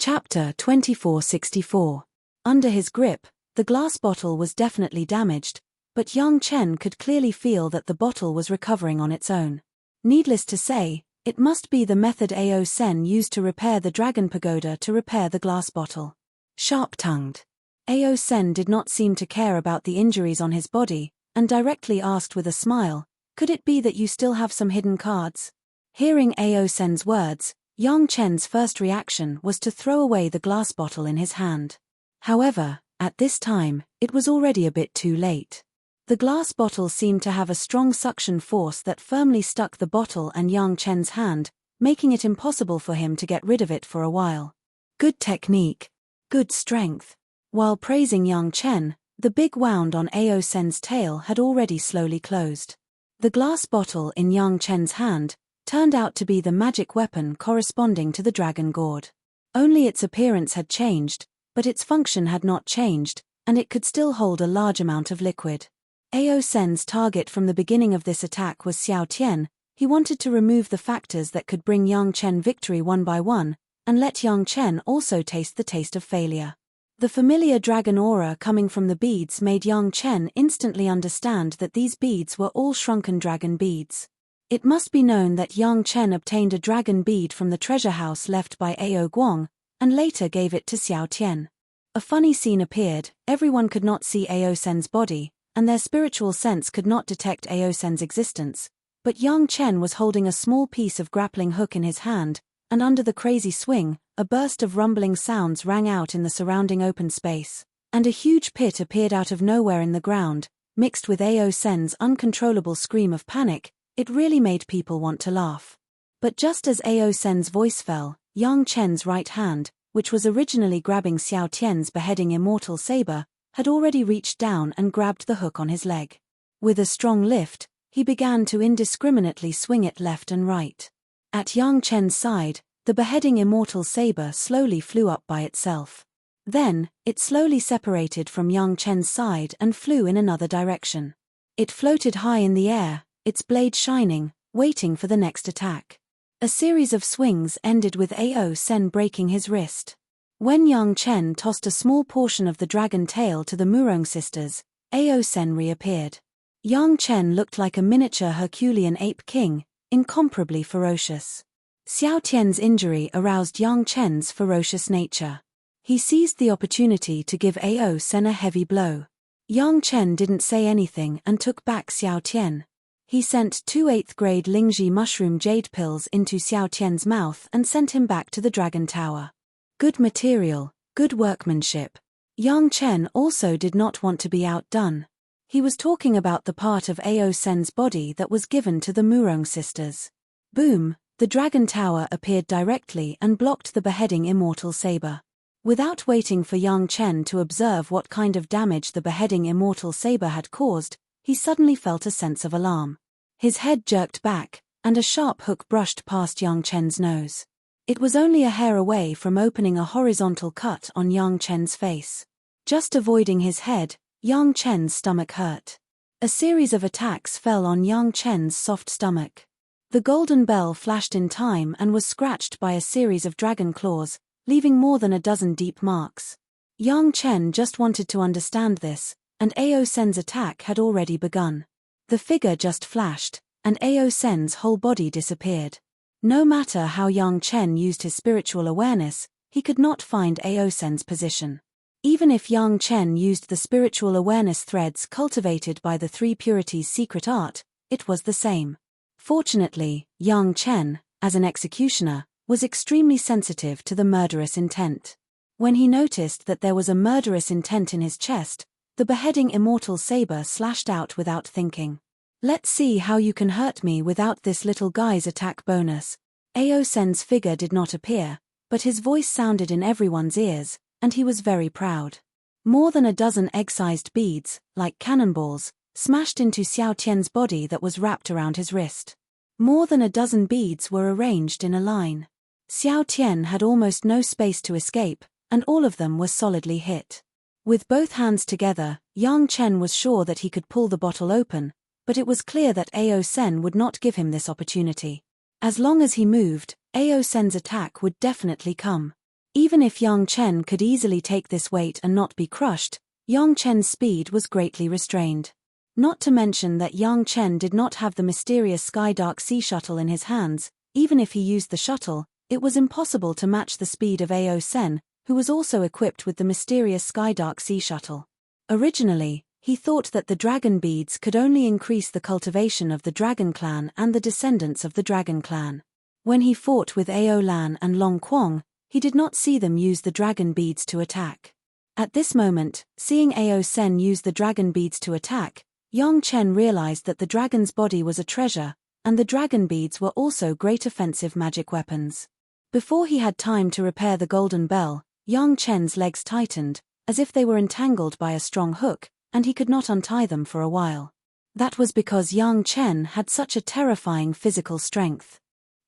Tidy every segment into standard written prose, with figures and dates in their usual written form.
Chapter 2464. Under his grip, the glass bottle was definitely damaged, but Yang Chen could clearly feel that the bottle was recovering on its own. Needless to say, it must be the method Ao Sen used to repair the dragon pagoda to repair the glass bottle. Sharp-tongued. Ao Sen did not seem to care about the injuries on his body, and directly asked with a smile, "Could it be that you still have some hidden cards?" Hearing Ao Sen's words, Yang Chen's first reaction was to throw away the glass bottle in his hand. However, at this time, it was already a bit too late. The glass bottle seemed to have a strong suction force that firmly stuck the bottle and Yang Chen's hand, making it impossible for him to get rid of it for a while. Good technique. Good strength. While praising Yang Chen, the big wound on Ao Sen's tail had already slowly closed. The glass bottle in Yang Chen's hand turned out to be the magic weapon corresponding to the dragon gourd. Only its appearance had changed, but its function had not changed, and it could still hold a large amount of liquid. Ao Sen's target from the beginning of this attack was Xiao Tian. He wanted to remove the factors that could bring Yang Chen victory one by one, and let Yang Chen also taste the taste of failure. The familiar dragon aura coming from the beads made Yang Chen instantly understand that these beads were all shrunken dragon beads. It must be known that Yang Chen obtained a dragon bead from the treasure house left by Ao Guang, and later gave it to Xiao Tian. A funny scene appeared. Everyone could not see Ao Sen's body, and their spiritual sense could not detect Ao Sen's existence, but Yang Chen was holding a small piece of grappling hook in his hand, and under the crazy swing, a burst of rumbling sounds rang out in the surrounding open space, and a huge pit appeared out of nowhere in the ground, mixed with Ao Sen's uncontrollable scream of panic. It really made people want to laugh. But just as Ao Sen's voice fell, Yang Chen's right hand, which was originally grabbing Xiao Tian's beheading immortal saber, had already reached down and grabbed the hook on his leg. With a strong lift, he began to indiscriminately swing it left and right. At Yang Chen's side, the beheading immortal saber slowly flew up by itself. Then, it slowly separated from Yang Chen's side and flew in another direction. It floated high in the air, its blade shining, waiting for the next attack. A series of swings ended with Ao Sen breaking his wrist. When Yang Chen tossed a small portion of the dragon tail to the Murong sisters, Ao Sen reappeared. Yang Chen looked like a miniature Herculean ape king, incomparably ferocious. Xiao Tian's injury aroused Yang Chen's ferocious nature. He seized the opportunity to give Ao Sen a heavy blow. Yang Chen didn't say anything and took back Xiao Tian. He sent 2 8th-grade Lingji mushroom jade pills into Xiao Tian's mouth and sent him back to the dragon tower. Good material, good workmanship. Yang Chen also did not want to be outdone. He was talking about the part of Ao Sen's body that was given to the Murong sisters. Boom, the dragon tower appeared directly and blocked the beheading immortal saber. Without waiting for Yang Chen to observe what kind of damage the beheading immortal saber had caused, he suddenly felt a sense of alarm. His head jerked back, and a sharp hook brushed past Yang Chen's nose. It was only a hair away from opening a horizontal cut on Yang Chen's face. Just avoiding his head, Yang Chen's stomach hurt. A series of attacks fell on Yang Chen's soft stomach. The golden bell flashed in time and was scratched by a series of dragon claws, leaving more than a dozen deep marks. Yang Chen just wanted to understand this, and Ao Sen's attack had already begun. The figure just flashed, and Ao Sen's whole body disappeared. No matter how Yang Chen used his spiritual awareness, he could not find Ao Sen's position. Even if Yang Chen used the spiritual awareness threads cultivated by the Three Purities' secret art, it was the same. Fortunately, Yang Chen, as an executioner, was extremely sensitive to the murderous intent. When he noticed that there was a murderous intent in his chest, the beheading immortal saber slashed out without thinking. Let's see how you can hurt me without this little guy's attack bonus. Ao Sen's figure did not appear, but his voice sounded in everyone's ears, and he was very proud. More than a dozen egg-sized beads, like cannonballs, smashed into Xiao Tian's body that was wrapped around his wrist. More than a dozen beads were arranged in a line. Xiao Tian had almost no space to escape, and all of them were solidly hit. With both hands together, Yang Chen was sure that he could pull the bottle open, but it was clear that Ao Sen would not give him this opportunity. As long as he moved, Ao Sen's attack would definitely come. Even if Yang Chen could easily take this weight and not be crushed, Yang Chen's speed was greatly restrained. Not to mention that Yang Chen did not have the mysterious Skydark Sea Shuttle in his hands. Even if he used the shuttle, it was impossible to match the speed of Ao Sen, who was also equipped with the mysterious Skydark Sea Shuttle. Originally, he thought that the dragon beads could only increase the cultivation of the Dragon Clan and the descendants of the Dragon Clan. When he fought with Ao Lan and Long Quang, he did not see them use the dragon beads to attack. At this moment, seeing Ao Sen use the dragon beads to attack, Yang Chen realized that the dragon's body was a treasure, and the dragon beads were also great offensive magic weapons. Before he had time to repair the golden bell, Yang Chen's legs tightened, as if they were entangled by a strong hook, and he could not untie them for a while. That was because Yang Chen had such a terrifying physical strength.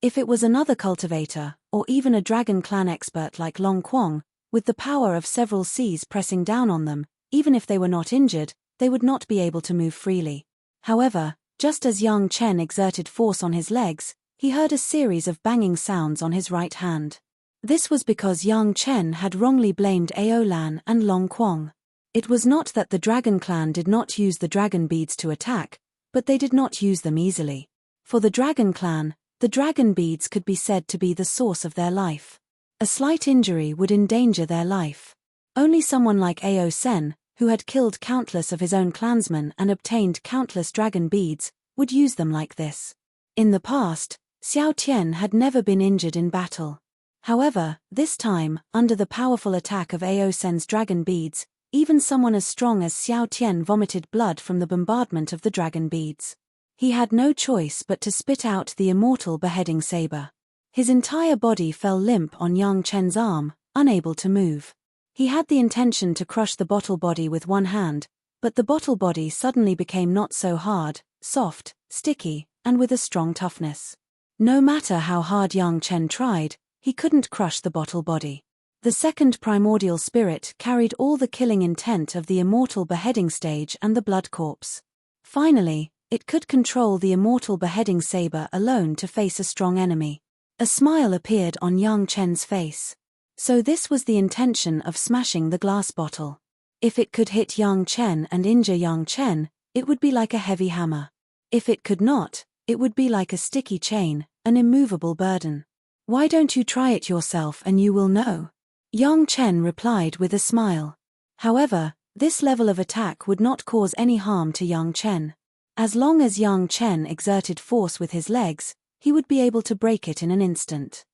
If it was another cultivator, or even a Dragon Clan expert like Long Quang, with the power of several seas pressing down on them, even if they were not injured, they would not be able to move freely. However, just as Yang Chen exerted force on his legs, he heard a series of banging sounds on his right hand. This was because Yang Chen had wrongly blamed Ao Lan and Long Quang. It was not that the Dragon Clan did not use the dragon beads to attack, but they did not use them easily. For the Dragon Clan, the dragon beads could be said to be the source of their life. A slight injury would endanger their life. Only someone like Ao Sen, who had killed countless of his own clansmen and obtained countless dragon beads, would use them like this. In the past, Xiao Tian had never been injured in battle. However, this time, under the powerful attack of Ao Sen's dragon beads, even someone as strong as Xiao Tian vomited blood from the bombardment of the dragon beads. He had no choice but to spit out the immortal beheading saber. His entire body fell limp on Yang Chen's arm, unable to move. He had the intention to crush the bottle body with one hand, but the bottle body suddenly became not so hard, soft, sticky, and with a strong toughness. No matter how hard Yang Chen tried, he couldn't crush the bottle body. The second primordial spirit carried all the killing intent of the immortal beheading stage and the blood corpse. Finally, it could control the immortal beheading saber alone to face a strong enemy. A smile appeared on Yang Chen's face. So this was the intention of smashing the glass bottle. If it could hit Yang Chen and injure Yang Chen, it would be like a heavy hammer. If it could not, it would be like a sticky chain, an immovable burden. Why don't you try it yourself and you will know? Yang Chen replied with a smile. However, this level of attack would not cause any harm to Yang Chen. As long as Yang Chen exerted force with his legs, he would be able to break it in an instant.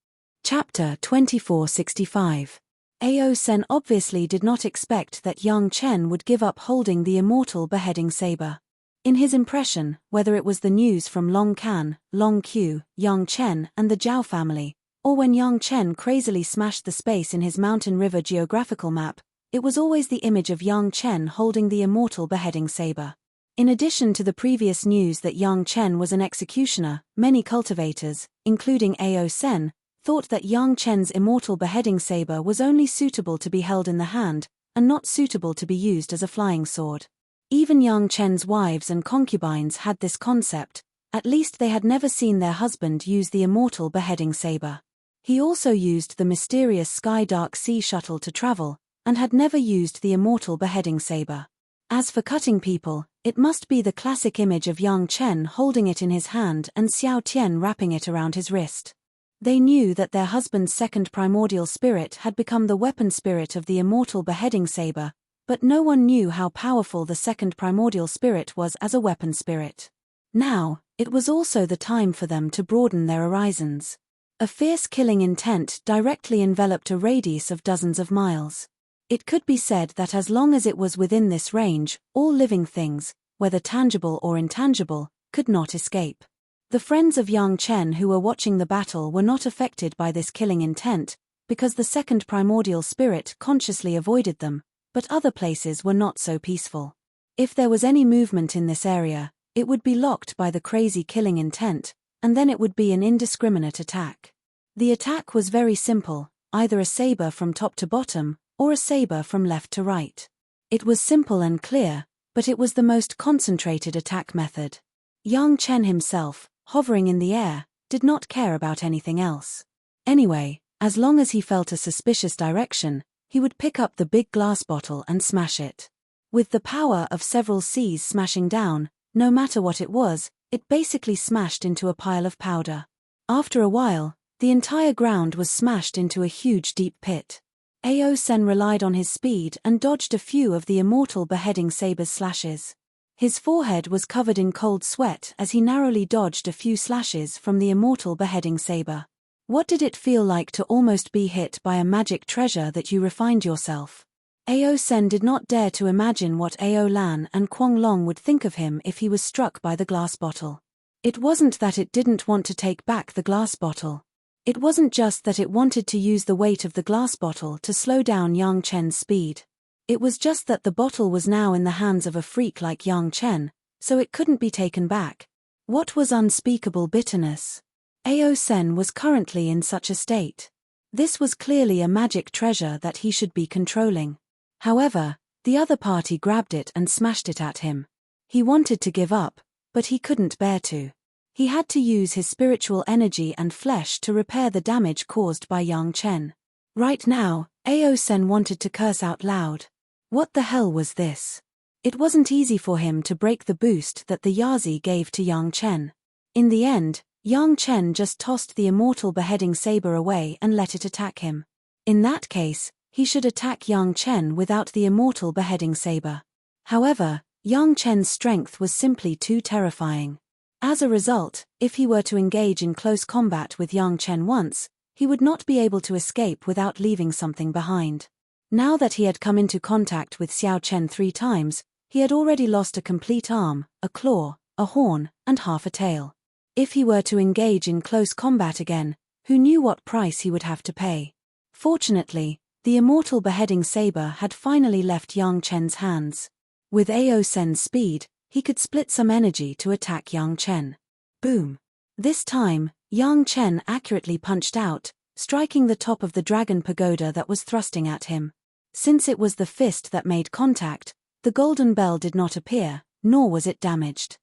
Chapter 2465. Ao Sen obviously did not expect that Yang Chen would give up holding the immortal beheading saber. In his impression, whether it was the news from Long Can, Long Q, Yang Chen and the Zhao family, or when Yang Chen crazily smashed the space in his mountain river geographical map, it was always the image of Yang Chen holding the immortal beheading saber. In addition to the previous news that Yang Chen was an executioner, many cultivators, including Ao Sen, thought that Yang Chen's immortal beheading saber was only suitable to be held in the hand, and not suitable to be used as a flying sword. Even Yang Chen's wives and concubines had this concept, at least they had never seen their husband use the immortal beheading saber. He also used the mysterious Skydark Sea Shuttle to travel, and had never used the immortal beheading saber. As for cutting people, it must be the classic image of Yang Chen holding it in his hand and Xiao Tian wrapping it around his wrist. They knew that their husband's second primordial spirit had become the weapon spirit of the immortal beheading saber, but no one knew how powerful the second primordial spirit was as a weapon spirit. Now, it was also the time for them to broaden their horizons. A fierce killing intent directly enveloped a radius of dozens of miles. It could be said that as long as it was within this range, all living things, whether tangible or intangible, could not escape. The friends of Yang Chen who were watching the battle were not affected by this killing intent, because the second primordial spirit consciously avoided them, but other places were not so peaceful. If there was any movement in this area, it would be locked by the crazy killing intent, and then it would be an indiscriminate attack. The attack was very simple, either a saber from top to bottom, or a saber from left to right. It was simple and clear, but it was the most concentrated attack method. Yang Chen himself, hovering in the air, did not care about anything else. Anyway, As long as he felt a suspicious direction, he would pick up the big glass bottle and smash it. With the power of several seas smashing down, no matter what it was, it basically smashed into a pile of powder. After a while, the entire ground was smashed into a huge deep pit. Ao Sen relied on his speed and dodged a few of the immortal beheading saber's slashes. His forehead was covered in cold sweat as he narrowly dodged a few slashes from the immortal beheading saber. What did it feel like to almost be hit by a magic treasure that you refined yourself? Ao Sen did not dare to imagine what Ao Lan and Kwong Long would think of him if he was struck by the glass bottle. It wasn't that it didn't want to take back the glass bottle. It wasn't just that it wanted to use the weight of the glass bottle to slow down Yang Chen's speed. It was just that the bottle was now in the hands of a freak like Yang Chen, so it couldn't be taken back. What was unspeakable bitterness? Ao Sen was currently in such a state. This was clearly a magic treasure that he should be controlling. However, the other party grabbed it and smashed it at him. He wanted to give up, but he couldn't bear to. He had to use his spiritual energy and flesh to repair the damage caused by Yang Chen. Right now, Ao Sen wanted to curse out loud. What the hell was this? It wasn't easy for him to break the boost that the Yazi gave to Yang Chen. In the end, Yang Chen just tossed the immortal beheading saber away and let it attack him. In that case, he should attack Yang Chen without the immortal beheading saber. However, Yang Chen's strength was simply too terrifying. As a result, if he were to engage in close combat with Yang Chen once, he would not be able to escape without leaving something behind. Now that he had come into contact with Xiao Chen 3 times, he had already lost a complete arm, a claw, a horn, and half a tail. If he were to engage in close combat again, who knew what price he would have to pay? Fortunately, the immortal beheading saber had finally left Yang Chen's hands. With Ao Sen's speed, he could split some energy to attack Yang Chen. Boom! This time, Yang Chen accurately punched out, striking the top of the dragon pagoda that was thrusting at him. Since it was the fist that made contact, the golden bell did not appear, nor was it damaged.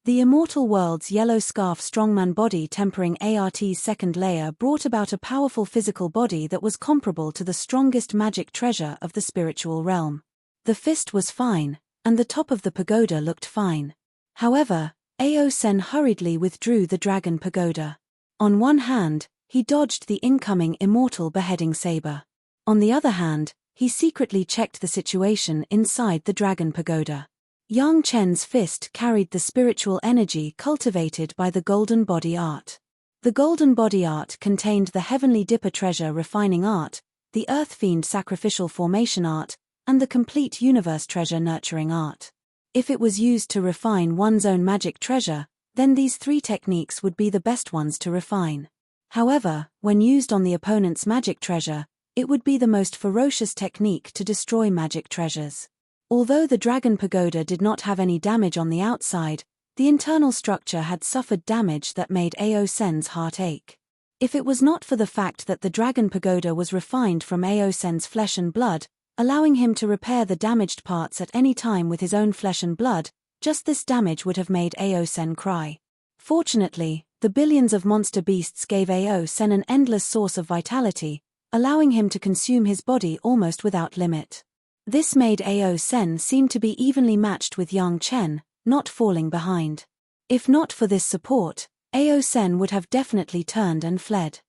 The immortal world's yellow scarf strongman body tempering ART's second layer brought about a powerful physical body that was comparable to the strongest magic treasure of the spiritual realm. The fist was fine, and the top of the pagoda looked fine. However, Ao Sen hurriedly withdrew the dragon pagoda. On one hand, he dodged the incoming immortal beheading saber. On the other hand, he secretly checked the situation inside the dragon pagoda. Yang Chen's fist carried the spiritual energy cultivated by the golden body art. The golden body art contained the heavenly dipper treasure refining art, the earth fiend sacrificial formation art, and the complete universe treasure nurturing art. If it was used to refine one's own magic treasure, then these 3 techniques would be the best ones to refine. However, when used on the opponent's magic treasure, it would be the most ferocious technique to destroy magic treasures. Although the dragon pagoda did not have any damage on the outside, the internal structure had suffered damage that made Ao Sen's heart ache. If it was not for the fact that the dragon pagoda was refined from Ao Sen's flesh and blood, allowing him to repair the damaged parts at any time with his own flesh and blood, just this damage would have made Ao Sen cry. Fortunately, the billions of monster beasts gave Ao Sen an endless source of vitality, allowing him to consume his body almost without limit. This made Ao Sen seem to be evenly matched with Yang Chen, not falling behind. If not for this support, Ao Sen would have definitely turned and fled.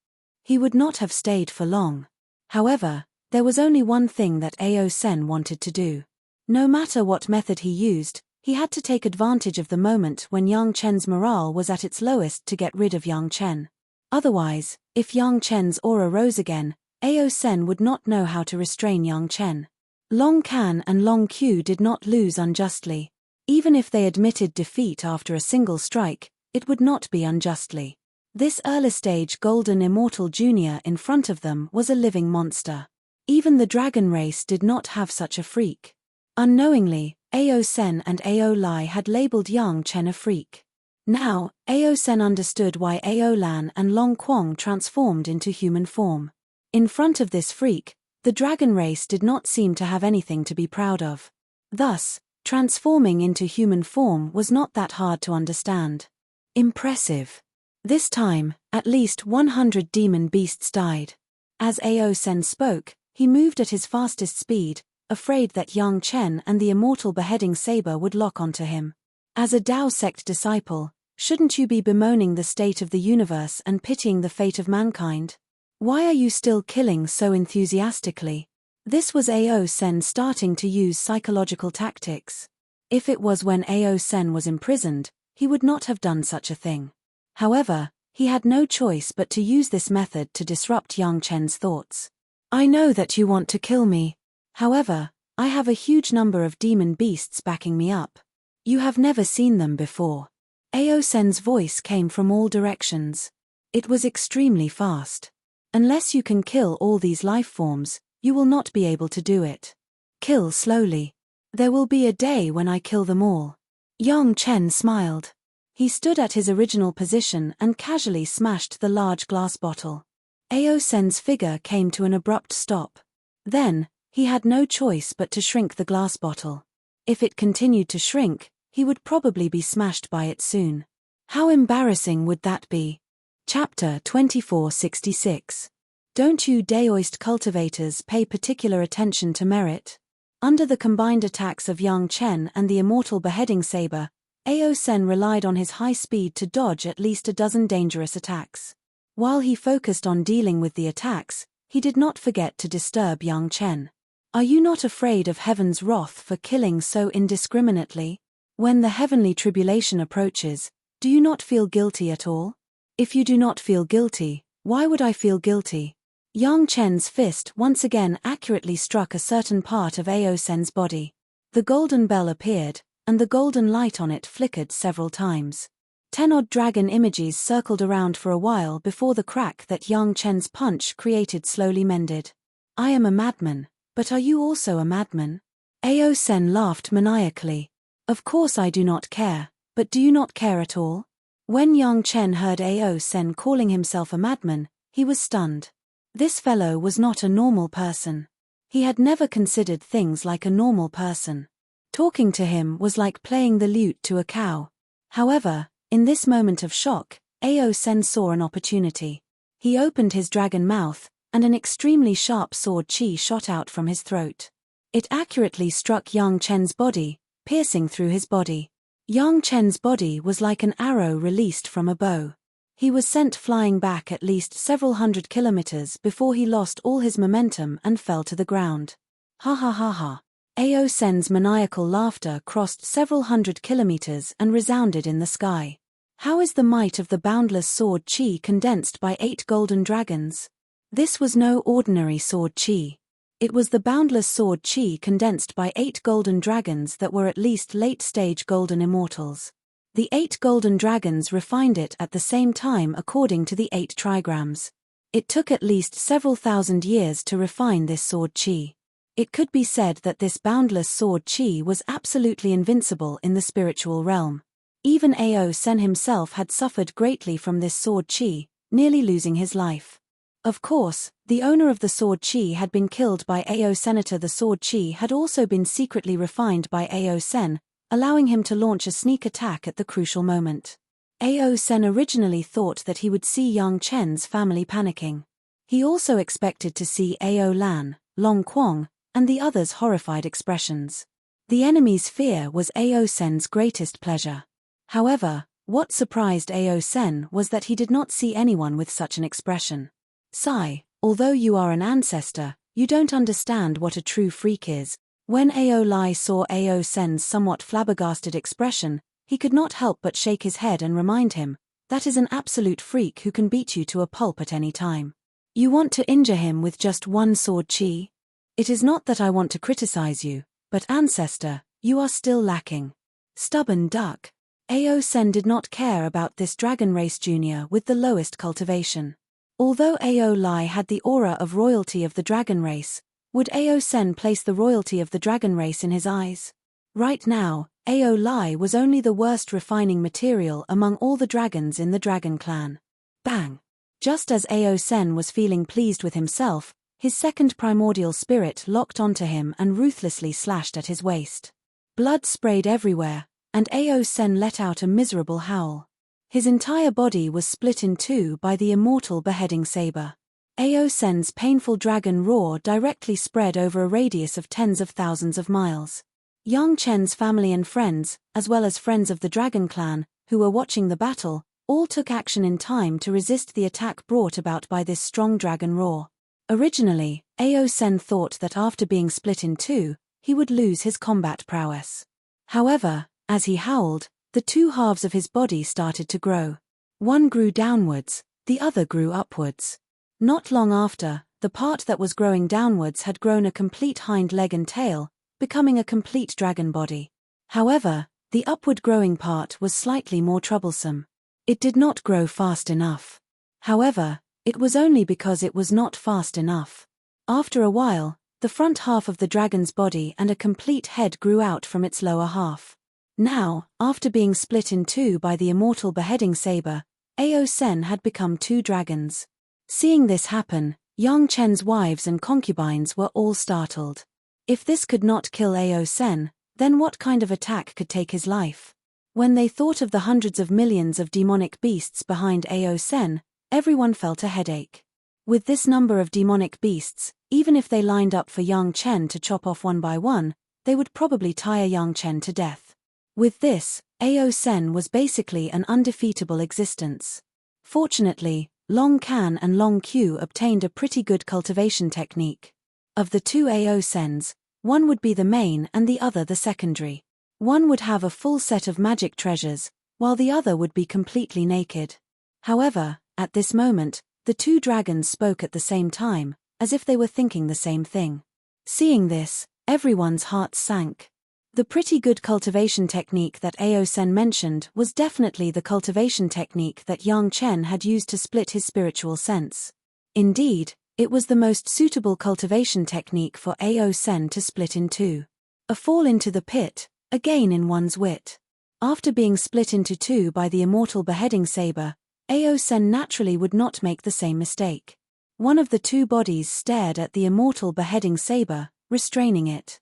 He would not have stayed for long. However, there was only one thing that Ao Sen wanted to do. No matter what method he used, he had to take advantage of the moment when Yang Chen's morale was at its lowest to get rid of Yang Chen. Otherwise, if Yang Chen's aura rose again, Ao Sen would not know how to restrain Yang Chen. Long Can and Long Q did not lose unjustly. Even if they admitted defeat after a single strike, it would not be unjustly. This early-stage golden immortal junior in front of them was a living monster. Even the dragon race did not have such a freak. Unknowingly, Ao Sen and Ao Lai had labeled Yang Chen a freak. Now, Ao Sen understood why Ao Lan and Long Kwong transformed into human form. In front of this freak, the dragon race did not seem to have anything to be proud of. Thus, transforming into human form was not that hard to understand. Impressive. This time, at least 100 demon beasts died. As Ao Sen spoke, he moved at his fastest speed, afraid that Yang Chen and the immortal beheading saber would lock onto him. As a Tao sect disciple, shouldn't you be bemoaning the state of the universe and pitying the fate of mankind? Why are you still killing so enthusiastically? This was Ao Sen starting to use psychological tactics. If it was when Ao Sen was imprisoned, he would not have done such a thing. However, he had no choice but to use this method to disrupt Yang Chen's thoughts. I know that you want to kill me. However, I have a huge number of demon beasts backing me up. You have never seen them before. Ao Sen's voice came from all directions. It was extremely fast. Unless you can kill all these life forms, you will not be able to do it. Kill slowly. There will be a day when I kill them all. Yang Chen smiled. He stood at his original position and casually smashed the large glass bottle. Ao Sen's figure came to an abrupt stop. Then, he had no choice but to shrink the glass bottle. If it continued to shrink, he would probably be smashed by it soon. How embarrassing would that be? Chapter 2466. Don't you Daoist cultivators pay particular attention to merit? Under the combined attacks of Yang Chen and the immortal beheading saber, Ao Sen relied on his high speed to dodge at least a dozen dangerous attacks. While he focused on dealing with the attacks, he did not forget to disturb Yang Chen. Are you not afraid of heaven's wrath for killing so indiscriminately? When the heavenly tribulation approaches, do you not feel guilty at all? If you do not feel guilty, why would I feel guilty? Yang Chen's fist once again accurately struck a certain part of Ao Sen's body. The golden bell appeared, and the golden light on it flickered several times. 10-odd dragon images circled around for a while before the crack that Yang Chen's punch created slowly mended. I am a madman, but are you also a madman? Ao Sen laughed maniacally. Of course I do not care, but do you not care at all? When Yang Chen heard Ao Sen calling himself a madman, he was stunned. This fellow was not a normal person. He had never considered things like a normal person. Talking to him was like playing the lute to a cow. However, in this moment of shock, Ao Sen saw an opportunity. He opened his dragon mouth, and an extremely sharp sword chi shot out from his throat. It accurately struck Yang Chen's body, piercing through his body. Yang Chen's body was like an arrow released from a bow. He was sent flying back at least several hundred kilometers before he lost all his momentum and fell to the ground. Ha ha ha ha. Ao Sen's maniacal laughter crossed several hundred kilometers and resounded in the sky. How is the might of the boundless sword chi condensed by 8 golden dragons? This was no ordinary sword chi. It was the boundless sword chi condensed by 8 golden dragons that were at least late-stage golden immortals. The 8 golden dragons refined it at the same time according to the 8 trigrams. It took at least several thousand years to refine this sword chi. It could be said that this boundless sword chi was absolutely invincible in the spiritual realm. Even Ao Sen himself had suffered greatly from this sword chi, nearly losing his life. Of course, the owner of the sword chi had been killed by Ao Senator. The sword chi had also been secretly refined by Ao Sen, allowing him to launch a sneak attack at the crucial moment. Ao Sen originally thought that he would see Yang Chen's family panicking. He also expected to see Ao Lan, Long Quang, and the others' horrified expressions. The enemy's fear was Ao Sen's greatest pleasure. However, what surprised Ao Sen was that he did not see anyone with such an expression. Sai, although you are an ancestor, you don't understand what a true freak is. When Ao Lai saw Ao Sen's somewhat flabbergasted expression, he could not help but shake his head and remind him, that is an absolute freak who can beat you to a pulp at any time. You want to injure him with just one sword chi? It is not that I want to criticize you, but ancestor, you are still lacking. Stubborn duck. Ao Sen did not care about this dragon race junior with the lowest cultivation. Although Ao Lai had the aura of royalty of the dragon race, would Ao Sen place the royalty of the dragon race in his eyes? Right now, Ao Lai was only the worst refining material among all the dragons in the dragon clan. Bang! Just as Ao Sen was feeling pleased with himself, his second primordial spirit locked onto him and ruthlessly slashed at his waist. Blood sprayed everywhere, and Ao Sen let out a miserable howl. His entire body was split in two by the immortal beheading saber. Ao Sen's painful dragon roar directly spread over a radius of tens of thousands of miles. Yang Chen's family and friends, as well as friends of the Dragon Clan, who were watching the battle, all took action in time to resist the attack brought about by this strong dragon roar. Originally, Ao Sen thought that after being split in two, he would lose his combat prowess. However, as he howled, the two halves of his body started to grow. One grew downwards, the other grew upwards. Not long after, the part that was growing downwards had grown a complete hind leg and tail, becoming a complete dragon body. However, the upward growing part was slightly more troublesome. It did not grow fast enough. However, it was only because it was not fast enough. After a while, the front half of the dragon's body and a complete head grew out from its lower half. Now, after being split in two by the immortal beheading saber, Ao Sen had become two dragons. Seeing this happen, Yang Chen's wives and concubines were all startled. If this could not kill Ao Sen, then what kind of attack could take his life? When they thought of the hundreds of millions of demonic beasts behind Ao Sen, everyone felt a headache. With this number of demonic beasts, even if they lined up for Yang Chen to chop off one by one, they would probably tire Yang Chen to death. With this, Ao Sen was basically an undefeatable existence. Fortunately, Long Can and Long Q obtained a pretty good cultivation technique. Of the two Ao Sens, one would be the main and the other the secondary. One would have a full set of magic treasures, while the other would be completely naked. However, at this moment, the two dragons spoke at the same time, as if they were thinking the same thing. Seeing this, everyone's hearts sank. The pretty good cultivation technique that Ao Sen mentioned was definitely the cultivation technique that Yang Chen had used to split his spiritual sense. Indeed, it was the most suitable cultivation technique for Ao Sen to split in two. A fall into the pit, a gain in one's wit. After being split into two by the immortal beheading saber, Ao Sen naturally would not make the same mistake. One of the two bodies stared at the immortal beheading saber, restraining it.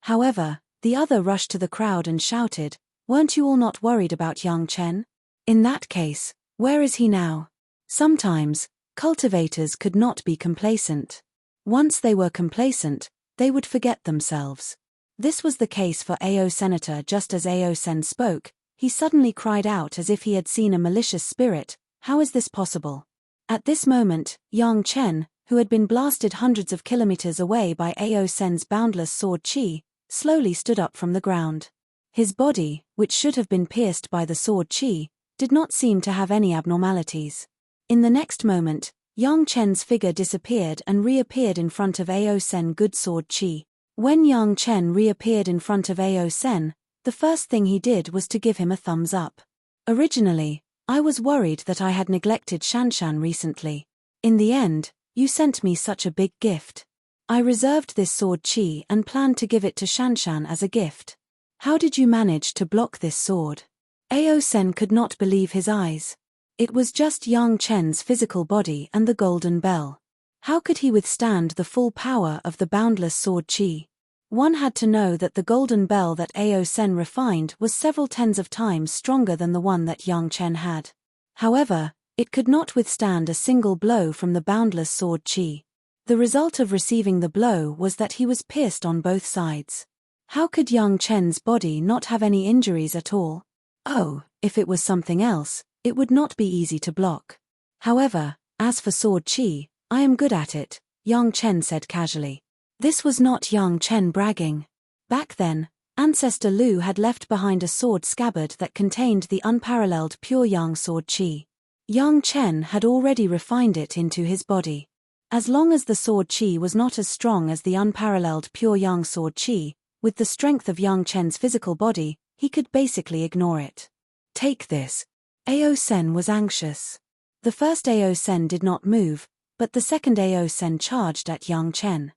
However, the other rushed to the crowd and shouted, "Weren't you all not worried about Yang Chen? In that case, where is he now?" Sometimes, cultivators could not be complacent. Once they were complacent, they would forget themselves. This was the case for Ao Senator. Just as Ao Sen spoke, he suddenly cried out as if he had seen a malicious spirit, "How is this possible?" At this moment, Yang Chen, who had been blasted hundreds of kilometers away by Ao Sen's boundless sword chi, slowly stood up from the ground. His body, which should have been pierced by the sword chi, did not seem to have any abnormalities. In the next moment, Yang Chen's figure disappeared and reappeared in front of Ao Sen good sword chi. When Yang Chen reappeared in front of Ao Sen, the first thing he did was to give him a thumbs up. Originally, I was worried that I had neglected Shanshan recently. In the end, you sent me such a big gift. I reserved this sword chi and planned to give it to Shanshan as a gift. How did you manage to block this sword? Ao Sen could not believe his eyes. It was just Yang Chen's physical body and the golden bell. How could he withstand the full power of the boundless sword chi? One had to know that the golden bell that Ao Sen refined was several tens of times stronger than the one that Yang Chen had. However, it could not withstand a single blow from the boundless sword chi. The result of receiving the blow was that he was pierced on both sides. How could Yang Chen's body not have any injuries at all? Oh, if it was something else, it would not be easy to block. However, as for sword chi, I am good at it, Yang Chen said casually. This was not Yang Chen bragging. Back then, Ancestor Lu had left behind a sword scabbard that contained the unparalleled pure Yang sword chi. Yang Chen had already refined it into his body. As long as the sword chi was not as strong as the unparalleled pure Yang sword chi, with the strength of Yang Chen's physical body, he could basically ignore it. Take this. Ao Sen was anxious. The first Ao Sen did not move, but the second Ao Sen charged at Yang Chen.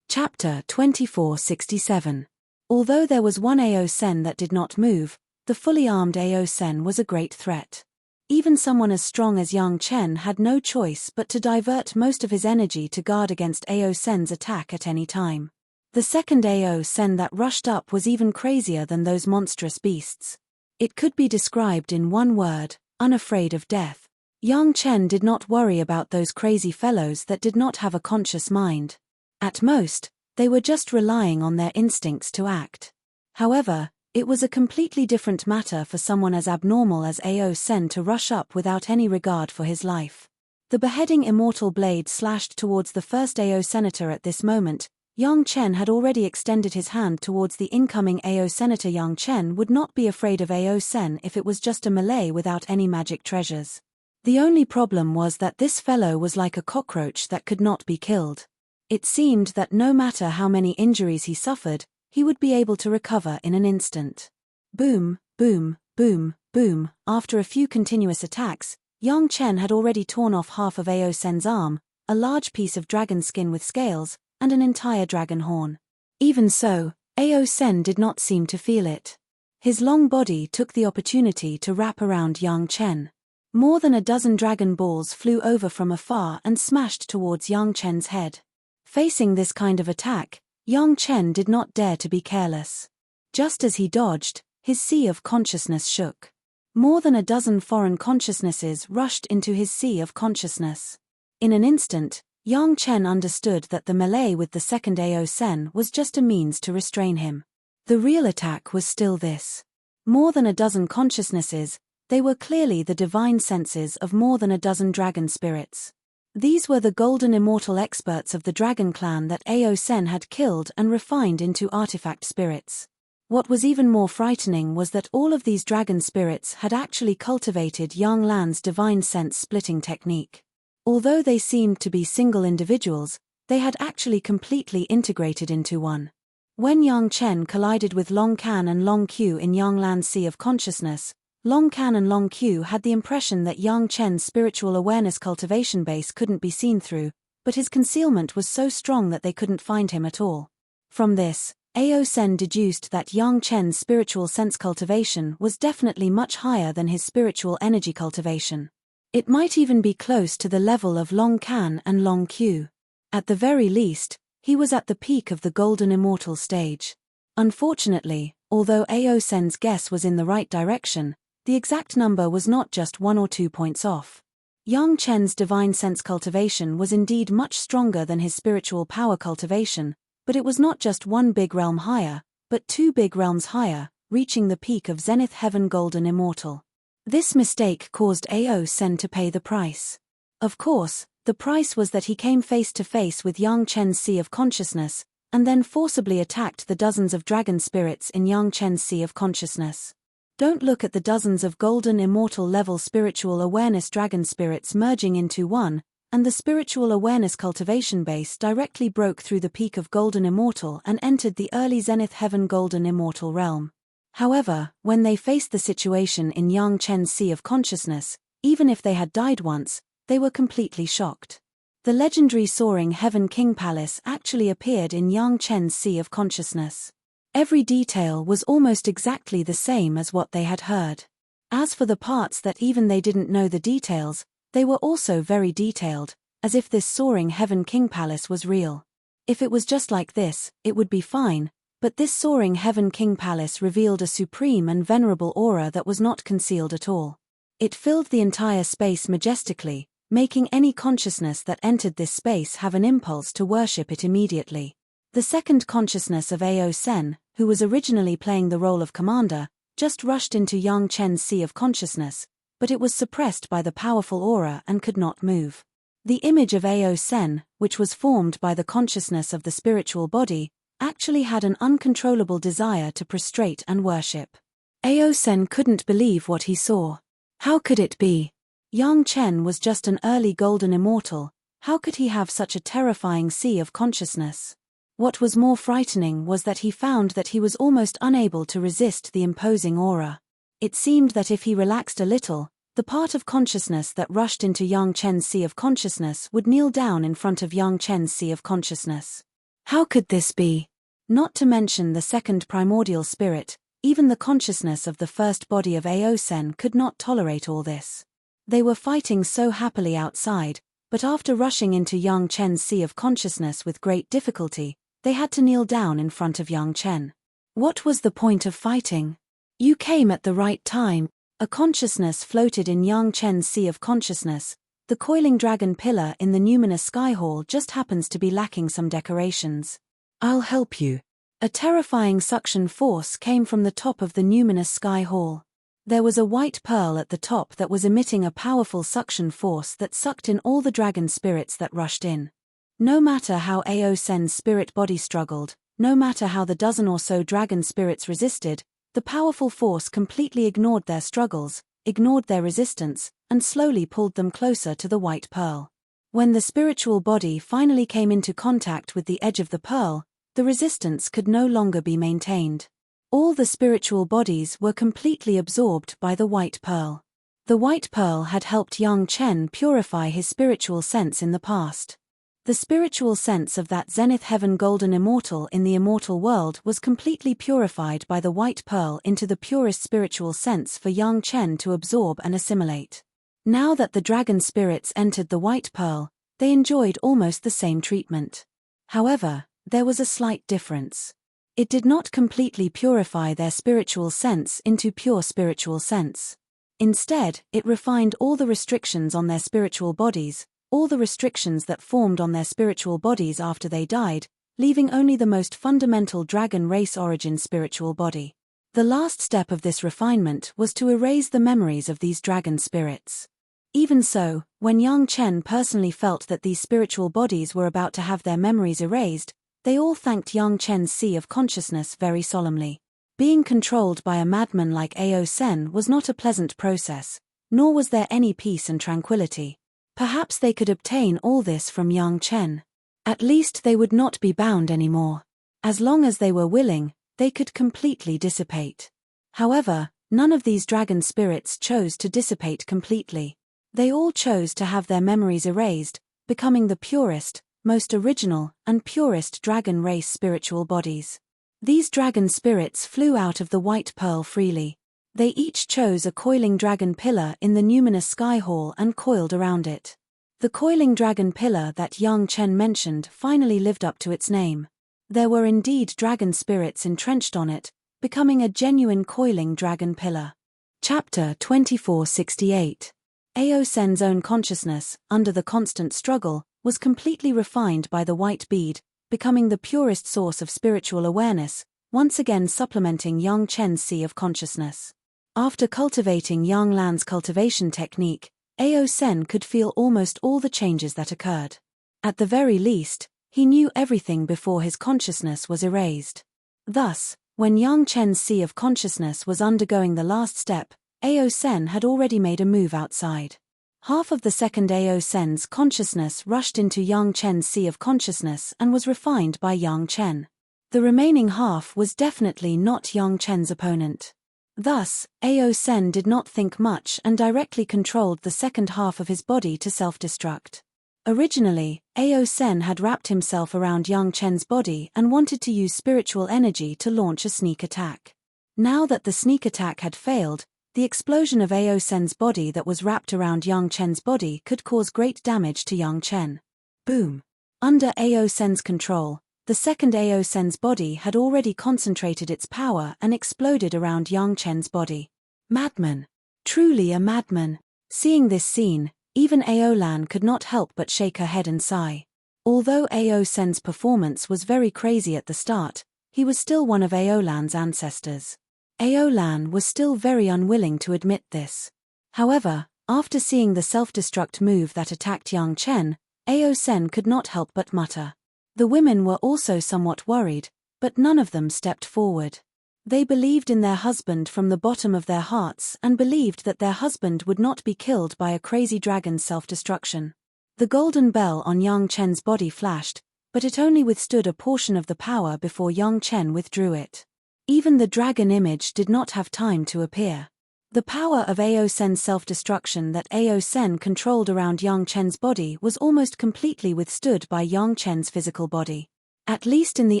Chapter 2467. Although there was one Ao Sen that did not move, the fully armed Ao Sen was a great threat. Even someone as strong as Yang Chen had no choice but to divert most of his energy to guard against Ao Sen's attack at any time. The second Ao Sen that rushed up was even crazier than those monstrous beasts. It could be described in one word: unafraid of death. Yang Chen did not worry about those crazy fellows that did not have a conscious mind. At most, they were just relying on their instincts to act. However, it was a completely different matter for someone as abnormal as Ao Sen to rush up without any regard for his life. The beheading immortal blade slashed towards the first Ao senator at this moment. Yang Chen had already extended his hand towards the incoming Ao senator. Yang Chen would not be afraid of Ao Sen if it was just a melee without any magic treasures. The only problem was that this fellow was like a cockroach that could not be killed. It seemed that no matter how many injuries he suffered, he would be able to recover in an instant. Boom, boom, boom, boom. After a few continuous attacks, Yang Chen had already torn off half of Ao Sen's arm, a large piece of dragon skin with scales, and an entire dragon horn. Even so, Ao Sen did not seem to feel it. His long body took the opportunity to wrap around Yang Chen. More than a dozen dragon balls flew over from afar and smashed towards Yang Chen's head. Facing this kind of attack, Yang Chen did not dare to be careless. Just as he dodged, his sea of consciousness shook. More than a dozen foreign consciousnesses rushed into his sea of consciousness. In an instant, Yang Chen understood that the melee with the second Ao Sen was just a means to restrain him. The real attack was still this. More than a dozen consciousnesses, they were clearly the divine senses of more than a dozen dragon spirits. These were the golden immortal experts of the dragon clan that Ao Sen had killed and refined into artifact spirits. What was even more frightening was that all of these dragon spirits had actually cultivated Yang Lan's divine sense splitting technique. Although they seemed to be single individuals, they had actually completely integrated into one. When Yang Chen collided with Long Can and Long Q in Yang Lan's sea of consciousness, Long Can and Long Q had the impression that Yang Chen's spiritual awareness cultivation base couldn't be seen through, but his concealment was so strong that they couldn't find him at all. From this, Ao Sen deduced that Yang Chen's spiritual sense cultivation was definitely much higher than his spiritual energy cultivation. It might even be close to the level of Long Can and Long Q. At the very least, he was at the peak of the golden immortal stage. Unfortunately, although Ao Sen's guess was in the right direction, the exact number was not just 1 or 2 points off. Yang Chen's divine sense cultivation was indeed much stronger than his spiritual power cultivation, but it was not just one big realm higher, but 2 big realms higher, reaching the peak of Zenith Heaven Golden Immortal. This mistake caused Ao Sen to pay the price. Of course, the price was that he came face to face with Yang Chen's sea of consciousness, and then forcibly attacked the dozens of dragon spirits in Yang Chen's sea of consciousness. Don't look at the dozens of golden immortal level spiritual awareness dragon spirits merging into one, and the spiritual awareness cultivation base directly broke through the peak of golden immortal and entered the early Zenith Heaven Golden Immortal realm. However, when they faced the situation in Yang Chen's sea of consciousness, even if they had died once, they were completely shocked. The legendary soaring Heaven King Palace actually appeared in Yang Chen's sea of consciousness. Every detail was almost exactly the same as what they had heard. As for the parts that even they didn't know the details, they were also very detailed, as if this soaring Heaven King Palace was real. If it was just like this, it would be fine, but this soaring Heaven King Palace revealed a supreme and venerable aura that was not concealed at all. It filled the entire space majestically, making any consciousness that entered this space have an impulse to worship it immediately. The second consciousness of Ao Sen, who was originally playing the role of commander, just rushed into Yang Chen's sea of consciousness, but it was suppressed by the powerful aura and could not move. The image of Ao Sen, which was formed by the consciousness of the spiritual body, actually had an uncontrollable desire to prostrate and worship. Ao Sen couldn't believe what he saw. How could it be? Yang Chen was just an early golden immortal. How could he have such a terrifying sea of consciousness? What was more frightening was that he found that he was almost unable to resist the imposing aura. It seemed that if he relaxed a little, the part of consciousness that rushed into Yang Chen's sea of consciousness would kneel down in front of Yang Chen's sea of consciousness. How could this be? Not to mention the second primordial spirit, even the consciousness of the first body of Ao Sen could not tolerate all this. They were fighting so happily outside, but after rushing into Yang Chen's sea of consciousness with great difficulty, they had to kneel down in front of Yang Chen. What was the point of fighting? You came at the right time. A consciousness floated in Yang Chen's sea of consciousness. The coiling dragon pillar in the numinous sky hall just happens to be lacking some decorations. I'll help you. A terrifying suction force came from the top of the numinous sky hall. There was a white pearl at the top that was emitting a powerful suction force that sucked in all the dragon spirits that rushed in. No matter how Ao Sen's spirit body struggled, no matter how the dozen or so dragon spirits resisted, the powerful force completely ignored their struggles, ignored their resistance, and slowly pulled them closer to the white pearl. When the spiritual body finally came into contact with the edge of the pearl, the resistance could no longer be maintained. All the spiritual bodies were completely absorbed by the white pearl. The white pearl had helped Yang Chen purify his spiritual sense in the past. The spiritual sense of that zenith heaven golden immortal in the immortal world was completely purified by the white pearl into the purest spiritual sense for Yang Chen to absorb and assimilate. Now that the dragon spirits entered the white pearl, they enjoyed almost the same treatment. However, there was a slight difference. It did not completely purify their spiritual sense into pure spiritual sense. Instead, it refined all the restrictions on their spiritual bodies, all the restrictions that formed on their spiritual bodies after they died, leaving only the most fundamental dragon race origin spiritual body. The last step of this refinement was to erase the memories of these dragon spirits. Even so, when Yang Chen personally felt that these spiritual bodies were about to have their memories erased, they all thanked Yang Chen's sea of consciousness very solemnly. Being controlled by a madman like Ao Sen was not a pleasant process, nor was there any peace and tranquility. Perhaps they could obtain all this from Yang Chen. At least they would not be bound anymore. As long as they were willing, they could completely dissipate. However, none of these dragon spirits chose to dissipate completely. They all chose to have their memories erased, becoming the purest, most original, and purest dragon race spiritual bodies. These dragon spirits flew out of the white pearl freely. They each chose a coiling dragon pillar in the numinous sky hall and coiled around it. The coiling dragon pillar that Yang Chen mentioned finally lived up to its name. There were indeed dragon spirits entrenched on it, becoming a genuine coiling dragon pillar. Chapter 2468. Ao Sen's own consciousness, under the constant struggle, was completely refined by the white bead, becoming the purest source of spiritual awareness, once again supplementing Yang Chen's sea of consciousness. After cultivating Yang Lan's cultivation technique, Ao Sen could feel almost all the changes that occurred. At the very least, he knew everything before his consciousness was erased. Thus, when Yang Chen's sea of consciousness was undergoing the last step, Ao Sen had already made a move outside. Half of the second Ao Sen's consciousness rushed into Yang Chen's sea of consciousness and was refined by Yang Chen. The remaining half was definitely not Yang Chen's opponent. Thus, Ao Sen did not think much and directly controlled the second half of his body to self-destruct. Originally, Ao Sen had wrapped himself around Yang Chen's body and wanted to use spiritual energy to launch a sneak attack. Now that the sneak attack had failed, the explosion of Ao Sen's body that was wrapped around Yang Chen's body could cause great damage to Yang Chen. Boom! Under Ao Sen's control, the second Ao Sen's body had already concentrated its power and exploded around Yang Chen's body. Madman! Truly a madman! Seeing this scene, even Ao Lan could not help but shake her head and sigh. Although Ao Sen's performance was very crazy at the start, he was still one of Ao Lan's ancestors. Ao Lan was still very unwilling to admit this. However, after seeing the self-destruct move that attacked Yang Chen, Ao Sen could not help but mutter. The women were also somewhat worried, but none of them stepped forward. They believed in their husband from the bottom of their hearts and believed that their husband would not be killed by a crazy dragon's self-destruction. The golden bell on Yang Chen's body flashed, but it only withstood a portion of the power before Yang Chen withdrew it. Even the dragon image did not have time to appear. The power of Ao Sen's self-destruction that Ao Sen controlled around Yang Chen's body was almost completely withstood by Yang Chen's physical body. At least in the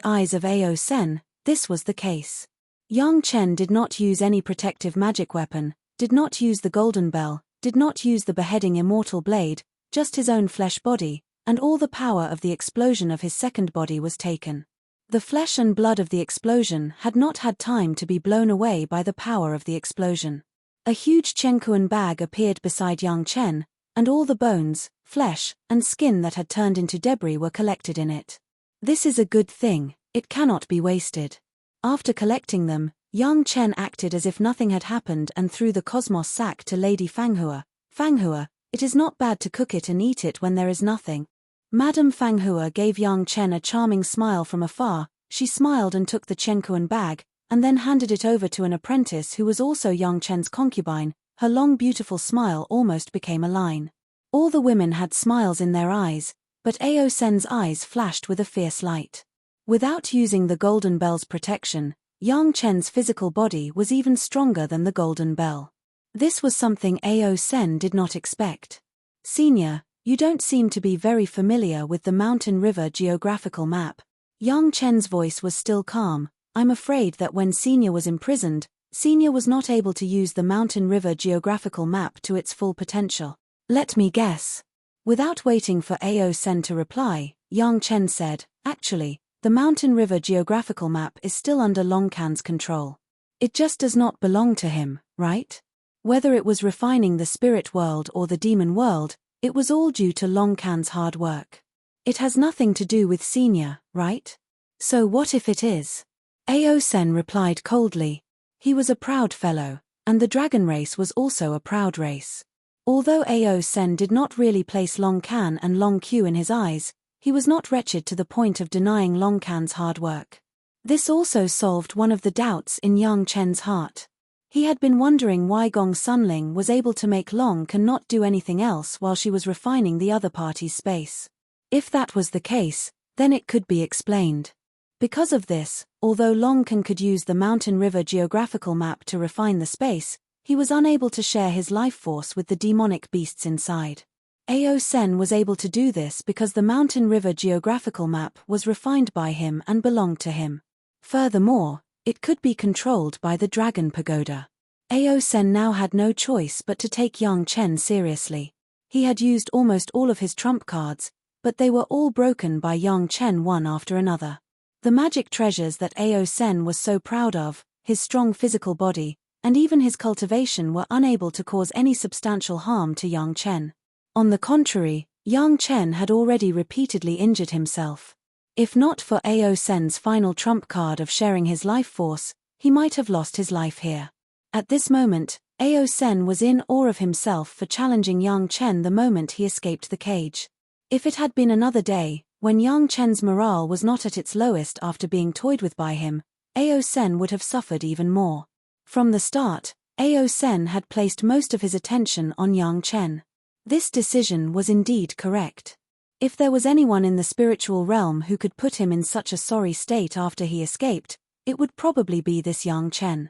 eyes of Ao Sen, this was the case. Yang Chen did not use any protective magic weapon, did not use the golden bell, did not use the beheading immortal blade, just his own flesh body, and all the power of the explosion of his second body was taken. The flesh and blood of the explosion had not had time to be blown away by the power of the explosion. A huge Chenkuan bag appeared beside Yang Chen, and all the bones, flesh, and skin that had turned into debris were collected in it. This is a good thing, it cannot be wasted. After collecting them, Yang Chen acted as if nothing had happened and threw the cosmos sack to Lady Fanghua. Fanghua, it is not bad to cook it and eat it when there is nothing. Madame Fanghua gave Yang Chen a charming smile from afar. She smiled and took the Chenkuan bag, and then handed it over to an apprentice who was also Yang Chen's concubine. Her long beautiful smile almost became a line. All the women had smiles in their eyes, but Ao Sen's eyes flashed with a fierce light. Without using the golden bell's protection, Yang Chen's physical body was even stronger than the golden bell. This was something Ao Sen did not expect. Senior, you don't seem to be very familiar with the Mountain River geographical map. Yang Chen's voice was still calm. I'm afraid that when Senior was imprisoned, Senior was not able to use the Mountain River geographical map to its full potential. Let me guess. Without waiting for Ao Sen to reply, Yang Chen said, actually, the Mountain River geographical map is still under Long Can's control. It just does not belong to him, right? Whether it was refining the spirit world or the demon world, it was all due to Long Can's hard work. It has nothing to do with Senior, right? So what if it is? Ao Sen replied coldly. He was a proud fellow, and the dragon race was also a proud race. Although Ao Sen did not really place Long Can and Long Q in his eyes, he was not wretched to the point of denying Long Can's hard work. This also solved one of the doubts in Yang Chen's heart. He had been wondering why Gong Sunling was able to make Long Can not do anything else while she was refining the other party's space. If that was the case, then it could be explained. Because of this, although Long Can could use the Mountain River geographical map to refine the space, he was unable to share his life force with the demonic beasts inside. Ao Sen was able to do this because the Mountain River geographical map was refined by him and belonged to him. Furthermore, it could be controlled by the Dragon Pagoda. Ao Sen now had no choice but to take Yang Chen seriously. He had used almost all of his trump cards, but they were all broken by Yang Chen one after another. The magic treasures that Ao Sen was so proud of, his strong physical body, and even his cultivation were unable to cause any substantial harm to Yang Chen. On the contrary, Yang Chen had already repeatedly injured himself. If not for Ao Sen's final trump card of sharing his life force, he might have lost his life here. At this moment, Ao Sen was in awe of himself for challenging Yang Chen the moment he escaped the cage. If it had been another day, when Yang Chen's morale was not at its lowest after being toyed with by him, Ao Sen would have suffered even more. From the start, Ao Sen had placed most of his attention on Yang Chen. This decision was indeed correct. If there was anyone in the spiritual realm who could put him in such a sorry state after he escaped, it would probably be this Yang Chen.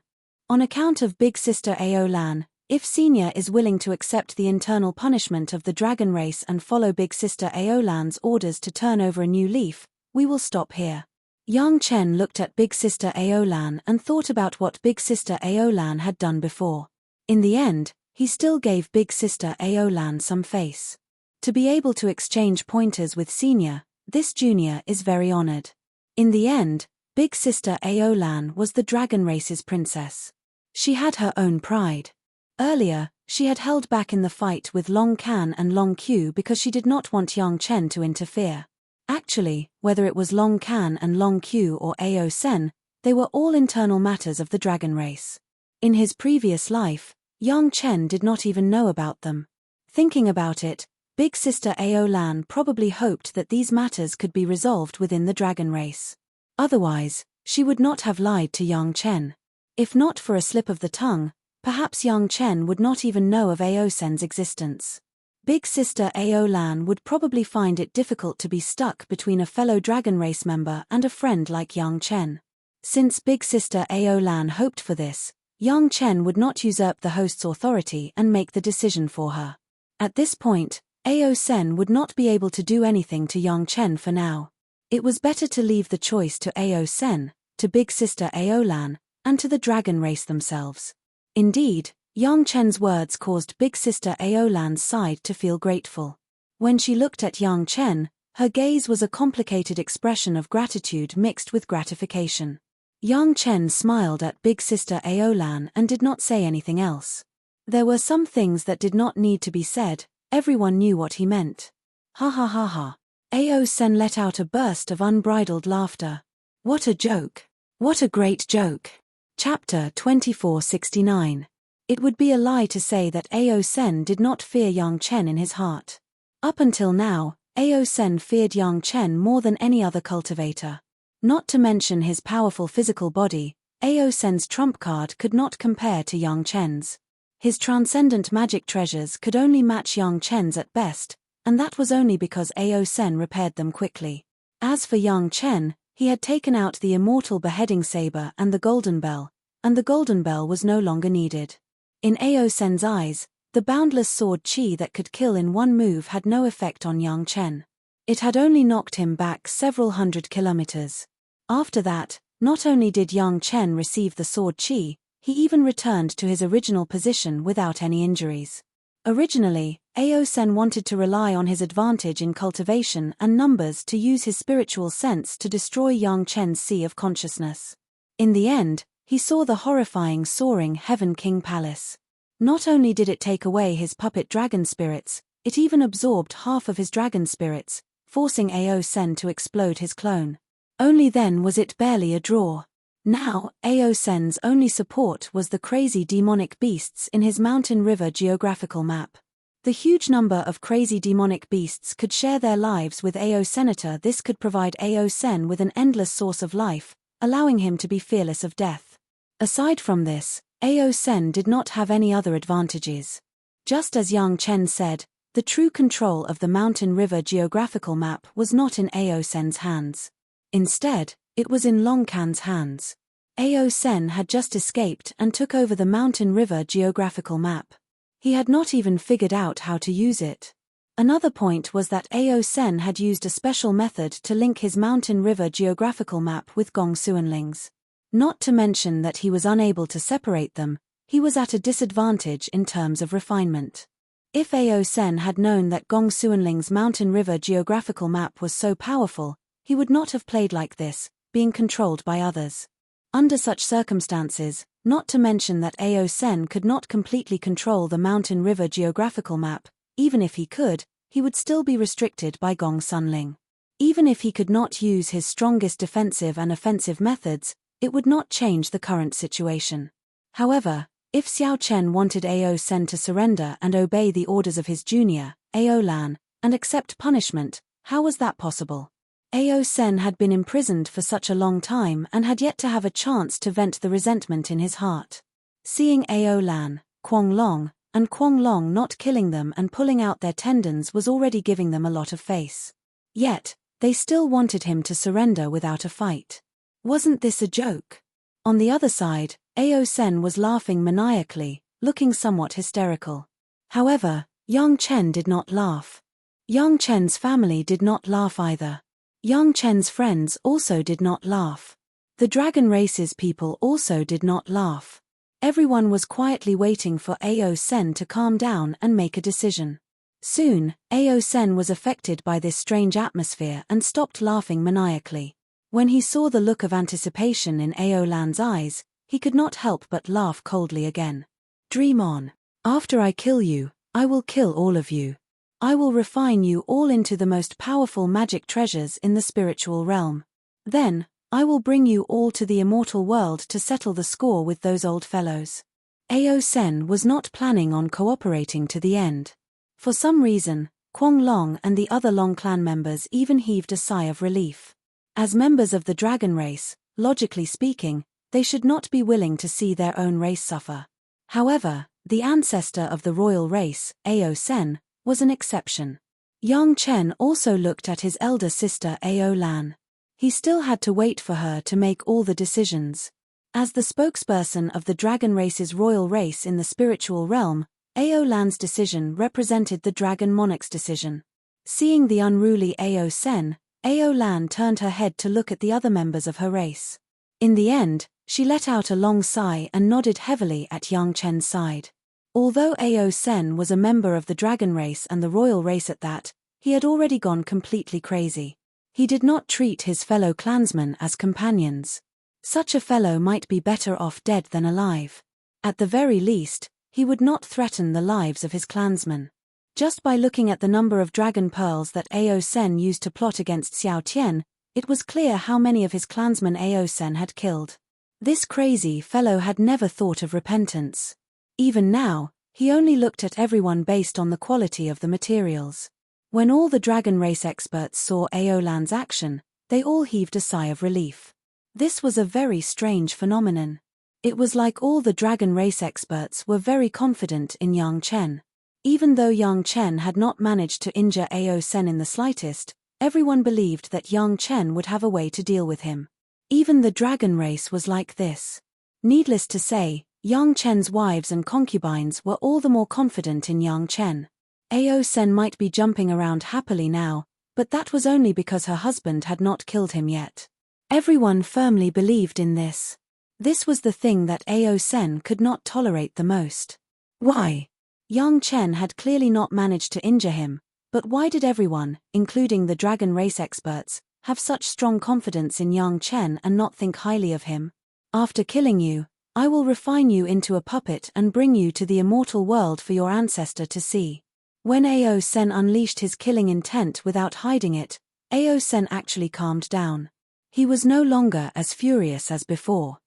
On account of Big Sister Ao Lan, if Senior is willing to accept the internal punishment of the dragon race and follow Big Sister Ao Lan's orders to turn over a new leaf, we will stop here. Yang Chen looked at Big Sister Ao Lan and thought about what Big Sister Ao Lan had done before. In the end, he still gave Big Sister Ao Lan some face. To be able to exchange pointers with Senior, this junior is very honored. In the end, Big Sister Ao Lan was the dragon race's princess. She had her own pride. Earlier, she had held back in the fight with Long Can and Long Q because she did not want Yang Chen to interfere. Actually, whether it was Long Can and Long Q or Ao Sen, they were all internal matters of the dragon race. In his previous life, Yang Chen did not even know about them. Thinking about it, Big Sister Ao Lan probably hoped that these matters could be resolved within the dragon race. Otherwise, she would not have lied to Yang Chen. If not for a slip of the tongue, perhaps Yang Chen would not even know of Ao Sen's existence. Big Sister Ao Lan would probably find it difficult to be stuck between a fellow dragon race member and a friend like Yang Chen. Since Big Sister Ao Lan hoped for this, Yang Chen would not usurp the host's authority and make the decision for her. At this point, Ao Sen would not be able to do anything to Yang Chen for now. It was better to leave the choice to Ao Sen, to Big Sister Ao Lan, and to the dragon race themselves. Indeed, Yang Chen's words caused Big Sister Ao Lan's side to feel grateful. When she looked at Yang Chen, her gaze was a complicated expression of gratitude mixed with gratification. Yang Chen smiled at Big Sister Ao Lan and did not say anything else. There were some things that did not need to be said, everyone knew what he meant. Ha ha ha ha. Ao Sen let out a burst of unbridled laughter. What a joke. What a great joke. Chapter 2469. It would be a lie to say that Ao Sen did not fear Yang Chen in his heart. Up until now, Ao Sen feared Yang Chen more than any other cultivator. Not to mention his powerful physical body, Ao Sen's trump card could not compare to Yang Chen's. His transcendent magic treasures could only match Yang Chen's at best, and that was only because Ao Sen repaired them quickly. As for Yang Chen, he had taken out the immortal beheading saber and the golden bell was no longer needed. In Ao Sen's eyes, the boundless sword chi that could kill in one move had no effect on Yang Chen. It had only knocked him back several hundred kilometers. After that, not only did Yang Chen receive the sword chi, he even returned to his original position without any injuries. Originally, Ao Sen wanted to rely on his advantage in cultivation and numbers to use his spiritual sense to destroy Yang Chen's sea of consciousness. In the end, he saw the horrifying soaring Heaven King Palace. Not only did it take away his puppet dragon spirits, it even absorbed half of his dragon spirits, forcing Ao Sen to explode his clone. Only then was it barely a draw. Now, Ao Sen's only support was the crazy demonic beasts in his mountain river geographical map. The huge number of crazy demonic beasts could share their lives with Ao Senator. This could provide Ao Sen with an endless source of life, allowing him to be fearless of death. Aside from this, Ao Sen did not have any other advantages. Just as Yang Chen said, the true control of the mountain river geographical map was not in Ao Sen's hands. Instead, it was in Long Can's hands. Ao Sen had just escaped and took over the mountain river geographical map. He had not even figured out how to use it. Another point was that Ao Sen had used a special method to link his mountain river geographical map with Gong Suanling's. Not to mention that he was unable to separate them, he was at a disadvantage in terms of refinement. If Ao Sen had known that Gong Suanling's mountain river geographical map was so powerful, he would not have played like this, being controlled by others. Under such circumstances, not to mention that Ao Sen could not completely control the mountain river geographical map, even if he could, he would still be restricted by Gong Sunling. Even if he could not use his strongest defensive and offensive methods, it would not change the current situation. However, if Xiao Chen wanted Ao Sen to surrender and obey the orders of his junior, Ao Lan, and accept punishment, how was that possible? Ao Sen had been imprisoned for such a long time and had yet to have a chance to vent the resentment in his heart. Seeing Ao Lan, Kwong Long, and Kwong Long not killing them and pulling out their tendons was already giving them a lot of face. Yet, they still wanted him to surrender without a fight. Wasn't this a joke? On the other side, Ao Sen was laughing maniacally, looking somewhat hysterical. However, Yang Chen did not laugh. Yang Chen's family did not laugh either. Yang Chen's friends also did not laugh. The Dragon Race's people also did not laugh. Everyone was quietly waiting for Ao Sen to calm down and make a decision. Soon, Ao Sen was affected by this strange atmosphere and stopped laughing maniacally. When he saw the look of anticipation in Ao Lan's eyes, he could not help but laugh coldly again. Dream on. After I kill you, I will kill all of you. I will refine you all into the most powerful magic treasures in the spiritual realm. Then, I will bring you all to the immortal world to settle the score with those old fellows. Ao Sen was not planning on cooperating to the end. For some reason, Kwong Long and the other Long clan members even heaved a sigh of relief. As members of the Dragon Race, logically speaking, they should not be willing to see their own race suffer. However, the ancestor of the royal race, Ao Sen, was an exception. Yang Chen also looked at his elder sister Ao Lan. He still had to wait for her to make all the decisions. As the spokesperson of the Dragon Race's royal race in the spiritual realm, Ao Lan's decision represented the Dragon Monarch's decision. Seeing the unruly Ao Sen, Ao Lan turned her head to look at the other members of her race. In the end, she let out a long sigh and nodded heavily at Yang Chen's side. Although Ao Sen was a member of the Dragon Race and the royal race at that, he had already gone completely crazy. He did not treat his fellow clansmen as companions. Such a fellow might be better off dead than alive. At the very least, he would not threaten the lives of his clansmen. Just by looking at the number of dragon pearls that Ao Sen used to plot against Xiao Tian, it was clear how many of his clansmen Ao Sen had killed. This crazy fellow had never thought of repentance. Even now, he only looked at everyone based on the quality of the materials. When all the dragon race experts saw Ao Lan's action, they all heaved a sigh of relief. This was a very strange phenomenon. It was like all the dragon race experts were very confident in Yang Chen. Even though Yang Chen had not managed to injure Ao Sen in the slightest, everyone believed that Yang Chen would have a way to deal with him. Even the dragon race was like this. Needless to say, Yang Chen's wives and concubines were all the more confident in Yang Chen. Ao Sen might be jumping around happily now, but that was only because her husband had not killed him yet. Everyone firmly believed in this. This was the thing that Ao Sen could not tolerate the most. Why? Yang Chen had clearly not managed to injure him, but why did everyone, including the dragon race experts, have such strong confidence in Yang Chen and not think highly of him? After killing you, I will refine you into a puppet and bring you to the immortal world for your ancestor to see. When Ao Sen unleashed his killing intent without hiding it, Ao Sen actually calmed down. He was no longer as furious as before.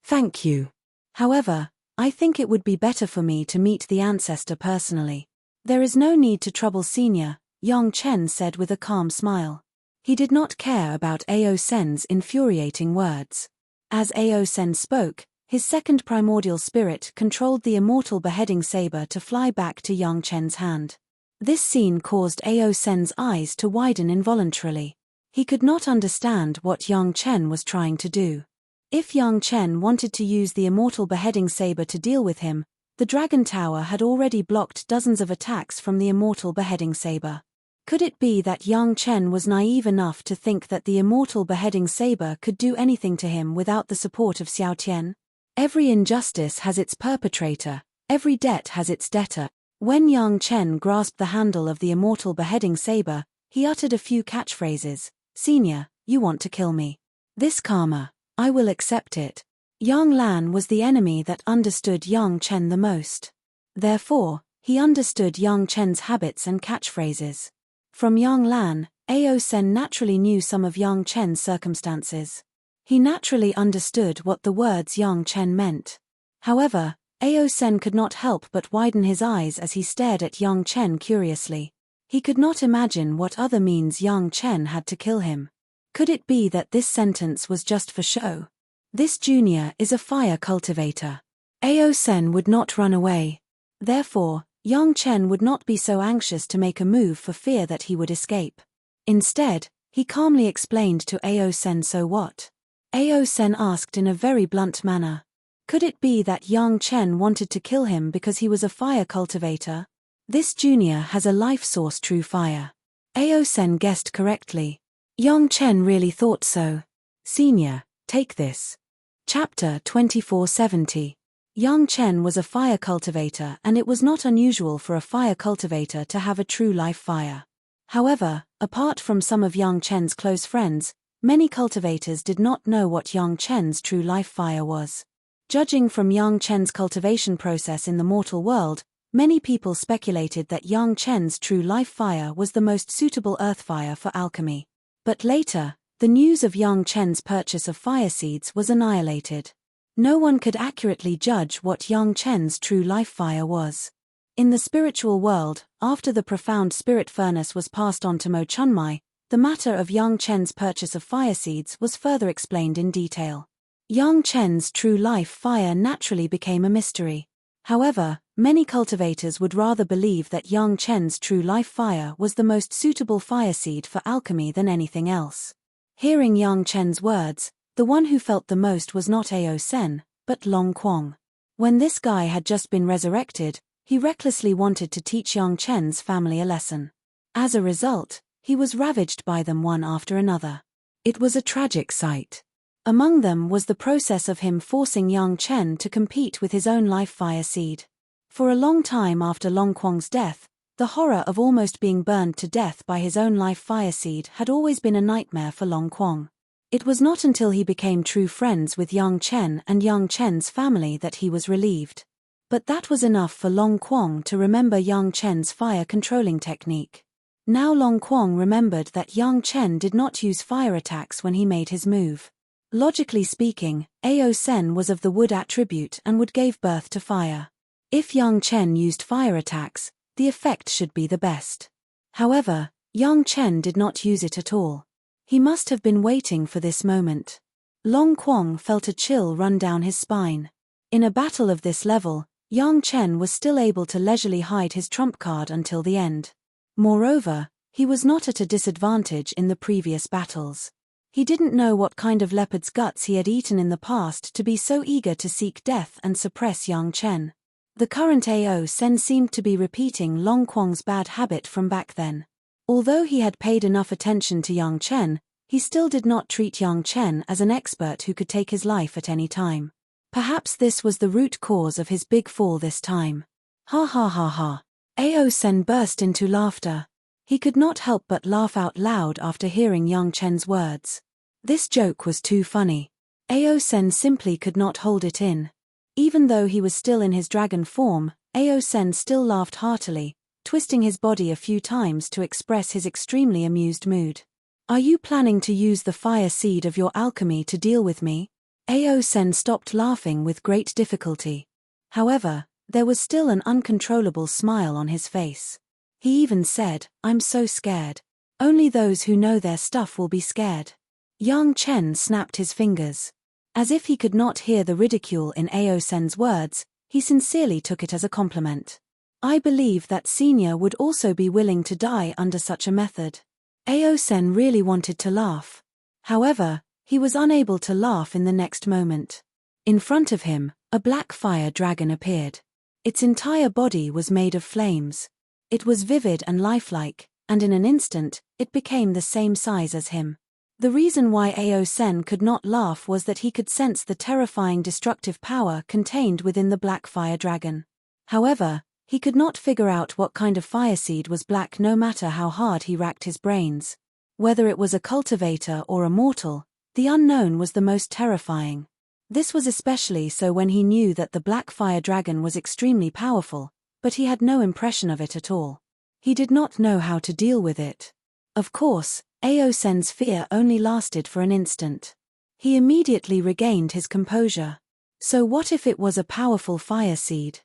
Thank you. However, I think it would be better for me to meet the ancestor personally. There is no need to trouble Senior, Yang Chen said with a calm smile. He did not care about Ao Sen's infuriating words. As Ao Sen spoke, his second primordial spirit controlled the immortal beheading saber to fly back to Yang Chen's hand. This scene caused Ao Sen's eyes to widen involuntarily. He could not understand what Yang Chen was trying to do. If Yang Chen wanted to use the immortal beheading saber to deal with him, the Dragon Tower had already blocked dozens of attacks from the immortal beheading saber. Could it be that Yang Chen was naive enough to think that the immortal beheading saber could do anything to him without the support of Xiao Tian? Every injustice has its perpetrator, every debt has its debtor. When Yang Chen grasped the handle of the immortal beheading saber, he uttered a few catchphrases. Senior, you want to kill me. This karma, I will accept it. Yang Lan was the enemy that understood Yang Chen the most. Therefore, he understood Yang Chen's habits and catchphrases. From Yang Lan, Ao Sen naturally knew some of Yang Chen's circumstances. He naturally understood what the words Yang Chen meant. However, Ao Sen could not help but widen his eyes as he stared at Yang Chen curiously. He could not imagine what other means Yang Chen had to kill him. Could it be that this sentence was just for show? This junior is a fire cultivator. Ao Sen would not run away. Therefore, Yang Chen would not be so anxious to make a move for fear that he would escape. Instead, he calmly explained to Ao Sen so what? Ao Sen asked in a very blunt manner. Could it be that Yang Chen wanted to kill him because he was a fire cultivator? This junior has a life source true fire. Ao Sen guessed correctly. Yang Chen really thought so. Senior, take this. Chapter 2470. Yang Chen was a fire cultivator and it was not unusual for a fire cultivator to have a true life fire. However, apart from some of Yang Chen's close friends, many cultivators did not know what Yang Chen's true life fire was. Judging from Yang Chen's cultivation process in the mortal world, many people speculated that Yang Chen's true life fire was the most suitable earth fire for alchemy. But later, the news of Yang Chen's purchase of fire seeds was annihilated. No one could accurately judge what Yang Chen's true life fire was. In the spiritual world, after the profound spirit furnace was passed on to Mo Chunmai, the matter of Yang Chen's purchase of fire seeds was further explained in detail. Yang Chen's true life fire naturally became a mystery. However, many cultivators would rather believe that Yang Chen's true life fire was the most suitable fire seed for alchemy than anything else. Hearing Yang Chen's words, the one who felt the most was not Ao Sen, but Long Quang. When this guy had just been resurrected, he recklessly wanted to teach Yang Chen's family a lesson. As a result, he was ravaged by them one after another. It was a tragic sight. Among them was the process of him forcing Yang Chen to compete with his own life fire seed. For a long time after Long Quang's death, the horror of almost being burned to death by his own life fire seed had always been a nightmare for Long Quang. It was not until he became true friends with Yang Chen and Yang Chen's family that he was relieved. But that was enough for Long Quang to remember Yang Chen's fire controlling technique. Now Long Quang remembered that Yang Chen did not use fire attacks when he made his move. Logically speaking, Ao Sen was of the wood attribute and would give birth to fire. If Yang Chen used fire attacks, the effect should be the best. However, Yang Chen did not use it at all. He must have been waiting for this moment. Long Quang felt a chill run down his spine. In a battle of this level, Yang Chen was still able to leisurely hide his trump card until the end. Moreover, he was not at a disadvantage in the previous battles. He didn't know what kind of leopard's guts he had eaten in the past to be so eager to seek death and suppress Yang Chen. The current Ao Sen seemed to be repeating Long Quang's bad habit from back then. Although he had paid enough attention to Yang Chen, he still did not treat Yang Chen as an expert who could take his life at any time. Perhaps this was the root cause of his big fall this time. Ha ha ha ha. Ao Sen burst into laughter. He could not help but laugh out loud after hearing Yang Chen's words. This joke was too funny. Ao Sen simply could not hold it in. Even though he was still in his dragon form, Ao Sen still laughed heartily, twisting his body a few times to express his extremely amused mood. Are you planning to use the fire seed of your alchemy to deal with me? Ao Sen stopped laughing with great difficulty. However, there was still an uncontrollable smile on his face. He even said, I'm so scared. Only those who know their stuff will be scared. Yang Chen snapped his fingers. As if he could not hear the ridicule in Ao Sen's words, he sincerely took it as a compliment. I believe that Senior would also be willing to die under such a method. Ao Sen really wanted to laugh. However, he was unable to laugh in the next moment. In front of him, a black fire dragon appeared. Its entire body was made of flames. It was vivid and lifelike, and in an instant, it became the same size as him. The reason why Ao Sen could not laugh was that he could sense the terrifying destructive power contained within the black fire dragon. However, he could not figure out what kind of fire seed was black no matter how hard he racked his brains. Whether it was a cultivator or a mortal, the unknown was the most terrifying. This was especially so when he knew that the black fire dragon was extremely powerful, but he had no impression of it at all. He did not know how to deal with it. Of course, Ao Sen's fear only lasted for an instant. He immediately regained his composure. So what if it was a powerful fire seed?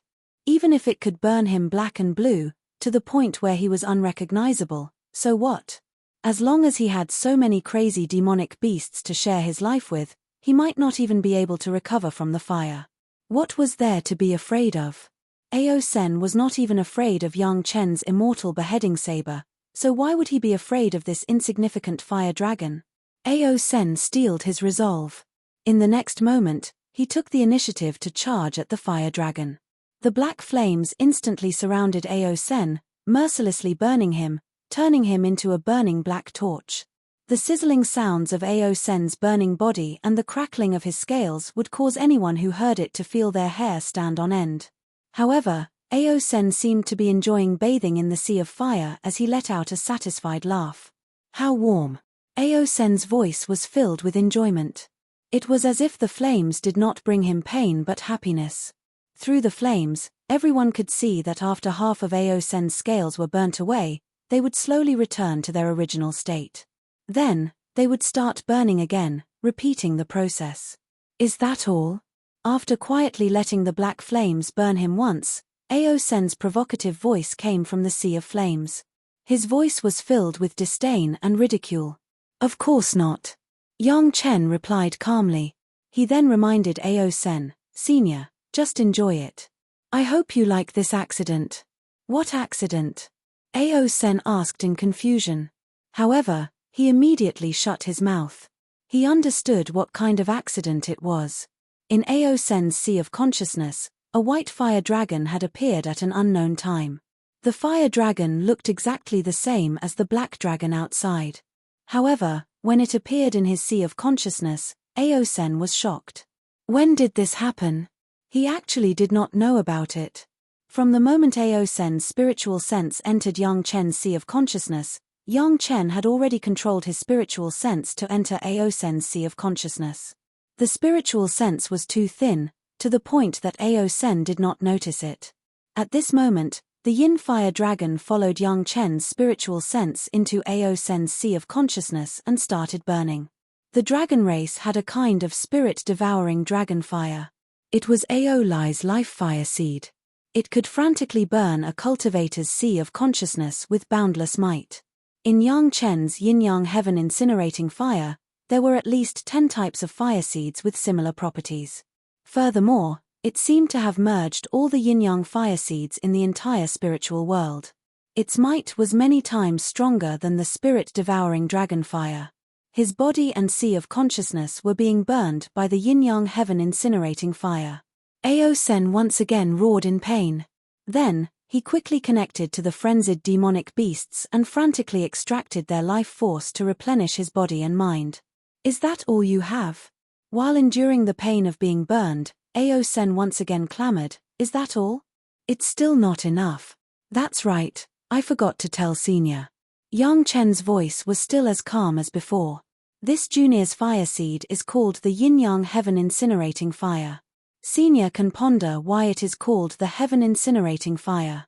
Even if it could burn him black and blue, to the point where he was unrecognizable, so what? As long as he had so many crazy demonic beasts to share his life with, he might not even be able to recover from the fire. What was there to be afraid of? Ao Sen was not even afraid of Yang Chen's immortal beheading saber, so why would he be afraid of this insignificant fire dragon? Ao Sen steeled his resolve. In the next moment, he took the initiative to charge at the fire dragon. The black flames instantly surrounded Ao Sen, mercilessly burning him, turning him into a burning black torch. The sizzling sounds of Ao Sen's burning body and the crackling of his scales would cause anyone who heard it to feel their hair stand on end. However, Ao Sen seemed to be enjoying bathing in the sea of fire as he let out a satisfied laugh. How warm! Ao Sen's voice was filled with enjoyment. It was as if the flames did not bring him pain but happiness. Through the flames, everyone could see that after half of Ao Sen's scales were burnt away, they would slowly return to their original state. Then, they would start burning again, repeating the process. Is that all? After quietly letting the black flames burn him once, Ao Sen's provocative voice came from the sea of flames. His voice was filled with disdain and ridicule. Of course not. Yang Chen replied calmly. He then reminded Ao Sen, Senior, just enjoy it. I hope you like this accident. What accident? Ao Sen asked in confusion. However, he immediately shut his mouth. He understood what kind of accident it was. In Ao Sen's sea of consciousness, a white fire dragon had appeared at an unknown time. The fire dragon looked exactly the same as the black dragon outside. However, when it appeared in his sea of consciousness, Ao Sen was shocked. When did this happen? He actually did not know about it. From the moment Ao Sen's spiritual sense entered Yang Chen's sea of consciousness, Yang Chen had already controlled his spiritual sense to enter Ao Sen's sea of consciousness. The spiritual sense was too thin to the point that Ao Sen did not notice it. At this moment, the yin fire dragon followed Yang Chen's spiritual sense into Ao Sen's sea of consciousness and started burning. The dragon race had a kind of spirit-devouring dragon fire. It was Ao Lai's life fire seed. It could frantically burn a cultivator's sea of consciousness with boundless might. In Yang Chen's yin-yang heaven incinerating fire, there were at least 10 types of fire seeds with similar properties. Furthermore, it seemed to have merged all the yin-yang fire seeds in the entire spiritual world. Its might was many times stronger than the spirit-devouring dragon fire. His body and sea of consciousness were being burned by the yin-yang heaven incinerating fire. Ao Sen once again roared in pain. Then, he quickly connected to the frenzied demonic beasts and frantically extracted their life force to replenish his body and mind. Is that all you have? While enduring the pain of being burned, Ao Sen once again clamored, is that all? It's still not enough. That's right, I forgot to tell Senior. Yang Chen's voice was still as calm as before. This junior's fire seed is called the yin-yang heaven incinerating fire. Senior can ponder why it is called the heaven incinerating fire.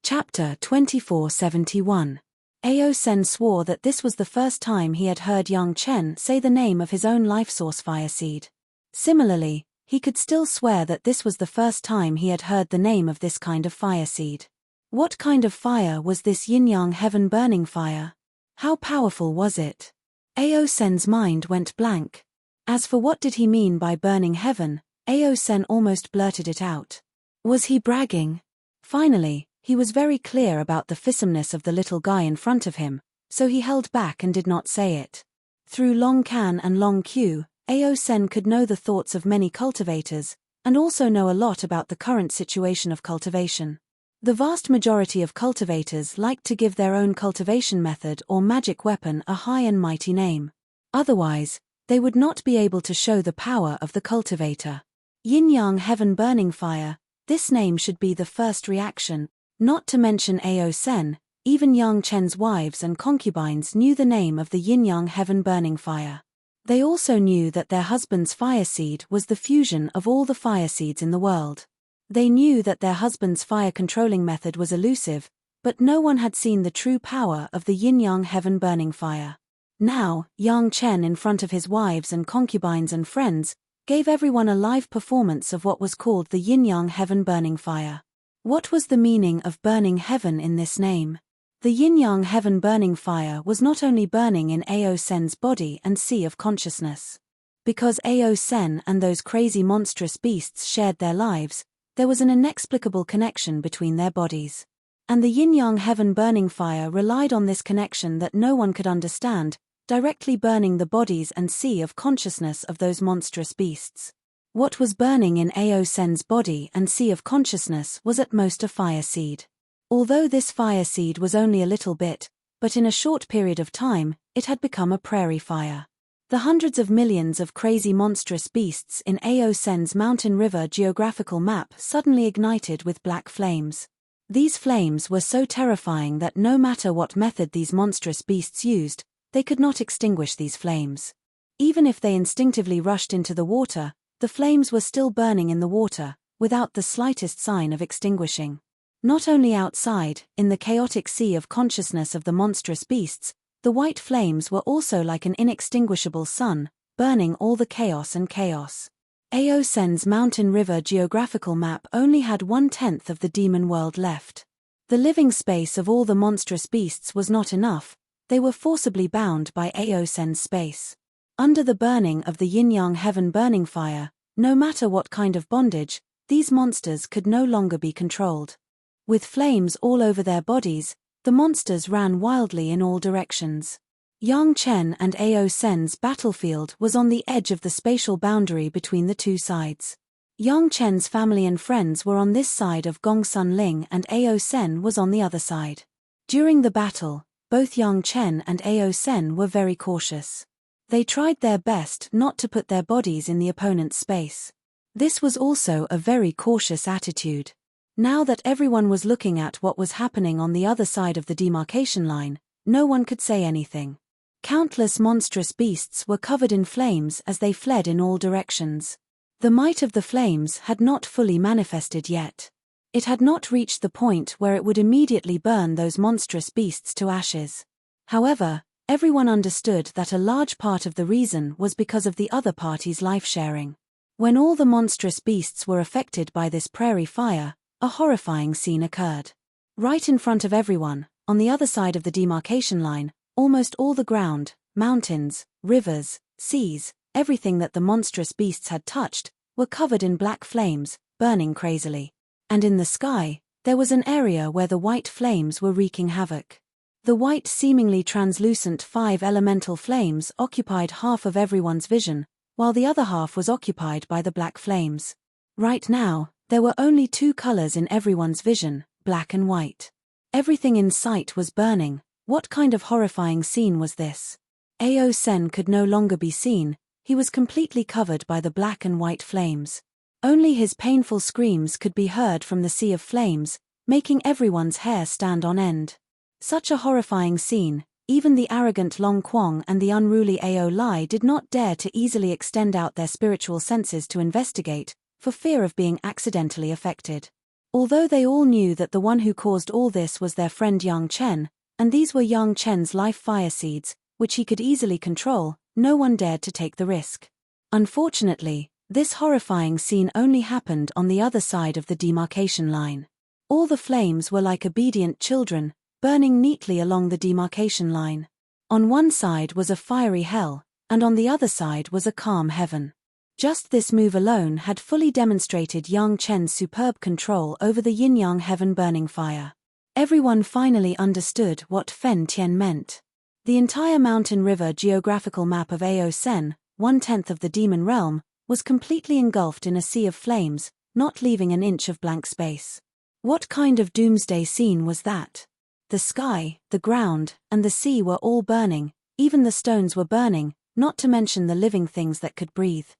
Chapter 2471. Ao Sen swore that this was the first time he had heard Yang Chen say the name of his own life source fire seed. Similarly, he could still swear that this was the first time he had heard the name of this kind of fire seed. What kind of fire was this yin-yang heaven burning fire? How powerful was it? Ao Sen's mind went blank. As for what did he mean by burning heaven, Ao Sen almost blurted it out. Was he bragging? Finally, he was very clear about the fissomeness of the little guy in front of him, so he held back and did not say it. Through Long Can and Long Q, Ao Sen could know the thoughts of many cultivators, and also know a lot about the current situation of cultivation. The vast majority of cultivators liked to give their own cultivation method or magic weapon a high and mighty name. Otherwise, they would not be able to show the power of the cultivator. Yin-yang heaven burning fire, this name should be the first reaction, not to mention Ao Sen, even Yang Chen's wives and concubines knew the name of the yin-yang heaven burning fire. They also knew that their husband's fire seed was the fusion of all the fire seeds in the world. They knew that their husband's fire controlling method was elusive, but no one had seen the true power of the yin-yang heaven burning fire. Now, Yang Chen in front of his wives and concubines and friends, gave everyone a live performance of what was called the yin-yang heaven burning fire. What was the meaning of burning heaven in this name? The yin-yang heaven burning fire was not only burning in Ao Sen's body and sea of consciousness. Because Ao Sen and those crazy monstrous beasts shared their lives, there was an inexplicable connection between their bodies. And the yin-yang heaven burning fire relied on this connection that no one could understand, directly burning the bodies and sea of consciousness of those monstrous beasts. What was burning in Ao Sen's body and sea of consciousness was at most a fire seed. Although this fire seed was only a little bit, but in a short period of time, it had become a prairie fire. The hundreds of millions of crazy monstrous beasts in Ao Sen's mountain river geographical map suddenly ignited with black flames. These flames were so terrifying that no matter what method these monstrous beasts used, they could not extinguish these flames. Even if they instinctively rushed into the water, the flames were still burning in the water, without the slightest sign of extinguishing. Not only outside, in the chaotic sea of consciousness of the monstrous beasts, the white flames were also like an inextinguishable sun, burning all the chaos and chaos. Ao Sen's mountain river geographical map only had 1/10 of the demon world left. The living space of all the monstrous beasts was not enough. They were forcibly bound by Ao Sen's space. Under the burning of the yin-yang heaven burning fire, no matter what kind of bondage, these monsters could no longer be controlled. With flames all over their bodies, the monsters ran wildly in all directions. Yang Chen and Ao Sen's battlefield was on the edge of the spatial boundary between the two sides. Yang Chen's family and friends were on this side of Gongsun Ling and Ao Sen was on the other side. During the battle, both Yang Chen and Ao Sen were very cautious. They tried their best not to put their bodies in the opponent's space. This was also a very cautious attitude. Now that everyone was looking at what was happening on the other side of the demarcation line, no one could say anything. Countless monstrous beasts were covered in flames as they fled in all directions. The might of the flames had not fully manifested yet. It had not reached the point where it would immediately burn those monstrous beasts to ashes. However, everyone understood that a large part of the reason was because of the other party's life-sharing. When all the monstrous beasts were affected by this prairie fire, a horrifying scene occurred. Right in front of everyone, on the other side of the demarcation line, almost all the ground, mountains, rivers, seas, everything that the monstrous beasts had touched, were covered in black flames, burning crazily. And in the sky, there was an area where the white flames were wreaking havoc. The white, seemingly translucent 5 elemental flames occupied half of everyone's vision, while the other half was occupied by the black flames. Right now, there were only 2 colors in everyone's vision, black and white. Everything in sight was burning. What kind of horrifying scene was this? Ao Sen could no longer be seen. He was completely covered by the black and white flames. Only his painful screams could be heard from the sea of flames, making everyone's hair stand on end. Such a horrifying scene, even the arrogant Long Kwong and the unruly Ao Lai did not dare to easily extend out their spiritual senses to investigate, for fear of being accidentally affected. Although they all knew that the one who caused all this was their friend Yang Chen, and these were Yang Chen's life fire seeds, which he could easily control, no one dared to take the risk. Unfortunately, this horrifying scene only happened on the other side of the demarcation line. All the flames were like obedient children, burning neatly along the demarcation line. On one side was a fiery hell, and on the other side was a calm heaven. Just this move alone had fully demonstrated Yang Chen's superb control over the yin-yang heaven burning fire. Everyone finally understood what Fen Tian meant. The entire mountain river geographical map of Ao Sen, 1/10 of the demon realm, was completely engulfed in a sea of flames, not leaving an inch of blank space. What kind of doomsday scene was that? The sky, the ground, and the sea were all burning, even the stones were burning, not to mention the living things that could breathe.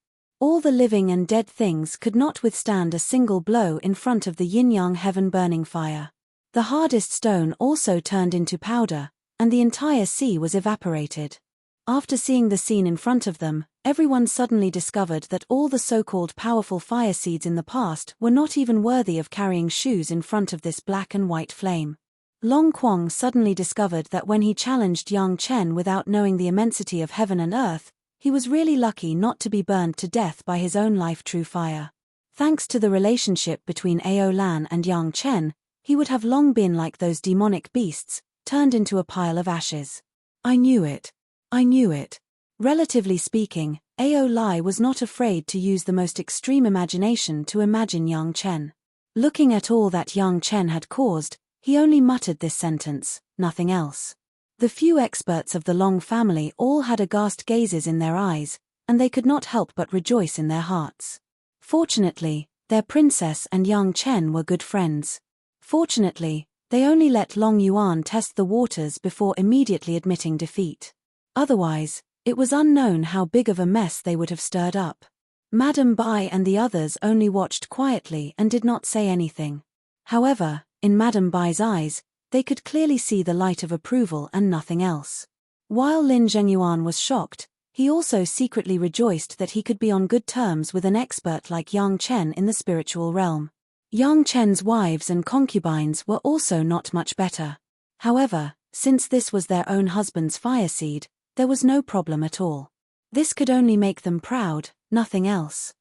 All the living and dead things could not withstand a single blow in front of the yin-yang heaven burning fire. The hardest stone also turned into powder, and the entire sea was evaporated. After seeing the scene in front of them, everyone suddenly discovered that all the so-called powerful fire seeds in the past were not even worthy of carrying shoes in front of this black and white flame. Long Kwong suddenly discovered that when he challenged Yang Chen without knowing the immensity of heaven and earth, he was really lucky not to be burned to death by his own life-true fire. Thanks to the relationship between Ao Lan and Yang Chen, he would have long been like those demonic beasts, turned into a pile of ashes. I knew it. I knew it. Relatively speaking, Ao Lai was not afraid to use the most extreme imagination to imagine Yang Chen. Looking at all that Yang Chen had caused, he only muttered this sentence, nothing else. The few experts of the Long family all had aghast gazes in their eyes, and they could not help but rejoice in their hearts. Fortunately, their princess and Yang Chen were good friends. Fortunately, they only let Long Yuan test the waters before immediately admitting defeat. Otherwise, it was unknown how big of a mess they would have stirred up. Madame Bai and the others only watched quietly and did not say anything. However, in Madame Bai's eyes, they could clearly see the light of approval and nothing else. While Lin Zhengyuan was shocked, he also secretly rejoiced that he could be on good terms with an expert like Yang Chen in the spiritual realm. Yang Chen's wives and concubines were also not much better. However, since this was their own husband's fire seed, there was no problem at all. This could only make them proud, nothing else.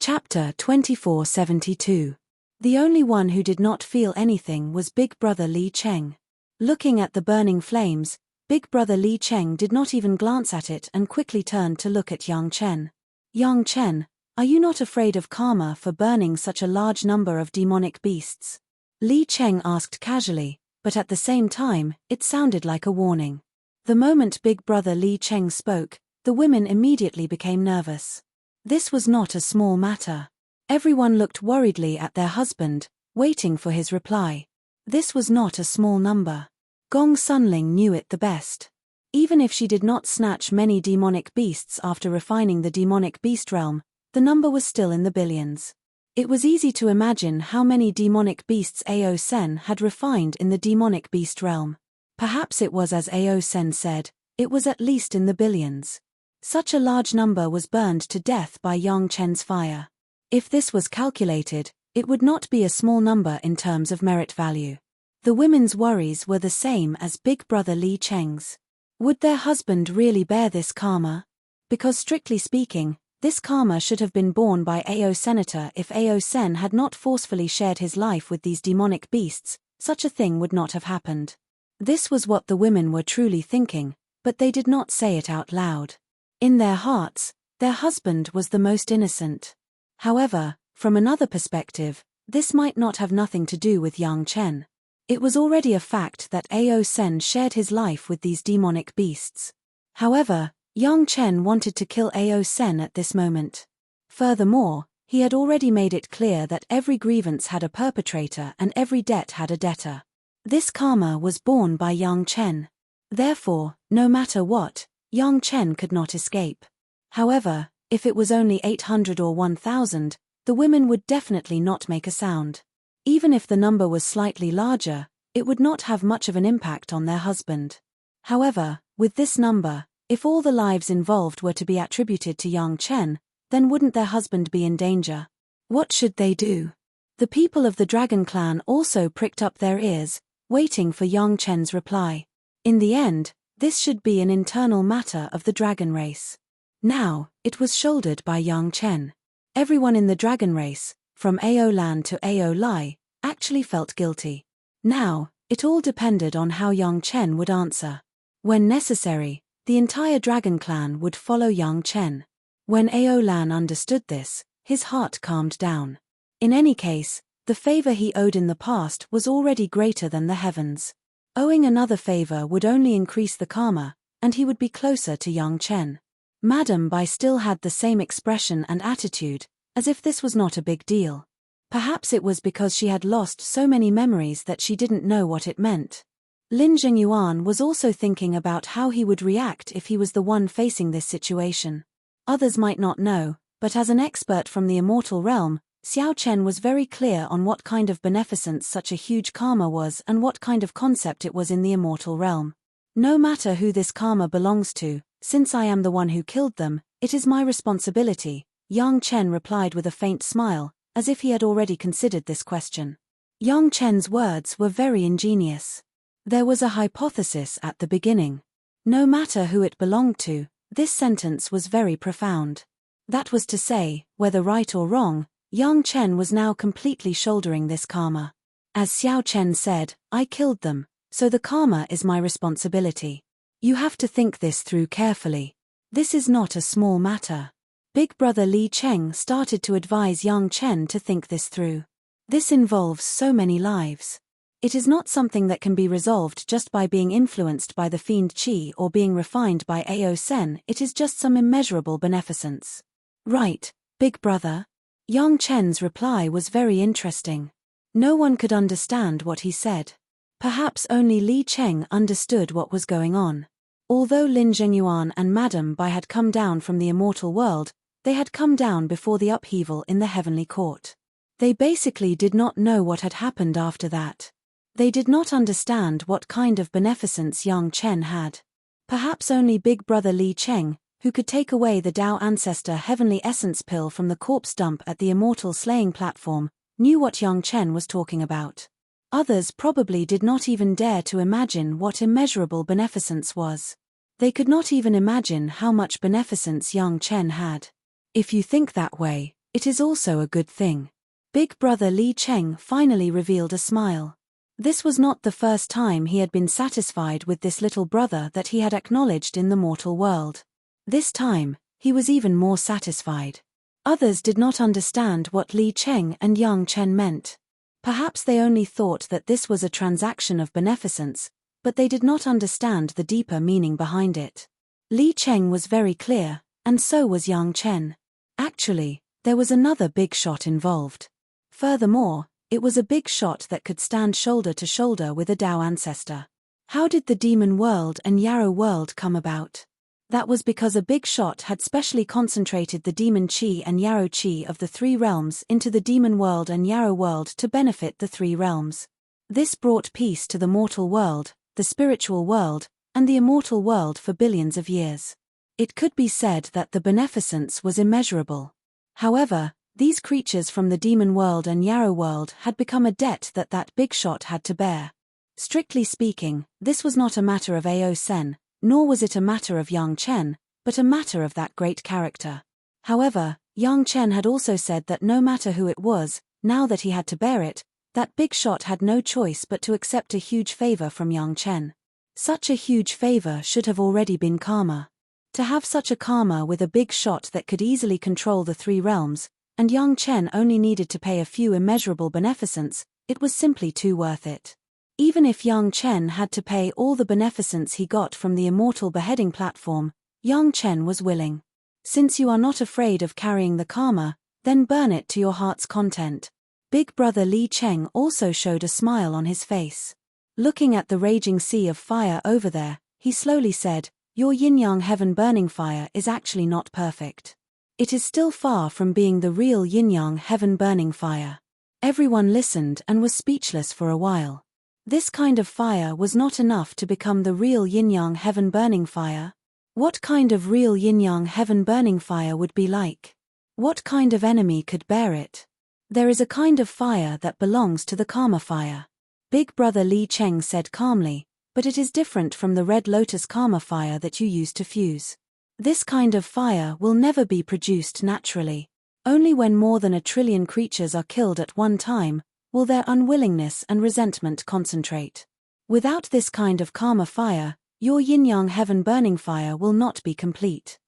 Chapter 2472. The only one who did not feel anything was Big Brother Li Cheng. Looking at the burning flames, Big Brother Li Cheng did not even glance at it and quickly turned to look at Yang Chen. Yang Chen, are you not afraid of karma for burning such a large number of demonic beasts? Li Cheng asked casually, but at the same time, it sounded like a warning. The moment Big Brother Li Cheng spoke, the women immediately became nervous. This was not a small matter. Everyone looked worriedly at their husband, waiting for his reply. This was not a small number. Gong Sunling knew it the best. Even if she did not snatch many demonic beasts after refining the demonic beast realm, the number was still in the billions. It was easy to imagine how many demonic beasts Ao Sen had refined in the demonic beast realm. Perhaps it was as Ao Sen said, it was at least in the billions. Such a large number was burned to death by Yang Chen's fire. If this was calculated, it would not be a small number in terms of merit value. The women's worries were the same as Big Brother Li Cheng's. Would their husband really bear this karma? Because strictly speaking, this karma should have been borne by Ao Senator. If Ao Sen had not forcefully shared his life with these demonic beasts, such a thing would not have happened. This was what the women were truly thinking, but they did not say it out loud. In their hearts, their husband was the most innocent. However, from another perspective, this might not have nothing to do with Yang Chen. It was already a fact that Ao Sen shared his life with these demonic beasts. However, Yang Chen wanted to kill Ao Sen at this moment. Furthermore, he had already made it clear that every grievance had a perpetrator and every debt had a debtor. This karma was borne by Yang Chen. Therefore, no matter what, Yang Chen could not escape. However, if it was only 800 or 1,000, the women would definitely not make a sound. Even if the number was slightly larger, it would not have much of an impact on their husband. However, with this number, if all the lives involved were to be attributed to Yang Chen, then wouldn't their husband be in danger? What should they do? The people of the Dragon Clan also pricked up their ears, waiting for Yang Chen's reply. In the end, this should be an internal matter of the dragon race. Now, it was shouldered by Yang Chen. Everyone in the dragon race, from Ao Lan to Ao Lai, actually felt guilty. Now, it all depended on how Yang Chen would answer. When necessary, the entire dragon clan would follow Yang Chen. When Ao Lan understood this, his heart calmed down. In any case, the favor he owed in the past was already greater than the heavens. Owing another favor would only increase the karma, and he would be closer to Yang Chen. Madame Bai still had the same expression and attitude, as if this was not a big deal. Perhaps it was because she had lost so many memories that she didn't know what it meant. Lin Zhengyuan was also thinking about how he would react if he was the one facing this situation. Others might not know, but as an expert from the immortal realm, Xiao Chen was very clear on what kind of beneficence such a huge karma was and what kind of concept it was in the immortal realm. No matter who this karma belongs to, since I am the one who killed them, it is my responsibility, Yang Chen replied with a faint smile, as if he had already considered this question. Yang Chen's words were very ingenious. There was a hypothesis at the beginning. No matter who it belonged to, this sentence was very profound. That was to say, whether right or wrong, Yang Chen was now completely shouldering this karma. As Xiao Chen said, I killed them, so the karma is my responsibility. You have to think this through carefully. This is not a small matter. Big Brother Li Cheng started to advise Yang Chen to think this through. This involves so many lives. It is not something that can be resolved just by being influenced by the fiend Qi or being refined by Ao Sen. It is just some immeasurable beneficence. Right, Big Brother? Yang Chen's reply was very interesting. No one could understand what he said. Perhaps only Li Cheng understood what was going on. Although Lin Zhengyuan and Madame Bai had come down from the immortal world, they had come down before the upheaval in the heavenly court. They basically did not know what had happened after that. They did not understand what kind of beneficence Yang Chen had. Perhaps only Big Brother Li Cheng, who could take away the Tao Ancestor Heavenly Essence pill from the corpse dump at the immortal slaying platform, knew what Yang Chen was talking about. Others probably did not even dare to imagine what immeasurable beneficence was. They could not even imagine how much beneficence Yang Chen had. If you think that way, it is also a good thing. Big Brother Li Cheng finally revealed a smile. This was not the first time he had been satisfied with this little brother that he had acknowledged in the mortal world. This time, he was even more satisfied. Others did not understand what Li Cheng and Yang Chen meant. Perhaps they only thought that this was a transaction of beneficence, but they did not understand the deeper meaning behind it. Li Cheng was very clear, and so was Yang Chen. Actually, there was another big shot involved. Furthermore, it was a big shot that could stand shoulder to shoulder with a Tao ancestor. How did the demon world and Yarrow world come about? That was because a big shot had specially concentrated the demon Qi and Yarrow Qi of the three realms into the demon world and Yarrow world to benefit the three realms. This brought peace to the mortal world, the spiritual world, and the immortal world for billions of years. It could be said that the beneficence was immeasurable. However, These creatures from the demon world and Yarrow world had become a debt that big shot had to bear. Strictly speaking, this was not a matter of Ao Sen, nor was it a matter of Yang Chen, but a matter of that great character. However, Yang Chen had also said that no matter who it was, now that he had to bear it, that big shot had no choice but to accept a huge favor from Yang Chen. Such a huge favor should have already been karma. To have such a karma with a big shot that could easily control the three realms, and Yang Chen only needed to pay a few immeasurable beneficence, it was simply too worth it. Even if Yang Chen had to pay all the beneficence he got from the immortal beheading platform, Yang Chen was willing. Since you are not afraid of carrying the karma, then burn it to your heart's content. Big brother Li Cheng also showed a smile on his face. Looking at the raging sea of fire over there, he slowly said, "Your yin-yang heaven burning fire is actually not perfect. It is still far from being the real yin-yang heaven burning fire." Everyone listened and was speechless for a while. This kind of fire was not enough to become the real yin-yang heaven burning fire. What kind of real yin-yang heaven burning fire would be like? What kind of enemy could bear it? There is a kind of fire that belongs to the karma fire. Big brother Li Cheng said calmly, but it is different from the red lotus karma fire that you use to fuse. This kind of fire will never be produced naturally. Only when more than 1 trillion creatures are killed at one time, will their unwillingness and resentment concentrate. Without this kind of karma fire, your yin-yang heaven burning fire will not be complete.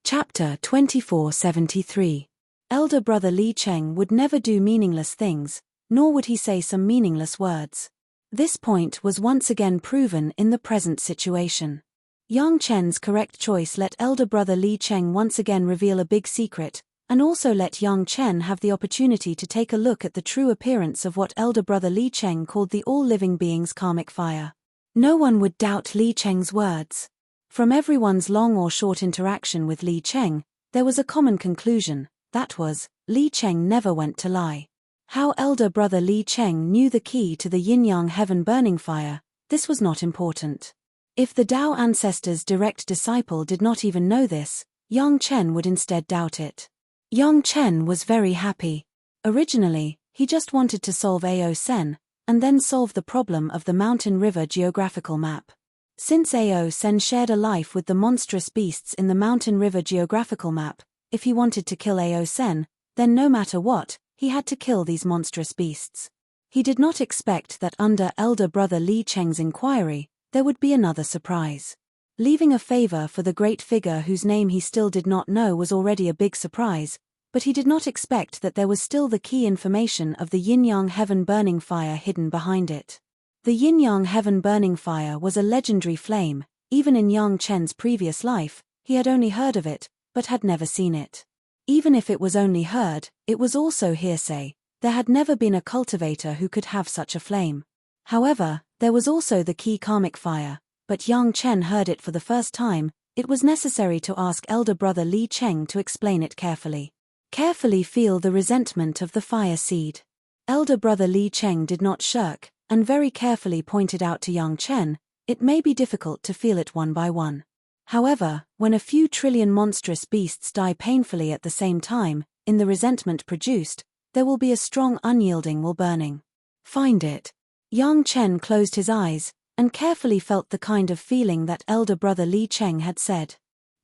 Chapter 2473. Elder brother Li Cheng would never do meaningless things, nor would he say some meaningless words. This point was once again proven in the present situation. Yang Chen's correct choice let elder brother Li Cheng once again reveal a big secret, and also let Yang Chen have the opportunity to take a look at the true appearance of what elder brother Li Cheng called the all-living beings' karmic fire. No one would doubt Li Cheng's words. From everyone's long or short interaction with Li Cheng, there was a common conclusion, that was, Li Cheng never went to lie. How elder brother Li Cheng knew the key to the yin-yang heaven burning fire, this was not important. If the Tao ancestors' direct disciple did not even know this, Yang Chen would instead doubt it. Yang Chen was very happy. Originally, he just wanted to solve Ao Sen, and then solve the problem of the mountain river geographical map. Since Ao Sen shared a life with the monstrous beasts in the mountain river geographical map, if he wanted to kill Ao Sen, then no matter what, he had to kill these monstrous beasts. He did not expect that under elder brother Li Cheng's inquiry, there would be another surprise. Leaving a favor for the great figure whose name he still did not know was already a big surprise, but he did not expect that there was still the key information of the yin-yang heaven burning fire hidden behind it. The yin-yang heaven burning fire was a legendary flame. Even in Yang Chen's previous life, he had only heard of it, but had never seen it. Even if it was only heard, it was also hearsay. There had never been a cultivator who could have such a flame. However, there was also the key karmic fire, but Yang Chen heard it for the first time. It was necessary to ask elder brother Li Cheng to explain it carefully. Carefully feel the resentment of the fire seed. Elder brother Li Cheng did not shirk, and very carefully pointed out to Yang Chen, it may be difficult to feel it one by one. However, when a few trillion monstrous beasts die painfully at the same time, in the resentment produced, there will be a strong unyielding will burning. Find it. Yang Chen closed his eyes, and carefully felt the kind of feeling that elder brother Li Cheng had said.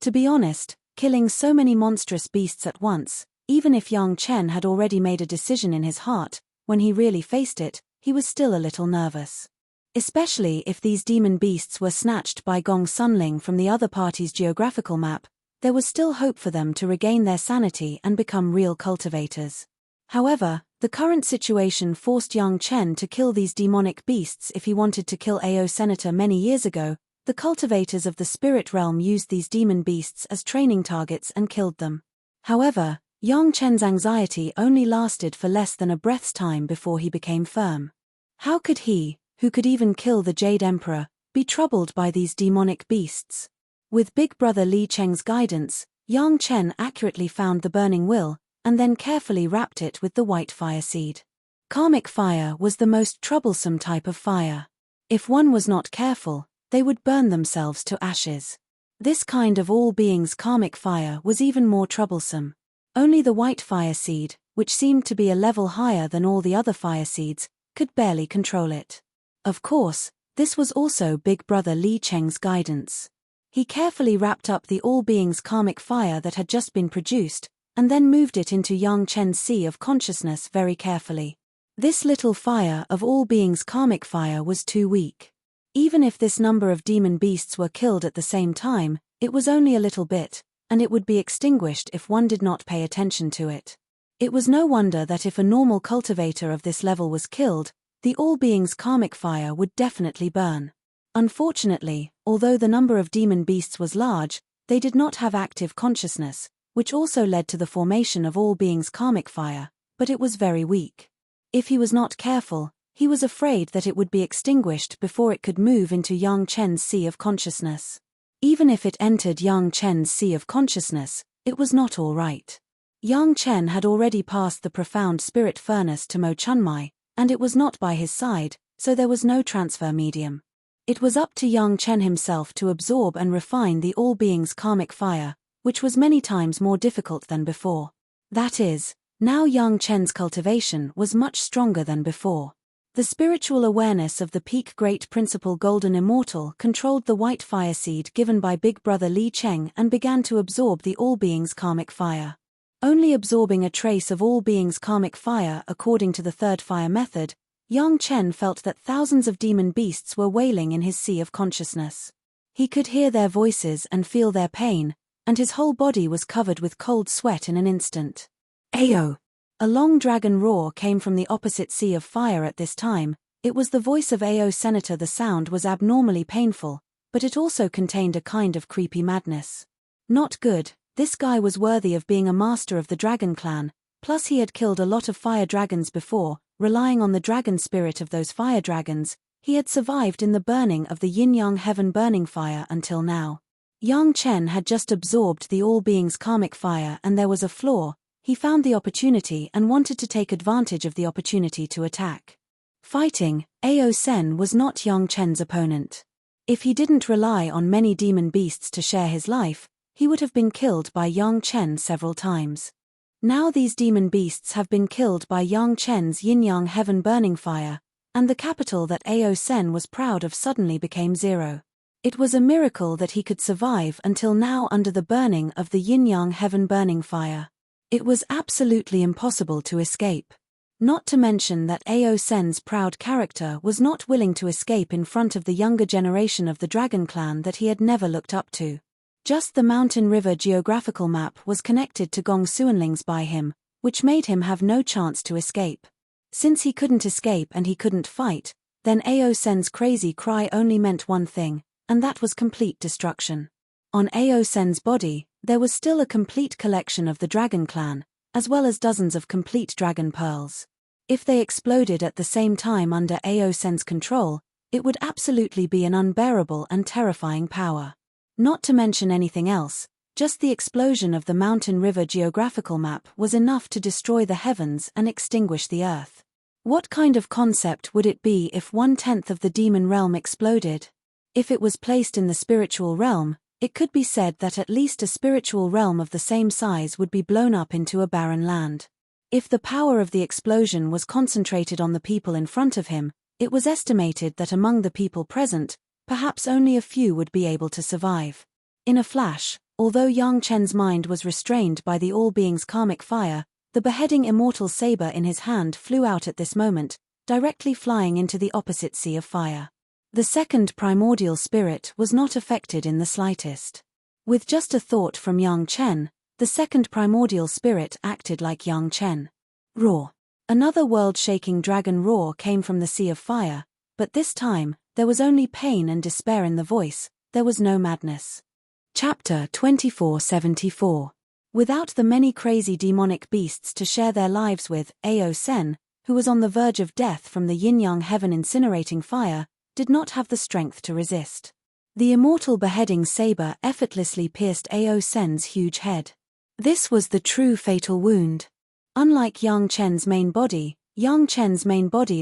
To be honest, killing so many monstrous beasts at once, even if Yang Chen had already made a decision in his heart, when he really faced it, he was still a little nervous. Especially if these demon beasts were snatched by Gong Sunling from the other party's geographical map, there was still hope for them to regain their sanity and become real cultivators. However, the current situation forced Yang Chen to kill these demonic beasts if he wanted to kill Ao Senator many years ago. The cultivators of the spirit realm used these demon beasts as training targets and killed them. However, Yang Chen's anxiety only lasted for less than a breath's time before he became firm. How could he, who could even kill the Jade Emperor, be troubled by these demonic beasts? With big brother Li Cheng's guidance, Yang Chen accurately found the burning will, and then carefully wrapped it with the white fire seed. Karmic fire was the most troublesome type of fire. If one was not careful, they would burn themselves to ashes. This kind of all beings karmic fire was even more troublesome. Only the white fire seed, which seemed to be a level higher than all the other fire seeds, could barely control it. Of course, this was also Big Brother Li Cheng's guidance. He carefully wrapped up the all-being's karmic fire that had just been produced, and then moved it into Yang Chen's sea of consciousness very carefully. This little fire of all beings' karmic fire was too weak. Even if this number of demon beasts were killed at the same time, it was only a little bit, and it would be extinguished if one did not pay attention to it. It was no wonder that if a normal cultivator of this level was killed, the all-being's karmic fire would definitely burn. Unfortunately, although the number of demon beasts was large, they did not have active consciousness, which also led to the formation of all beings' karmic fire, but it was very weak. If he was not careful, he was afraid that it would be extinguished before it could move into Yang Chen's sea of consciousness. Even if it entered Yang Chen's sea of consciousness, it was not all right. Yang Chen had already passed the profound spirit furnace to Mo Chunmai, and it was not by his side, so there was no transfer medium. It was up to Yang Chen himself to absorb and refine the all-being's karmic fire, which was many times more difficult than before. That is, now Yang Chen's cultivation was much stronger than before. The spiritual awareness of the peak Great Principal Golden Immortal controlled the white fire seed given by Big Brother Li Cheng and began to absorb the all-being's karmic fire. Only absorbing a trace of all beings' karmic fire according to the third fire method, Yang Chen felt that thousands of demon beasts were wailing in his sea of consciousness. He could hear their voices and feel their pain, and his whole body was covered with cold sweat in an instant. Ayo! A long dragon roar came from the opposite sea of fire at this time. It was the voice of Ao Senator. The sound was abnormally painful, but it also contained a kind of creepy madness. Not good. This guy was worthy of being a master of the dragon clan, plus he had killed a lot of fire dragons before. Relying on the dragon spirit of those fire dragons, he had survived in the burning of the yin-yang heaven burning fire until now. Yang Chen had just absorbed the all-being's karmic fire and there was a flaw. He found the opportunity and wanted to take advantage of the opportunity to attack. Fighting, Ao Sen was not Yang Chen's opponent. If he didn't rely on many demon beasts to share his life, he would have been killed by Yang Chen several times. Now these demon beasts have been killed by Yang Chen's yin-yang heaven burning fire, and the capital that Ao Sen was proud of suddenly became zero. It was a miracle that he could survive until now under the burning of the yin-yang heaven burning fire. It was absolutely impossible to escape. Not to mention that Ao Sen's proud character was not willing to escape in front of the younger generation of the Dragon Clan that he had never looked up to. Just the mountain river geographical map was connected to Gong Suanling's by him, which made him have no chance to escape. Since he couldn't escape and he couldn't fight, then Ao Sen's crazy cry only meant one thing, and that was complete destruction. On Ao Sen's body, there was still a complete collection of the Dragon Clan, as well as dozens of complete dragon pearls. If they exploded at the same time under Ao Sen's control, it would absolutely be an unbearable and terrifying power. Not to mention anything else, just the explosion of the mountain river geographical map was enough to destroy the heavens and extinguish the earth. What kind of concept would it be if 1/10 of the demon realm exploded? If it was placed in the spiritual realm, it could be said that at least a spiritual realm of the same size would be blown up into a barren land. If the power of the explosion was concentrated on the people in front of him, it was estimated that among the people present, perhaps only a few would be able to survive. In a flash, although Yang Chen's mind was restrained by the all-being's karmic fire, the beheading immortal saber in his hand flew out at this moment, directly flying into the opposite sea of fire. The second primordial spirit was not affected in the slightest. With just a thought from Yang Chen, the second primordial spirit acted like Yang Chen. Roar. Another world-shaking dragon roar came from the sea of fire, but this time, there was only pain and despair in the voice, there was no madness. Chapter 2474. Without the many crazy demonic beasts to share their lives with, Ao Sen, who was on the verge of death from the yin-yang heaven incinerating fire, did not have the strength to resist. The immortal beheading saber effortlessly pierced Ao Sen's huge head. This was the true fatal wound. Unlike Yang Chen's main body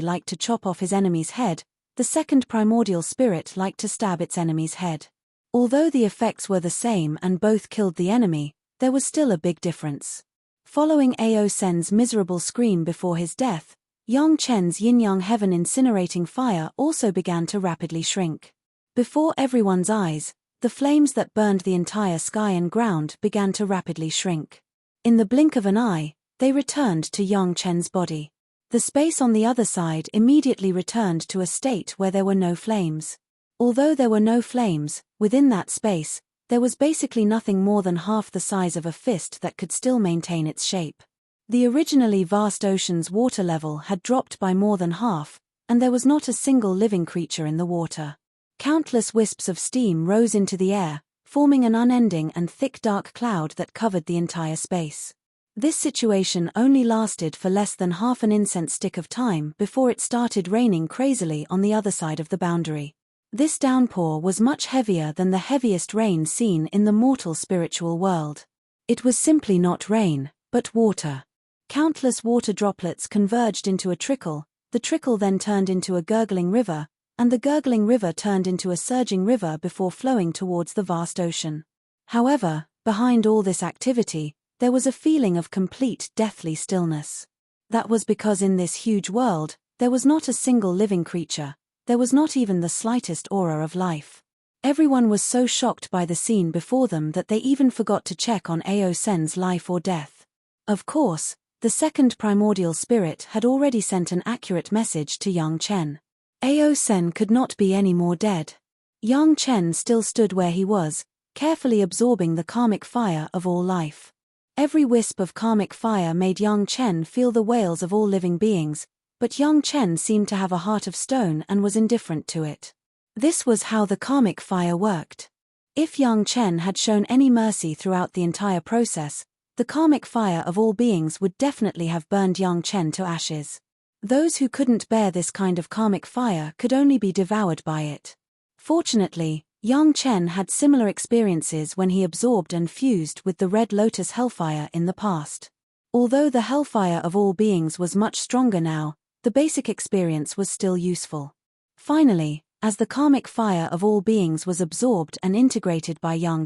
liked to chop off his enemy's head, the second primordial spirit liked to stab its enemy's head. Although the effects were the same and both killed the enemy, there was still a big difference. Following Ao Sen's miserable scream before his death, Yang Chen's yin-yang heaven incinerating fire also began to rapidly shrink. Before everyone's eyes, the flames that burned the entire sky and ground began to rapidly shrink. In the blink of an eye, they returned to Yang Chen's body. The space on the other side immediately returned to a state where there were no flames. Although there were no flames, within that space, there was basically nothing more than half the size of a fist that could still maintain its shape. The originally vast ocean's water level had dropped by more than half, and there was not a single living creature in the water. Countless wisps of steam rose into the air, forming an unending and thick dark cloud that covered the entire space. This situation only lasted for less than half an incense stick of time before it started raining crazily on the other side of the boundary. This downpour was much heavier than the heaviest rain seen in the mortal spiritual world. It was simply not rain, but water. Countless water droplets converged into a trickle, the trickle then turned into a gurgling river, and the gurgling river turned into a surging river before flowing towards the vast ocean. However, behind all this activity, there was a feeling of complete deathly stillness. That was because in this huge world, there was not a single living creature, there was not even the slightest aura of life. Everyone was so shocked by the scene before them that they even forgot to check on Ao Sen's life or death. Of course, the second primordial spirit had already sent an accurate message to Yang Chen. Ao Sen could not be any more dead. Yang Chen still stood where he was, carefully absorbing the karmic fire of all life. Every wisp of karmic fire made Yang Chen feel the wails of all living beings, but Yang Chen seemed to have a heart of stone and was indifferent to it. This was how the karmic fire worked. If Yang Chen had shown any mercy throughout the entire process, the karmic fire of all beings would definitely have burned Yang Chen to ashes. Those who couldn't bear this kind of karmic fire could only be devoured by it. Fortunately, Yang Chen had similar experiences when he absorbed and fused with the Red Lotus Hellfire in the past. Although the Hellfire of all beings was much stronger now, the basic experience was still useful. Finally, as the karmic fire of all beings was absorbed and integrated by Yang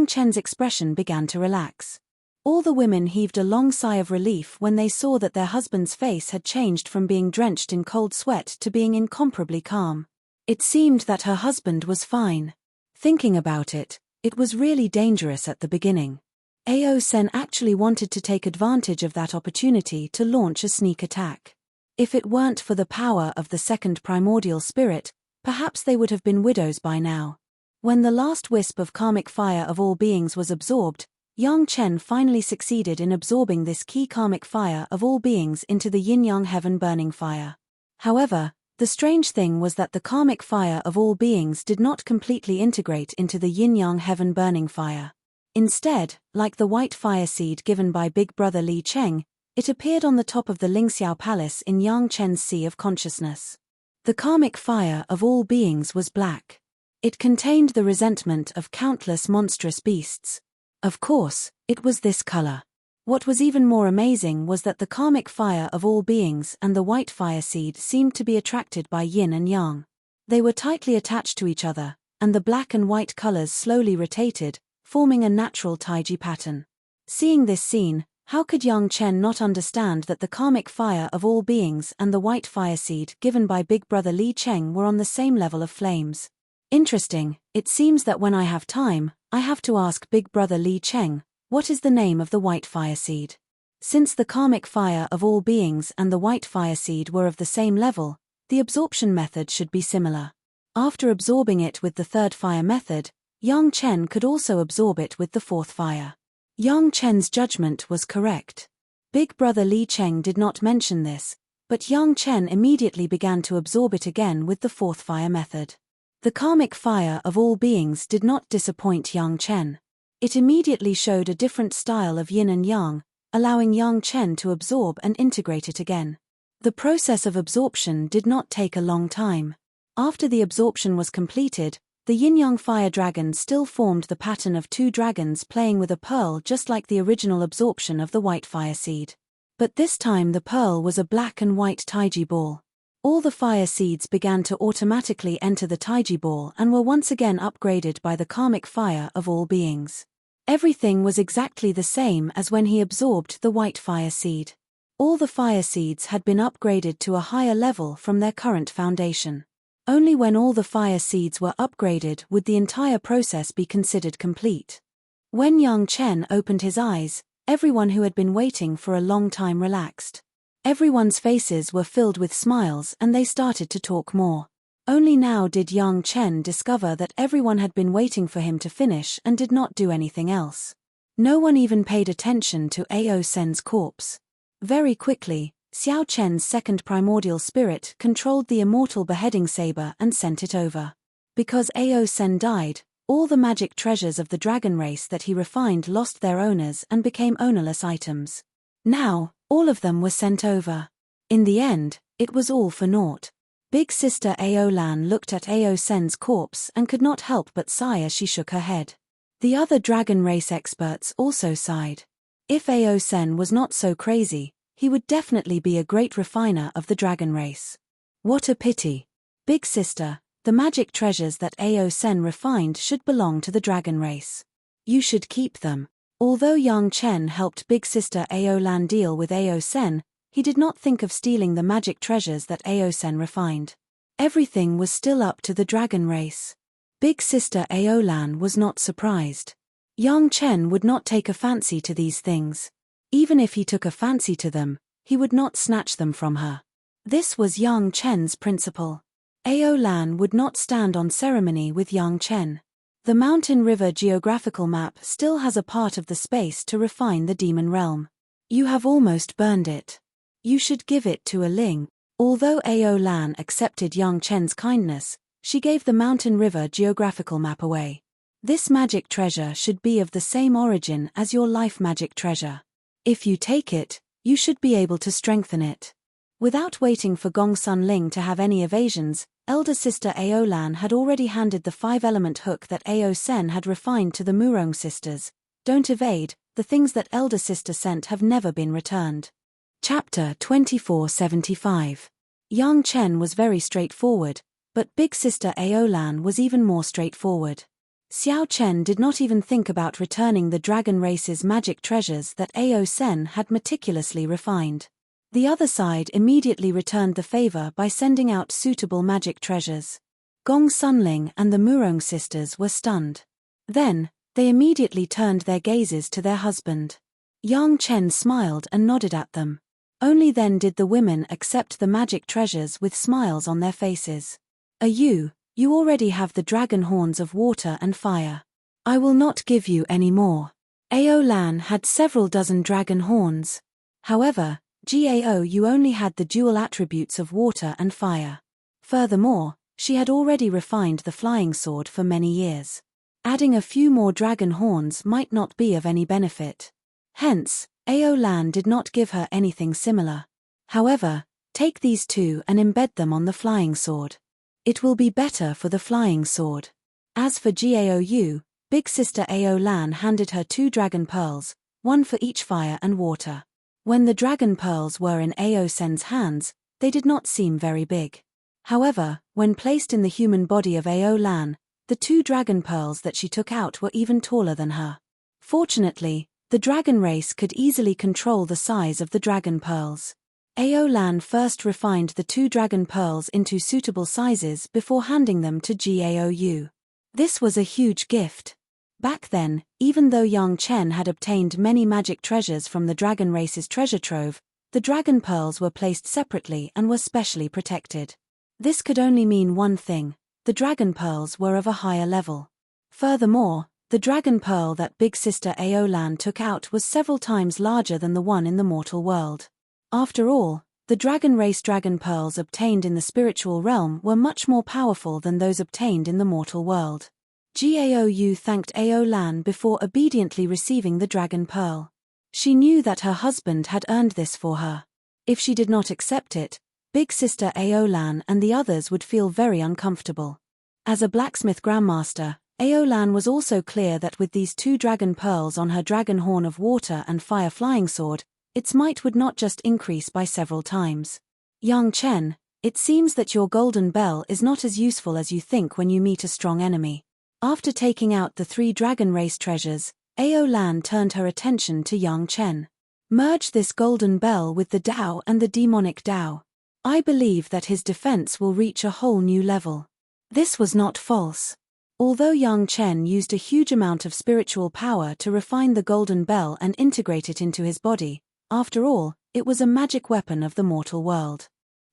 Chen's expression began to relax. All the women heaved a long sigh of relief when they saw that their husband's face had changed from being drenched in cold sweat to being incomparably calm. It seemed that her husband was fine. Thinking about it, it was really dangerous at the beginning. Ao Sen actually wanted to take advantage of that opportunity to launch a sneak attack. If it weren't for the power of the second primordial spirit, perhaps they would have been widows by now. When the last wisp of karmic fire of all beings was absorbed, Yang Chen finally succeeded in absorbing this key karmic fire of all beings into the yin-yang heaven burning fire. However, the strange thing was that the karmic fire of all beings did not completely integrate into the yin-yang heaven burning fire. Instead, like the white fire seed given by Big Brother Li Cheng, it appeared on the top of the Lingxiao Palace in Yang Chen's sea of consciousness. The karmic fire of all beings was black. It contained the resentment of countless monstrous beasts. Of course, it was this color. What was even more amazing was that the karmic fire of all beings and the white fire seed seemed to be attracted by yin and yang. They were tightly attached to each other, and the black and white colors slowly rotated, forming a natural taiji pattern. Seeing this scene, how could Yang Chen not understand that the karmic fire of all beings and the white fire seed given by Big Brother Li Cheng were on the same level of flames? Interesting, it seems that when I have time, I have to ask Big Brother Li Cheng, what is the name of the white fire seed? Since the karmic fire of all beings and the white fire seed were of the same level, the absorption method should be similar. After absorbing it with the third fire method, Yang Chen could also absorb it with the fourth fire. Yang Chen's judgment was correct. Big Brother Li Cheng did not mention this, but Yang Chen immediately began to absorb it again with the fourth fire method. The karmic fire of all beings did not disappoint Yang Chen. It immediately showed a different style of yin and yang, allowing Yang Chen to absorb and integrate it again. The process of absorption did not take a long time. After the absorption was completed, the yin-yang fire dragon still formed the pattern of two dragons playing with a pearl just like the original absorption of the white fire seed. But this time the pearl was a black and white taiji ball. All the fire seeds began to automatically enter the taiji ball and were once again upgraded by the karmic fire of all beings. Everything was exactly the same as when he absorbed the white fire seed. All the fire seeds had been upgraded to a higher level from their current foundation. Only when all the fire seeds were upgraded would the entire process be considered complete. When Yang Chen opened his eyes, everyone who had been waiting for a long time relaxed. Everyone's faces were filled with smiles and they started to talk more. Only now did Yang Chen discover that everyone had been waiting for him to finish and did not do anything else. No one even paid attention to Ao Sen's corpse. Very quickly, Xiao Chen's second primordial spirit controlled the immortal beheading saber and sent it over. Because Ao Sen died, all the magic treasures of the dragon race that he refined lost their owners and became ownerless items. Now, all of them were sent over. In the end, it was all for naught. Big sister Ao Lan looked at Ao Sen's corpse and could not help but sigh as she shook her head. The other dragon race experts also sighed. If Ao Sen was not so crazy, he would definitely be a great refiner of the dragon race. What a pity. Big sister, the magic treasures that Ao Sen refined should belong to the dragon race. You should keep them. Although Yang Chen helped big sister Ao Lan deal with Ao Sen, he did not think of stealing the magic treasures that Ao Sen refined. Everything was still up to the dragon race. Big sister Ao Lan was not surprised. Yang Chen would not take a fancy to these things. Even if he took a fancy to them, he would not snatch them from her. This was Yang Chen's principle. Ao Lan would not stand on ceremony with Yang Chen. The Mountain River geographical map still has a part of the space to refine the demon realm. You have almost burned it. You should give it to a Ling. Although Ao Lan accepted Yang Chen's kindness, she gave the Mountain River geographical map away. This magic treasure should be of the same origin as your life magic treasure. If you take it, you should be able to strengthen it. Without waiting for Gong Sun Ling to have any evasions, elder sister Ao Lan had already handed the 5-element hook that Ao Sen had refined to the Murong sisters. Don't evade, the things that elder sister sent have never been returned. Chapter 2475. Yang Chen was very straightforward, but big sister Ao Lan was even more straightforward. Xiao Chen did not even think about returning the dragon race's magic treasures that Ao Sen had meticulously refined. The other side immediately returned the favor by sending out suitable magic treasures. Gong Sunling and the Murong sisters were stunned. Then, they immediately turned their gazes to their husband. Yang Chen smiled and nodded at them. Only then did the women accept the magic treasures with smiles on their faces. You already have the dragon horns of water and fire. I will not give you any more. Ao Lan had several dozen dragon horns. However, Gao you only had the dual attributes of water and fire. Furthermore, she had already refined the flying sword for many years. Adding a few more dragon horns might not be of any benefit. Hence, Ao Lan did not give her anything similar. However, take these two and embed them on the flying sword. It will be better for the flying sword. As for Gao, big sister Ao Lan handed her 2 dragon pearls, one for each fire and water. When the dragon pearls were in Ao Sen's hands, they did not seem very big. However, when placed in the human body of Ao Lan, the 2 dragon pearls that she took out were even taller than her. Fortunately, the dragon race could easily control the size of the dragon pearls. Ao Lan first refined the 2 dragon pearls into suitable sizes before handing them to Gao. This was a huge gift. Back then, even though Yang Chen had obtained many magic treasures from the dragon race's treasure trove, the dragon pearls were placed separately and were specially protected. This could only mean one thing: the dragon pearls were of a higher level. Furthermore, the dragon pearl that big sister Ao Lan took out was several times larger than the one in the mortal world. After all, the dragon race dragon pearls obtained in the spiritual realm were much more powerful than those obtained in the mortal world. Gao thanked Ao Lan before obediently receiving the dragon pearl. She knew that her husband had earned this for her. If she did not accept it, big sister Ao Lan and the others would feel very uncomfortable. As a blacksmith grandmaster, Ao Lan was also clear that with these 2 dragon pearls on her dragon horn of water and fire flying sword, its might would not just increase by several times. Yang Chen, it seems that your golden bell is not as useful as you think when you meet a strong enemy. After taking out the 3 dragon race treasures, Ao Lan turned her attention to Yang Chen. Merge this golden bell with the Tao and the demonic Tao. I believe that his defense will reach a whole new level. This was not false. Although Yang Chen used a huge amount of spiritual power to refine the golden bell and integrate it into his body, after all, it was a magic weapon of the mortal world.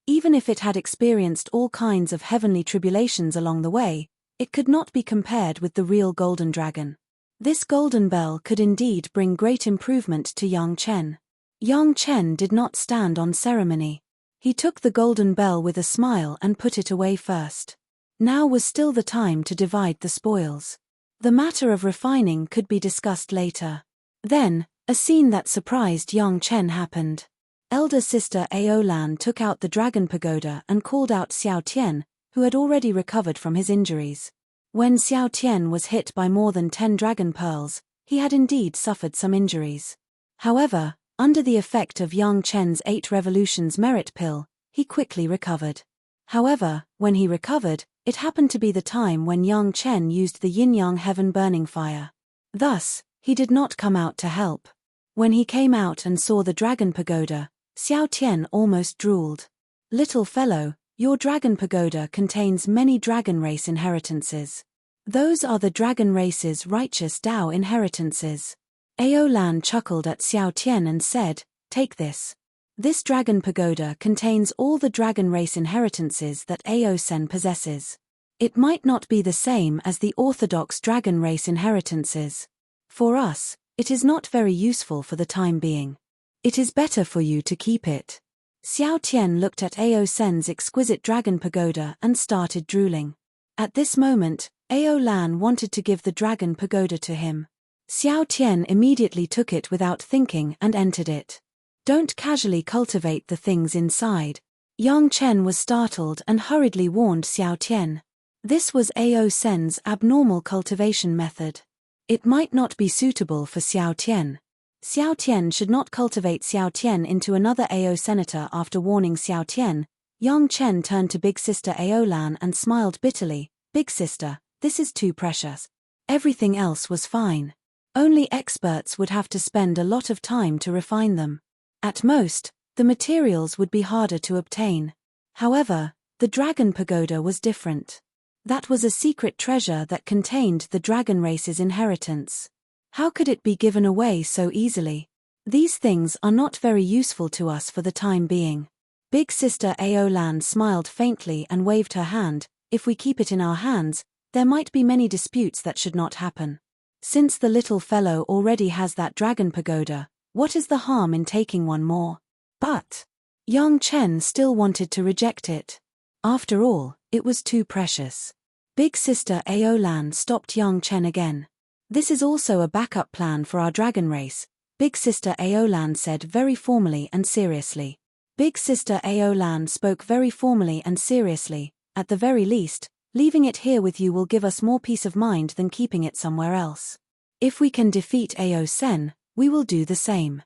Even if it had experienced all kinds of heavenly tribulations along the way, it could not be compared with the real golden dragon. This golden bell could indeed bring great improvement to Yang Chen. Yang Chen did not stand on ceremony. He took the golden bell with a smile and put it away first. Now was still the time to divide the spoils. The matter of refining could be discussed later. Then, a scene that surprised Yang Chen happened. Elder sister Ao Lan took out the dragon pagoda and called out Xiao Tian, who had already recovered from his injuries. When Xiao Tian was hit by more than 10 dragon pearls, he had indeed suffered some injuries. However, under the effect of Yang Chen's 8 revolutions merit pill, he quickly recovered. However, when he recovered, it happened to be the time when Yang Chen used the yin-yang heaven burning fire. Thus, he did not come out to help. When he came out and saw the dragon pagoda, Xiao Tian almost drooled. Little fellow, your dragon pagoda contains many dragon race inheritances. Those are the dragon race's righteous Tao inheritances. Ao Lan chuckled at Xiao Tian and said, take this. This dragon pagoda contains all the dragon race inheritances that Ao Sen possesses. It might not be the same as the orthodox dragon race inheritances. For us, it is not very useful for the time being. It is better for you to keep it. Xiao Tian looked at Ao Sen's exquisite dragon pagoda and started drooling. At this moment, Ao Lan wanted to give the dragon pagoda to him. Xiao Tian immediately took it without thinking and entered it. Don't casually cultivate the things inside. Yang Chen was startled and hurriedly warned Xiao Tian. This was Ao Sen's abnormal cultivation method. It might not be suitable for Xiao Tian. Xiao Tian should not cultivate Xiao Tian into another Ao senator. After warning Xiao Tian, Yang Chen turned to big sister Ao Lan and smiled bitterly. Big sister, this is too precious. Everything else was fine. Only experts would have to spend a lot of time to refine them. At most, the materials would be harder to obtain. However, the dragon pagoda was different. That was a secret treasure that contained the dragon race's inheritance. How could it be given away so easily? These things are not very useful to us for the time being. Big sister Ao Lan smiled faintly and waved her hand. If we keep it in our hands, there might be many disputes that should not happen. Since the little fellow already has that dragon pagoda, what is the harm in taking one more? But Yang Chen still wanted to reject it. After all, it was too precious. Big sister Ao Lan stopped Yang Chen again. This is also a backup plan for our dragon race, Big sister Ao Lan said very formally and seriously. Big sister Ao Lan spoke very formally and seriously. At the very least, leaving it here with you will give us more peace of mind than keeping it somewhere else. If we can defeat Ao Sen, we will do the same.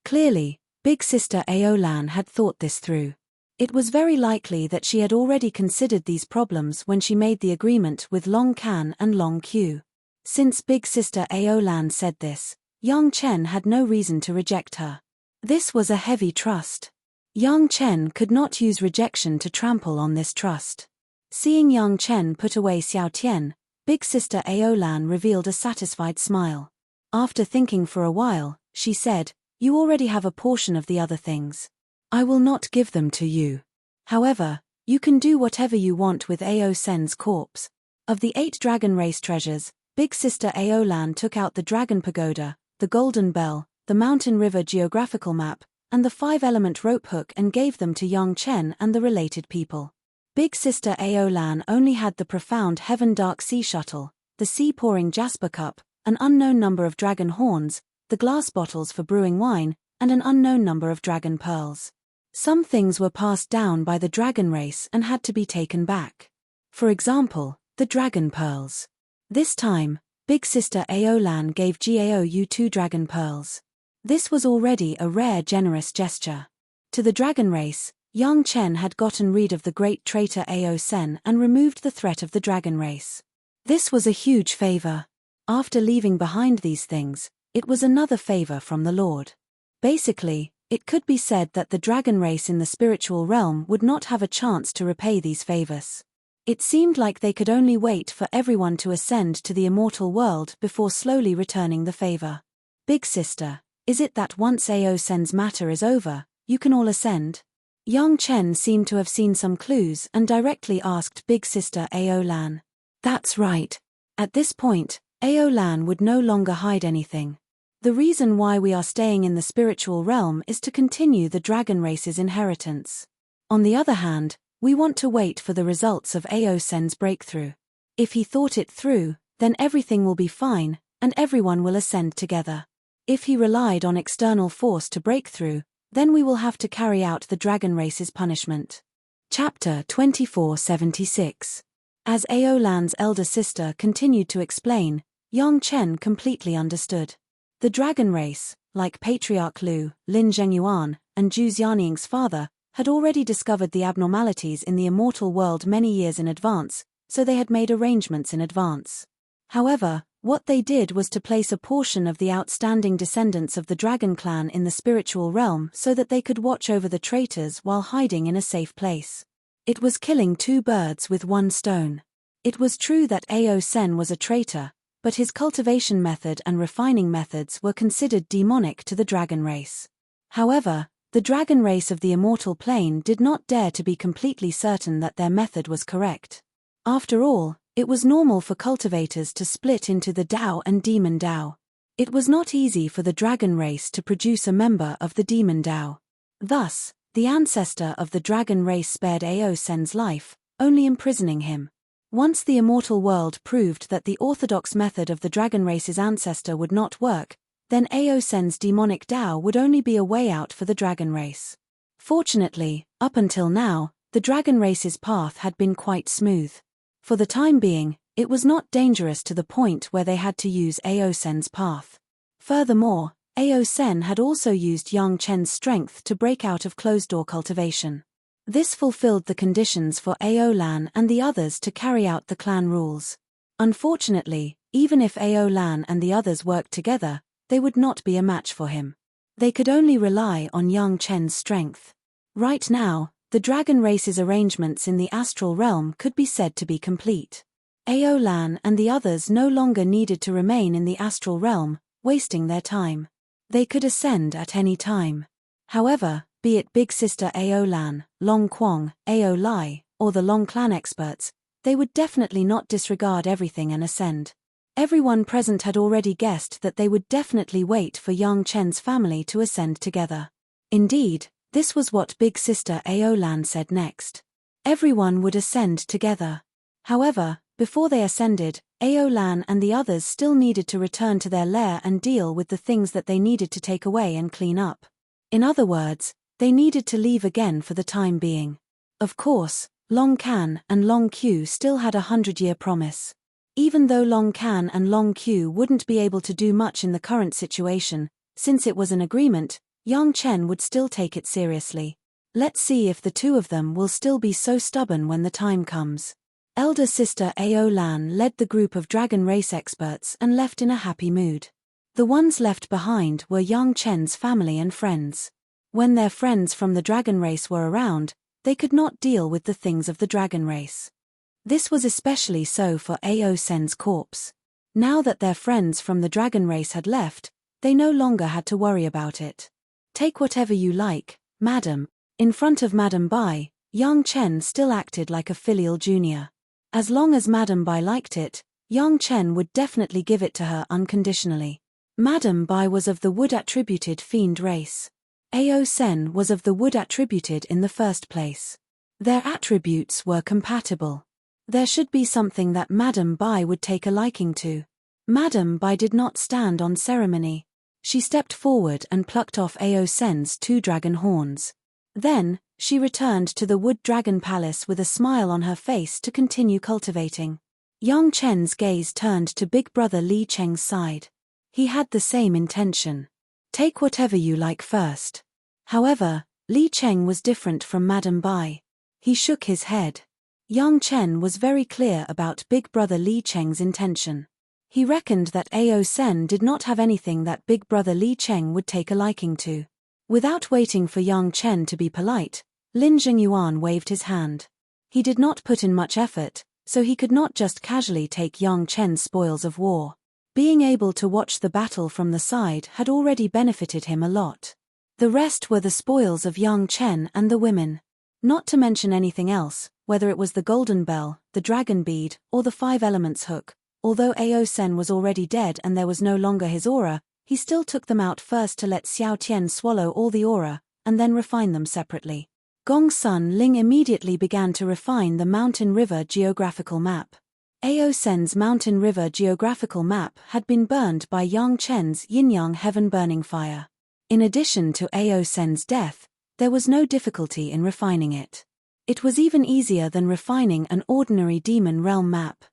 Clearly, Big sister Ao Lan had thought this through. It was very likely that she had already considered these problems when she made the agreement with Long Can and Long Q. Since Big sister Ao Lan said this, Yang Chen had no reason to reject her. This was a heavy trust. Yang Chen could not use rejection to trample on this trust. Seeing Yang Chen put away Xiao Tian, Big sister Ao Lan revealed a satisfied smile. After thinking for a while, she said, "You already have a portion of the other things. I will not give them to you. However, you can do whatever you want with Ao Sen's corpse." Of the 8 dragon race treasures, Big sister Ao Lan took out the dragon pagoda, the golden bell, the mountain river geographical map, and the 5-element rope hook and gave them to Yang Chen and the related people. Big sister Ao Lan only had the profound heaven dark sea shuttle, the sea-pouring jasper cup, an unknown number of dragon horns, the glass bottles for brewing wine, and an unknown number of dragon pearls. Some things were passed down by the dragon race and had to be taken back. For example, the dragon pearls. This time, Big sister Ao Lan gave Gao 2 dragon pearls. This was already a rare generous gesture. To the dragon race, Yang Chen had gotten rid of the great traitor Ao Sen and removed the threat of the dragon race. This was a huge favor. After leaving behind these things, it was another favor from the Lord. Basically, it could be said that the dragon race in the spiritual realm would not have a chance to repay these favors. It seemed like they could only wait for everyone to ascend to the immortal world before slowly returning the favor. Big sister, is it that once Ao Sen's matter is over, you can all ascend? Young Chen seemed to have seen some clues and directly asked big sister Ao Lan. That's right. At this point, Ao Lan would no longer hide anything. The reason why we are staying in the spiritual realm is to continue the dragon race's inheritance. On the other hand, we want to wait for the results of Ao Sen's breakthrough. If he thought it through, then everything will be fine, and everyone will ascend together. If he relied on external force to break through, then we will have to carry out the dragon race's punishment. Chapter 2476. As Ao Lan's elder sister continued to explain, Yang Chen completely understood. The dragon race, like Patriarch Lu, Lin Zhengyuan, and Zhu Xianying's father, had already discovered the abnormalities in the immortal world many years in advance, so they had made arrangements in advance. However, what they did was to place a portion of the outstanding descendants of the dragon clan in the spiritual realm so that they could watch over the traitors while hiding in a safe place. It was killing two birds with one stone. It was true that Ao Sen was a traitor, but his cultivation method and refining methods were considered demonic to the dragon race. However, the dragon race of the immortal plane did not dare to be completely certain that their method was correct. After all, it was normal for cultivators to split into the Dao and Demon Dao. It was not easy for the dragon race to produce a member of the Demon Dao. Thus, the ancestor of the dragon race spared Ao Sen's life, only imprisoning him. Once the immortal world proved that the orthodox method of the dragon race's ancestor would not work, then Ao Sen's demonic Dao would only be a way out for the dragon race. Fortunately, up until now, the dragon race's path had been quite smooth. For the time being, it was not dangerous to the point where they had to use Ao Sen's path. Furthermore, Ao Sen had also used Yang Chen's strength to break out of closed-door cultivation. This fulfilled the conditions for Ao Lan and the others to carry out the clan rules. Unfortunately, even if Ao Lan and the others worked together, they would not be a match for him. They could only rely on Yang Chen's strength. Right now, the dragon race's arrangements in the astral realm could be said to be complete. Ao Lan and the others no longer needed to remain in the astral realm, wasting their time. They could ascend at any time. However, be it big sister Ao Lan, Long Quang, Ao Lai, or the Long clan experts, they would definitely not disregard everything and ascend. Everyone present had already guessed that they would definitely wait for Yang Chen's family to ascend together. Indeed, this was what big sister Ao Lan said next. Everyone would ascend together. However, before they ascended, Ao Lan and the others still needed to return to their lair and deal with the things that they needed to take away and clean up. In other words, they needed to leave again for the time being. Of course, Long Can and Long Q still had a 100-year promise. Even though Long Can and Long Q wouldn't be able to do much in the current situation, since it was an agreement, Yang Chen would still take it seriously. Let's see if the two of them will still be so stubborn when the time comes. Elder sister Ao Lan led the group of dragon race experts and left in a happy mood. The ones left behind were Yang Chen's family and friends. When their friends from the dragon race were around, they could not deal with the things of the dragon race. This was especially so for Ao Sen's corpse. Now that their friends from the dragon race had left, they no longer had to worry about it. Take whatever you like, madam. In front of Madam Bai, Yang Chen still acted like a filial junior. As long as Madam Bai liked it, Yang Chen would definitely give it to her unconditionally. Madam Bai was of the wood-attributed fiend race. Ao Sen was of the wood-attributed in the first place. Their attributes were compatible. There should be something that Madam Bai would take a liking to. Madam Bai did not stand on ceremony. She stepped forward and plucked off Ao Sen's 2 dragon horns. Then, she returned to the wood dragon palace with a smile on her face to continue cultivating. Yang Chen's gaze turned to big brother Li Cheng's side. He had the same intention. Take whatever you like first. However, Li Cheng was different from Madam Bai. He shook his head. Yang Chen was very clear about big brother Li Cheng's intention. He reckoned that Ao Sen did not have anything that big brother Li Cheng would take a liking to. Without waiting for Yang Chen to be polite, Lin Zhengyuan waved his hand. He did not put in much effort, so he could not just casually take Yang Chen's spoils of war. Being able to watch the battle from the side had already benefited him a lot. The rest were the spoils of Yang Chen and the women. Not to mention anything else, whether it was the golden bell, the dragon bead, or the 5 elements hook. Although Ao Sen was already dead and there was no longer his aura, he still took them out first to let Xiao Tian swallow all the aura, and then refine them separately. Gong Sun Ling immediately began to refine the Mountain River geographical map. Ao Sen's Mountain River geographical map had been burned by Yang Chen's yin-yang heaven-burning fire. In addition to Ao Sen's death, there was no difficulty in refining it. It was even easier than refining an ordinary demon realm map.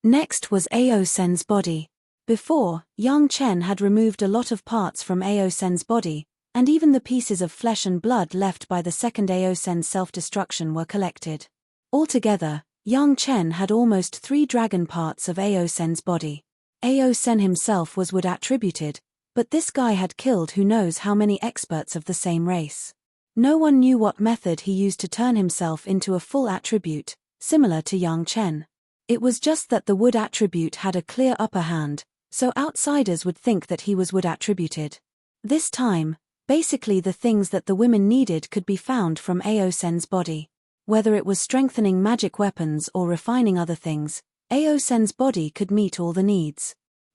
Next was Ao Sen's body. Before, Yang Chen had removed a lot of parts from Ao Sen's body, and even the pieces of flesh and blood left by the second Ao Sen's self-destruction were collected. Altogether, Yang Chen had almost 3 dragon parts of Ao Sen's body. Ao Sen himself was wood attributed, but this guy had killed who knows how many experts of the same race. No one knew what method he used to turn himself into a full attribute, similar to Yang Chen. It was just that the wood attribute had a clear upper hand, so outsiders would think that he was wood attributed. This time, basically the things that the women needed could be found from Ao Sen's body. Whether it was strengthening magic weapons or refining other things, Ao Sen's body could meet all the needs.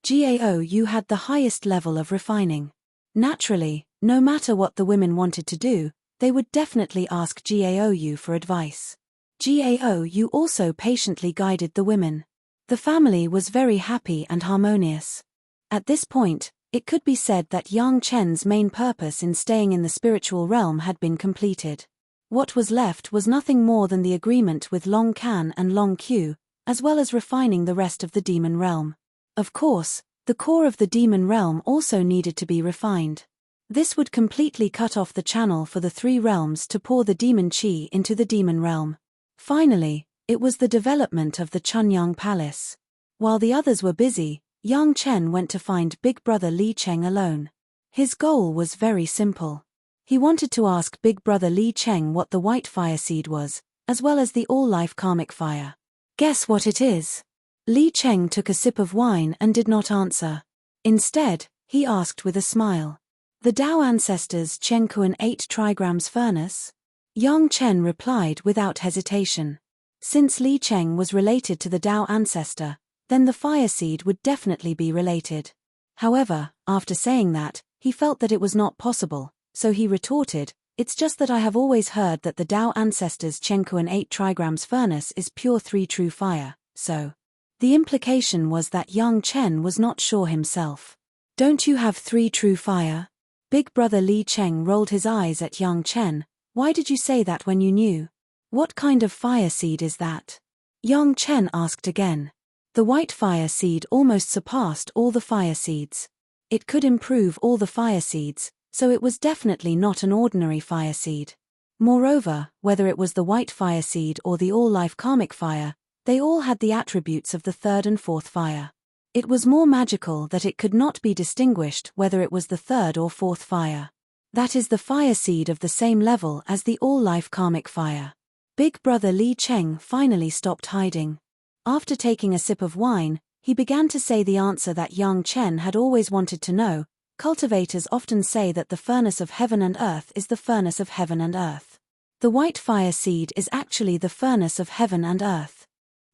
Gao had the highest level of refining. Naturally, no matter what the women wanted to do, they would definitely ask Gao for advice. Gao also patiently guided the women. The family was very happy and harmonious. At this point, it could be said that Yang Chen's main purpose in staying in the spiritual realm had been completed. What was left was nothing more than the agreement with Long Can and Long Q, as well as refining the rest of the demon realm. Of course, the core of the demon realm also needed to be refined. This would completely cut off the channel for the 3 realms to pour the demon qi into the demon realm. Finally, it was the development of the Chunyang Palace. While the others were busy, Yang Chen went to find big brother Li Cheng alone. His goal was very simple. He wanted to ask big brother Li Cheng what the white fire seed was, as well as the all-life karmic fire. Guess what it is? Li Cheng took a sip of wine and did not answer. Instead, he asked with a smile. The Tao ancestors' Chengkuan 8 trigrams furnace? Yang Chen replied without hesitation. Since Li Cheng was related to the Tao ancestor, then the fire seed would definitely be related. However, after saying that, he felt that it was not possible, so he retorted, "It's just that I have always heard that the Tao ancestors' Chengkuan 8 trigrams furnace is pure 3 true fire, so." The implication was that Yang Chen was not sure himself. "Don't you have 3 true fire?" Big brother Li Cheng rolled his eyes at Yang Chen. "Why did you say that when you knew? What kind of fire seed is that?" Yang Chen asked again. The white fire seed almost surpassed all the fire seeds. It could improve all the fire seeds, so it was definitely not an ordinary fire seed. Moreover, whether it was the white fire seed or the all-life karmic fire, they all had the attributes of the 3rd and 4th fire. It was more magical that it could not be distinguished whether it was the 3rd or 4th fire. That is the fire seed of the same level as the all-life karmic fire. Big brother Li Cheng finally stopped hiding. After taking a sip of wine, he began to say the answer that Yang Chen had always wanted to know. Cultivators often say that the furnace of heaven and earth is the furnace of heaven and earth. The white fire seed is actually the furnace of heaven and earth.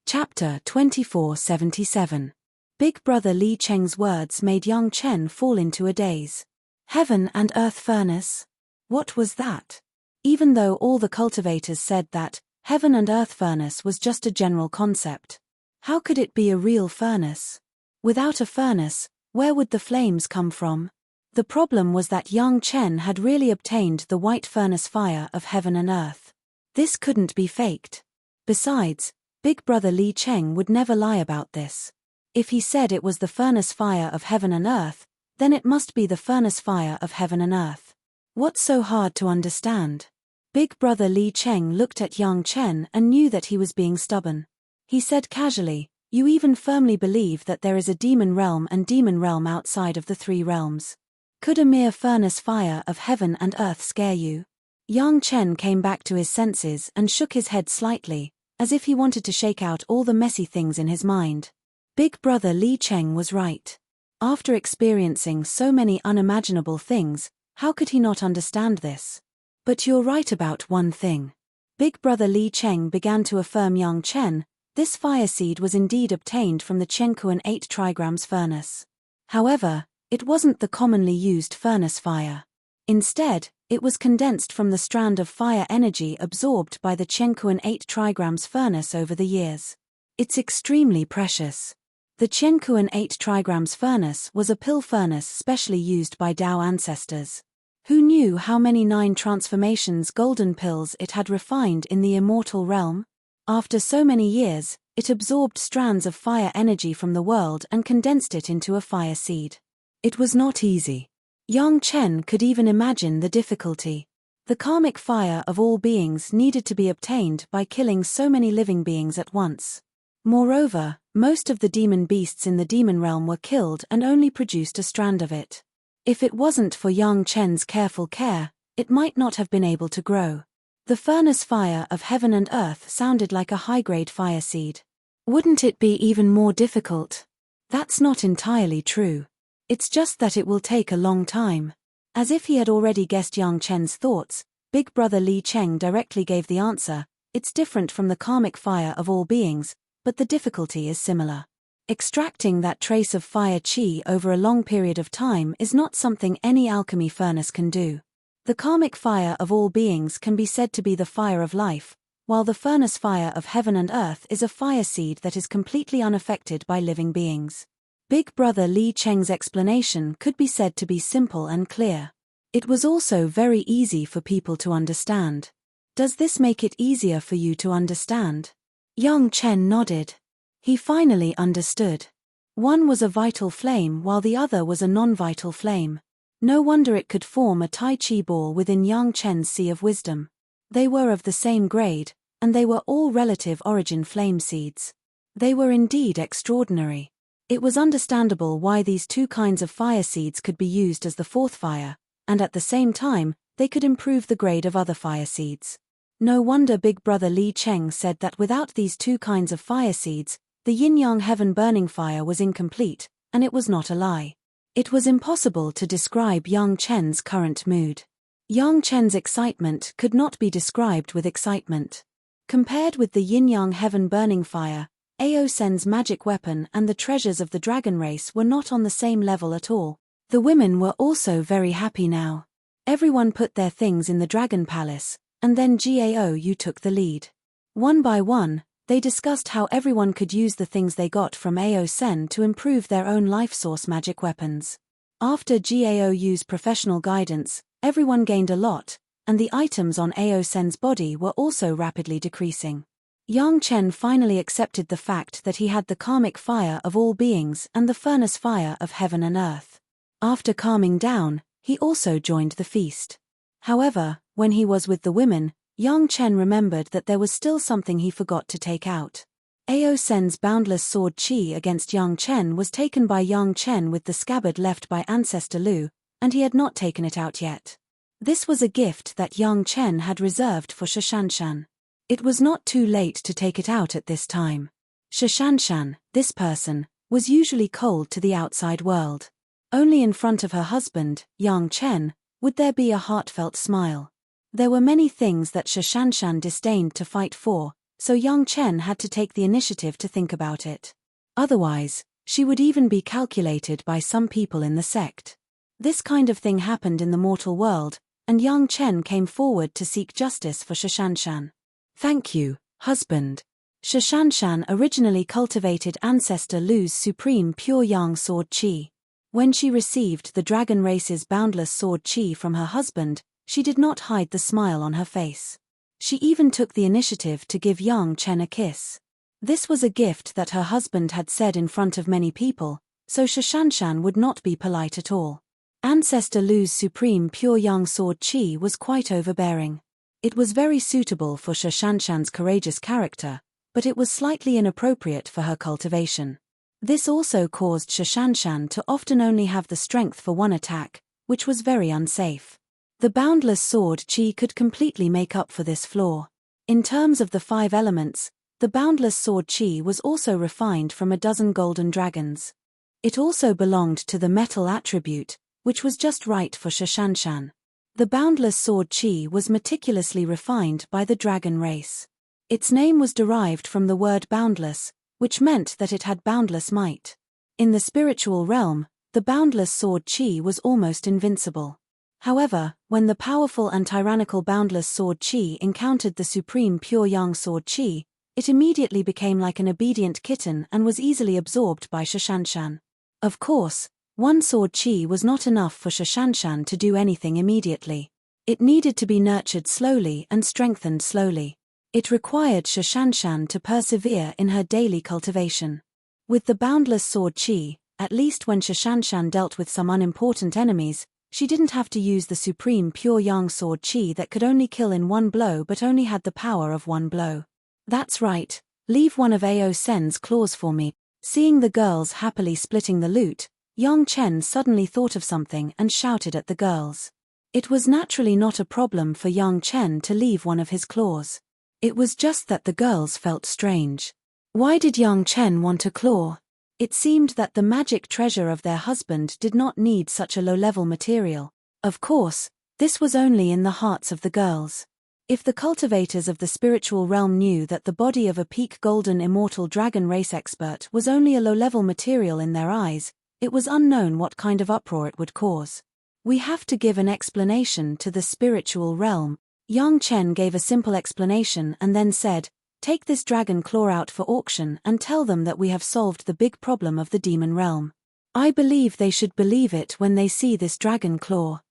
Chapter 2477. Big brother Li Cheng's words made Yang Chen fall into a daze. Heaven and earth furnace? What was that? Even though all the cultivators said that heaven and earth furnace was just a general concept, how could it be a real furnace? Without a furnace, where would the flames come from? The problem was that Yang Chen had really obtained the white furnace fire of heaven and earth. This couldn't be faked. Besides, big brother Li Cheng would never lie about this. If he said it was the furnace fire of heaven and earth, then it must be the furnace fire of heaven and earth. What's so hard to understand? Big brother Li Cheng looked at Yang Chen and knew that he was being stubborn. He said casually, You even firmly believe that there is a demon realm and demon realm outside of the three realms. Could a mere furnace fire of heaven and earth scare you? Yang Chen came back to his senses and shook his head slightly, as if he wanted to shake out all the messy things in his mind. Big brother Li Cheng was right. After experiencing so many unimaginable things, how could he not understand this? But you're right about one thing. Big brother Li Cheng began to affirm Yang Chen. This fire seed was indeed obtained from the Chenkuan 8 trigrams furnace. However, it wasn't the commonly used furnace fire. Instead, it was condensed from the strand of fire energy absorbed by the Chenkuan 8 trigrams furnace over the years. It's extremely precious. The Chenkuan 8 trigrams furnace was a pill furnace specially used by Tao ancestors. Who knew how many 9 transformations golden pills it had refined in the immortal realm? After so many years, it absorbed strands of fire energy from the world and condensed it into a fire seed. It was not easy. Yang Chen could even imagine the difficulty. The karmic fire of all beings needed to be obtained by killing so many living beings at once. Moreover, most of the demon beasts in the demon realm were killed and only produced a strand of it. If it wasn't for Yang Chen's careful care, it might not have been able to grow. The furnace fire of heaven and earth sounded like a high-grade fire seed. Wouldn't it be even more difficult? That's not entirely true. It's just that it will take a long time. As if he had already guessed Yang Chen's thoughts, Big Brother Li Cheng directly gave the answer. It's different from the karmic fire of all beings, but the difficulty is similar. Extracting that trace of fire qi over a long period of time is not something any alchemy furnace can do. The karmic fire of all beings can be said to be the fire of life, while the furnace fire of heaven and earth is a fire seed that is completely unaffected by living beings. Big Brother Li Cheng's explanation could be said to be simple and clear. It was also very easy for people to understand. Does this make it easier for you to understand? Yang Chen nodded. He finally understood. One was a vital flame while the other was a non-vital flame. No wonder it could form a Tai Chi ball within Yang Chen's sea of wisdom. They were of the same grade, and they were all relative origin flame seeds. They were indeed extraordinary. It was understandable why these two kinds of fire seeds could be used as the fourth fire, and at the same time, they could improve the grade of other fire seeds. No wonder Big Brother Li Cheng said that without these two kinds of fire seeds, the yin-yang heaven burning fire was incomplete, and it was not a lie. It was impossible to describe Yang Chen's current mood. Yang Chen's excitement could not be described with excitement. Compared with the yin-yang heaven burning fire, Ao Sen's magic weapon and the treasures of the dragon race were not on the same level at all. The women were also very happy now. Everyone put their things in the dragon palace, and then Gao took the lead. One by one, they discussed how everyone could use the things they got from Ao Sen to improve their own life source magic weapons. After Gao's professional guidance, everyone gained a lot, and the items on Ao Sen's body were also rapidly decreasing. Yang Chen finally accepted the fact that he had the karmic fire of all beings and the furnace fire of heaven and earth. After calming down, he also joined the feast. However, when he was with the women, Yang Chen remembered that there was still something he forgot to take out. Ao Sen's boundless sword qi against Yang Chen was taken by Yang Chen with the scabbard left by Ancestor Lu, and he had not taken it out yet. This was a gift that Yang Chen had reserved for Shashanshan. It was not too late to take it out at this time. Shashanshan, this person, was usually cold to the outside world. Only in front of her husband, Yang Chen, would there be a heartfelt smile. There were many things that Shashanshan disdained to fight for, so Yang Chen had to take the initiative to think about it. Otherwise, she would even be calculated by some people in the sect. This kind of thing happened in the mortal world, and Yang Chen came forward to seek justice for Shashanshan. Thank you, husband. Shashanshan originally cultivated Ancestor Lu's supreme pure yang sword qi. When she received the dragon race's boundless sword qi from her husband, she did not hide the smile on her face. She even took the initiative to give Yang Chen a kiss. This was a gift that her husband had said in front of many people, so Shashanshan would not be polite at all. Ancestor Lu's supreme pure yang sword qi was quite overbearing. It was very suitable for Shashanshan's courageous character, but it was slightly inappropriate for her cultivation. This also caused Shashanshan to often only have the strength for one attack, which was very unsafe. The boundless sword chi could completely make up for this flaw. In terms of the 5 elements, the boundless sword chi was also refined from a dozen golden dragons. It also belonged to the metal attribute, which was just right for Shashanshan. The boundless sword chi was meticulously refined by the dragon race. Its name was derived from the word boundless, which meant that it had boundless might. In the spiritual realm, the boundless sword chi was almost invincible. However, when the powerful and tyrannical boundless sword chi encountered the supreme pure yang sword chi, it immediately became like an obedient kitten and was easily absorbed by Shashanshan. Of course, one sword chi was not enough for Shashanshan to do anything immediately. It needed to be nurtured slowly and strengthened slowly. It required Shashanshan to persevere in her daily cultivation. With the boundless sword chi, at least when Shashanshan dealt with some unimportant enemies, she didn't have to use the supreme pure yang sword chi that could only kill in one blow but only had the power of one blow. That's right, leave one of Ao Sen's claws for me. Seeing the girls happily splitting the loot, Yang Chen suddenly thought of something and shouted at the girls. It was naturally not a problem for Yang Chen to leave one of his claws. It was just that the girls felt strange. Why did Yang Chen want a claw? It seemed that the magic treasure of their husband did not need such a low-level material. Of course, this was only in the hearts of the girls. If the cultivators of the spiritual realm knew that the body of a peak golden immortal dragon race expert was only a low-level material in their eyes, it was unknown what kind of uproar it would cause. We have to give an explanation to the spiritual realm. Yang Chen gave a simple explanation and then said, "Take this dragon claw out for auction and tell them that we have solved the big problem of the demon realm. I believe they should believe it when they see this dragon claw."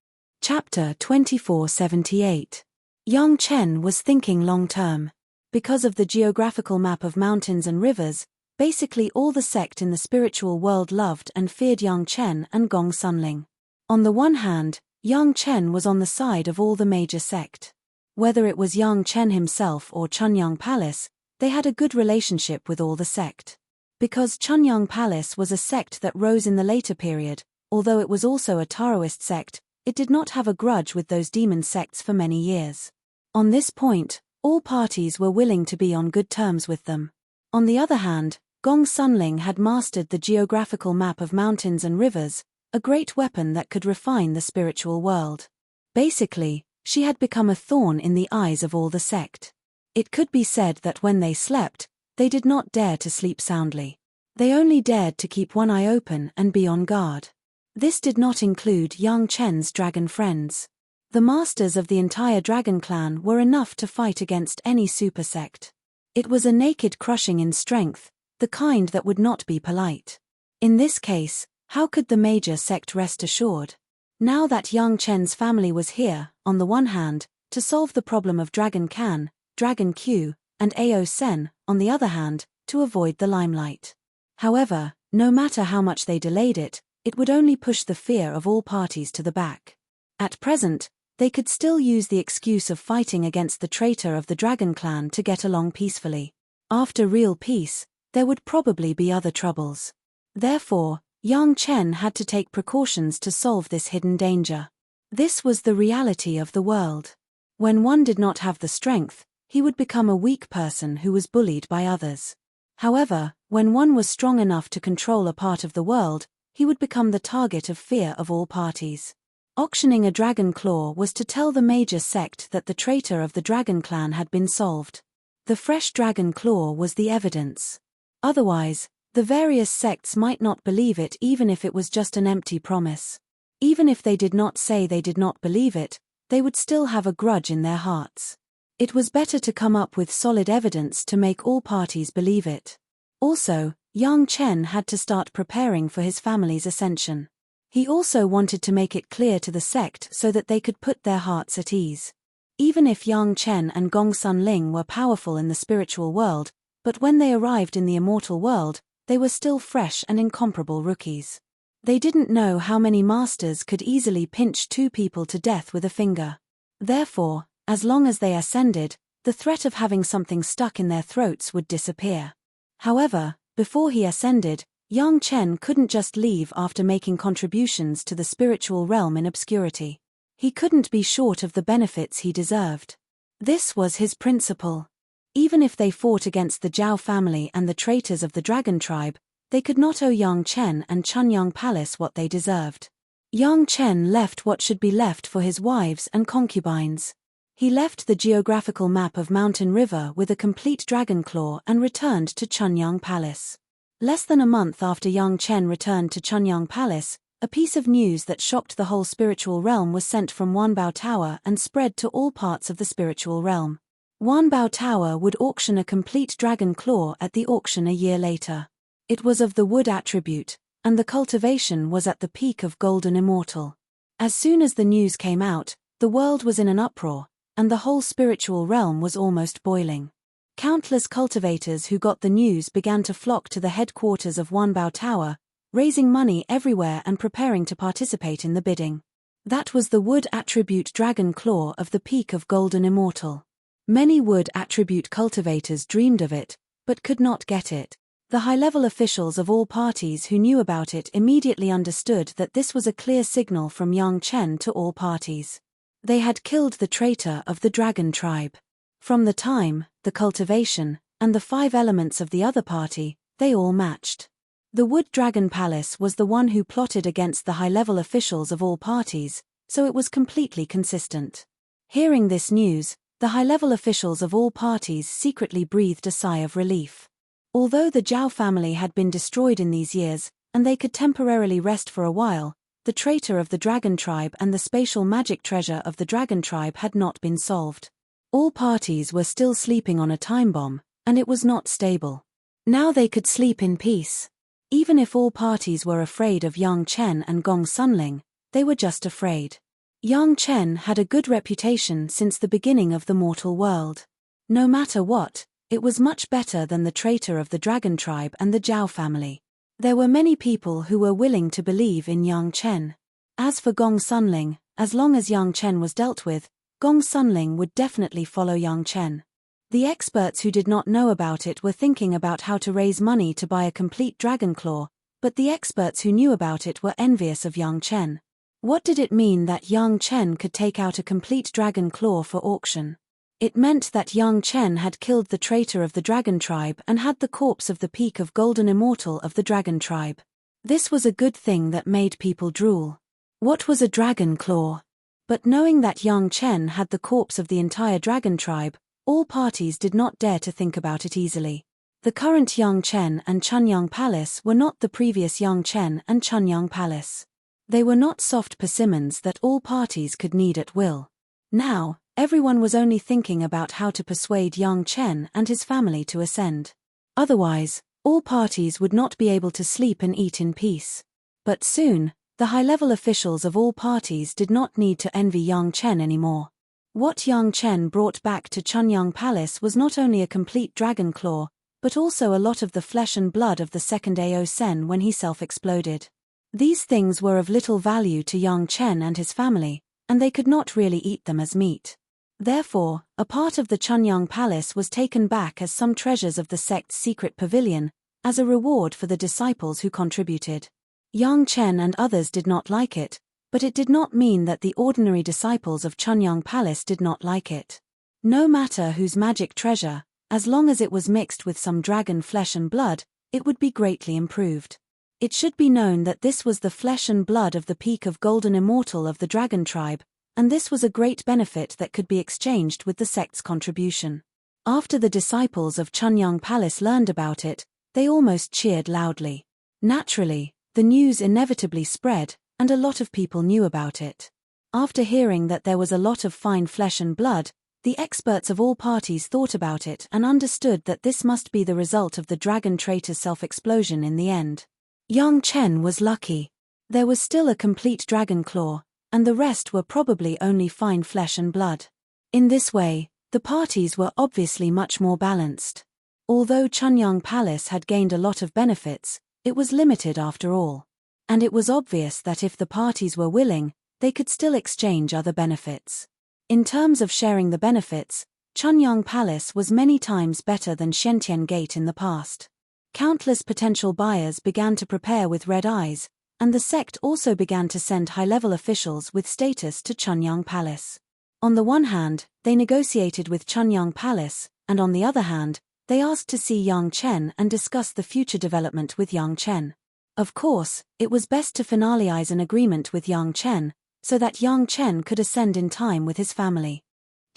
Chapter 2478. Yang Chen was thinking long-term. Because of the geographical map of mountains and rivers, basically all the sect in the spiritual world loved and feared Yang Chen and Gong Sunling. On the one hand, Yang Chen was on the side of all the major sect. Whether it was Yang Chen himself or Chunyang Palace, they had a good relationship with all the sect. Because Chunyang Palace was a sect that rose in the later period, although it was also a Taoist sect, it did not have a grudge with those demon sects for many years. On this point, all parties were willing to be on good terms with them. On the other hand, Gong Sunling had mastered the geographical map of mountains and rivers, a great weapon that could refine the spiritual world. Basically, she had become a thorn in the eyes of all the sect. It could be said that when they slept, they did not dare to sleep soundly. They only dared to keep one eye open and be on guard. This did not include Yang Chen's dragon friends. The masters of the entire dragon clan were enough to fight against any super sect. It was a naked crushing in strength, the kind that would not be polite. In this case, how could the major sect rest assured? Now that Yang Chen's family was here, on the one hand, to solve the problem of Dragon Can, Dragon Q, and Ao Sen, on the other hand, to avoid the limelight. However, no matter how much they delayed it, it would only push the fear of all parties to the back. At present, they could still use the excuse of fighting against the traitor of the Dragon Clan to get along peacefully. After real peace, there would probably be other troubles. Therefore, Yang Chen had to take precautions to solve this hidden danger. This was the reality of the world. When one did not have the strength, he would become a weak person who was bullied by others. However, when one was strong enough to control a part of the world, he would become the target of fear of all parties. Auctioning a dragon claw was to tell the major sect that the traitor of the Dragon Clan had been solved. The fresh dragon claw was the evidence. Otherwise, the various sects might not believe it even if it was just an empty promise. Even if they did not say they did not believe it, they would still have a grudge in their hearts. It was better to come up with solid evidence to make all parties believe it. Also, Yang Chen had to start preparing for his family's ascension. He also wanted to make it clear to the sect so that they could put their hearts at ease. Even if Yang Chen and Gong Sunling were powerful in the spiritual world, but when they arrived in the immortal world, they were still fresh and incomparable rookies. They didn't know how many masters could easily pinch two people to death with a finger. Therefore, as long as they ascended, the threat of having something stuck in their throats would disappear. However, before he ascended, Yang Chen couldn't just leave after making contributions to the spiritual realm in obscurity. He couldn't be short of the benefits he deserved. This was his principle. Even if they fought against the Zhao family and the traitors of the Dragon Tribe, they could not owe Yang Chen and Chunyang Palace what they deserved. Yang Chen left what should be left for his wives and concubines. He left the geographical map of Mountain River with a complete dragon claw and returned to Chunyang Palace. Less than a month after Yang Chen returned to Chunyang Palace, a piece of news that shocked the whole spiritual realm was sent from Wanbao Tower and spread to all parts of the spiritual realm. Wanbao Tower would auction a complete dragon claw at the auction a year later. It was of the wood attribute, and the cultivation was at the peak of golden immortal. As soon as the news came out, the world was in an uproar, and the whole spiritual realm was almost boiling. Countless cultivators who got the news began to flock to the headquarters of Wanbao Tower, raising money everywhere and preparing to participate in the bidding. That was the wood attribute dragon claw of the peak of golden immortal. Many wood attribute cultivators dreamed of it, but could not get it. The high-level officials of all parties who knew about it immediately understood that this was a clear signal from Yang Chen to all parties. They had killed the traitor of the Dragon Tribe. From the time, the cultivation, and the 5 elements of the other party, they all matched. The Wood Dragon Palace was the one who plotted against the high-level officials of all parties, so it was completely consistent. Hearing this news, the high-level officials of all parties secretly breathed a sigh of relief. Although the Zhao family had been destroyed in these years, and they could temporarily rest for a while, the traitor of the Dragon Tribe and the spatial magic treasure of the Dragon Tribe had not been solved. All parties were still sleeping on a time bomb, and it was not stable. Now they could sleep in peace. Even if all parties were afraid of Yang Chen and Gong Sunling, they were just afraid. Yang Chen had a good reputation since the beginning of the mortal world. No matter what, it was much better than the traitor of the Dragon Tribe and the Zhao family. There were many people who were willing to believe in Yang Chen. As for Gong Sunling, as long as Yang Chen was dealt with, Gong Sunling would definitely follow Yang Chen. The experts who did not know about it were thinking about how to raise money to buy a complete dragon claw, but the experts who knew about it were envious of Yang Chen. What did it mean that Yang Chen could take out a complete dragon claw for auction? It meant that Yang Chen had killed the traitor of the Dragon Tribe and had the corpse of the peak of golden immortal of the Dragon Tribe. This was a good thing that made people drool. What was a dragon claw? But knowing that Yang Chen had the corpse of the entire Dragon Tribe, all parties did not dare to think about it easily. The current Yang Chen and Chunyang Palace were not the previous Yang Chen and Chunyang Palace. They were not soft persimmons that all parties could knead at will. Now, everyone was only thinking about how to persuade Yang Chen and his family to ascend. Otherwise, all parties would not be able to sleep and eat in peace. But soon, the high-level officials of all parties did not need to envy Yang Chen anymore. What Yang Chen brought back to Chunyang Palace was not only a complete dragon claw, but also a lot of the flesh and blood of the second Ao Sen when he self-exploded. These things were of little value to Yang Chen and his family, and they could not really eat them as meat. Therefore, a part of the Chunyang Palace was taken back as some treasures of the sect's secret pavilion, as a reward for the disciples who contributed. Yang Chen and others did not like it, but it did not mean that the ordinary disciples of Chunyang Palace did not like it. No matter whose magic treasure, as long as it was mixed with some dragon flesh and blood, it would be greatly improved. It should be known that this was the flesh and blood of the peak of golden immortal of the Dragon Tribe, and this was a great benefit that could be exchanged with the sect's contribution. After the disciples of Chunyang Palace learned about it, they almost cheered loudly. Naturally, the news inevitably spread, and a lot of people knew about it. After hearing that there was a lot of fine flesh and blood, the experts of all parties thought about it and understood that this must be the result of the dragon traitor's self-explosion in the end. Yang Chen was lucky. There was still a complete dragon claw, and the rest were probably only fine flesh and blood. In this way, the parties were obviously much more balanced. Although Chunyang Palace had gained a lot of benefits, it was limited after all. And it was obvious that if the parties were willing, they could still exchange other benefits. In terms of sharing the benefits, Chunyang Palace was many times better than Shentian Gate in the past. Countless potential buyers began to prepare with red eyes, and the sect also began to send high-level officials with status to Chunyang Palace. On the one hand, they negotiated with Chunyang Palace, and on the other hand, they asked to see Yang Chen and discuss the future development with Yang Chen. Of course, it was best to finalize an agreement with Yang Chen, so that Yang Chen could ascend in time with his family.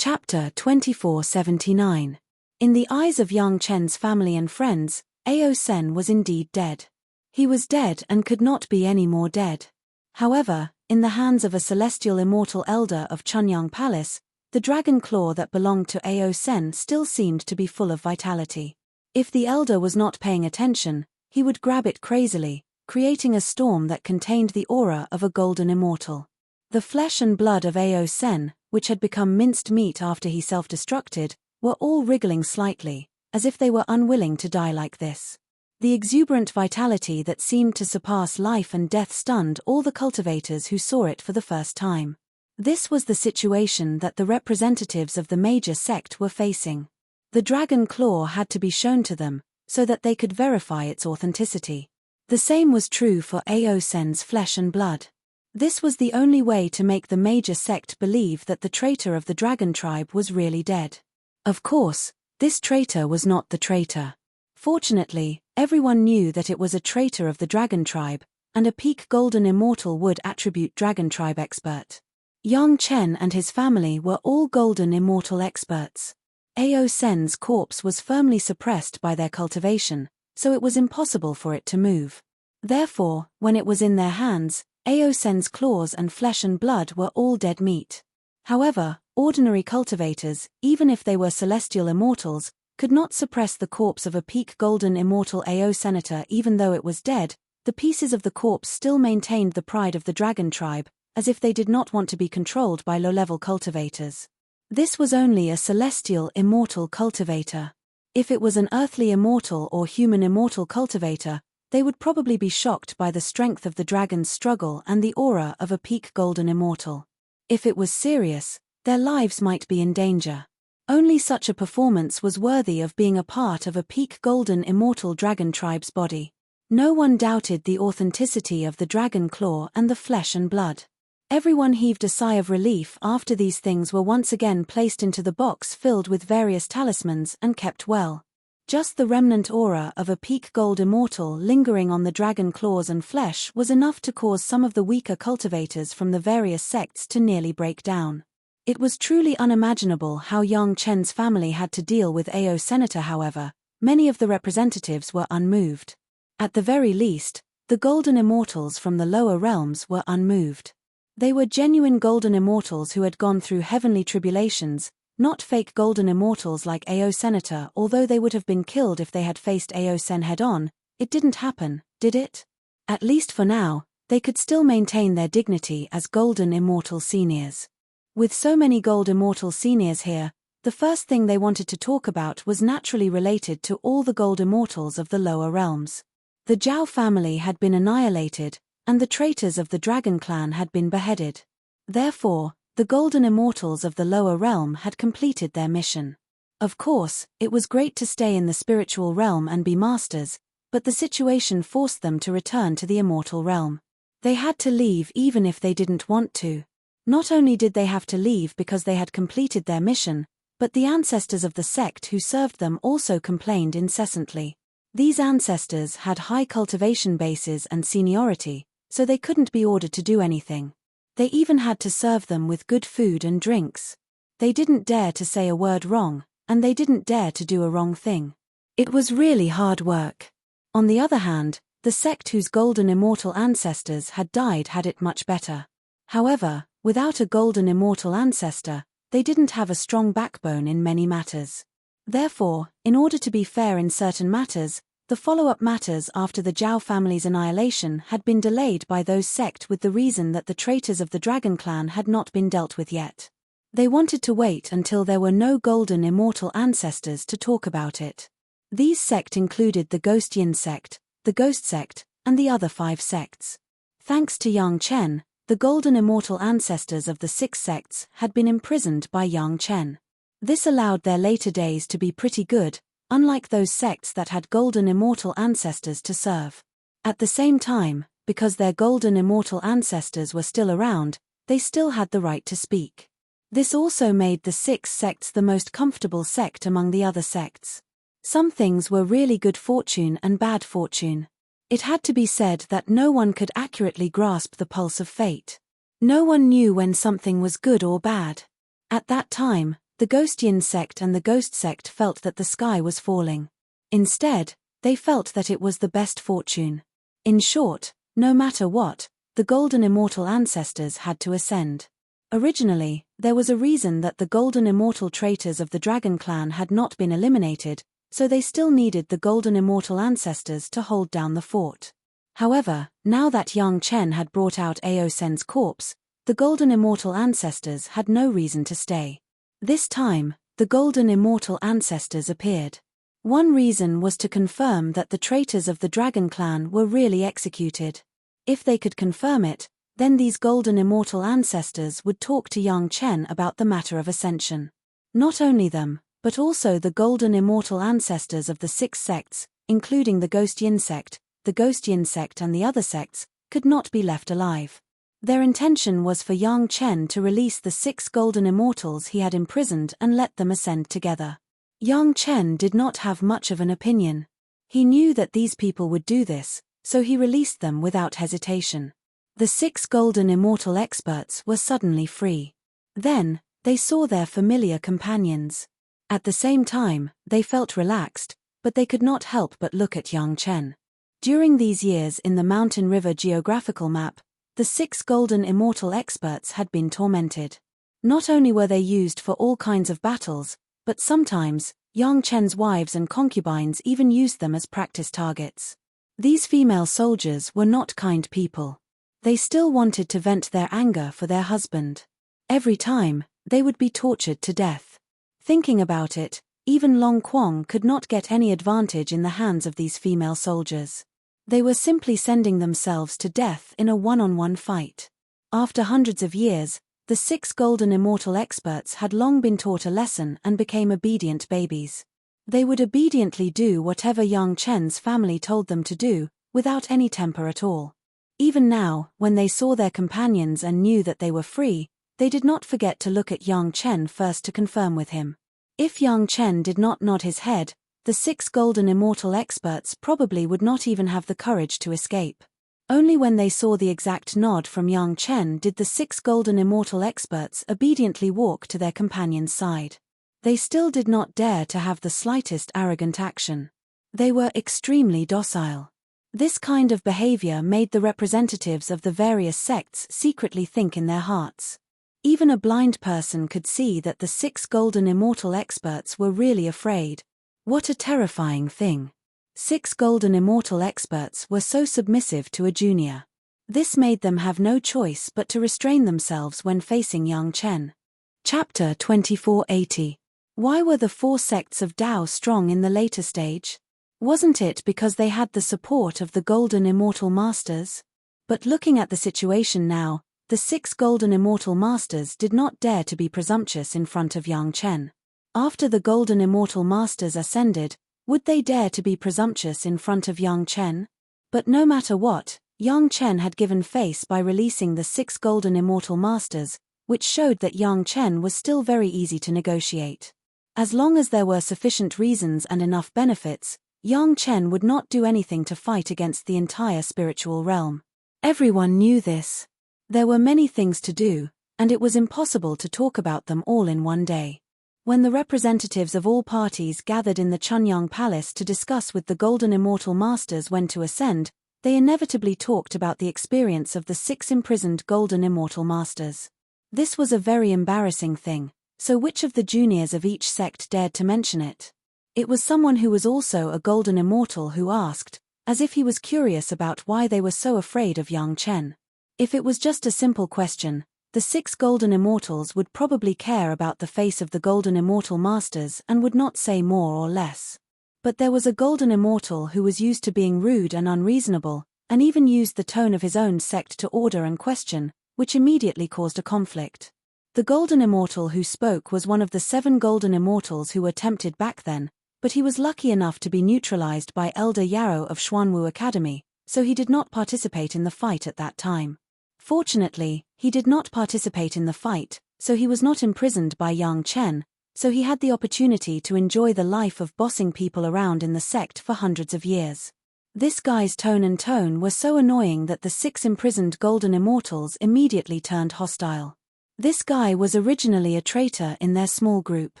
Chapter 2479. In the eyes of Yang Chen's family and friends, Ao Sen was indeed dead. He was dead and could not be any more dead. However, in the hands of a celestial immortal elder of Chunyang Palace, the dragon claw that belonged to Ao Sen still seemed to be full of vitality. If the elder was not paying attention, he would grab it crazily, creating a storm that contained the aura of a golden immortal. The flesh and blood of Ao Sen, which had become minced meat after he self-destructed, were all wriggling slightly, as if they were unwilling to die like this. The exuberant vitality that seemed to surpass life and death stunned all the cultivators who saw it for the first time. This was the situation that the representatives of the major sect were facing. The dragon claw had to be shown to them, so that they could verify its authenticity. The same was true for Ao Sen's flesh and blood. This was the only way to make the major sect believe that the traitor of the dragon tribe was really dead. Of course, this traitor was not the traitor. Fortunately, everyone knew that it was a traitor of the dragon tribe, and a peak golden immortal would attribute dragon tribe expert. Yang Chen and his family were all golden immortal experts. Ao Sen's corpse was firmly suppressed by their cultivation, so it was impossible for it to move. Therefore, when it was in their hands, Ao Sen's claws and flesh and blood were all dead meat. However, ordinary cultivators, even if they were celestial immortals, could not suppress the corpse of a peak golden immortal Ao senator even though it was dead. The pieces of the corpse still maintained the pride of the dragon tribe, as if they did not want to be controlled by low-level cultivators. This was only a celestial immortal cultivator. If it was an earthly immortal or human immortal cultivator, they would probably be shocked by the strength of the dragon's struggle and the aura of a peak golden immortal. If it was serious, their lives might be in danger. Only such a performance was worthy of being a part of a peak golden immortal dragon tribe's body. No one doubted the authenticity of the dragon claw and the flesh and blood. Everyone heaved a sigh of relief after these things were once again placed into the box filled with various talismans and kept well. Just the remnant aura of a peak gold immortal lingering on the dragon claws and flesh was enough to cause some of the weaker cultivators from the various sects to nearly break down. It was truly unimaginable how Yang Chen's family had to deal with Ao Senator. However, many of the representatives were unmoved. At the very least, the golden immortals from the lower realms were unmoved. They were genuine golden immortals who had gone through heavenly tribulations, not fake golden immortals like Ao Senator. Although they would have been killed if they had faced Ao Sen head-on, it didn't happen, did it? At least for now, they could still maintain their dignity as golden immortal seniors. With so many gold immortal seniors here, the first thing they wanted to talk about was naturally related to all the gold immortals of the lower realms. The Zhao family had been annihilated, and the traitors of the Dragon Clan had been beheaded. Therefore, the golden immortals of the lower realm had completed their mission. Of course, it was great to stay in the spiritual realm and be masters, but the situation forced them to return to the immortal realm. They had to leave even if they didn't want to. Not only did they have to leave because they had completed their mission, but the ancestors of the sect who served them also complained incessantly. These ancestors had high cultivation bases and seniority, so they couldn't be ordered to do anything. They even had to serve them with good food and drinks. They didn't dare to say a word wrong, and they didn't dare to do a wrong thing. It was really hard work. On the other hand, the sect whose golden immortal ancestors had died had it much better. However, without a golden immortal ancestor, they didn't have a strong backbone in many matters. Therefore, in order to be fair in certain matters, the follow-up matters after the Zhao family's annihilation had been delayed by those sect with the reason that the traitors of the Dragon Clan had not been dealt with yet. They wanted to wait until there were no golden immortal ancestors to talk about it. These sect included the Ghost Yin sect, the Ghost sect, and the other 5 sects. Thanks to Yang Chen, the golden immortal ancestors of the 6 sects had been imprisoned by Yang Chen. This allowed their later days to be pretty good, unlike those sects that had golden immortal ancestors to serve. At the same time, because their golden immortal ancestors were still around, they still had the right to speak. This also made the six sects the most comfortable sect among the other sects. Some things were really good fortune and bad fortune. It had to be said that no one could accurately grasp the pulse of fate. No one knew when something was good or bad. At that time, the Ghostian sect and the Ghost sect felt that the sky was falling. Instead, they felt that it was the best fortune. In short, no matter what, the golden immortal ancestors had to ascend. Originally, there was a reason that the golden immortal traitors of the Dragon Clan had not been eliminated, so they still needed the golden immortal ancestors to hold down the fort. However, now that Yang Chen had brought out Aosen's corpse, the golden immortal ancestors had no reason to stay. This time, the golden immortal ancestors appeared. One reason was to confirm that the traitors of the Dragon Clan were really executed. If they could confirm it, then these golden immortal ancestors would talk to Yang Chen about the matter of ascension. Not only them, but also the golden immortal ancestors of the six sects, including the Ghostian sect and the other sects, could not be left alive. Their intention was for Yang Chen to release the six golden immortals he had imprisoned and let them ascend together. Yang Chen did not have much of an opinion. He knew that these people would do this, so he released them without hesitation. The six golden immortal experts were suddenly free. Then, they saw their familiar companions. At the same time, they felt relaxed, but they could not help but look at Yang Chen. During these years in the Mountain River geographical map, the six golden immortal experts had been tormented. Not only were they used for all kinds of battles, but sometimes, Yang Chen's wives and concubines even used them as practice targets. These female soldiers were not kind people. They still wanted to vent their anger for their husband. Every time, they would be tortured to death. Thinking about it, even Long Quang could not get any advantage in the hands of these female soldiers. They were simply sending themselves to death in a one-on-one fight. After hundreds of years, the six golden immortal experts had long been taught a lesson and became obedient babies. They would obediently do whatever Yang Chen's family told them to do, without any temper at all. Even now, when they saw their companions and knew that they were free, they did not forget to look at Yang Chen first to confirm with him. If Yang Chen did not nod his head, the six golden immortal experts probably would not even have the courage to escape. Only when they saw the exact nod from Yang Chen did the six golden immortal experts obediently walk to their companion's side. They still did not dare to have the slightest arrogant action. They were extremely docile. This kind of behavior made the representatives of the various sects secretly think in their hearts. Even a blind person could see that the six golden immortal experts were really afraid. What a terrifying thing. Six golden immortal experts were so submissive to a junior. This made them have no choice but to restrain themselves when facing Yang Chen. Chapter 2480. Why were the four sects of Tao strong in the later stage? Wasn't it because they had the support of the golden immortal masters? But looking at the situation now, the six golden immortal masters did not dare to be presumptuous in front of Yang Chen. After the golden immortal masters ascended, would they dare to be presumptuous in front of Yang Chen? But no matter what, Yang Chen had given face by releasing the six golden immortal masters, which showed that Yang Chen was still very easy to negotiate. As long as there were sufficient reasons and enough benefits, Yang Chen would not do anything to fight against the entire spiritual realm. Everyone knew this. There were many things to do, and it was impossible to talk about them all in one day. When the representatives of all parties gathered in the Chunyang Palace to discuss with the Golden Immortal Masters when to ascend, they inevitably talked about the experience of the six imprisoned Golden Immortal Masters. This was a very embarrassing thing, so which of the juniors of each sect dared to mention it? It was someone who was also a Golden Immortal who asked, as if he was curious about why they were so afraid of Yang Chen. If it was just a simple question, the six Golden Immortals would probably care about the face of the Golden Immortal Masters and would not say more or less. But there was a Golden Immortal who was used to being rude and unreasonable, and even used the tone of his own sect to order and question, which immediately caused a conflict. The golden immortal who spoke was one of the 7 golden immortals who were tempted back then, but he was lucky enough to be neutralized by Elder Yarrow of Xuanwu Academy, so he did not participate in the fight at that time. Fortunately, he did not participate in the fight, so he was not imprisoned by Yang Chen, so he had the opportunity to enjoy the life of bossing people around in the sect for hundreds of years. This guy's tone were so annoying that the 6 imprisoned golden immortals immediately turned hostile. This guy was originally a traitor in their small group.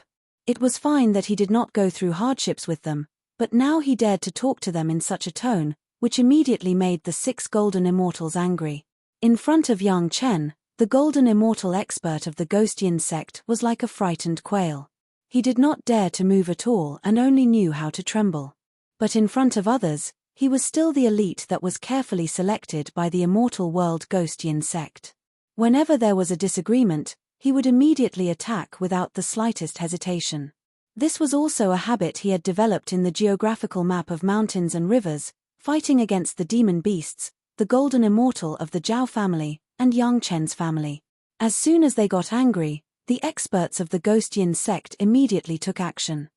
It was fine that he did not go through hardships with them, but now he dared to talk to them in such a tone, which immediately made the 6 golden immortals angry. In front of Yang Chen, the golden immortal expert of the Ghostian sect was like a frightened quail. He did not dare to move at all and only knew how to tremble. But in front of others, he was still the elite that was carefully selected by the immortal world Ghostian sect. Whenever there was a disagreement, he would immediately attack without the slightest hesitation. This was also a habit he had developed in the geographical map of mountains and rivers, fighting against the demon beasts, the golden immortal of the Zhao family, and Yang Chen's family. As soon as they got angry, the experts of the Ghostian sect immediately took action.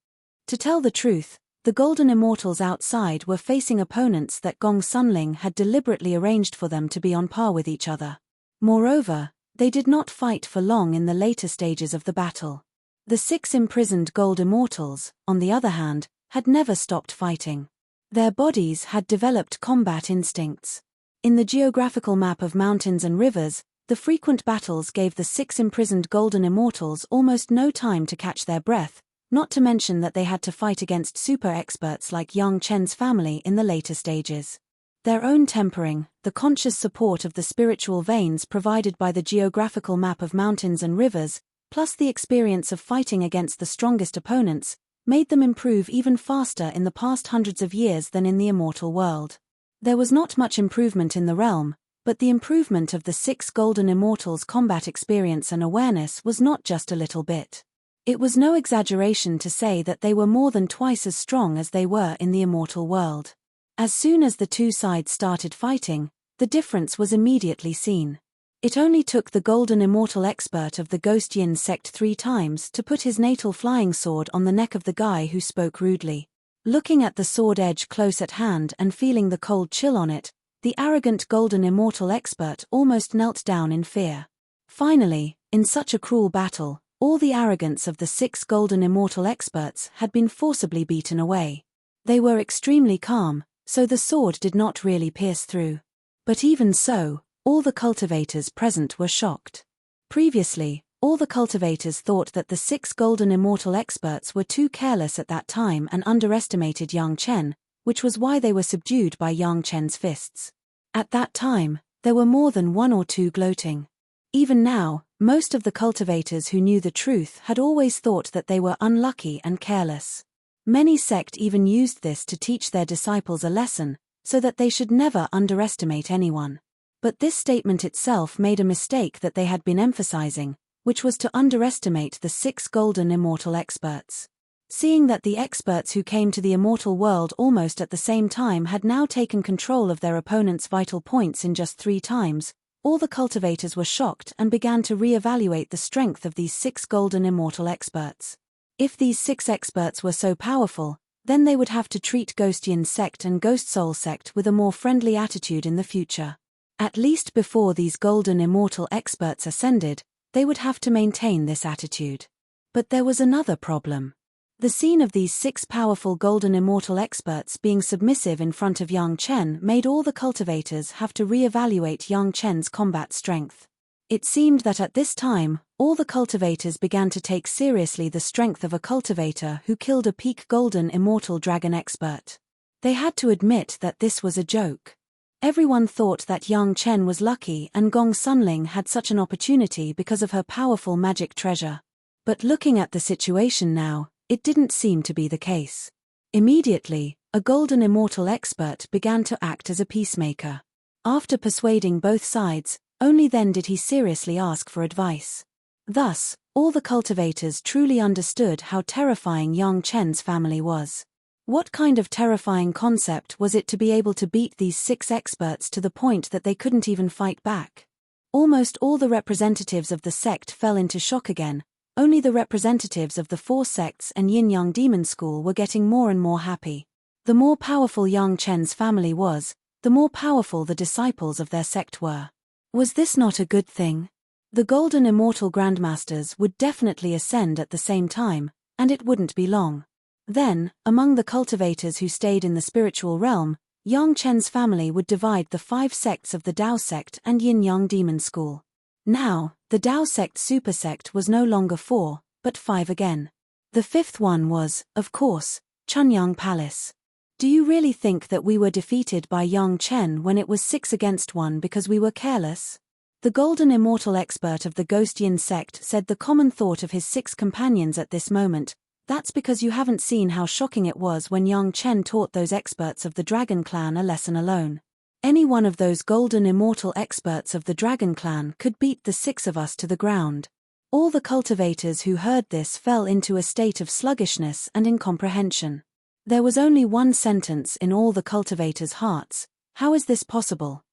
To tell the truth, the golden immortals outside were facing opponents that Gong Sunling had deliberately arranged for them to be on par with each other. Moreover, they did not fight for long in the later stages of the battle. The 6 imprisoned gold immortals, on the other hand, had never stopped fighting. Their bodies had developed combat instincts. In the geographical map of mountains and rivers, the frequent battles gave the 6 imprisoned golden immortals almost no time to catch their breath, not to mention that they had to fight against super experts like Yang Chen's family in the later stages. Their own tempering, the conscious support of the spiritual veins provided by the geographical map of mountains and rivers, plus the experience of fighting against the strongest opponents, made them improve even faster in the past hundreds of years than in the immortal world. There was not much improvement in the realm, but the improvement of the 6 golden immortals' combat experience and awareness was not just a little bit. It was no exaggeration to say that they were more than twice as strong as they were in the immortal world. As soon as the 2 sides started fighting, the difference was immediately seen. It only took the golden immortal expert of the Ghostian sect 3 times to put his natal flying sword on the neck of the guy who spoke rudely. Looking at the sword edge close at hand and feeling the cold chill on it, the arrogant golden immortal expert almost knelt down in fear. Finally, in such a cruel battle, all the arrogance of the 6 golden immortal experts had been forcibly beaten away. They were extremely calm, so the sword did not really pierce through. But even so, all the cultivators present were shocked. Previously, all the cultivators thought that the 6 golden immortal experts were too careless at that time and underestimated Yang Chen, which was why they were subdued by Yang Chen's fists. At that time, there were more than 1 or 2 gloating. Even now, most of the cultivators who knew the truth had always thought that they were unlucky and careless. Many sect even used this to teach their disciples a lesson, so that they should never underestimate anyone. But this statement itself made a mistake that they had been emphasizing, which was to underestimate the 6 golden immortal experts. Seeing that the experts who came to the immortal world almost at the same time had now taken control of their opponent's vital points in just 3 times, all the cultivators were shocked and began to re-evaluate the strength of these 6 golden immortal experts. If these 6 experts were so powerful, then they would have to treat Ghostian sect and Ghost Soul sect with a more friendly attitude in the future. At least before these golden immortal experts ascended, they would have to maintain this attitude. But there was another problem. The scene of these 6 powerful golden immortal experts being submissive in front of Yang Chen made all the cultivators have to re-evaluate Yang Chen's combat strength. It seemed that at this time, all the cultivators began to take seriously the strength of a cultivator who killed a peak golden immortal dragon expert. They had to admit that this was a joke. Everyone thought that Yang Chen was lucky and Gong Sunling had such an opportunity because of her powerful magic treasure. But looking at the situation now, it didn't seem to be the case. Immediately, a golden immortal expert began to act as a peacemaker. After persuading both sides, only then did he seriously ask for advice. Thus, all the cultivators truly understood how terrifying Yang Chen's family was. What kind of terrifying concept was it to be able to beat these 6 experts to the point that they couldn't even fight back? Almost all the representatives of the sect fell into shock again. Only the representatives of the 4 sects and yin-yang demon school were getting more and more happy. The more powerful Yang Chen's family was, the more powerful the disciples of their sect were. Was this not a good thing? The golden immortal grandmasters would definitely ascend at the same time, and it wouldn't be long. Then, among the cultivators who stayed in the spiritual realm, Yang Chen's family would divide the 5 sects of the Dao sect and yin-yang demon school. Now, the Dao sect supersect was no longer 4, but 5 again. The 5th one was, of course, Chunyang Palace. Do you really think that we were defeated by Yang Chen when it was 6 against 1 because we were careless? The golden immortal expert of the Ghost Yin sect said the common thought of his 6 companions at this moment: that's because you haven't seen how shocking it was when Yang Chen taught those experts of the Dragon Clan a lesson alone. Any one of those golden immortal experts of the Dragon Clan could beat the 6 of us to the ground. All the cultivators who heard this fell into a state of sluggishness and incomprehension. There was only one sentence in all the cultivators' hearts: how is this possible?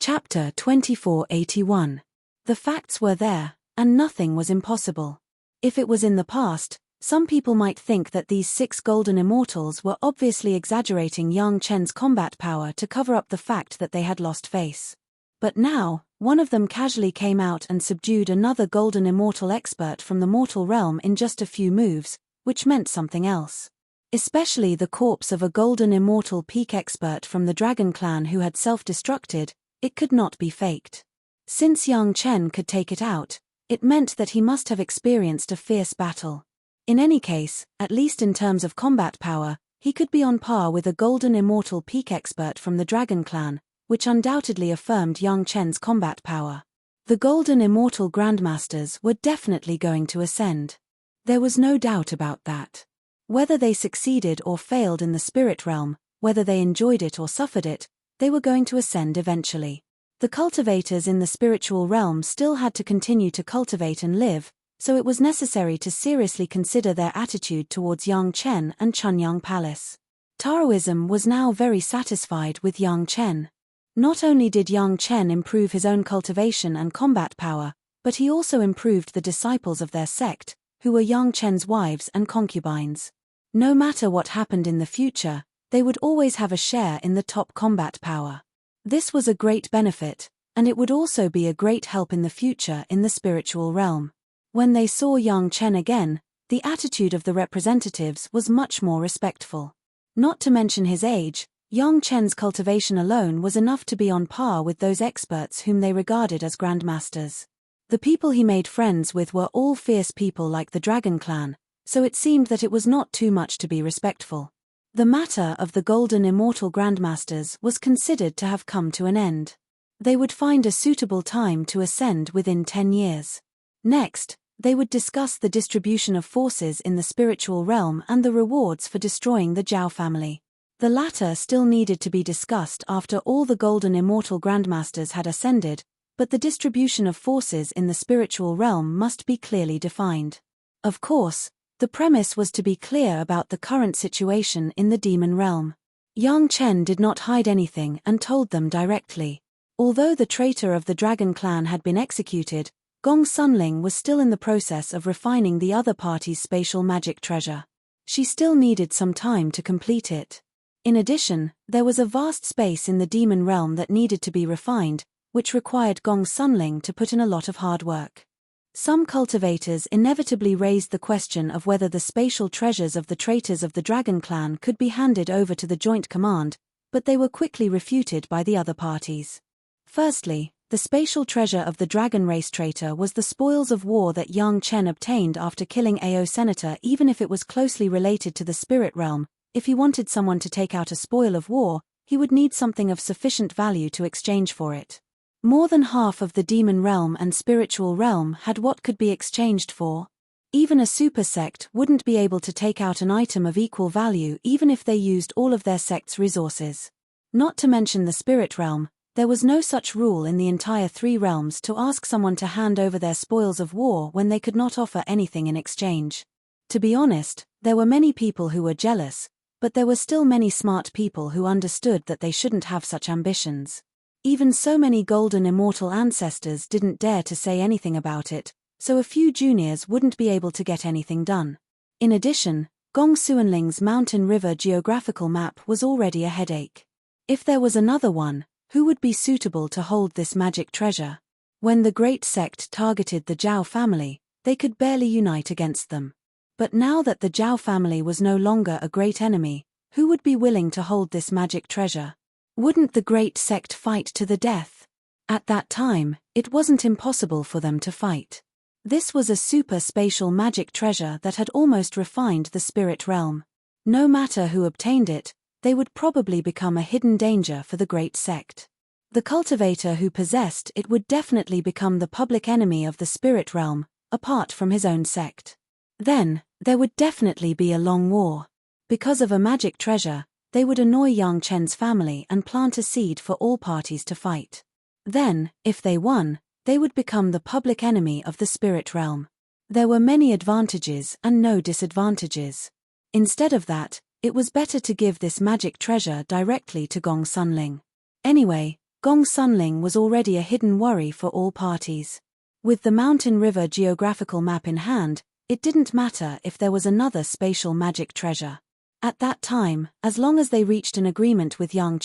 Chapter 2481. The facts were there, and nothing was impossible. If it was in the past, some people might think that these 6 golden immortals were obviously exaggerating Yang Chen's combat power to cover up the fact that they had lost face. But now, one of them casually came out and subdued another golden immortal expert from the mortal realm in just a few moves, which meant something else. Especially the corpse of a golden immortal peak expert from the Dragon Clan who had self-destructed. It could not be faked. Since Yang Chen could take it out, it meant that he must have experienced a fierce battle. In any case, at least in terms of combat power, he could be on par with a golden immortal peak expert from the Dragon Clan, which undoubtedly affirmed Yang Chen's combat power. The golden immortal grandmasters were definitely going to ascend. There was no doubt about that. Whether they succeeded or failed in the spirit realm, whether they enjoyed it or suffered it, they were going to ascend eventually. The cultivators in the spiritual realm still had to continue to cultivate and live, so it was necessary to seriously consider their attitude towards Yang Chen and Chunyang Palace. Taoism was now very satisfied with Yang Chen. Not only did Yang Chen improve his own cultivation and combat power, but he also improved the disciples of their sect, who were Yang Chen's wives and concubines. No matter what happened in the future, they would always have a share in the top combat power. This was a great benefit, and it would also be a great help in the future in the spiritual realm. When they saw Yang Chen again, the attitude of the representatives was much more respectful. Not to mention his age, Yang Chen's cultivation alone was enough to be on par with those experts whom they regarded as grandmasters. The people he made friends with were all fierce people like the Dragon Clan, so it seemed that it was not too much to be respectful. The matter of the golden immortal grandmasters was considered to have come to an end. They would find a suitable time to ascend within 10 years. Next, they would discuss the distribution of forces in the spiritual realm and the rewards for destroying the Zhao family. The latter still needed to be discussed after all the golden immortal grandmasters had ascended, but the distribution of forces in the spiritual realm must be clearly defined. Of course, the premise was to be clear about the current situation in the demon realm. Yang Chen did not hide anything and told them directly. Although the traitor of the Dragon Clan had been executed, Gong Sunling was still in the process of refining the other party's spatial magic treasure. She still needed some time to complete it. In addition, there was a vast space in the demon realm that needed to be refined, which required Gong Sunling to put in a lot of hard work. Some cultivators inevitably raised the question of whether the spatial treasures of the traitors of the Dragon Clan could be handed over to the Joint Command, but they were quickly refuted by the other parties. Firstly, the spatial treasure of the Dragon Race traitor was the spoils of war that Yang Chen obtained after killing AO Senator. Even if it was closely related to the spirit realm, if he wanted someone to take out a spoil of war, he would need something of sufficient value to exchange for it. More than half of the demon realm and spiritual realm had what could be exchanged for. Even a super sect wouldn't be able to take out an item of equal value even if they used all of their sect's resources. Not to mention the spirit realm, there was no such rule in the entire 3 realms to ask someone to hand over their spoils of war when they could not offer anything in exchange. To be honest, there were many people who were jealous, but there were still many smart people who understood that they shouldn't have such ambitions. Even so, many golden immortal ancestors didn't dare to say anything about it, so a few juniors wouldn't be able to get anything done. In addition, Gong Xuanling's mountain river geographical map was already a headache. If there was another one, who would be suitable to hold this magic treasure? When the great sect targeted the Zhao family, they could barely unite against them. But now that the Zhao family was no longer a great enemy, who would be willing to hold this magic treasure? Wouldn't the great sect fight to the death? At that time, it wasn't impossible for them to fight. This was a super spatial magic treasure that had almost refined the spirit realm. No matter who obtained it, they would probably become a hidden danger for the great sect. The cultivator who possessed it would definitely become the public enemy of the spirit realm, apart from his own sect. Then, there would definitely be a long war. Because of a magic treasure, they would annoy Yang Chen's family and plant a seed for all parties to fight. Then, if they won, they would become the public enemy of the spirit realm. There were many advantages and no disadvantages. Instead of that, it was better to give this magic treasure directly to Gong Sunling. Anyway, Gong Sunling was already a hidden worry for all parties. With the mountain river geographical map in hand, it didn't matter if there was another spatial magic treasure. At that time, as long as they reached an agreement with Yang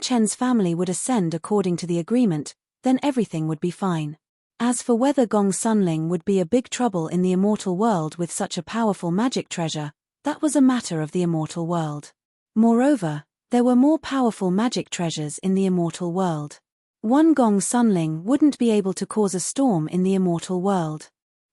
Chen's family would ascend according to the agreement, then everything would be fine. As for whether Gong Sunling would be a big trouble in the immortal world with such a powerful magic treasure, that was a matter of the immortal world. Moreover, there were more powerful magic treasures in the immortal world. One Gong Sunling wouldn't be able to cause a storm in the immortal world.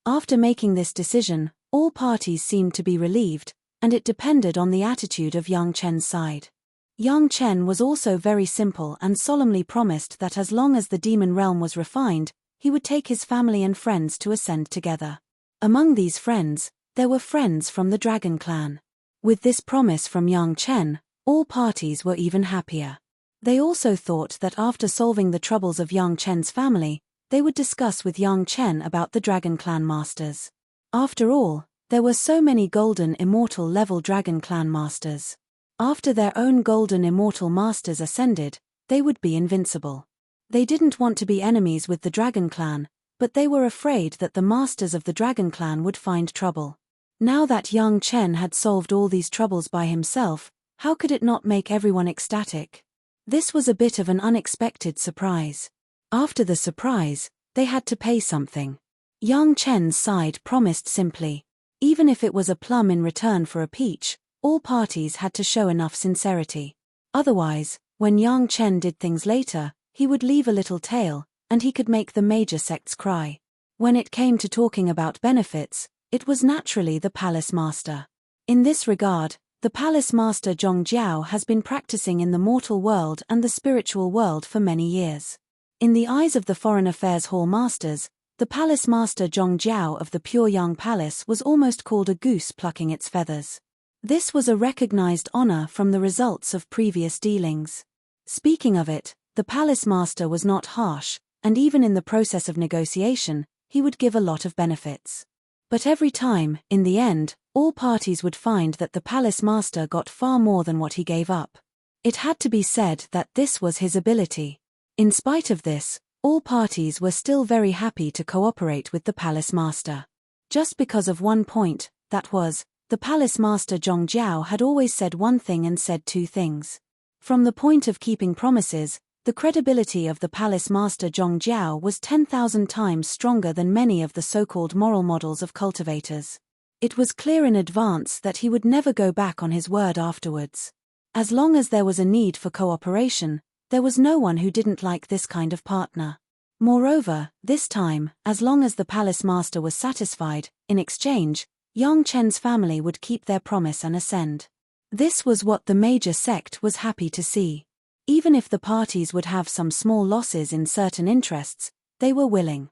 After making this decision, all parties seemed to be relieved, and it depended on the attitude of Yang Chen's side. Yang Chen was also very simple and solemnly promised that as long as the demon realm was refined, he would take his family and friends to ascend together. Among these friends, there were friends from the Dragon Clan. With this promise from Yang Chen, all parties were even happier. They also thought that after solving the troubles of Yang Chen's family, they would discuss with Yang Chen about the Dragon Clan masters. After all, there were so many golden immortal level Dragon Clan masters. After their own golden immortal masters ascended, they would be invincible. They didn't want to be enemies with the Dragon Clan, but they were afraid that the masters of the Dragon Clan would find trouble. Now that Yang Chen had solved all these troubles by himself, how could it not make everyone ecstatic? This was a bit of an unexpected surprise. After the surprise, they had to pay something. Yang Chen's side promised simply. Even if it was a plum in return for a peach, all parties had to show enough sincerity. Otherwise, when Yang Chen did things later, he would leave a little tail, and he could make the major sects cry. When it came to talking about benefits, it was naturally the palace master. In this regard, the palace master Zhong Jiao has been practicing in the mortal world and the spiritual world for many years. In the eyes of the foreign affairs hall masters, the palace master Zhong Jiao of the Pure Yang Palace was almost called a goose plucking its feathers. This was a recognized honor from the results of previous dealings. Speaking of it, the palace master was not harsh, and even in the process of negotiation, he would give a lot of benefits. But every time, in the end, all parties would find that the palace master got far more than what he gave up. It had to be said that this was his ability. In spite of this, all parties were still very happy to cooperate with the palace master. Just because of one point, that was, the palace master Zhong Jiao had always said one thing and said two things. From the point of keeping promises, the credibility of the palace master Zhong Jiao was 10,000 times stronger than many of the so-called moral models of cultivators. It was clear in advance that he would never go back on his word afterwards. As long as there was a need for cooperation, there was no one who didn't like this kind of partner. Moreover, this time, as long as the palace master was satisfied, in exchange, Yang Chen's family would keep their promise and ascend. This was what the major sect was happy to see. Even if the parties would have some small losses in certain interests, they were willing.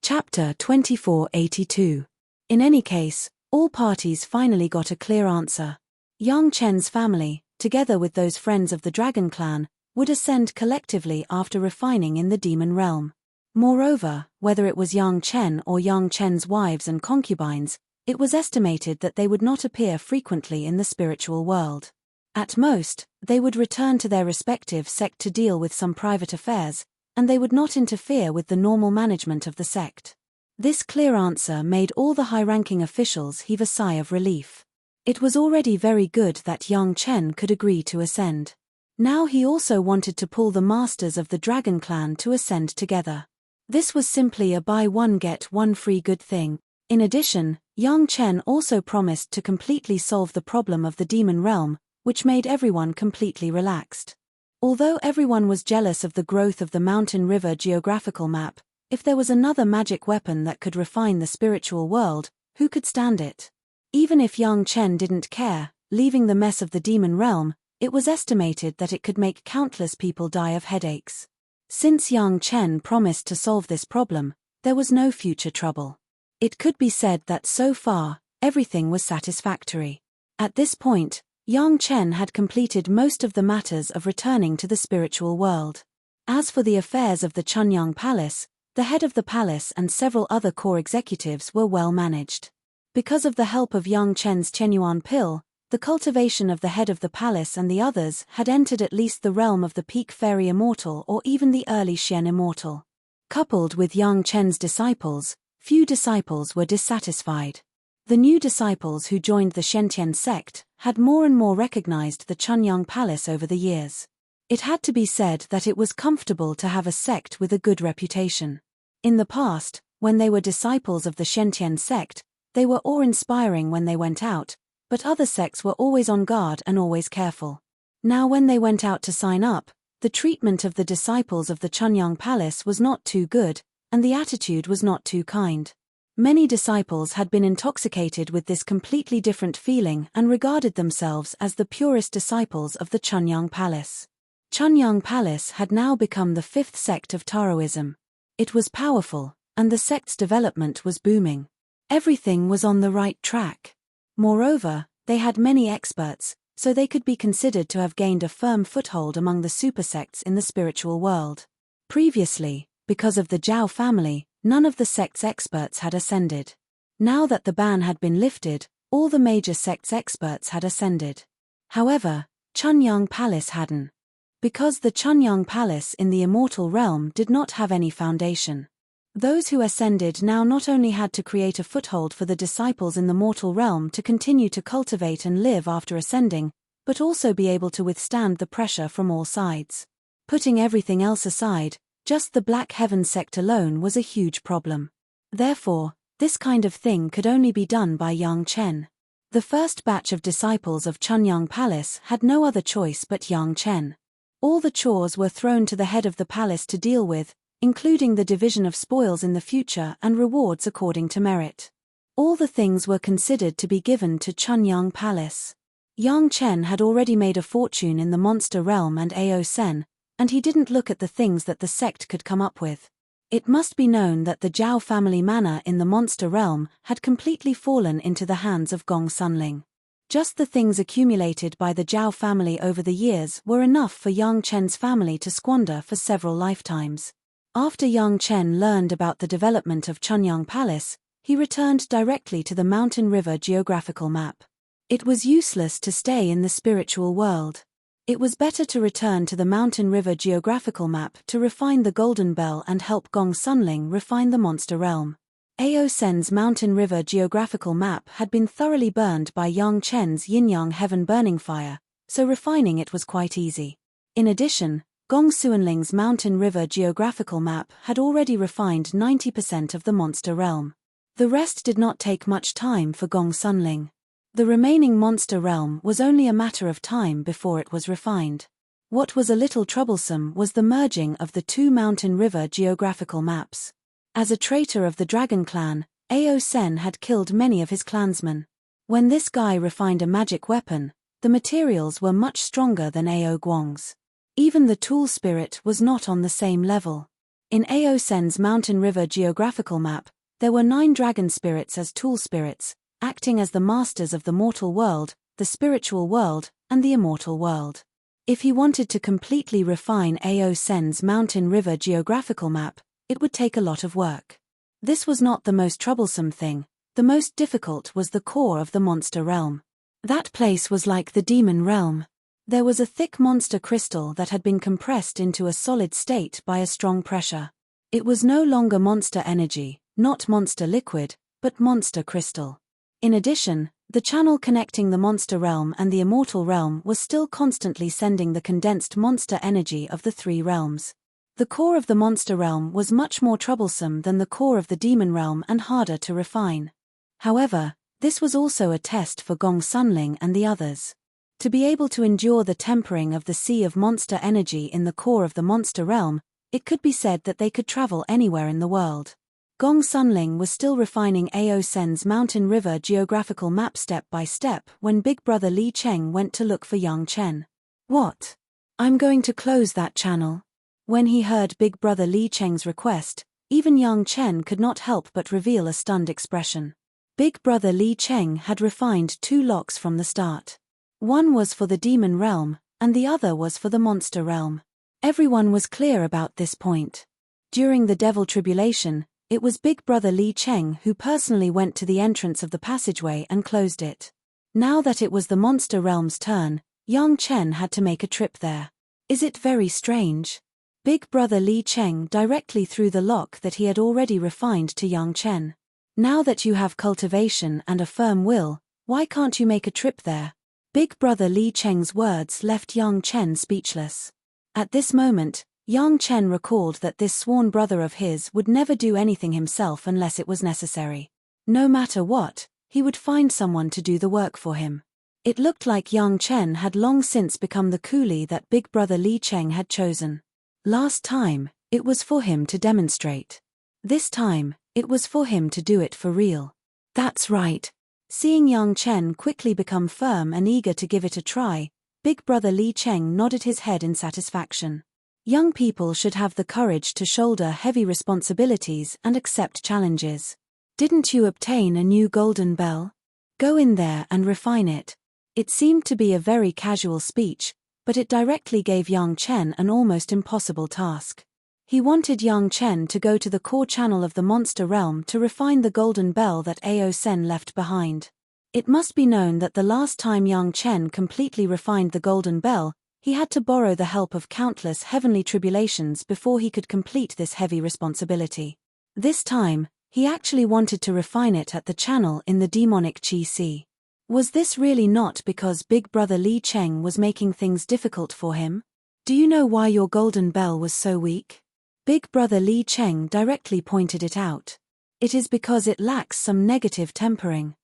Chapter 2482. In any case, all parties finally got a clear answer. Yang Chen's family, together with those friends of the Dragon Clan, would ascend collectively after refining in the demon realm. Moreover, whether it was Yang Chen or Yang Chen's wives and concubines, it was estimated that they would not appear frequently in the spiritual world. At most, they would return to their respective sect to deal with some private affairs, and they would not interfere with the normal management of the sect. This clear answer made all the high-ranking officials heave a sigh of relief. It was already very good that young Chen could agree to ascend. Now he also wanted to pull the masters of the Dragon Clan to ascend together. This was simply a buy one get one free good thing. In addition, young Chen also promised to completely solve the problem of the demon realm, which made everyone completely relaxed. Although everyone was jealous of the growth of the Mountain River geographical map, if there was another magic weapon that could refine the spiritual world, who could stand it? Even if young Chen didn't care, leaving the mess of the demon realm, it was estimated that it could make countless people die of headaches. Since young Chen promised to solve this problem, there was no future trouble. It could be said that so far, everything was satisfactory. At this point, young Chen had completed most of the matters of returning to the spiritual world. As for the affairs of the Chunyang Palace, the head of the palace and several other core executives were well managed. Because of the help of young Chen's Chenyuan pill, the cultivation of the head of the palace and the others had entered at least the realm of the peak fairy immortal or even the early Xian immortal. Coupled with young Chen's disciples, few disciples were dissatisfied. The new disciples who joined the Shentian sect had more and more recognized the Chunyang Palace over the years. It had to be said that it was comfortable to have a sect with a good reputation. In the past, when they were disciples of the Shentian sect, they were awe-inspiring when they went out, but other sects were always on guard and always careful. Now when they went out to sign up, the treatment of the disciples of the Chunyang Palace was not too good, and the attitude was not too kind. Many disciples had been intoxicated with this completely different feeling and regarded themselves as the purest disciples of the Chunyang Palace. Chunyang Palace had now become the fifth sect of Taoism. It was powerful, and the sect's development was booming. Everything was on the right track. Moreover, they had many experts, so they could be considered to have gained a firm foothold among the supersects in the spiritual world. Previously, because of the Zhao family, none of the sect's experts had ascended. Now that the ban had been lifted, all the major sect's experts had ascended. However, Chunyang Palace hadn't. Because the Chunyang Palace in the immortal realm did not have any foundation. Those who ascended now not only had to create a foothold for the disciples in the mortal realm to continue to cultivate and live after ascending, but also be able to withstand the pressure from all sides. Putting everything else aside, just the Black Heaven sect alone was a huge problem. Therefore, this kind of thing could only be done by young Chen. The first batch of disciples of Chunyang Palace had no other choice but young Chen. All the chores were thrown to the head of the palace to deal with, including the division of spoils in the future and rewards according to merit. All the things were considered to be given to Chunyang Palace. Yang Chen had already made a fortune in the monster realm and Ao Sen, and he didn't look at the things that the sect could come up with. It must be known that the Zhao family manor in the monster realm had completely fallen into the hands of Gong Sunling. Just the things accumulated by the Zhao family over the years were enough for Yang Chen's family to squander for several lifetimes. After Yang Chen learned about the development of Chunyang Palace, he returned directly to the Mountain River geographical map. It was useless to stay in the spiritual world. It was better to return to the Mountain River geographical map to refine the Golden Bell and help Gong Sunling refine the monster realm. Ao Sen's Mountain River geographical map had been thoroughly burned by Yang Chen's Yin-Yang Heaven burning fire, so refining it was quite easy. In addition, Gong Suanling's Mountain River geographical map had already refined 90% of the monster realm. The rest did not take much time for Gong Sunling. The remaining monster realm was only a matter of time before it was refined. What was a little troublesome was the merging of the two Mountain River geographical maps. As a traitor of the Dragon Clan, Ao Sen had killed many of his clansmen. When this guy refined a magic weapon, the materials were much stronger than Ao Guang's. Even the tool spirit was not on the same level. In Ao Sen's Mountain River geographical map, there were 9 dragon spirits as tool spirits, acting as the masters of the mortal world, the spiritual world, and the immortal world. If he wanted to completely refine Ao Sen's Mountain River geographical map, it would take a lot of work. This was not the most troublesome thing. The most difficult was the core of the monster realm. That place was like the demon realm. There was a thick monster crystal that had been compressed into a solid state by a strong pressure. It was no longer monster energy, not monster liquid, but monster crystal. In addition, the channel connecting the monster realm and the immortal realm was still constantly sending the condensed monster energy of the three realms. The core of the monster realm was much more troublesome than the core of the demon realm and harder to refine. However, this was also a test for Gong Sunling and the others. To be able to endure the tempering of the sea of monster energy in the core of the monster realm, it could be said that they could travel anywhere in the world. Gong Sunling was still refining Ao Sen's Mountain River geographical map step by step when Big Brother Li Cheng went to look for Yang Chen. What? I'm going to close that channel. When he heard Big Brother Li Cheng's request, even Yang Chen could not help but reveal a stunned expression. Big Brother Li Cheng had refined 2 locks from the start. One was for the demon realm, and the other was for the monster realm. Everyone was clear about this point. During the Devil Tribulation, it was Big Brother Li Cheng who personally went to the entrance of the passageway and closed it. Now that it was the monster realm's turn, Yang Chen had to make a trip there. Is it very strange? Big Brother Li Cheng directly threw the lock that he had already refined to Yang Chen. Now that you have cultivation and a firm will, why can't you make a trip there? Big Brother Li Cheng's words left Yang Chen speechless. At this moment, Yang Chen recalled that this sworn brother of his would never do anything himself unless it was necessary. No matter what, he would find someone to do the work for him. It looked like Yang Chen had long since become the coolie that Big Brother Li Cheng had chosen. Last time, it was for him to demonstrate. This time, it was for him to do it for real. That's right. Seeing Yang Chen quickly become firm and eager to give it a try, Big Brother Li Cheng nodded his head in satisfaction. Young people should have the courage to shoulder heavy responsibilities and accept challenges. Didn't you obtain a new golden bell? Go in there and refine it. It seemed to be a very casual speech, but it directly gave Yang Chen an almost impossible task. He wanted Yang Chen to go to the core channel of the monster realm to refine the golden bell that Ao Sen left behind. It must be known that the last time Yang Chen completely refined the golden bell, he had to borrow the help of countless heavenly tribulations before he could complete this heavy responsibility. This time, he actually wanted to refine it at the channel in the demonic Qi Sea. Was this really not because Big Brother Li Cheng was making things difficult for him? Do you know why your golden bell was so weak? Big Brother Li Cheng directly pointed it out. It is because it lacks some negative tempering.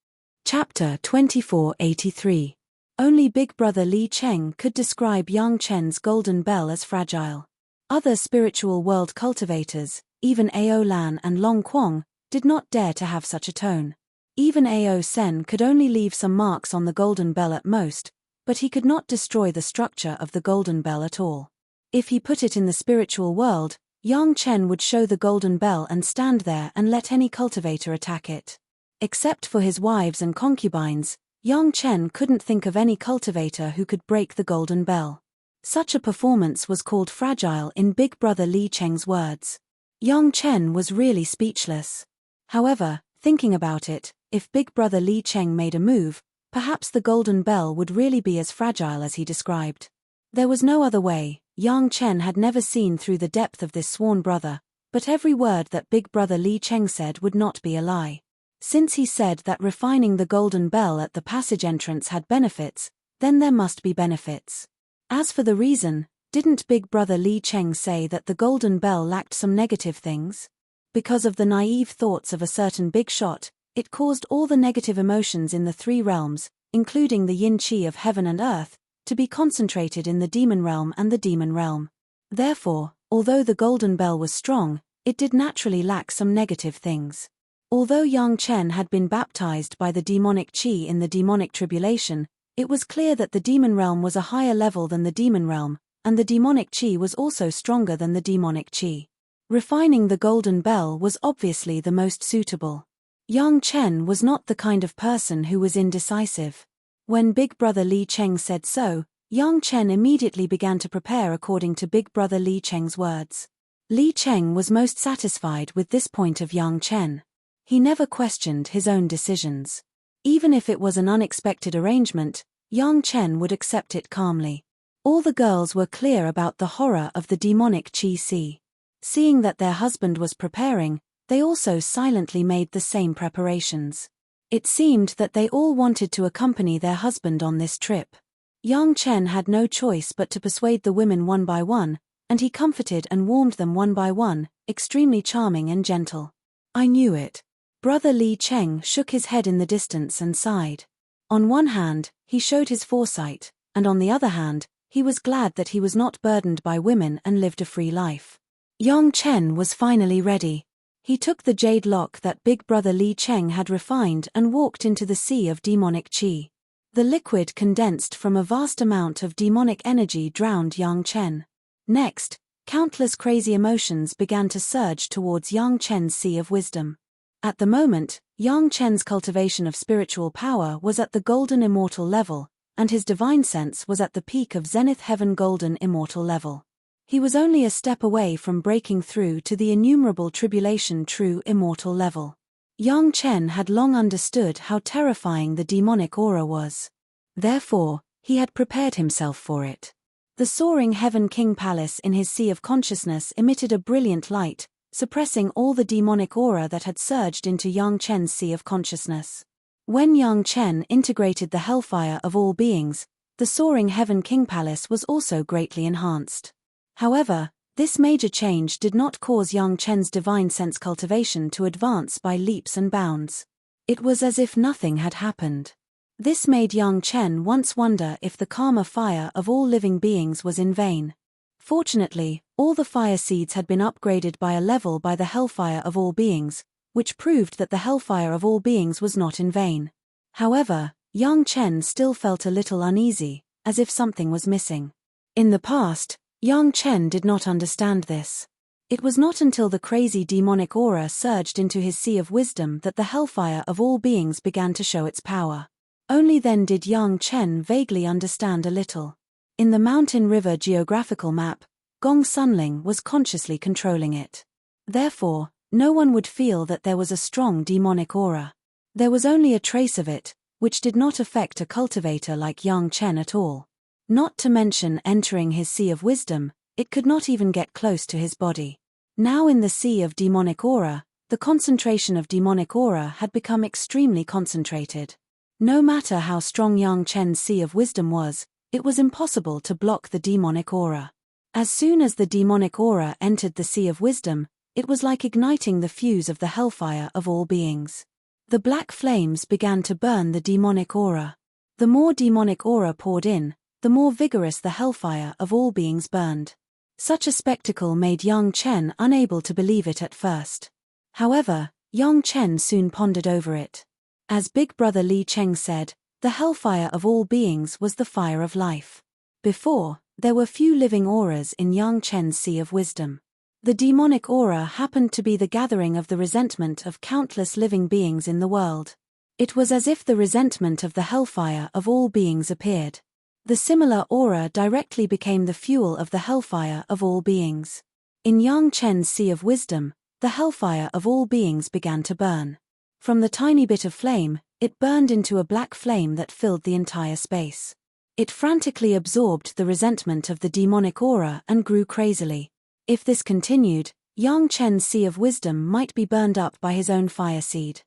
Chapter 2483. Only Big Brother Li Cheng could describe Yang Chen's golden bell as fragile. Other spiritual world cultivators, even Ao Lan and Long Quang, did not dare to have such a tone. Even Ao Sen could only leave some marks on the golden bell at most, but he could not destroy the structure of the golden bell at all. If he put it in the spiritual world, Yang Chen would show the golden bell and stand there and let any cultivator attack it. Except for his wives and concubines, Yang Chen couldn't think of any cultivator who could break the golden bell. Such a performance was called fragile in Big Brother Li Cheng's words. Yang Chen was really speechless. However, thinking about it, if Big Brother Li Cheng made a move, perhaps the golden bell would really be as fragile as he described. There was no other way. Yang Chen had never seen through the depth of this sworn brother, but every word that Big Brother Li Cheng said would not be a lie. Since he said that refining the golden bell at the passage entrance had benefits, then there must be benefits. As for the reason, didn't Big Brother Li Cheng say that the golden bell lacked some negative things? Because of the naive thoughts of a certain big shot, it caused all the negative emotions in the 3 realms, including the yin-chi of heaven and earth, to be concentrated in the demon realm and the demon realm. Therefore, although the golden bell was strong, it did naturally lack some negative things. Although Yang Chen had been baptized by the demonic Qi in the demonic tribulation, it was clear that the demon realm was a higher level than the demon realm, and the demonic Qi was also stronger than the demonic Qi. Refining the golden bell was obviously the most suitable. Yang Chen was not the kind of person who was indecisive. When Big Brother Li Cheng said so, Yang Chen immediately began to prepare according to Big Brother Li Cheng's words. Li Cheng was most satisfied with this point of Yang Chen. He never questioned his own decisions. Even if it was an unexpected arrangement, Yang Chen would accept it calmly. All the girls were clear about the horror of the demonic Chi Sea. Seeing that their husband was preparing, they also silently made the same preparations. It seemed that they all wanted to accompany their husband on this trip. Yang Chen had no choice but to persuade the women one by one, and he comforted and warmed them one by one, extremely charming and gentle. I knew it. Brother Li Cheng shook his head in the distance and sighed. On one hand, he showed his foresight, and on the other hand, he was glad that he was not burdened by women and lived a free life. Yang Chen was finally ready. He took the jade lock that big brother Li Cheng had refined and walked into the sea of demonic qi. The liquid condensed from a vast amount of demonic energy drowned Yang Chen. Next, countless crazy emotions began to surge towards Yang Chen's sea of wisdom. At the moment, Yang Chen's cultivation of spiritual power was at the golden immortal level, and his divine sense was at the peak of zenith heaven golden immortal level. He was only a step away from breaking through to the innumerable tribulation true immortal level. Yang Chen had long understood how terrifying the demonic aura was. Therefore, he had prepared himself for it. The soaring Heaven King Palace in his sea of consciousness emitted a brilliant light, suppressing all the demonic aura that had surged into Yang Chen's sea of consciousness. When Yang Chen integrated the hellfire of all beings, the soaring Heaven King Palace was also greatly enhanced. However, this major change did not cause Yang Chen's divine sense cultivation to advance by leaps and bounds. It was as if nothing had happened. This made Yang Chen once wonder if the karma fire of all living beings was in vain. Fortunately, all the fire seeds had been upgraded by a level by the hellfire of all beings, which proved that the hellfire of all beings was not in vain. However, Yang Chen still felt a little uneasy, as if something was missing. In the past, Yang Chen did not understand this. It was not until the crazy demonic aura surged into his sea of wisdom that the hellfire of all beings began to show its power. Only then did Yang Chen vaguely understand a little. In the mountain river geographical map, Gong Sunling was consciously controlling it. Therefore, no one would feel that there was a strong demonic aura. There was only a trace of it, which did not affect a cultivator like Yang Chen at all. Not to mention entering his sea of wisdom, it could not even get close to his body. Now in the sea of demonic aura, the concentration of demonic aura had become extremely concentrated. No matter how strong Yang Chen's sea of wisdom was, it was impossible to block the demonic aura. As soon as the demonic aura entered the sea of wisdom, it was like igniting the fuse of the hellfire of all beings. The black flames began to burn the demonic aura. The more demonic aura poured in, the more vigorous the hellfire of all beings burned. Such a spectacle made Yang Chen unable to believe it at first. However, Yang Chen soon pondered over it. As Big Brother Li Cheng said, the hellfire of all beings was the fire of life. Before, there were few living auras in Yang Chen's sea of wisdom. The demonic aura happened to be the gathering of the resentment of countless living beings in the world. It was as if the resentment of the hellfire of all beings appeared. The similar aura directly became the fuel of the hellfire of all beings. In Yang Chen's sea of wisdom, the hellfire of all beings began to burn. From the tiny bit of flame, it burned into a black flame that filled the entire space. It frantically absorbed the resentment of the demonic aura and grew crazily. If this continued, Yang Chen's sea of wisdom might be burned up by his own fire seed.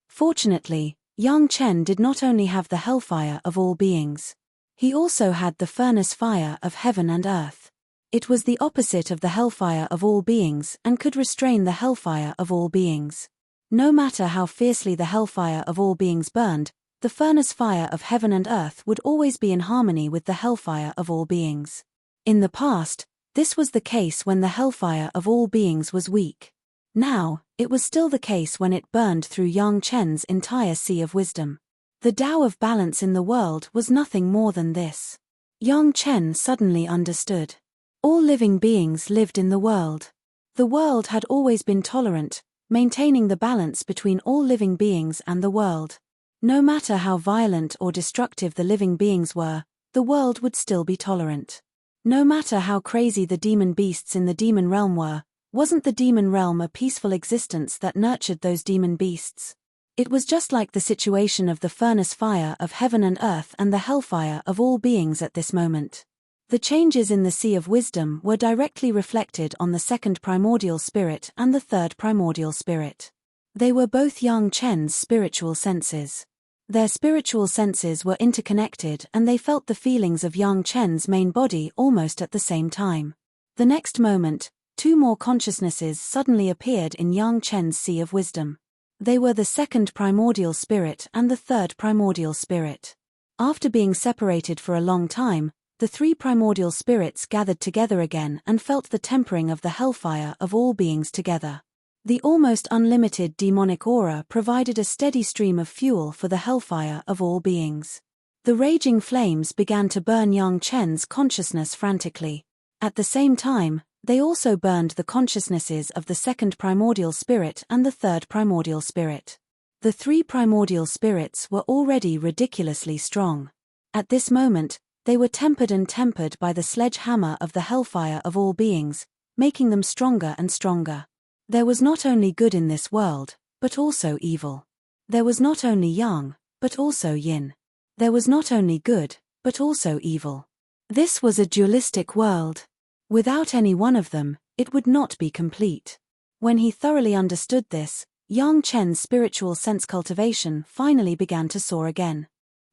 Fortunately, Yang Chen did not only have the hellfire of all beings. He also had the furnace fire of heaven and earth. It was the opposite of the hellfire of all beings and could restrain the hellfire of all beings. No matter how fiercely the hellfire of all beings burned, the furnace fire of heaven and earth would always be in harmony with the hellfire of all beings. In the past, this was the case when the hellfire of all beings was weak. Now, it was still the case when it burned through Yang Chen's entire sea of wisdom. The Tao of balance in the world was nothing more than this. Yang Chen suddenly understood. All living beings lived in the world. The world had always been tolerant, maintaining the balance between all living beings and the world. No matter how violent or destructive the living beings were, the world would still be tolerant. No matter how crazy the demon beasts in the demon realm were, wasn't the demon realm a peaceful existence that nurtured those demon beasts? It was just like the situation of the furnace fire of heaven and earth and the hellfire of all beings at this moment. The changes in the Sea of Wisdom were directly reflected on the second primordial spirit and the third primordial spirit. They were both Yang Chen's spiritual senses. Their spiritual senses were interconnected and they felt the feelings of Yang Chen's main body almost at the same time. The next moment, two more consciousnesses suddenly appeared in Yang Chen's Sea of Wisdom. They were the second primordial spirit and the third primordial spirit. After being separated for a long time, the three primordial spirits gathered together again and felt the tempering of the hellfire of all beings together. The almost unlimited demonic aura provided a steady stream of fuel for the hellfire of all beings. The raging flames began to burn Yang Chen's consciousness frantically. At the same time, they also burned the consciousnesses of the second primordial spirit and the third primordial spirit. The three primordial spirits were already ridiculously strong. At this moment, they were tempered by the sledgehammer of the hellfire of all beings, making them stronger and stronger. There was not only good in this world, but also evil. There was not only yang, but also yin. There was not only good, but also evil. This was a dualistic world. Without any one of them, it would not be complete. When he thoroughly understood this, Yang Chen's spiritual sense cultivation finally began to soar again.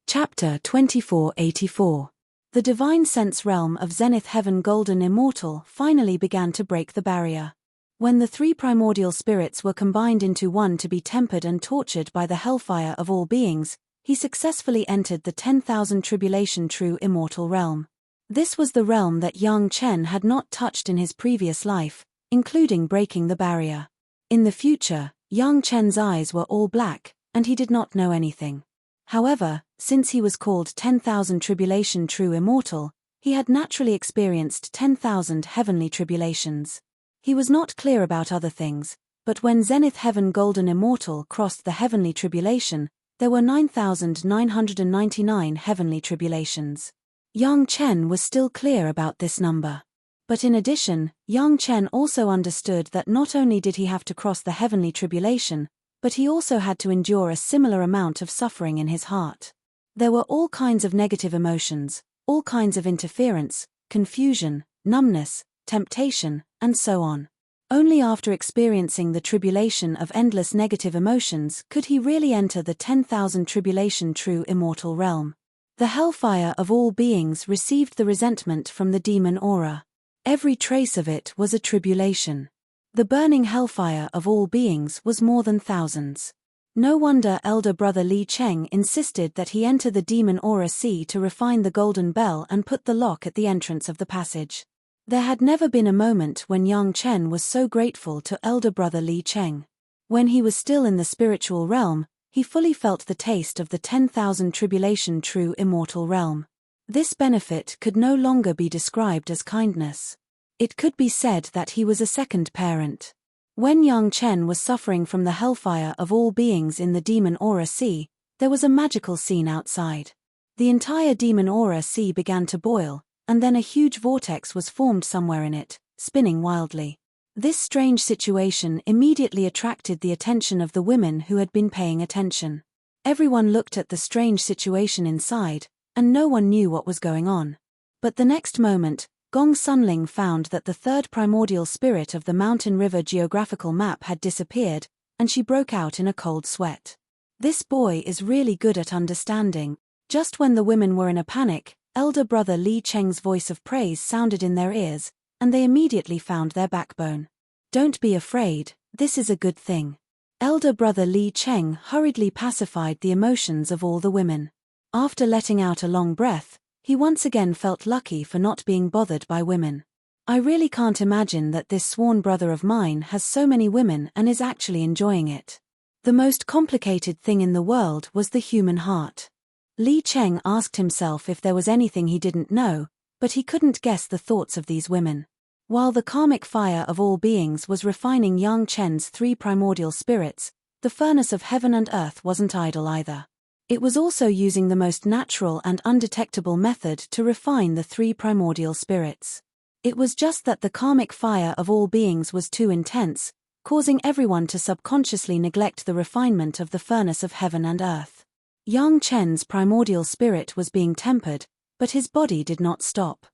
Chapter 2484. The divine sense realm of Zenith Heaven Golden Immortal finally began to break the barrier. When the three primordial spirits were combined into one to be tempered and tortured by the hellfire of all beings, he successfully entered the 10,000 tribulation true immortal realm. This was the realm that Yang Chen had not touched in his previous life, including breaking the barrier. In the future, Yang Chen's eyes were all black, and he did not know anything. However, since he was called 10,000 tribulation true immortal, he had naturally experienced 10,000 heavenly tribulations. He was not clear about other things, but when Zenith Heaven Golden Immortal crossed the heavenly tribulation, there were 9,999 heavenly tribulations. Yang Chen was still clear about this number. But in addition, Yang Chen also understood that not only did he have to cross the heavenly tribulation, but he also had to endure a similar amount of suffering in his heart. There were all kinds of negative emotions, all kinds of interference, confusion, numbness, temptation, and so on. Only after experiencing the tribulation of endless negative emotions could he really enter the 10,000 tribulation true immortal realm. The hellfire of all beings received the resentment from the demon aura. Every trace of it was a tribulation. The burning hellfire of all beings was more than thousands. No wonder elder brother Li Cheng insisted that he enter the demon aura sea to refine the golden bell and put the lock at the entrance of the passage. There had never been a moment when Yang Chen was so grateful to elder brother Li Cheng. When he was still in the spiritual realm, he fully felt the taste of the 10,000 tribulation true immortal realm. This benefit could no longer be described as kindness. It could be said that he was a second parent. When Yang Chen was suffering from the hellfire of all beings in the demon aura sea, there was a magical scene outside. The entire demon aura sea began to boil, and then a huge vortex was formed somewhere in it, spinning wildly. This strange situation immediately attracted the attention of the women who had been paying attention. Everyone looked at the strange situation inside, and no one knew what was going on. But the next moment, Gong Sunling found that the third primordial spirit of the mountain river geographical map had disappeared, and she broke out in a cold sweat. This boy is really good at understanding. Just when the women were in a panic, elder brother Li Cheng's voice of praise sounded in their ears, and they immediately found their backbone. Don't be afraid, this is a good thing. Elder brother Li Cheng hurriedly pacified the emotions of all the women. After letting out a long breath, he once again felt lucky for not being bothered by women. I really can't imagine that this sworn brother of mine has so many women and is actually enjoying it. The most complicated thing in the world was the human heart. Li Cheng asked himself if there was anything he didn't know, but he couldn't guess the thoughts of these women. While the karmic fire of all beings was refining Yang Chen's three primordial spirits, the furnace of heaven and earth wasn't idle either. It was also using the most natural and undetectable method to refine the three primordial spirits. It was just that the karmic fire of all beings was too intense, causing everyone to subconsciously neglect the refinement of the furnace of heaven and earth. Yang Chen's primordial spirit was being tempered, but his body did not stop.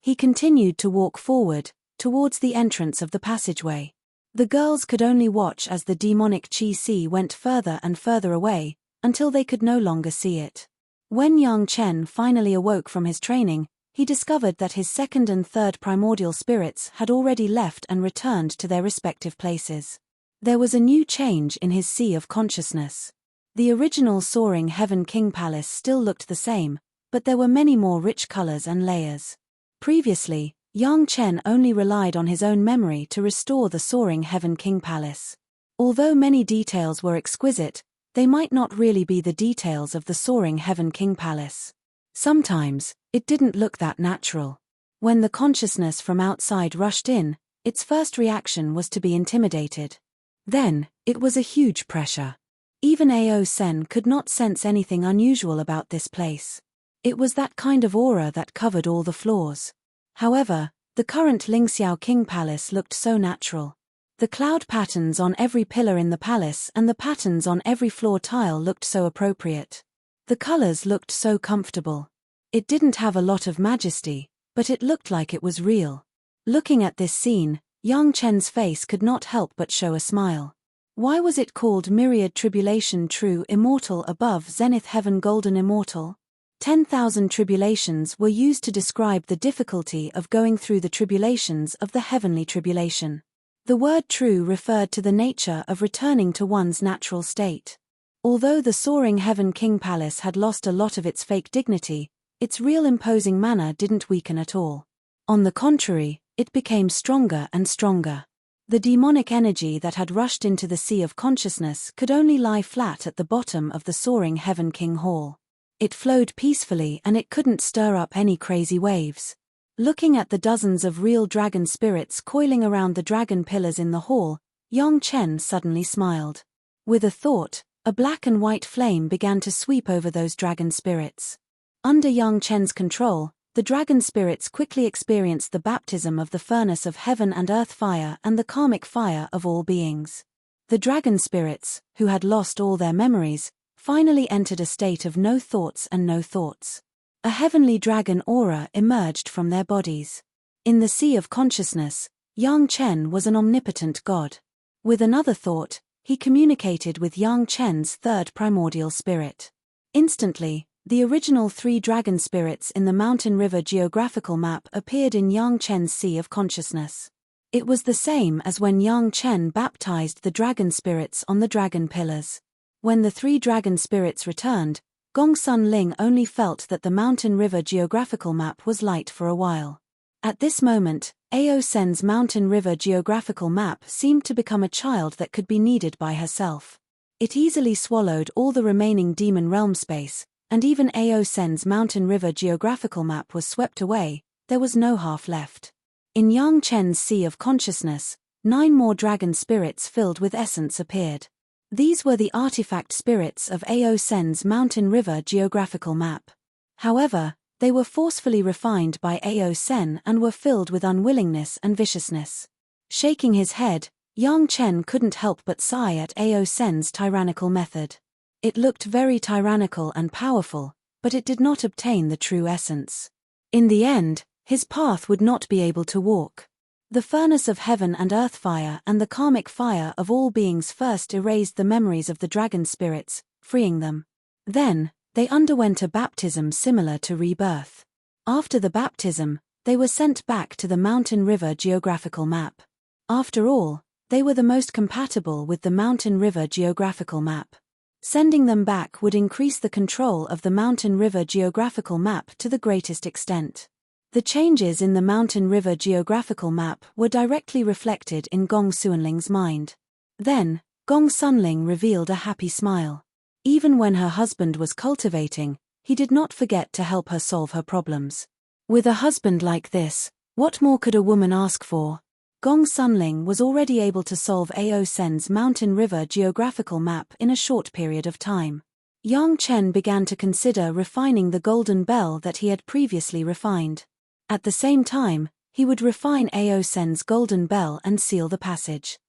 He continued to walk forward, towards the entrance of the passageway. The girls could only watch as the demonic chi went further and further away, until they could no longer see it. When Yang Chen finally awoke from his training, he discovered that his second and third primordial spirits had already left and returned to their respective places. There was a new change in his sea of consciousness. The original soaring Heaven King Palace still looked the same, but there were many more rich colors and layers. Previously, Yang Chen only relied on his own memory to restore the soaring Heaven King Palace. Although many details were exquisite, they might not really be the details of the soaring Heaven King Palace. Sometimes, it didn't look that natural. When the consciousness from outside rushed in, its first reaction was to be intimidated. Then, it was a huge pressure. Even Ao Sen could not sense anything unusual about this place. It was that kind of aura that covered all the floors. However, the current Lingxiao King Palace looked so natural. The cloud patterns on every pillar in the palace and the patterns on every floor tile looked so appropriate. The colors looked so comfortable. It didn't have a lot of majesty, but it looked like it was real. Looking at this scene, Yang Chen's face could not help but show a smile. Why was it called Myriad Tribulation True Immortal Above Zenith Heaven Golden Immortal? 10,000 tribulations were used to describe the difficulty of going through the tribulations of the heavenly tribulation. The word true referred to the nature of returning to one's natural state. Although the soaring Heaven King Palace had lost a lot of its fake dignity, its real imposing manner didn't weaken at all. On the contrary, it became stronger and stronger. The demonic energy that had rushed into the sea of consciousness could only lie flat at the bottom of the soaring Heaven King Hall. It flowed peacefully and it couldn't stir up any crazy waves. Looking at the dozens of real dragon spirits coiling around the dragon pillars in the hall, Yang Chen suddenly smiled. With a thought, a black and white flame began to sweep over those dragon spirits. Under Yang Chen's control, the dragon spirits quickly experienced the baptism of the furnace of heaven and earth fire and the karmic fire of all beings. The dragon spirits, who had lost all their memories, finally entered a state of no thoughts and no thoughts. A heavenly dragon aura emerged from their bodies. In the sea of consciousness, Yang Chen was an omnipotent god. With another thought, he communicated with Yang Chen's third primordial spirit. Instantly, the original 3 dragon spirits in the Mountain River geographical map appeared in Yang Chen's sea of consciousness. It was the same as when Yang Chen baptized the dragon spirits on the dragon pillars. When the 3 dragon spirits returned, Gong Sun Ling only felt that the Mountain River geographical map was light for a while. At this moment, Ao Sen's Mountain River geographical map seemed to become a child that could be kneaded by herself. It easily swallowed all the remaining demon realm space, and even Ao Sen's Mountain River geographical map was swept away, there was no half left. In Yang Chen's sea of consciousness, 9 more dragon spirits filled with essence appeared. These were the artifact spirits of Ao Sen's Mountain River geographical map. However, they were forcefully refined by Ao Sen and were filled with unwillingness and viciousness. Shaking his head, Yang Chen couldn't help but sigh at Ao Sen's tyrannical method. It looked very tyrannical and powerful, but it did not obtain the true essence. In the end, his path would not be able to walk. The furnace of heaven and earth fire and the karmic fire of all beings first erased the memories of the dragon spirits, freeing them. Then, they underwent a baptism similar to rebirth. After the baptism, they were sent back to the Mountain River geographical map. After all, they were the most compatible with the Mountain River geographical map. Sending them back would increase the control of the Mountain River geographical map to the greatest extent. The changes in the Mountain River geographical map were directly reflected in Gong Sunling's mind. Then, Gong Sunling revealed a happy smile. Even when her husband was cultivating, he did not forget to help her solve her problems. With a husband like this, what more could a woman ask for? Gong Sunling was already able to solve Ao Sen's Mountain River geographical map in a short period of time. Yang Chen began to consider refining the golden bell that he had previously refined. At the same time, he would refine Ao Sen's golden bell and seal the passage.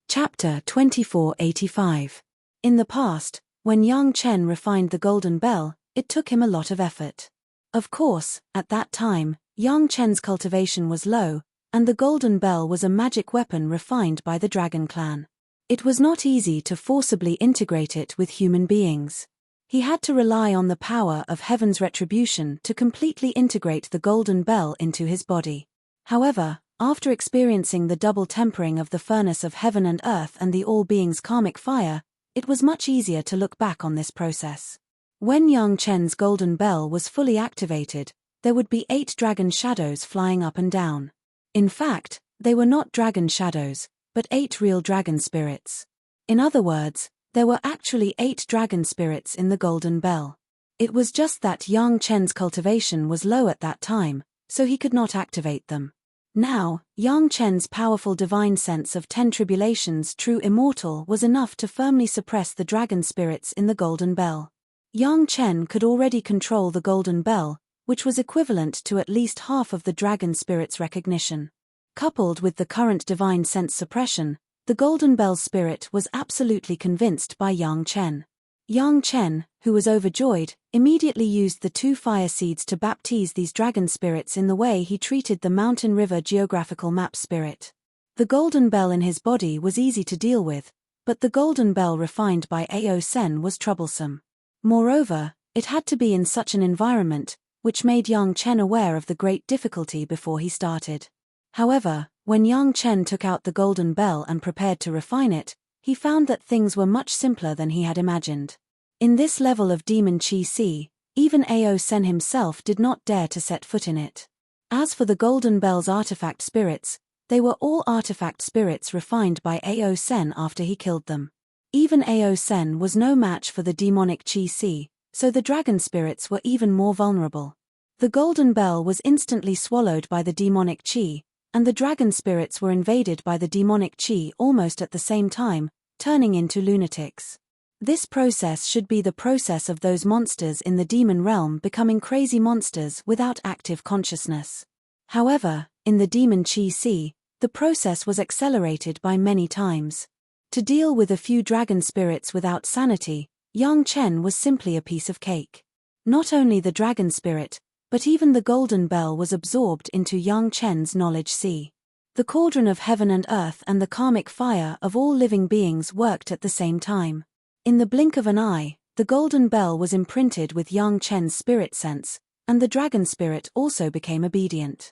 Chapter 2485. In the past, when Yang Chen refined the golden bell, it took him a lot of effort. Of course, at that time, Yang Chen's cultivation was low, and the golden bell was a magic weapon refined by the dragon clan. It was not easy to forcibly integrate it with human beings. He had to rely on the power of heaven's retribution to completely integrate the golden bell into his body. However, after experiencing the double tempering of the furnace of heaven and earth and the all-being's karmic fire, it was much easier to look back on this process. When Yang Chen's golden bell was fully activated, there would be 8 dragon shadows flying up and down. In fact, they were not dragon shadows, but 8 real dragon spirits. In other words, there were actually 8 dragon spirits in the golden bell. It was just that Yang Chen's cultivation was low at that time, so he could not activate them. Now, Yang Chen's powerful divine sense of 10 tribulations true immortal was enough to firmly suppress the dragon spirits in the golden bell. Yang Chen could already control the golden bell, which was equivalent to at least half of the dragon spirit's recognition. Coupled with the current divine sense suppression, the golden bell's spirit was absolutely convinced by Yang Chen. Yang Chen, who was overjoyed, immediately used the 2 fire seeds to baptize these dragon spirits in the way he treated the mountain river geographical map spirit. The golden bell in his body was easy to deal with, but the golden bell refined by Ao Sen was troublesome. Moreover, it had to be in such an environment, which made Yang Chen aware of the great difficulty before he started. However, when Yang Chen took out the golden bell and prepared to refine it, he found that things were much simpler than he had imagined. In this level of demon Qi Si, even Ao Sen himself did not dare to set foot in it. As for the golden bell's artifact spirits, they were all artifact spirits refined by Ao Sen after he killed them. Even Ao Sen was no match for the demonic Qi Si, so the dragon spirits were even more vulnerable. The golden bell was instantly swallowed by the demonic Qi, and the dragon spirits were invaded by the demonic Qi almost at the same time, turning into lunatics. This process should be the process of those monsters in the demon realm becoming crazy monsters without active consciousness. However, in the demon Qi Si, the process was accelerated by many times. To deal with a few dragon spirits without sanity, Yang Chen was simply a piece of cake. Not only the dragon spirit, but even the golden bell was absorbed into Yang Chen's knowledge sea. The cauldron of heaven and earth and the karmic fire of all living beings worked at the same time. In the blink of an eye, the golden bell was imprinted with Yang Chen's spirit sense, and the dragon spirit also became obedient.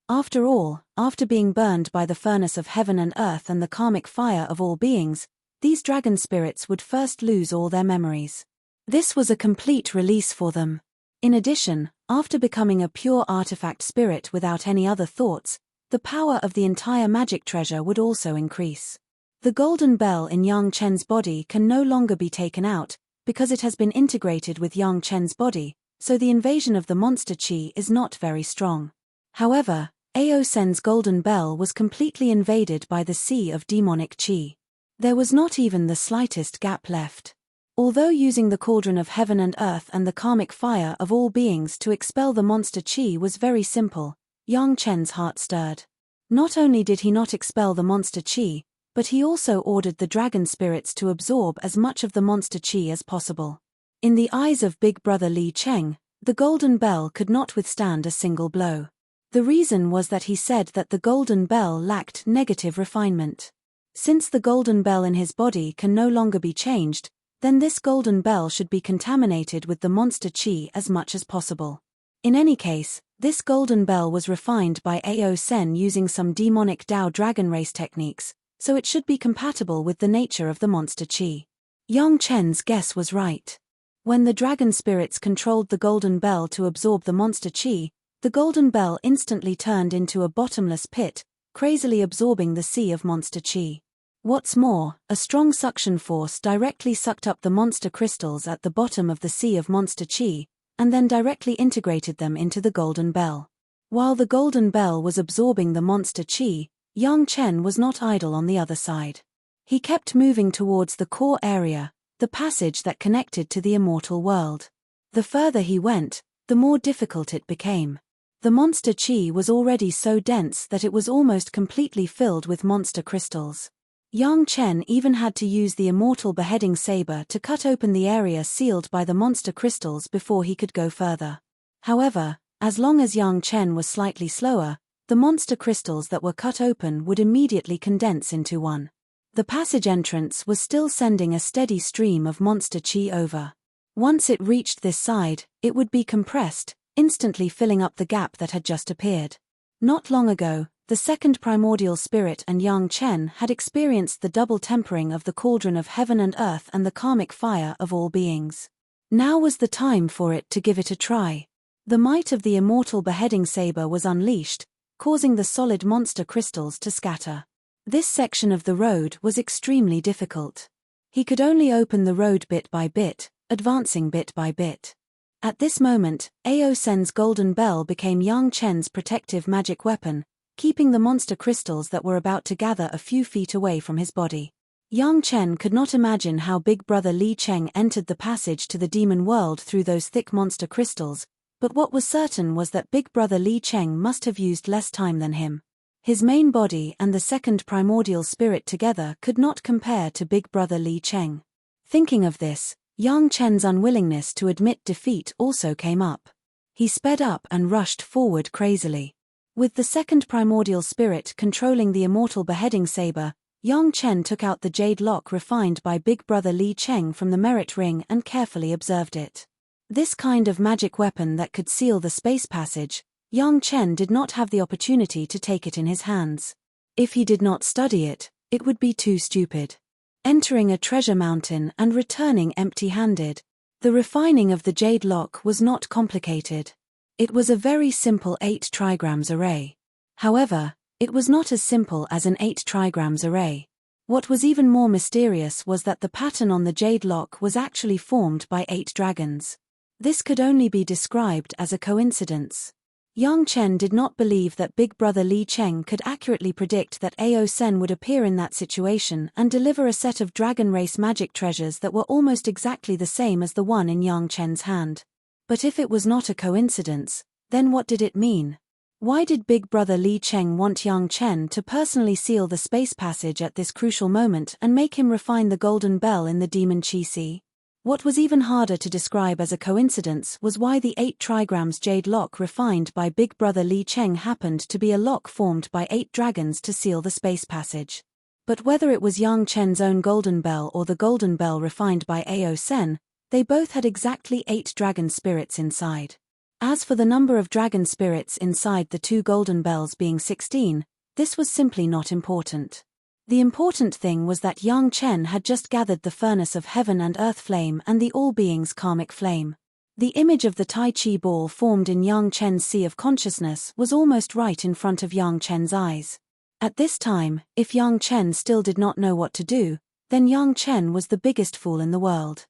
After all, after being burned by the furnace of heaven and earth and the karmic fire of all beings, these dragon spirits would first lose all their memories. This was a complete release for them. In addition, after becoming a pure artifact spirit without any other thoughts, the power of the entire magic treasure would also increase. The golden bell in Yang Chen's body can no longer be taken out, because it has been integrated with Yang Chen's body, so the invasion of the monster Qi is not very strong. However, Ao Sen's golden bell was completely invaded by the sea of demonic Qi. There was not even the slightest gap left. Although using the cauldron of heaven and earth and the karmic fire of all beings to expel the monster Qi was very simple, Yang Chen's heart stirred. Not only did he not expel the monster Qi, but he also ordered the dragon spirits to absorb as much of the monster Qi as possible. In the eyes of Big Brother Li Cheng, the golden bell could not withstand a single blow. The reason was that he said that the golden bell lacked negative refinement. Since the golden bell in his body can no longer be changed, then this golden bell should be contaminated with the monster Qi as much as possible. In any case, this golden bell was refined by Ao Sen using some demonic Dao dragon race techniques, so it should be compatible with the nature of the monster Qi. Yang Chen's guess was right. When the dragon spirits controlled the golden bell to absorb the monster Qi, the golden bell instantly turned into a bottomless pit, crazily absorbing the sea of monster Qi. What's more, a strong suction force directly sucked up the monster crystals at the bottom of the sea of monster Qi, and then directly integrated them into the golden bell. While the golden bell was absorbing the monster Qi, Yang Chen was not idle on the other side. He kept moving towards the core area, the passage that connected to the immortal world. The further he went, the more difficult it became. The monster Qi was already so dense that it was almost completely filled with monster crystals. Yang Chen even had to use the immortal beheading saber to cut open the area sealed by the monster crystals before he could go further. However, As long as Yang Chen was slightly slower, the monster crystals that were cut open would immediately condense into one. The passage entrance was still sending a steady stream of monster chi over. Once it reached this side, it would be compressed, instantly filling up the gap that had just appeared. Not long ago, the second primordial spirit and Yang Chen had experienced the double tempering of the cauldron of heaven and earth and the karmic fire of all beings. Now was the time for it to give it a try. The might of the immortal beheading saber was unleashed, causing the solid monster crystals to scatter. This section of the road was extremely difficult. He could only open the road bit by bit, advancing bit by bit. At this moment, Ao Sen's golden bell became Yang Chen's protective magic weapon, keeping the monster crystals that were about to gather a few feet away from his body. Yang Chen could not imagine how Big Brother Li Cheng entered the passage to the demon world through those thick monster crystals, but what was certain was that Big Brother Li Cheng must have used less time than him. His main body and the second primordial spirit together could not compare to Big Brother Li Cheng. Thinking of this, Yang Chen's unwillingness to admit defeat also came up. He sped up and rushed forward crazily. With the second primordial spirit controlling the immortal beheading saber, Yang Chen took out the jade lock refined by Big Brother Li Cheng from the merit ring and carefully observed it. This kind of magic weapon that could seal the space passage, Yang Chen did not have the opportunity to take it in his hands. If he did not study it, it would be too stupid. Entering a treasure mountain and returning empty-handed. The refining of the jade lock was not complicated. It was a very simple 8 trigrams array. However, it was not as simple as an 8 trigrams array. What was even more mysterious was that the pattern on the jade lock was actually formed by 8 dragons. This could only be described as a coincidence. Yang Chen did not believe that Big Brother Li Cheng could accurately predict that Ao Sen would appear in that situation and deliver a set of dragon race magic treasures that were almost exactly the same as the one in Yang Chen's hand. But if it was not a coincidence, then what did it mean? Why did Big Brother Li Cheng want Yang Chen to personally seal the space passage at this crucial moment and make him refine the golden bell in the demon chi sea? What was even harder to describe as a coincidence was why the 8 trigrams jade lock refined by Big Brother Li Cheng happened to be a lock formed by 8 dragons to seal the space passage. But whether it was Yang Chen's own golden bell or the golden bell refined by Ao Sen, they both had exactly 8 dragon spirits inside. As for the number of dragon spirits inside the 2 golden bells being 16, this was simply not important. The important thing was that Yang Chen had just gathered the furnace of heaven and earth flame and the all-being's karmic flame. The image of the Tai Chi ball formed in Yang Chen's sea of consciousness was almost right in front of Yang Chen's eyes. At this time, if Yang Chen still did not know what to do, then Yang Chen was the biggest fool in the world.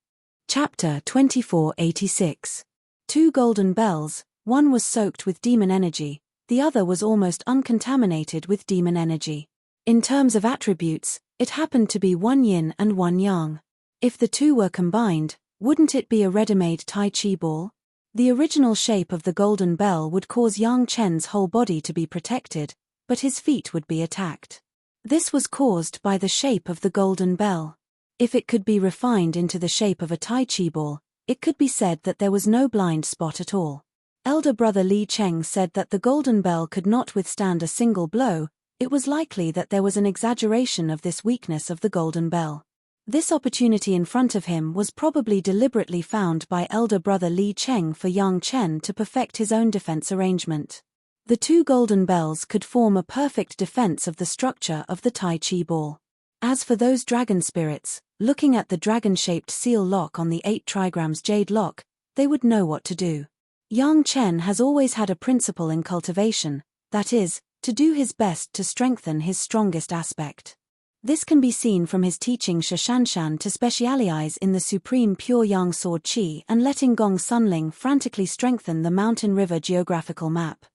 Chapter 2486. 2 golden bells, one was soaked with demon energy, the other was almost uncontaminated with demon energy. In terms of attributes, it happened to be 1 yin and 1 yang. If the 2 were combined, wouldn't it be a ready-made Tai Chi ball? The original shape of the golden bell would cause Yang Chen's whole body to be protected, but his feet would be attacked. This was caused by the shape of the golden bell. If it could be refined into the shape of a Tai Chi ball, it could be said that there was no blind spot at all. Elder brother Li Cheng said that the golden bell could not withstand a single blow. It was likely that there was an exaggeration of this weakness of the golden bell. This opportunity in front of him was probably deliberately found by elder brother Li Cheng for Yang Chen to perfect his own defense arrangement. The 2 golden bells could form a perfect defense of the structure of the Tai Chi ball. As for those dragon spirits, looking at the dragon-shaped seal lock on the 8 trigrams jade lock, they would know what to do. Yang Chen has always had a principle in cultivation, that is, to do his best to strengthen his strongest aspect. This can be seen from his teaching Shashanshan to specialize in the supreme pure yang sword chi and letting Gong Sunling frantically strengthen the mountain river geographical map.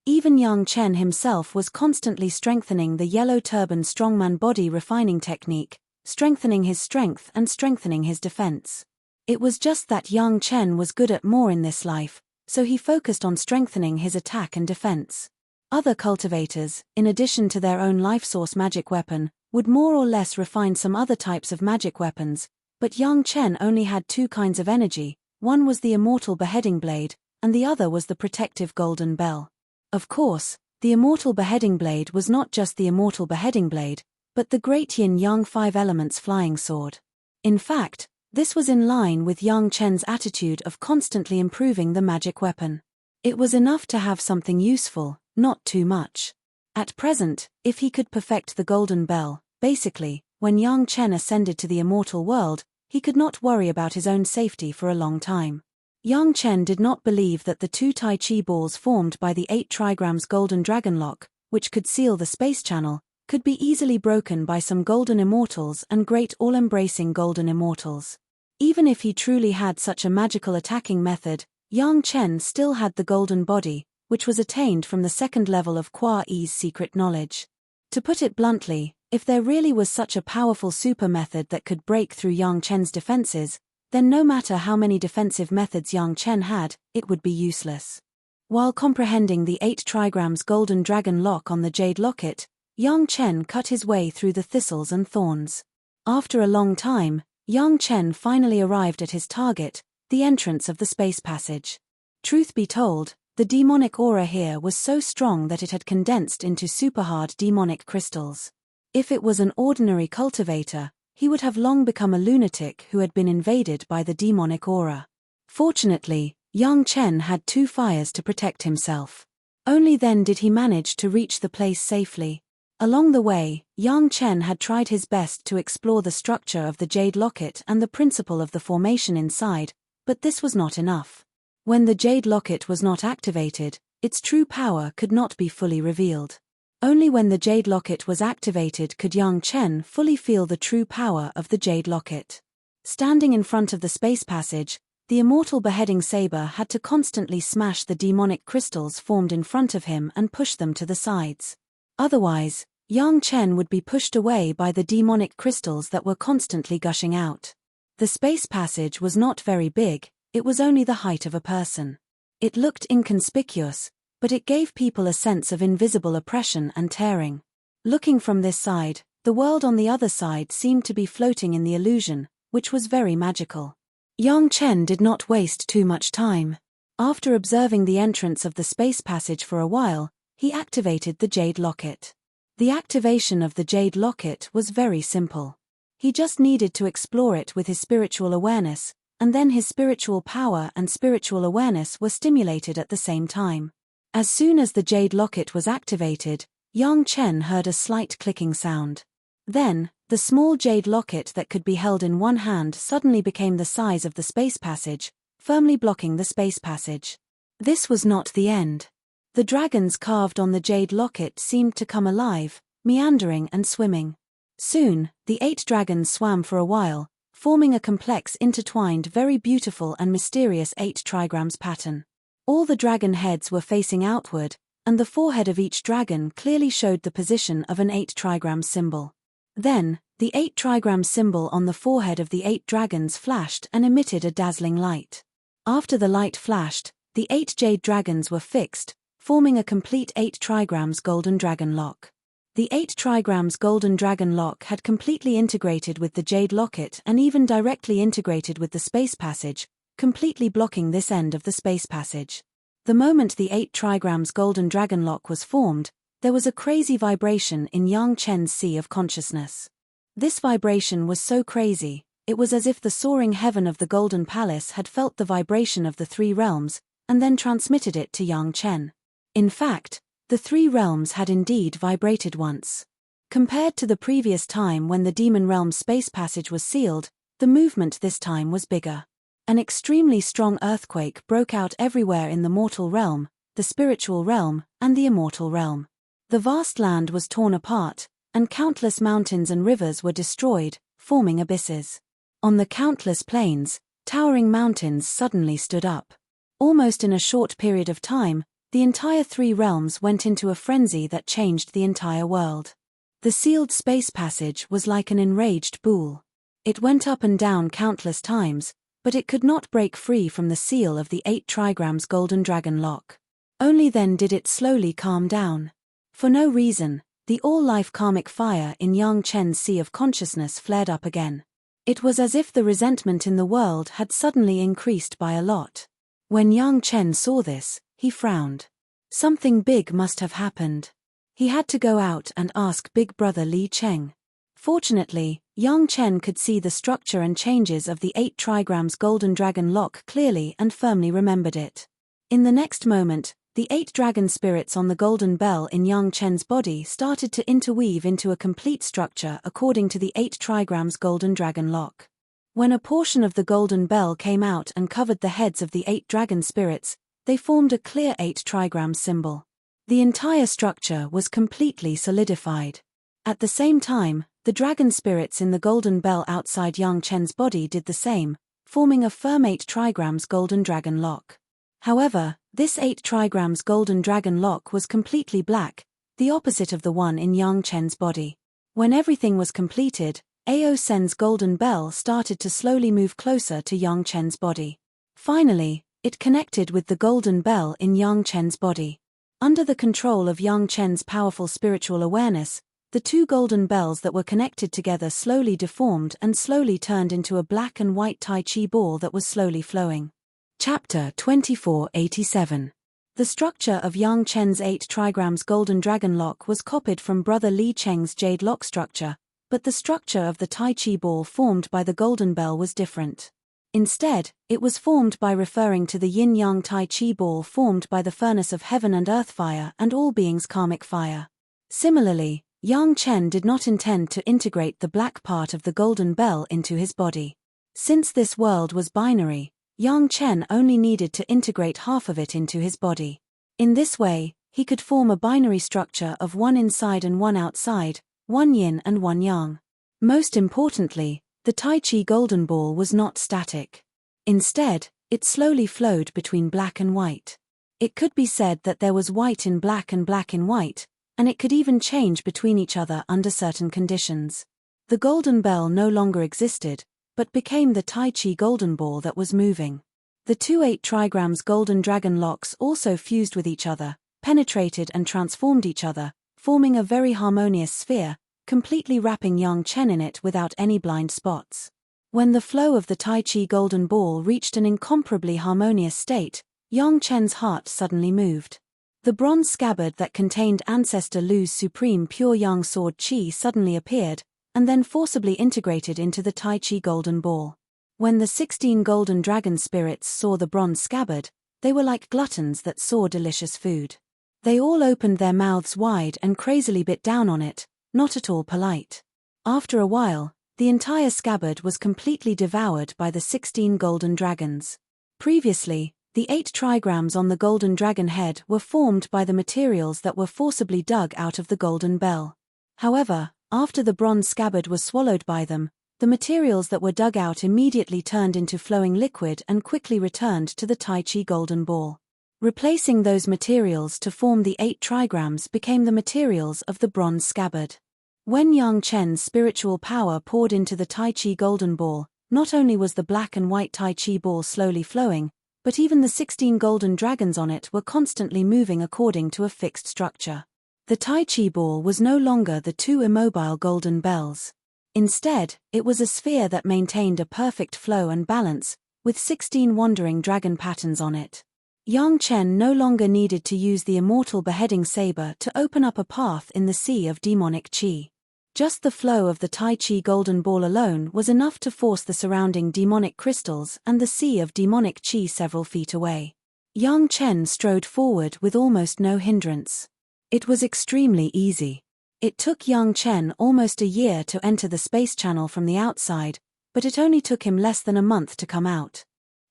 Even Yang Chen himself was constantly strengthening the yellow turban strongman body refining technique, strengthening his strength and strengthening his defense. It was just that Yang Chen was good at more in this life, so he focused on strengthening his attack and defense. Other cultivators, in addition to their own life source magic weapon, would more or less refine some other types of magic weapons, but Yang Chen only had 2 kinds of energy. One was the immortal beheading blade, and the other was the protective golden bell. Of course, the immortal beheading blade was not just the immortal beheading blade, but the great yin-yang five elements flying sword. In fact, this was in line with Yang Chen's attitude of constantly improving the magic weapon. It was enough to have something useful, not too much. At present, if he could perfect the golden bell, basically, when Yang Chen ascended to the immortal world, he could not worry about his own safety for a long time. Yang Chen did not believe that the two Tai Chi balls formed by the 8 trigrams golden dragon lock, which could seal the space channel, could be easily broken by some golden immortals and great all-embracing golden immortals. Even if he truly had such a magical attacking method, Yang Chen still had the golden body, which was attained from the second level of Kwa Yi's secret knowledge. To put it bluntly, if there really was such a powerful super method that could break through Yang Chen's defenses, then no matter how many defensive methods Yang Chen had, it would be useless. While comprehending the 8 trigrams golden dragon lock on the jade locket, Yang Chen cut his way through the thistles and thorns. After a long time, Yang Chen finally arrived at his target, the entrance of the space passage. Truth be told, the demonic aura here was so strong that it had condensed into superhard demonic crystals. If it was an ordinary cultivator, he would have long become a lunatic who had been invaded by the demonic aura. Fortunately, Yang Chen had 2 fires to protect himself. Only then did he manage to reach the place safely. Along the way, Yang Chen had tried his best to explore the structure of the jade locket and the principle of the formation inside, but this was not enough. When the jade locket was not activated, its true power could not be fully revealed. Only when the jade locket was activated could Yang Chen fully feel the true power of the jade locket. Standing in front of the space passage, the immortal beheading saber had to constantly smash the demonic crystals formed in front of him and push them to the sides. Otherwise, Yang Chen would be pushed away by the demonic crystals that were constantly gushing out. The space passage was not very big, it was only the height of a person. It looked inconspicuous, but it gave people a sense of invisible oppression and tearing. Looking from this side, the world on the other side seemed to be floating in the illusion, which was very magical. Yang Chen did not waste too much time. After observing the entrance of the space passage for a while, he activated the jade locket. The activation of the jade locket was very simple. He just needed to explore it with his spiritual awareness, and then his spiritual power and spiritual awareness were stimulated at the same time. As soon as the jade locket was activated, Yang Chen heard a slight clicking sound. Then, the small jade locket that could be held in one hand suddenly became the size of the space passage, firmly blocking the space passage. This was not the end. The dragons carved on the jade locket seemed to come alive, meandering and swimming. Soon, the 8 dragons swam for a while, forming a complex intertwined very beautiful and mysterious 8 trigrams pattern. All the dragon heads were facing outward, and the forehead of each dragon clearly showed the position of an 8 trigram symbol. Then, the 8 trigram symbol on the forehead of the 8 dragons flashed and emitted a dazzling light. After the light flashed, the 8 jade dragons were fixed, forming a complete 8 trigrams golden dragon lock. The 8 trigrams golden dragon lock had completely integrated with the jade locket and even directly integrated with the space passage, completely blocking this end of the space passage. The moment the 8 trigrams golden dragon lock was formed, there was a crazy vibration in Yang Chen's sea of consciousness. This vibration was so crazy, it was as if the soaring heaven of the Golden Palace had felt the vibration of the 3 realms, and then transmitted it to Yang Chen. In fact, the 3 realms had indeed vibrated once. Compared to the previous time when the demon realm's space passage was sealed, the movement this time was bigger. An extremely strong earthquake broke out everywhere in the mortal realm, the spiritual realm, and the immortal realm. The vast land was torn apart, and countless mountains and rivers were destroyed, forming abysses. On the countless plains, towering mountains suddenly stood up. Almost in a short period of time, the entire 3 realms went into a frenzy that changed the entire world. The sealed space passage was like an enraged bull. It went up and down countless times, but it could not break free from the seal of the 8 trigrams golden dragon lock. Only then did it slowly calm down. For no reason, the all-life karmic fire in Yang Chen's sea of consciousness flared up again. It was as if the resentment in the world had suddenly increased by a lot. When Yang Chen saw this, he frowned. Something big must have happened. He had to go out and ask big brother Li Cheng. Fortunately, Yang Chen could see the structure and changes of the 8 trigrams golden dragon lock clearly and firmly remembered it. In the next moment, the 8 dragon spirits on the golden bell in Yang Chen's body started to interweave into a complete structure according to the 8 trigrams golden dragon lock. When a portion of the golden bell came out and covered the heads of the 8 dragon spirits, they formed a clear 8 trigram symbol. The entire structure was completely solidified. At the same time, the dragon spirits in the golden bell outside Yang Chen's body did the same, forming a firm 8 trigrams golden dragon lock. However, this 8 trigrams golden dragon lock was completely black, the opposite of the one in Yang Chen's body. When everything was completed, Ao Sen's golden bell started to slowly move closer to Yang Chen's body. Finally, it connected with the golden bell in Yang Chen's body. Under the control of Yang Chen's powerful spiritual awareness, the 2 golden bells that were connected together slowly deformed and slowly turned into a black and white Tai Chi ball that was slowly flowing. Chapter 2487. The structure of Yang Chen's 8 trigrams golden dragon lock was copied from brother Li Cheng's jade lock structure, but the structure of the Tai Chi ball formed by the golden bell was different. Instead, it was formed by referring to the yin-yang Tai Chi ball formed by the furnace of heaven and earth fire and all beings' karmic fire. Similarly, Yang Chen did not intend to integrate the black part of the golden bell into his body. Since this world was binary, Yang Chen only needed to integrate half of it into his body. In this way, he could form a binary structure of one inside and one outside, one yin and one yang. Most importantly, the Tai Chi golden ball was not static. Instead, it slowly flowed between black and white. It could be said that there was white in black and black in white, and it could even change between each other under certain conditions. The golden bell no longer existed, but became the Tai Chi golden ball that was moving. The 2 8 trigrams golden dragon locks also fused with each other, penetrated and transformed each other, forming a very harmonious sphere, completely wrapping Yang Chen in it without any blind spots. When the flow of the Tai Chi golden ball reached an incomparably harmonious state, Yang Chen's heart suddenly moved. The bronze scabbard that contained Ancestor Lu's supreme pure yang sword Qi suddenly appeared, and then forcibly integrated into the Tai Chi golden ball. When the 16 golden dragon spirits saw the bronze scabbard, they were like gluttons that saw delicious food. They all opened their mouths wide and crazily bit down on it, not at all polite. After a while, the entire scabbard was completely devoured by the 16 golden dragons. Previously, the 8 trigrams on the golden dragon head were formed by the materials that were forcibly dug out of the golden bell. However, after the bronze scabbard was swallowed by them, the materials that were dug out immediately turned into flowing liquid and quickly returned to the Tai Chi golden ball. Replacing those materials to form the 8 trigrams became the materials of the bronze scabbard. When Yang Chen's spiritual power poured into the Tai Chi golden ball, not only was the black and white Tai Chi ball slowly flowing, but even the 16 golden dragons on it were constantly moving according to a fixed structure. The Tai Chi ball was no longer the 2 immobile golden bells. Instead, it was a sphere that maintained a perfect flow and balance, with 16 wandering dragon patterns on it. Yang Chen no longer needed to use the immortal beheading saber to open up a path in the sea of demonic qi. Just the flow of the Tai Chi golden ball alone was enough to force the surrounding demonic crystals and the sea of demonic qi several feet away. Yang Chen strode forward with almost no hindrance. It was extremely easy. It took Yang Chen almost a year to enter the space channel from the outside, but it only took him less than a month to come out.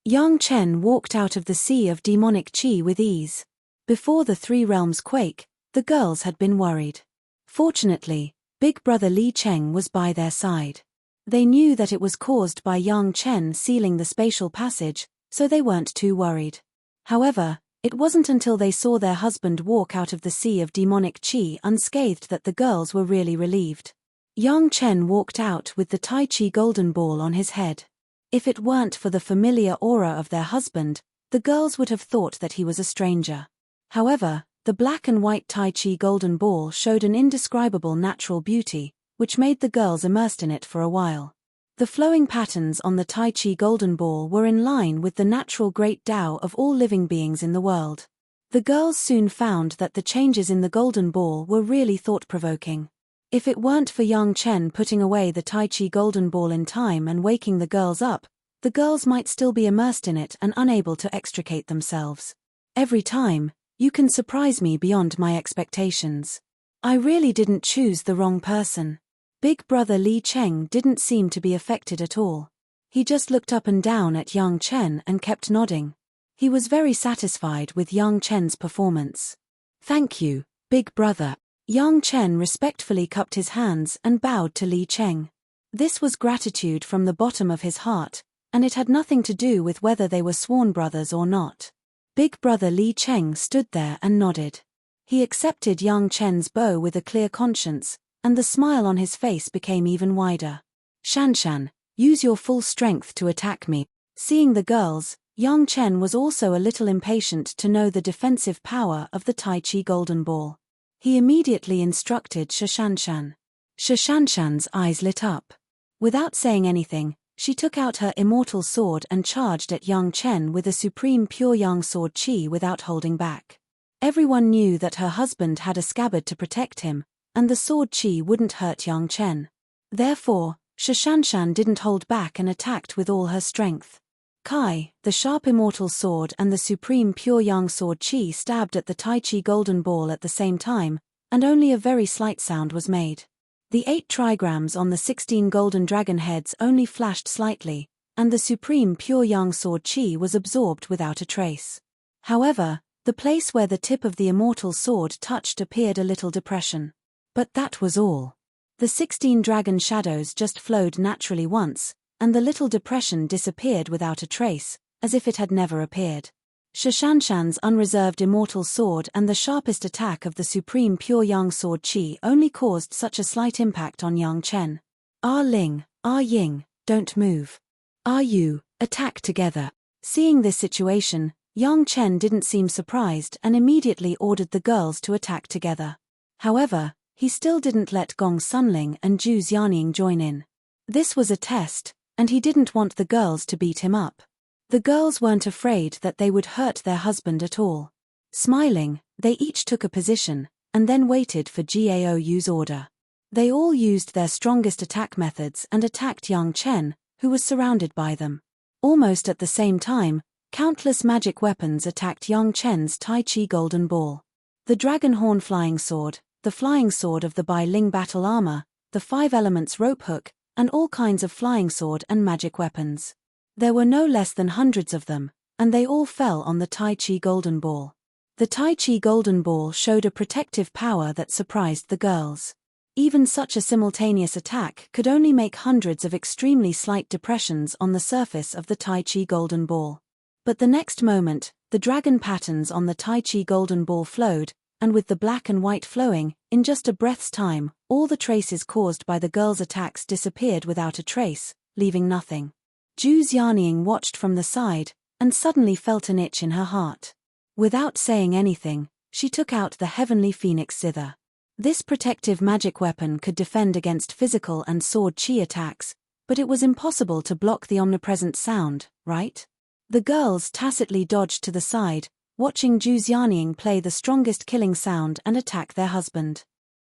Yang Chen walked out of the sea of demonic qi with ease. Before the 3 realms quake, the girls had been worried. Fortunately, big brother Li Cheng was by their side. They knew that it was caused by Yang Chen sealing the spatial passage, so they weren't too worried. However, it wasn't until they saw their husband walk out of the sea of demonic qi unscathed that the girls were really relieved. Yang Chen walked out with the Tai Chi golden ball on his head. If it weren't for the familiar aura of their husband, the girls would have thought that he was a stranger. However, the black and white Tai Chi golden ball showed an indescribable natural beauty, which made the girls immersed in it for a while. The flowing patterns on the Tai Chi golden ball were in line with the natural great Tao of all living beings in the world. The girls soon found that the changes in the golden ball were really thought-provoking. If it weren't for young Chen putting away the Tai Chi golden ball in time and waking the girls up, the girls might still be immersed in it and unable to extricate themselves. Every time, you can surprise me beyond my expectations. I really didn't choose the wrong person. Big brother Li Cheng didn't seem to be affected at all. He just looked up and down at young Chen and kept nodding. He was very satisfied with young Chen's performance. Thank you, big brother. Young Chen respectfully cupped his hands and bowed to Li Cheng. This was gratitude from the bottom of his heart, and it had nothing to do with whether they were sworn brothers or not. Big brother Li Cheng stood there and nodded. He accepted young Chen's bow with a clear conscience, and the smile on his face became even wider. Shanshan, use your full strength to attack me. Seeing the girls, young Chen was also a little impatient to know the defensive power of the Tai Chi golden ball. He immediately instructed Shanshan. Shanshan's eyes lit up. Without saying anything, she took out her immortal sword and charged at young Chen with a supreme pure yang sword qi without holding back. Everyone knew that her husband had a scabbard to protect him, and the sword qi wouldn't hurt young Chen. Therefore, Shanshan didn't hold back and attacked with all her strength. Kai, the sharp immortal sword and the supreme pure yang sword qi stabbed at the Tai Chi golden ball at the same time, and only a very slight sound was made. The 8 trigrams on the 16 golden dragon heads only flashed slightly, and the supreme pure yang sword qi was absorbed without a trace. However, the place where the tip of the immortal sword touched appeared a little depression. But that was all. The 16 dragon shadows just flowed naturally once, and the little depression disappeared without a trace, as if it had never appeared. Shanshan's unreserved immortal sword and the sharpest attack of the supreme pure yang sword qi only caused such a slight impact on young Chen. Ah Ling, Ah Ying, don't move. Ah you, attack together. Seeing this situation, young Chen didn't seem surprised and immediately ordered the girls to attack together. However, he still didn't let Gong Sunling and Zhu Xianying join in. This was a test, and he didn't want the girls to beat him up. The girls weren't afraid that they would hurt their husband at all. Smiling, they each took a position, and then waited for Gao Yu's order. They all used their strongest attack methods and attacked young Chen, who was surrounded by them. Almost at the same time, countless magic weapons attacked young Chen's Tai Chi golden ball. The dragon horn flying sword, the flying sword of the Bai Ling battle armor, the 5 elements rope hook, and all kinds of flying sword and magic weapons. There were no less than hundreds of them, and they all fell on the Tai Chi golden ball. The Tai Chi golden ball showed a protective power that surprised the girls. Even such a simultaneous attack could only make hundreds of extremely slight depressions on the surface of the Tai Chi golden ball. But the next moment, the dragon patterns on the Tai Chi golden ball flowed, and with the black and white flowing, in just a breath's time, all the traces caused by the girls' attacks disappeared without a trace, leaving nothing. Zhu Xianying watched from the side, and suddenly felt an itch in her heart. Without saying anything, she took out the heavenly phoenix zither. This protective magic weapon could defend against physical and sword qi attacks, but it was impossible to block the omnipresent sound, right? The girls tacitly dodged to the side, watching Zhu Xianying play the strongest killing sound and attack their husband.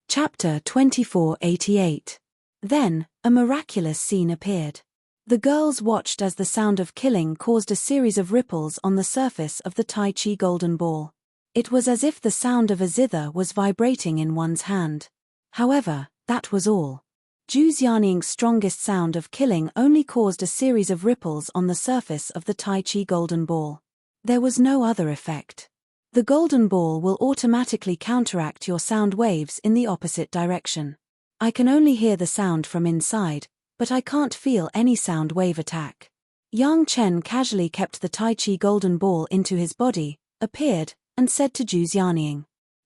Chapter 2488. Then, a miraculous scene appeared. The girls watched as the sound of killing caused a series of ripples on the surface of the Tai Chi golden ball. It was as if the sound of a zither was vibrating in one's hand. However, that was all. Zhu Xianying's strongest sound of killing only caused a series of ripples on the surface of the Tai Chi golden ball. There was no other effect. The golden ball will automatically counteract your sound waves in the opposite direction. I can only hear the sound from inside, but I can't feel any sound wave attack. Yang Chen casually kept the Tai Chi golden ball into his body, appeared, and said to Zhu Xianying.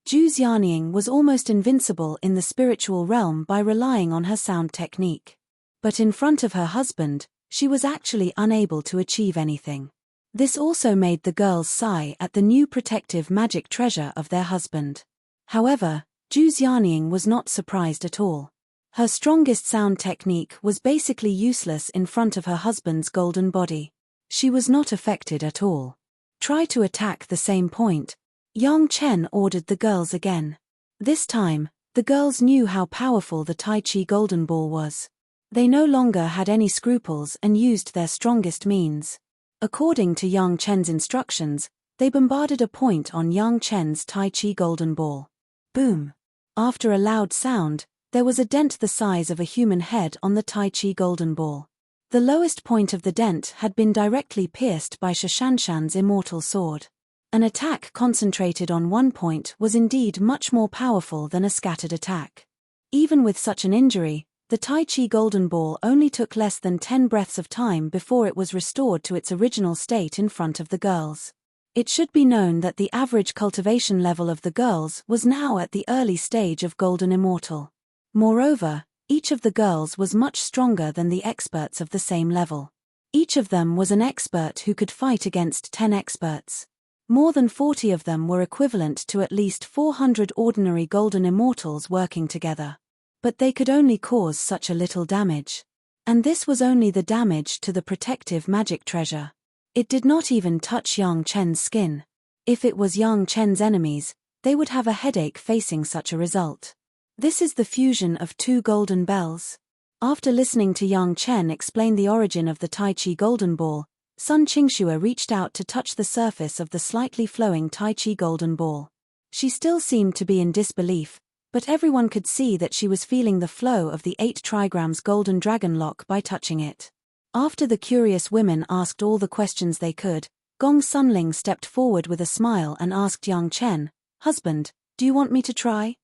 Zhu Xianying was almost invincible in the spiritual realm by relying on her sound technique. But in front of her husband, she was actually unable to achieve anything. This also made the girls sigh at the new protective magic treasure of their husband. However, Zhu Xianying was not surprised at all. Her strongest sound technique was basically useless in front of her husband's golden body. She was not affected at all. Try to attack the same point. Yang Chen ordered the girls again. This time, the girls knew how powerful the Tai Chi golden ball was. They no longer had any scruples and used their strongest means. According to Yang Chen's instructions, they bombarded a point on Yang Chen's Tai Chi golden ball. Boom! After a loud sound, there was a dent the size of a human head on the Tai Chi golden ball. The lowest point of the dent had been directly pierced by Shashanshan's immortal sword. An attack concentrated on one point was indeed much more powerful than a scattered attack. Even with such an injury, the Tai Chi golden ball only took less than 10 breaths of time before it was restored to its original state in front of the girls. It should be known that the average cultivation level of the girls was now at the early stage of Golden Immortal. Moreover, each of the girls was much stronger than the experts of the same level. Each of them was an expert who could fight against 10 experts. More than 40 of them were equivalent to at least 400 ordinary Golden Immortals working together. But they could only cause such a little damage. And this was only the damage to the protective magic treasure. It did not even touch Yang Chen's skin. If it was Yang Chen's enemies, they would have a headache facing such a result. This is the fusion of two golden bells. After listening to Yang Chen explain the origin of the Tai Chi golden ball, Sun Qingxue reached out to touch the surface of the slightly flowing Tai Chi golden ball. She still seemed to be in disbelief, but everyone could see that she was feeling the flow of the 8 trigrams golden dragon lock by touching it. After the curious women asked all the questions they could, Gong Sunling stepped forward with a smile and asked Yang Chen, "Husband, do you want me to try?"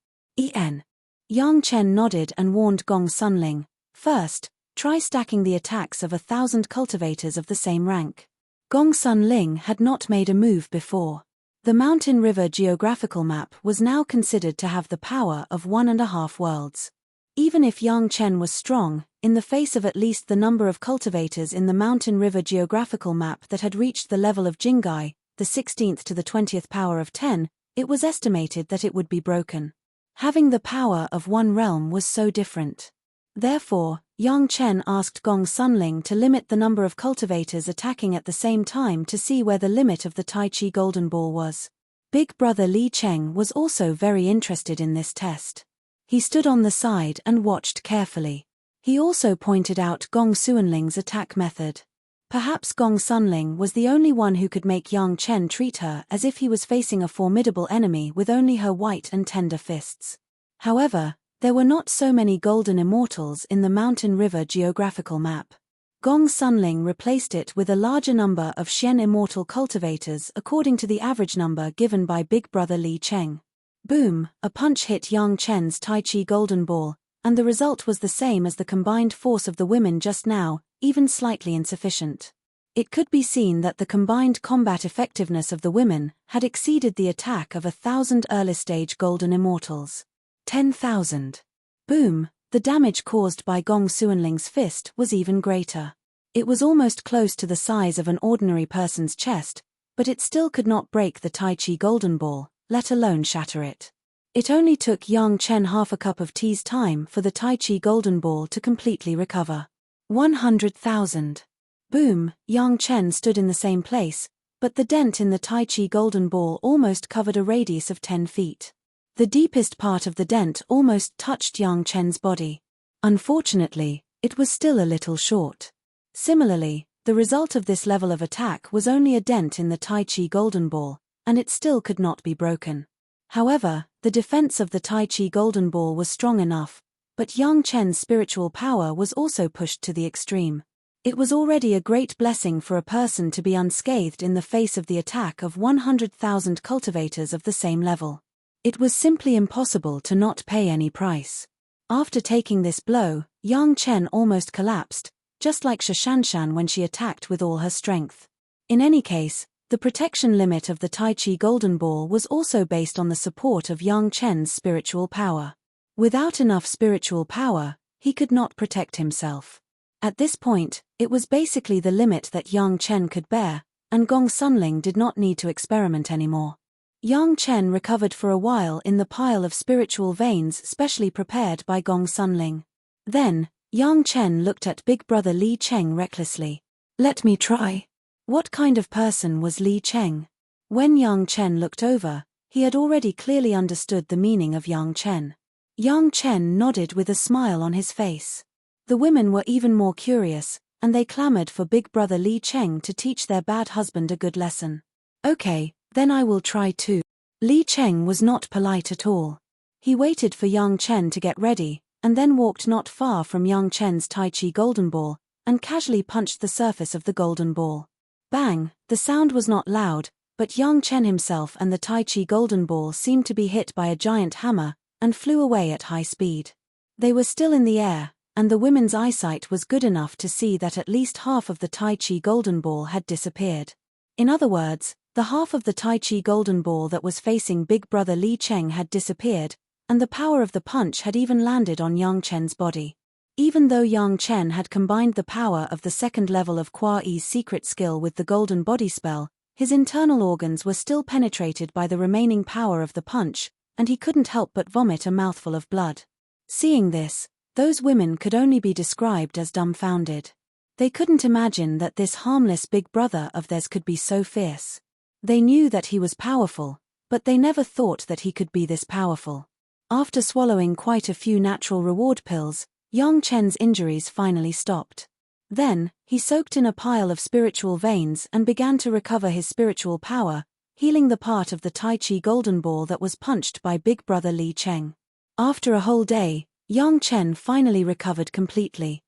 Yang Chen nodded and warned Gong Sunling, "First, try stacking the attacks of 1,000 cultivators of the same rank." Gong Sunling had not made a move before. The Mountain River geographical map was now considered to have the power of 1.5 worlds. Even if Yang Chen was strong, in the face of at least the number of cultivators in the Mountain River geographical map that had reached the level of Jingai, the 16th to the 20th power of 10, it was estimated that it would be broken. Having the power of one realm was so different. Therefore, Yang Chen asked Gong Sunling to limit the number of cultivators attacking at the same time to see where the limit of the Tai Chi golden ball was. Big brother Li Cheng was also very interested in this test. He stood on the side and watched carefully. He also pointed out Gong Suanling's attack method. Perhaps Gong Sunling was the only one who could make Yang Chen treat her as if he was facing a formidable enemy with only her white and tender fists. However, there were not so many golden immortals in the Mountain River geographical map. Gong Sunling replaced it with a larger number of Xian immortal cultivators according to the average number given by big brother Li Cheng. Boom, a punch hit Yang Chen's Tai Chi golden ball, and the result was the same as the combined force of the women just now, even slightly insufficient. It could be seen that the combined combat effectiveness of the women had exceeded the attack of 1,000 early-stage golden immortals. 10,000. Boom, the damage caused by Gong Suanling's fist was even greater. It was almost close to the size of an ordinary person's chest, but it still could not break the Tai Chi golden ball, let alone shatter it. It only took Yang Chen half a cup of tea's time for the Tai Chi golden ball to completely recover. 100,000. Boom, Yang Chen stood in the same place, but the dent in the Tai Chi golden ball almost covered a radius of 10 feet. The deepest part of the dent almost touched Yang Chen's body. Unfortunately, it was still a little short. Similarly, the result of this level of attack was only a dent in the Tai Chi golden ball, and it still could not be broken. However, the defense of the Tai Chi golden ball was strong enough, but Yang Chen's spiritual power was also pushed to the extreme. It was already a great blessing for a person to be unscathed in the face of the attack of 100,000 cultivators of the same level. It was simply impossible to not pay any price. After taking this blow, Yang Chen almost collapsed, just like Shashanshan when she attacked with all her strength. In any case, the protection limit of the Tai Chi golden ball was also based on the support of Yang Chen's spiritual power. Without enough spiritual power, he could not protect himself. At this point, it was basically the limit that Yang Chen could bear, and Gong Sunling did not need to experiment anymore. Yang Chen recovered for a while in the pile of spiritual veins specially prepared by Gong Sunling. Then, Yang Chen looked at Big Brother Li Cheng recklessly. "Let me try." What kind of person was Li Cheng? When Yang Chen looked over, he had already clearly understood the meaning of Yang Chen. Yang Chen nodded with a smile on his face. The women were even more curious, and they clamored for Big Brother Li Cheng to teach their bad husband a good lesson. "Okay, then I will try too." Li Cheng was not polite at all. He waited for Yang Chen to get ready, and then walked not far from Yang Chen's Tai Chi golden ball, and casually punched the surface of the golden ball. Bang! The sound was not loud, but Yang Chen himself and the Tai Chi golden ball seemed to be hit by a giant hammer, and flew away at high speed. They were still in the air, and the women's eyesight was good enough to see that at least half of the Tai Chi golden ball had disappeared. In other words, the half of the Tai Chi golden ball that was facing Big Brother Li Cheng had disappeared, and the power of the punch had even landed on Yang Chen's body. Even though Yang Chen had combined the power of the second level of Kwa Yi's secret skill with the golden body spell, his internal organs were still penetrated by the remaining power of the punch, and he couldn't help but vomit a mouthful of blood. Seeing this, those women could only be described as dumbfounded. They couldn't imagine that this harmless big brother of theirs could be so fierce. They knew that he was powerful, but they never thought that he could be this powerful. After swallowing quite a few natural reward pills, Yang Chen's injuries finally stopped. Then, he soaked in a pile of spiritual veins and began to recover his spiritual power, healing the part of the Tai Chi golden ball that was punched by Big Brother Li Cheng. After a whole day, Yang Chen finally recovered completely.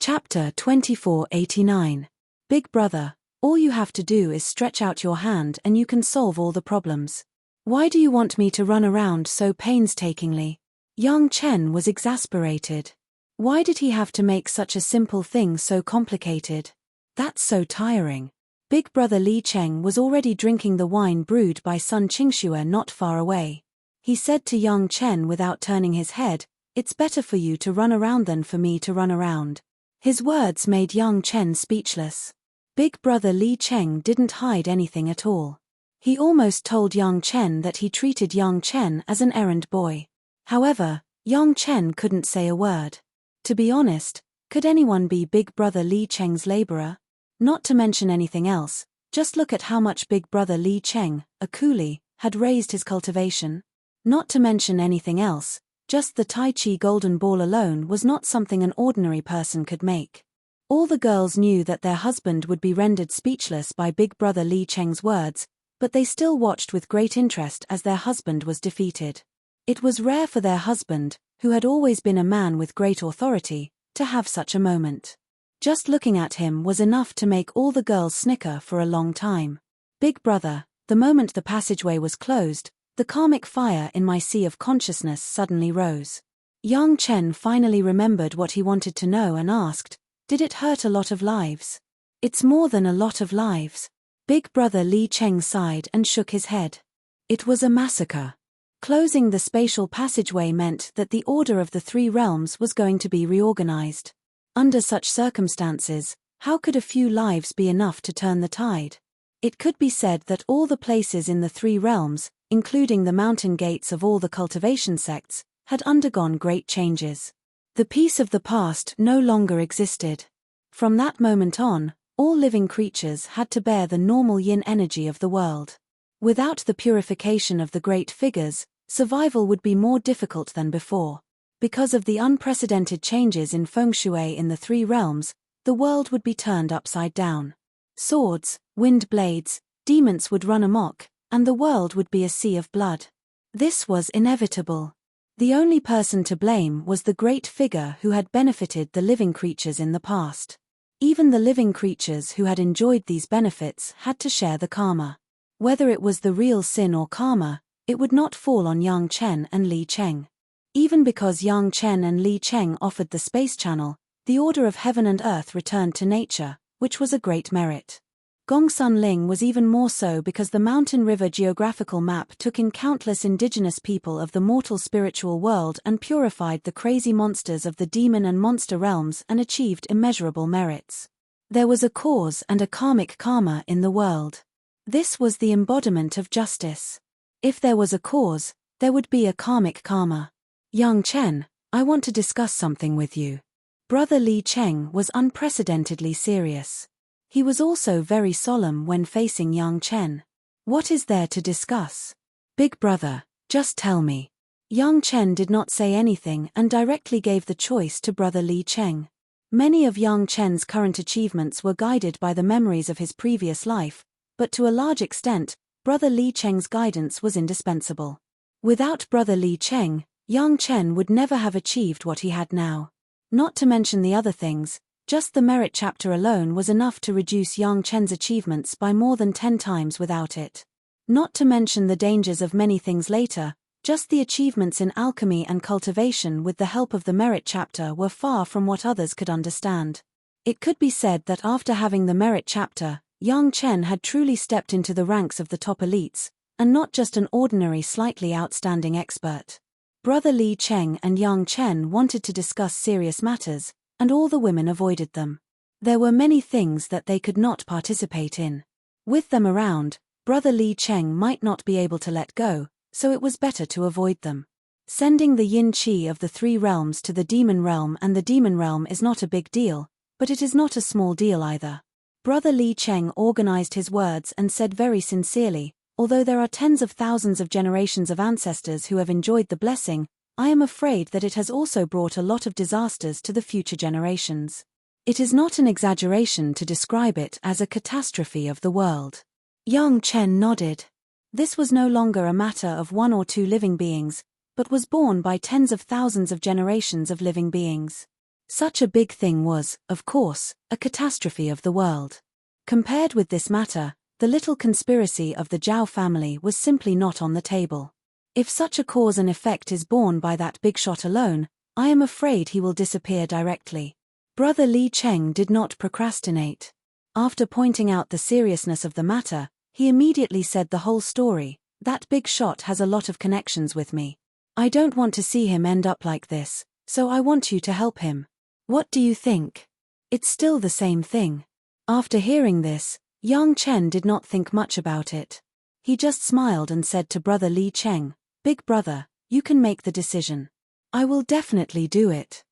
Chapter 2489. Big Brother, all you have to do is stretch out your hand and you can solve all the problems. Why do you want me to run around so painstakingly? Yang Chen was exasperated. Why did he have to make such a simple thing so complicated? That's so tiring. Big Brother Li Cheng was already drinking the wine brewed by Sun Qingxue not far away. He said to Yang Chen without turning his head, "It's better for you to run around than for me to run around." His words made Yang Chen speechless. Big Brother Li Cheng didn't hide anything at all. He almost told Yang Chen that he treated Yang Chen as an errand boy. However, Yang Chen couldn't say a word. To be honest, could anyone be Big Brother Li Cheng's laborer? Not to mention anything else, just look at how much Big Brother Li Cheng, a coolie, had raised his cultivation. Not to mention anything else, just the Tai Chi golden ball alone was not something an ordinary person could make. All the girls knew that their husband would be rendered speechless by Big Brother Li Cheng's words, but they still watched with great interest as their husband was defeated. It was rare for their husband, who had always been a man with great authority, to have such a moment. Just looking at him was enough to make all the girls snicker for a long time. Big Brother, the moment the passageway was closed, the karmic fire in my sea of consciousness suddenly rose. Yang Chen finally remembered what he wanted to know and asked, "Did it hurt a lot of lives?" "It's more than a lot of lives." Big Brother Li Cheng sighed and shook his head. "It was a massacre." Closing the spatial passageway meant that the order of the three realms was going to be reorganized. Under such circumstances, how could a few lives be enough to turn the tide? It could be said that all the places in the three realms, including the mountain gates of all the cultivation sects, had undergone great changes. The peace of the past no longer existed. From that moment on, all living creatures had to bear the normal yin energy of the world. Without the purification of the great figures, survival would be more difficult than before. Because of the unprecedented changes in feng shui in the three realms, the world would be turned upside down. Swords, wind blades, demons would run amok, and the world would be a sea of blood. This was inevitable. The only person to blame was the great figure who had benefited the living creatures in the past. Even the living creatures who had enjoyed these benefits had to share the karma. Whether it was the real sin or karma, it would not fall on Yang Chen and Li Cheng. Even because Yang Chen and Li Cheng offered the space channel, the order of heaven and earth returned to nature, which was a great merit. Gongsun Ling was even more so because the mountain river geographical map took in countless indigenous people of the mortal spiritual world and purified the crazy monsters of the demon and monster realms and achieved immeasurable merits. There was a cause and a karmic karma in the world. This was the embodiment of justice. If there was a cause, there would be a karmic karma. Yang Chen, I want to discuss something with you. Brother Li Cheng was unprecedentedly serious. He was also very solemn when facing young Chen. What is there to discuss? Big brother, just tell me. Young Chen did not say anything and directly gave the choice to Brother Li Cheng. Many of young Chen's current achievements were guided by the memories of his previous life, but to a large extent, Brother Li Cheng's guidance was indispensable. Without Brother Li Cheng, young Chen would never have achieved what he had now. Not to mention the other things, just the merit chapter alone was enough to reduce young Chen's achievements by more than 10 times without it. Not to mention the dangers of many things later, just the achievements in alchemy and cultivation with the help of the merit chapter were far from what others could understand. It could be said that after having the merit chapter, young Chen had truly stepped into the ranks of the top elites, and not just an ordinary slightly outstanding expert. Brother Li Cheng and young Chen wanted to discuss serious matters, and all the women avoided them. There were many things that they could not participate in. With them around, Brother Li Cheng might not be able to let go, so it was better to avoid them. Sending the yin qi of the 3 realms to the demon realm and the demon realm is not a big deal, but it is not a small deal either. Brother Li Cheng organized his words and said very sincerely, although there are tens of thousands of generations of ancestors who have enjoyed the blessing, I am afraid that it has also brought a lot of disasters to the future generations. It is not an exaggeration to describe it as a catastrophe of the world. Young Chen nodded. This was no longer a matter of 1 or 2 living beings, but was borne by tens of thousands of generations of living beings. Such a big thing was, of course, a catastrophe of the world. Compared with this matter, the little conspiracy of the Zhao family was simply not on the table. If such a cause and effect is borne by that big shot alone, I am afraid he will disappear directly. Brother Li Cheng did not procrastinate. After pointing out the seriousness of the matter, he immediately said the whole story. That big shot has a lot of connections with me. I don't want to see him end up like this, so I want you to help him. What do you think? It's still the same thing. After hearing this, young Chen did not think much about it. He just smiled and said to Brother Li Cheng, Big brother, you can make the decision. I will definitely do it.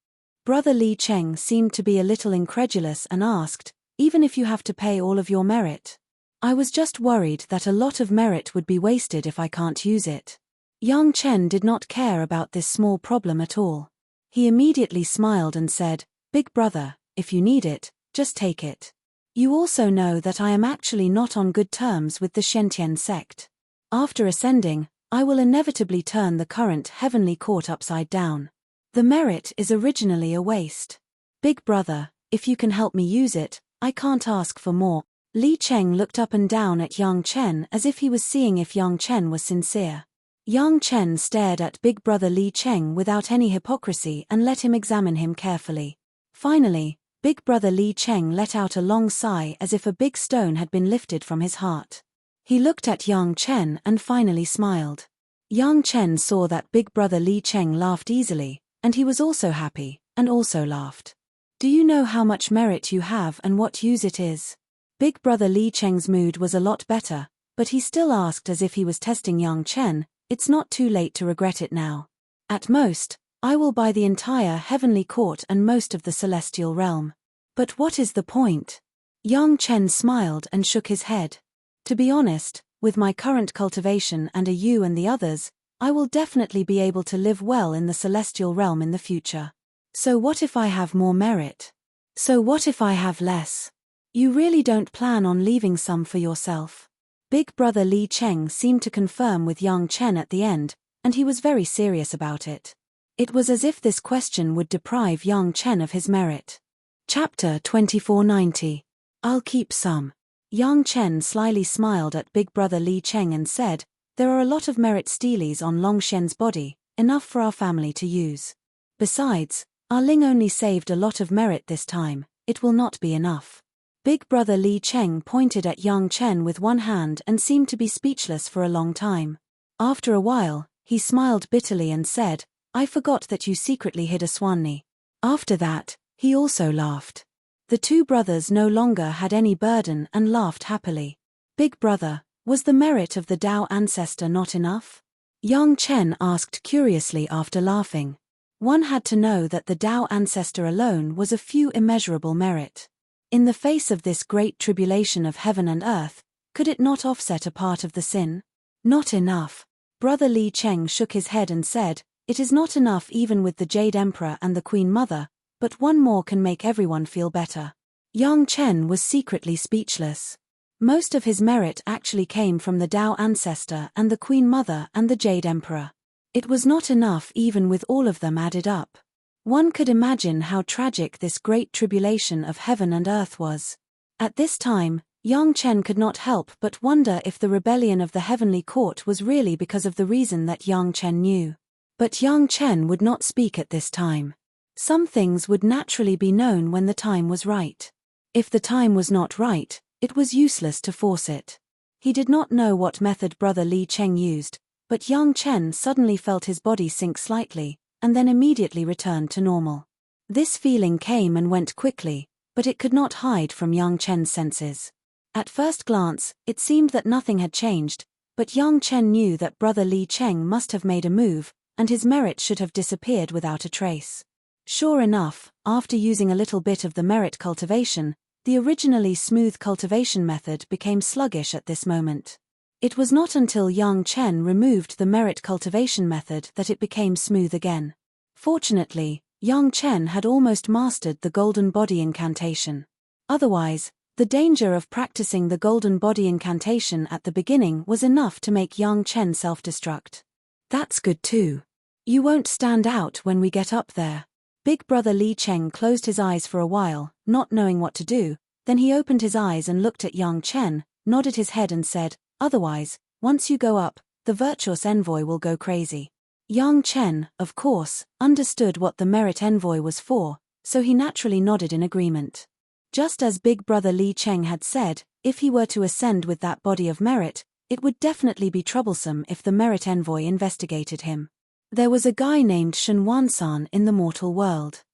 Brother Li Cheng seemed to be a little incredulous and asked, even if you have to pay all of your merit? I was just worried that a lot of merit would be wasted if I can't use it. Young Chen did not care about this small problem at all. He immediately smiled and said, Big brother, if you need it, just take it. You also know that I am actually not on good terms with the Shentian sect. After ascending, I will inevitably turn the current heavenly court upside down. The merit is originally a waste. Big brother, if you can help me use it, I can't ask for more. Li Cheng looked up and down at young Chen as if he was seeing if young Chen was sincere. Young Chen stared at big brother Li Cheng without any hypocrisy and let him examine him carefully. Finally, big brother Li Cheng let out a long sigh as if a big stone had been lifted from his heart. He looked at young Chen and finally smiled. Young Chen saw that big brother Li Cheng laughed easily, and he was also happy, and also laughed. Do you know how much merit you have and what use it is? Big brother Li Cheng's mood was a lot better, but he still asked as if he was testing young Chen, it's not too late to regret it now. At most, I will buy the entire heavenly court and most of the celestial realm. But what is the point? Young Chen smiled and shook his head. To be honest, with my current cultivation and you and the others, I will definitely be able to live well in the celestial realm in the future. So what if I have more merit? So what if I have less? You really don't plan on leaving some for yourself? Big brother Li Cheng seemed to confirm with young Chen at the end, and he was very serious about it. It was as if this question would deprive young Chen of his merit. Chapter 2490. I'll keep some. Young Chen slyly smiled at big brother Li Cheng and said, there are a lot of merit steelies on Long Shen's body, enough for our family to use. Besides, our Ling only saved a lot of merit this time, it will not be enough. Big brother Li Cheng pointed at young Chen with one hand and seemed to be speechless for a long time. After a while, he smiled bitterly and said, I forgot that you secretly hid a Swanni. After that, he also laughed. The 2 brothers no longer had any burden and laughed happily. Big brother, was the merit of the Dao ancestor not enough? Young Chen asked curiously after laughing. One had to know that the Tao ancestor alone was a few immeasurable merit. In the face of this great tribulation of heaven and earth, could it not offset a part of the sin? Not enough. Brother Li Cheng shook his head and said, "It is not enough even with the Jade Emperor and the Queen Mother, but one more can make everyone feel better." Yang Chen was secretly speechless. Most of his merit actually came from the Tao ancestor and the Queen Mother and the Jade Emperor. It was not enough even with all of them added up. One could imagine how tragic this great tribulation of heaven and earth was. At this time, Yang Chen could not help but wonder if the rebellion of the heavenly court was really because of the reason that Yang Chen knew. But Yang Chen would not speak at this time. Some things would naturally be known when the time was right. If the time was not right, it was useless to force it. He did not know what method Brother Li Cheng used, but Yang Chen suddenly felt his body sink slightly, and then immediately returned to normal. This feeling came and went quickly, but it could not hide from Yang Chen's senses. At first glance, it seemed that nothing had changed, but Yang Chen knew that Brother Li Cheng must have made a move, and his merit should have disappeared without a trace. Sure enough, after using a little bit of the merit cultivation, the originally smooth cultivation method became sluggish at this moment. It was not until Yang Chen removed the merit cultivation method that it became smooth again. Fortunately, Yang Chen had almost mastered the golden body incantation. Otherwise, the danger of practicing the golden body incantation at the beginning was enough to make Yang Chen self-destruct. That's good too. You won't stand out when we get up there. Big Brother Li Cheng closed his eyes for a while, not knowing what to do, then he opened his eyes and looked at Yang Chen, nodded his head and said, "Otherwise, once you go up, the virtuous envoy will go crazy." Yang Chen, of course, understood what the merit envoy was for, so he naturally nodded in agreement. Just as Big Brother Li Cheng had said, if he were to ascend with that body of merit, it would definitely be troublesome if the merit envoy investigated him. There was a guy named Shen Wansan in the mortal world.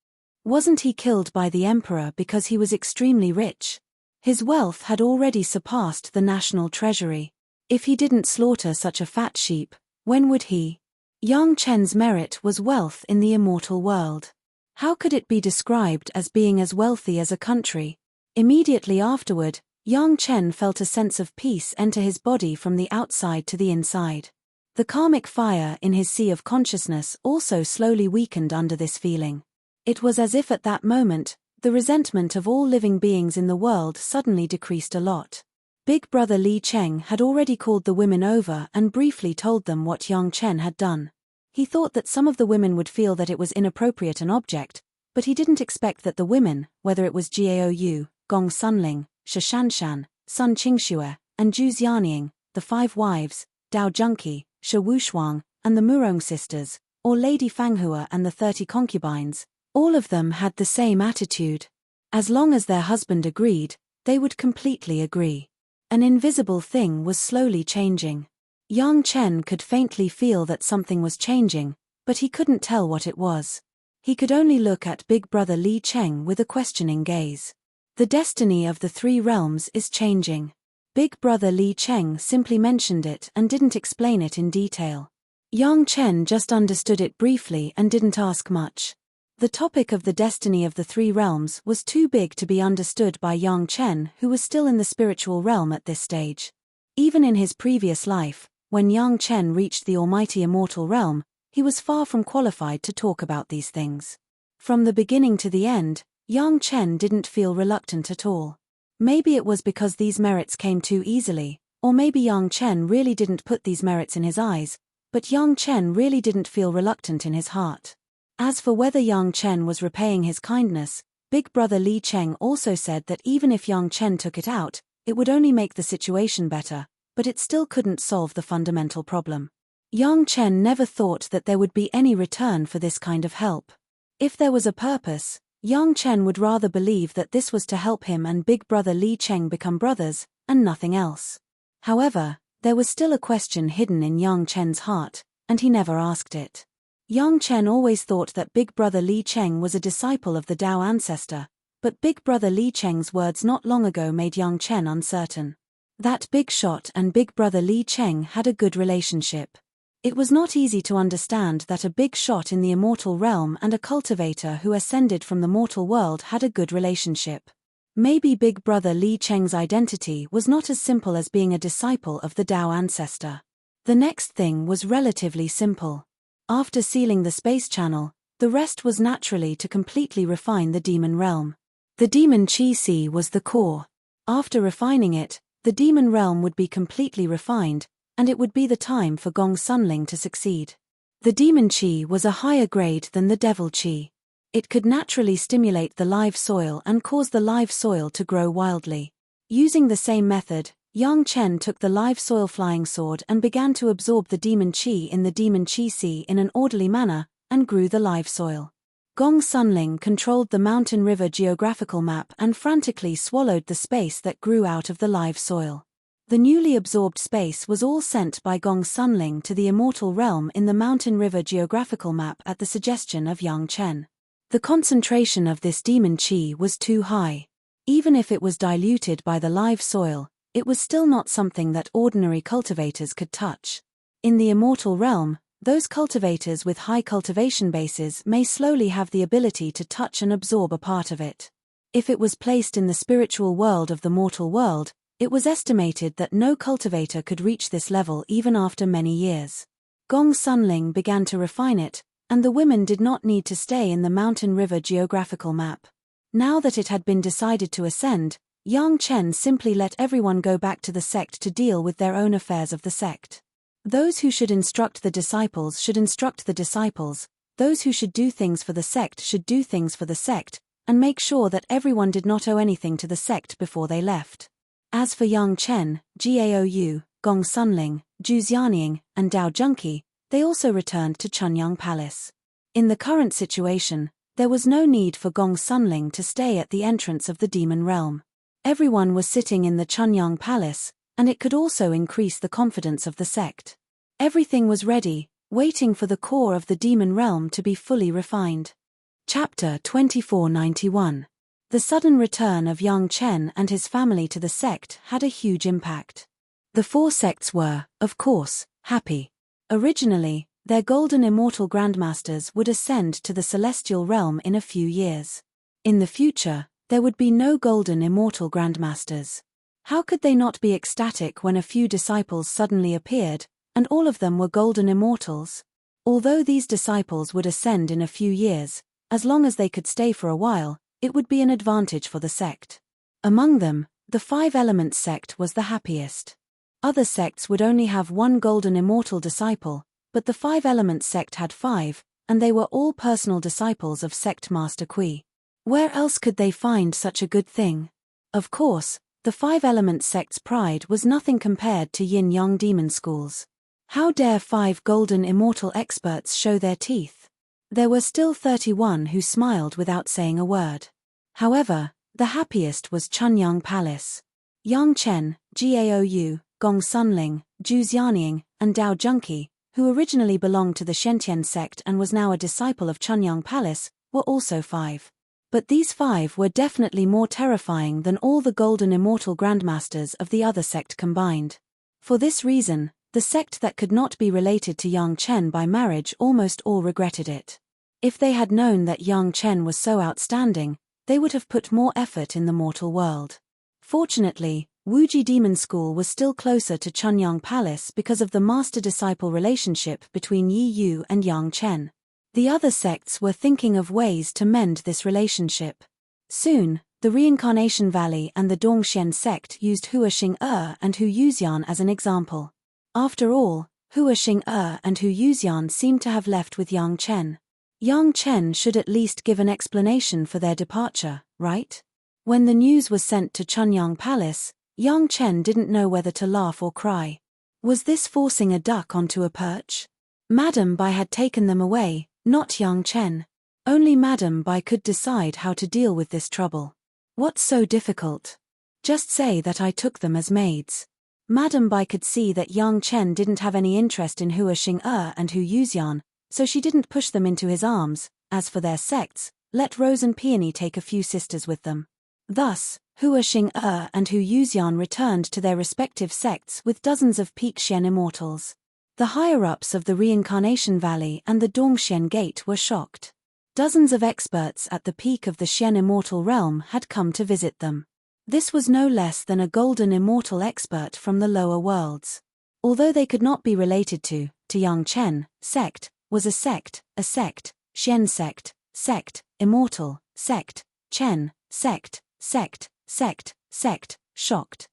Wasn't he killed by the emperor because he was extremely rich? His wealth had already surpassed the national treasury. If he didn't slaughter such a fat sheep, when would he? Yang Chen's merit was wealth in the immortal world. How could it be described as being as wealthy as a country? Immediately afterward, Yang Chen felt a sense of peace enter his body from the outside to the inside. The karmic fire in his sea of consciousness also slowly weakened under this feeling. It was as if at that moment, the resentment of all living beings in the world suddenly decreased a lot. Big Brother Li Cheng had already called the women over and briefly told them what Yang Chen had done. He thought that some of the women would feel that it was inappropriate an object, but he didn't expect that the women, whether it was Jiaoyu, Gong Sunling, Shishanshan, Sun Qingxue, and Zhu Xianying, the 5 wives, Dao Junqi, Shi Wushuang, and the Murong sisters, or Lady Fanghua and the 30 concubines, all of them had the same attitude. As long as their husband agreed, they would completely agree. An invisible thing was slowly changing. Yang Chen could faintly feel that something was changing, but he couldn't tell what it was. He could only look at Big Brother Li Cheng with a questioning gaze. The destiny of the 3 realms is changing. Big Brother Li Cheng simply mentioned it and didn't explain it in detail. Yang Chen just understood it briefly and didn't ask much. The topic of the destiny of the 3 realms was too big to be understood by Yang Chen, who was still in the spiritual realm at this stage. Even in his previous life, when Yang Chen reached the almighty immortal realm, he was far from qualified to talk about these things. From the beginning to the end, Yang Chen didn't feel reluctant at all. Maybe it was because these merits came too easily, or maybe Yang Chen really didn't put these merits in his eyes, but Yang Chen really didn't feel reluctant in his heart. As for whether Yang Chen was repaying his kindness, Big Brother Li Cheng also said that even if Yang Chen took it out, it would only make the situation better, but it still couldn't solve the fundamental problem. Yang Chen never thought that there would be any return for this kind of help. If there was a purpose, Yang Chen would rather believe that this was to help him and Big Brother Li Cheng become brothers, and nothing else. However, there was still a question hidden in Yang Chen's heart, and he never asked it. Yang Chen always thought that Big Brother Li Cheng was a disciple of the Tao ancestor, but Big Brother Li Cheng's words not long ago made Yang Chen uncertain. That Big Shot and Big Brother Li Cheng had a good relationship. It was not easy to understand that a big shot in the immortal realm and a cultivator who ascended from the mortal world had a good relationship. Maybe Big Brother Li Cheng's identity was not as simple as being a disciple of the Tao ancestor. The next thing was relatively simple. After sealing the space channel, the rest was naturally to completely refine the demon realm. The demon Chi was the core. After refining it, the demon realm would be completely refined, and it would be the time for Gong Sunling to succeed. The demon Chi was a higher grade than the devil Chi. It could naturally stimulate the live soil and cause the live soil to grow wildly. Using the same method, Yang Chen took the live soil flying sword and began to absorb the demon Chi in the demon Chi in an orderly manner, and grew the live soil. Gong Sunling controlled the mountain river geographical map and frantically swallowed the space that grew out of the live soil. The newly absorbed space was all sent by Gong Sunling to the immortal realm in the mountain river geographical map at the suggestion of Yang Chen. The concentration of this demon Chi was too high. Even if it was diluted by the live soil, it was still not something that ordinary cultivators could touch. In the immortal realm, those cultivators with high cultivation bases may slowly have the ability to touch and absorb a part of it. If it was placed in the spiritual world of the mortal world, it was estimated that no cultivator could reach this level even after many years. Gong Sunling began to refine it, and the women did not need to stay in the mountain river geographical map. Now that it had been decided to ascend, Yang Chen simply let everyone go back to the sect to deal with their own affairs of the sect. Those who should instruct the disciples should instruct the disciples, those who should do things for the sect should do things for the sect, and make sure that everyone did not owe anything to the sect before they left. As for Yang Chen, Gaou, Gong Sunling, Zhu Xianying, and Dao Junqi, they also returned to Chunyang Palace. In the current situation, there was no need for Gong Sunling to stay at the entrance of the demon realm. Everyone was sitting in the Chunyang Palace, and it could also increase the confidence of the sect. Everything was ready, waiting for the core of the demon realm to be fully refined. Chapter 2491. The sudden return of Yang Chen and his family to the sect had a huge impact. The four sects were, of course, happy. Originally, their golden immortal grandmasters would ascend to the celestial realm in a few years. In the future, there would be no golden immortal grandmasters. How could they not be ecstatic when a few disciples suddenly appeared, and all of them were golden immortals? Although these disciples would ascend in a few years, as long as they could stay for a while, it would be an advantage for the sect. Among them, the Five Elements sect was the happiest. Other sects would only have one golden immortal disciple, but the Five Elements sect had 5, and they were all personal disciples of sect Master Kui. Where else could they find such a good thing? Of course, the Five Elements sect's pride was nothing compared to Yin-Yang demon schools. How dare 5 golden immortal experts show their teeth? There were still 31 who smiled without saying a word. However, the happiest was Chunyang Palace. Yang Chen, Gaou, Gong Sunling, Zhu Xianying, and Dao Junqi, who originally belonged to the Shentian sect and was now a disciple of Chunyang Palace, were also 5. But these 5 were definitely more terrifying than all the golden immortal grandmasters of the other sect combined. For this reason, the sect that could not be related to Yang Chen by marriage almost all regretted it. If they had known that Yang Chen was so outstanding, they would have put more effort in the mortal world. Fortunately, Wuji Demon School was still closer to Chunyang Palace because of the master-disciple relationship between Yi Yu and Yang Chen. The other sects were thinking of ways to mend this relationship. Soon, the Reincarnation Valley and the Dongxian sect used Hua Xing and Hu Yuxian as an example. After all, Hua Xing and Hu Yuxian seemed to have left with Yang Chen. Yang Chen should at least give an explanation for their departure, right? When the news was sent to Chunyang Palace, Yang Chen didn't know whether to laugh or cry. Was this forcing a duck onto a perch? Madame Bai had taken them away, not Yang Chen. Only Madame Bai could decide how to deal with this trouble. What's so difficult? Just say that I took them as maids. Madame Bai could see that Yang Chen didn't have any interest in Hua Xing and Hu Yuxian, so she didn't push them into his arms. As for their sects, let Rose and Peony take a few sisters with them. Thus, Hua Xing and Hu Yuxian returned to their respective sects with dozens of Peak Xian immortals. The higher-ups of the Reincarnation Valley and the Dongxian Gate were shocked. Dozens of experts at the peak of the Xian immortal realm had come to visit them. This was no less than a golden immortal expert from the lower worlds. Although they could not be related to Yang Chen, sect, was a sect, Xian sect, immortal, sect, Chen, sect, shocked.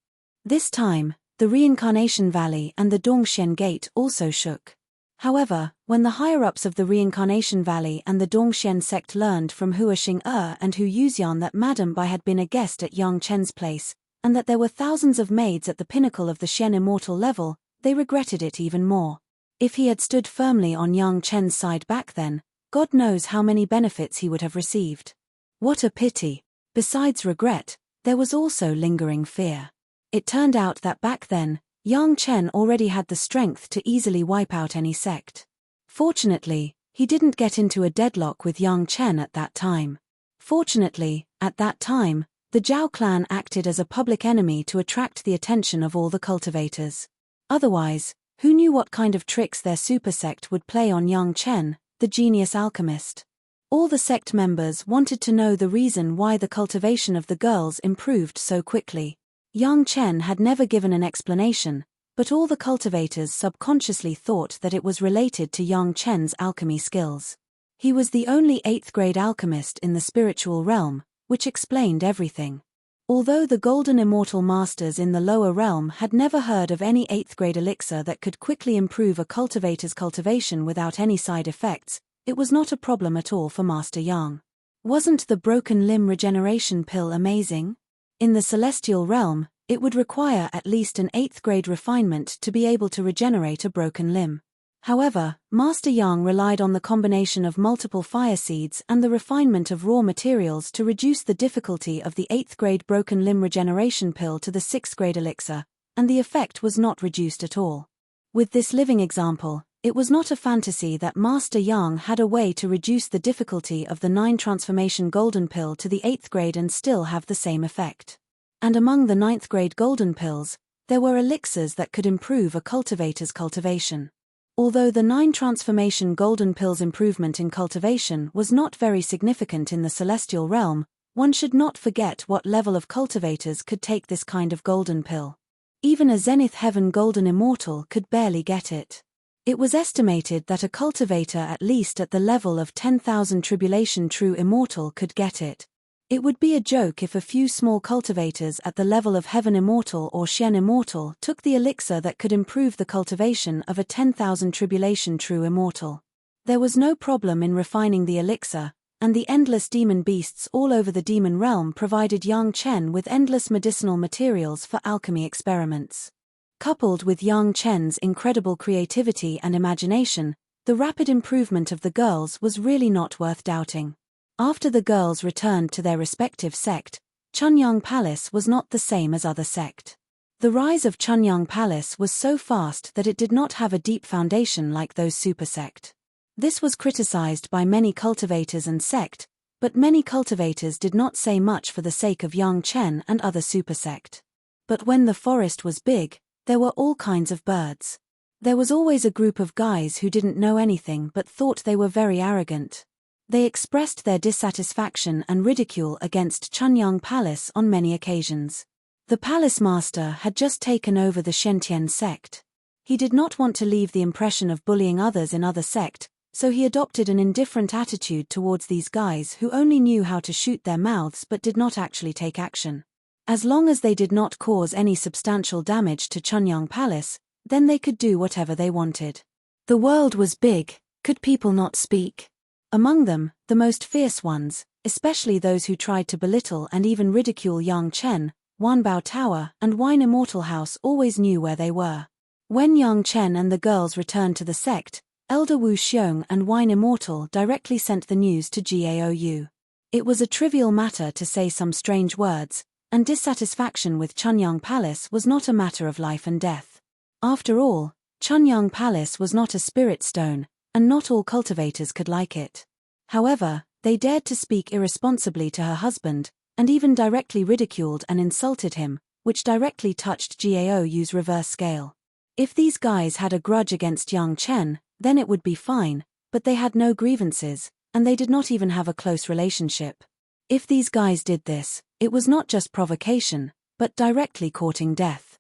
This time, the Reincarnation Valley and the Dongxian Gate also shook. However, when the higher-ups of the Reincarnation Valley and the Dongxian sect learned from Hua Xing and Hu Yuxian that Madame Bai had been a guest at Yang Chen's place, and that there were thousands of maids at the pinnacle of the Xian immortal level, they regretted it even more. If he had stood firmly on Yang Chen's side back then, God knows how many benefits he would have received. What a pity. Besides regret, there was also lingering fear. It turned out that back then, Yang Chen already had the strength to easily wipe out any sect. Fortunately, he didn't get into a deadlock with Yang Chen at that time. Fortunately, at that time, the Zhao clan acted as a public enemy to attract the attention of all the cultivators. Otherwise, who knew what kind of tricks their super sect would play on Yang Chen, the genius alchemist? All the sect members wanted to know the reason why the cultivation of the girls improved so quickly. Yang Chen had never given an explanation, but all the cultivators subconsciously thought that it was related to Yang Chen's alchemy skills. He was the only 8th grade alchemist in the spiritual realm, which explained everything. Although the golden immortal masters in the lower realm had never heard of any 8th grade elixir that could quickly improve a cultivator's cultivation without any side effects, it was not a problem at all for Master Yang. Wasn't the broken limb regeneration pill amazing? In the celestial realm, it would require at least an 8th grade refinement to be able to regenerate a broken limb. However, Master Yang relied on the combination of multiple fire seeds and the refinement of raw materials to reduce the difficulty of the 8th grade broken limb regeneration pill to the 6th grade elixir, and the effect was not reduced at all. With this living example, it was not a fantasy that Master Yang had a way to reduce the difficulty of the 9 transformation golden pill to the 8th grade and still have the same effect. And among the 9th grade golden pills, there were elixirs that could improve a cultivator's cultivation. Although the 9 transformation golden pills' improvement in cultivation was not very significant in the celestial realm, one should not forget what level of cultivators could take this kind of golden pill. Even a Zenith Heaven golden immortal could barely get it. It was estimated that a cultivator at least at the level of 10,000 tribulation true immortal could get it. It would be a joke if a few small cultivators at the level of Heaven Immortal or Xian Immortal took the elixir that could improve the cultivation of a 10,000 tribulation true immortal. There was no problem in refining the elixir, and the endless demon beasts all over the demon realm provided Yang Chen with endless medicinal materials for alchemy experiments. Coupled with Yang Chen's incredible creativity and imagination, the rapid improvement of the girls was really not worth doubting. After the girls returned to their respective sect, Chunyang Palace was not the same as other sect. The rise of Chunyang Palace was so fast that it did not have a deep foundation like those super sect. This was criticized by many cultivators and sect, but many cultivators did not say much for the sake of Yang Chen and other super sect. But when the forest was big, there were all kinds of birds. There was always a group of guys who didn't know anything but thought they were very arrogant. They expressed their dissatisfaction and ridicule against Chunyang Palace on many occasions. The palace master had just taken over the Shentian sect. He did not want to leave the impression of bullying others in other sect, so he adopted an indifferent attitude towards these guys who only knew how to shoot their mouths but did not actually take action. As long as they did not cause any substantial damage to Chunyang Palace, then they could do whatever they wanted. The world was big, could people not speak? Among them, the most fierce ones, especially those who tried to belittle and even ridicule Yang Chen, Wanbao Tower and Wine Immortal House always knew where they were. When Yang Chen and the girls returned to the sect, Elder Wu Xiong and Wine Immortal directly sent the news to Gaou. It was a trivial matter to say some strange words, and dissatisfaction with Chunyang Palace was not a matter of life and death. After all, Chunyang Palace was not a spirit stone, and not all cultivators could like it. However, they dared to speak irresponsibly to her husband, and even directly ridiculed and insulted him, which directly touched Gaou's reverse scale. If these guys had a grudge against Yang Chen, then it would be fine, but they had no grievances, and they did not even have a close relationship. If these guys did this, it was not just provocation, but directly courting death.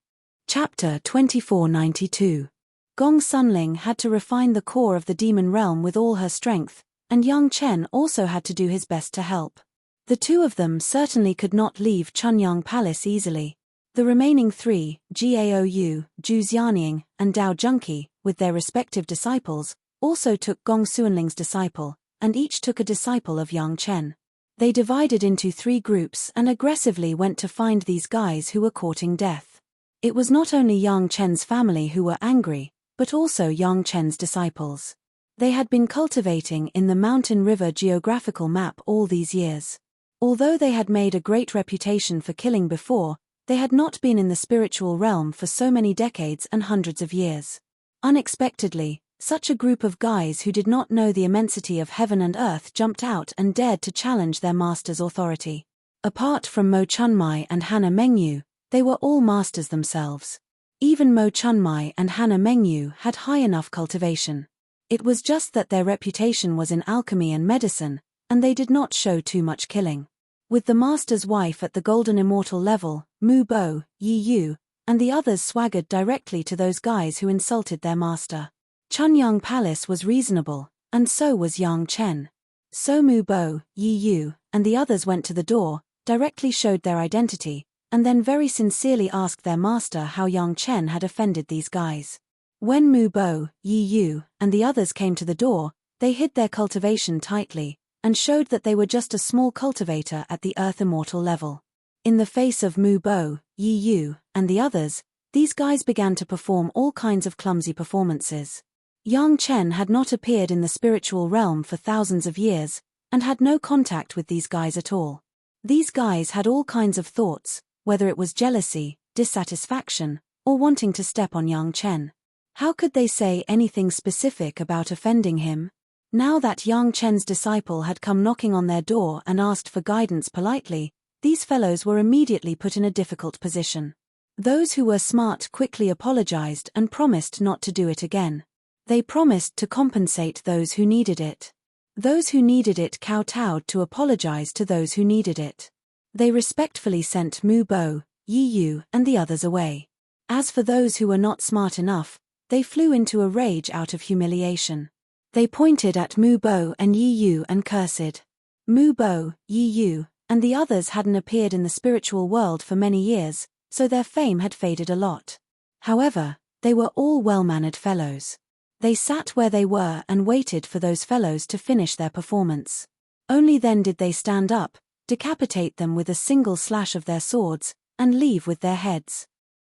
Chapter 2492. Gong Sunling had to refine the core of the demon realm with all her strength, and Yang Chen also had to do his best to help. The two of them certainly could not leave Chunyang Palace easily. The remaining three, Gaou, Zhu Xianying, and Dao Junqi, with their respective disciples, also took Gong Sunling's disciple, and each took a disciple of Yang Chen. They divided into 3 groups and aggressively went to find these guys who were courting death. It was not only Yang Chen's family who were angry, but also Yang Chen's disciples. They had been cultivating in the Mountain River geographical map all these years. Although they had made a great reputation for killing before, they had not been in the spiritual realm for so many decades and hundreds of years. Unexpectedly, such a group of guys who did not know the immensity of heaven and earth jumped out and dared to challenge their master's authority. Apart from Mo Chunmai and Hannah Mengyu, they were all masters themselves. Even Mo Chunmai and Hannah Mengyu had high enough cultivation. It was just that their reputation was in alchemy and medicine, and they did not show too much killing. With the master's wife at the golden immortal level, Mu Bo, Yi Yu, and the others swaggered directly to those guys who insulted their master. Chunyang Palace was reasonable, and so was Yang Chen. So Mu Bo, Yi Yu, and the others went to the door, directly showed their identity, and then very sincerely asked their master how Yang Chen had offended these guys. When Mu Bo, Yi Yu, and the others came to the door, they hid their cultivation tightly, and showed that they were just a small cultivator at the Earth Immortal level. In the face of Mu Bo, Yi Yu, and the others, these guys began to perform all kinds of clumsy performances. Yang Chen had not appeared in the spiritual realm for thousands of years, and had no contact with these guys at all. These guys had all kinds of thoughts, whether it was jealousy, dissatisfaction, or wanting to step on Yang Chen. How could they say anything specific about offending him? Now that Yang Chen's disciple had come knocking on their door and asked for guidance politely, these fellows were immediately put in a difficult position. Those who were smart quickly apologized and promised not to do it again. They promised to compensate those who needed it. Those who needed it kowtowed to apologize to those who needed it. They respectfully sent Mu Bo, Yi Yu, and the others away. As for those who were not smart enough, they flew into a rage out of humiliation. They pointed at Mu Bo and Yi Yu and cursed. Mu Bo, Yi Yu, and the others hadn't appeared in the spiritual world for many years, so their fame had faded a lot. However, they were all well-mannered fellows. They sat where they were and waited for those fellows to finish their performance. Only then did they stand up, decapitate them with a single slash of their swords, and leave with their heads.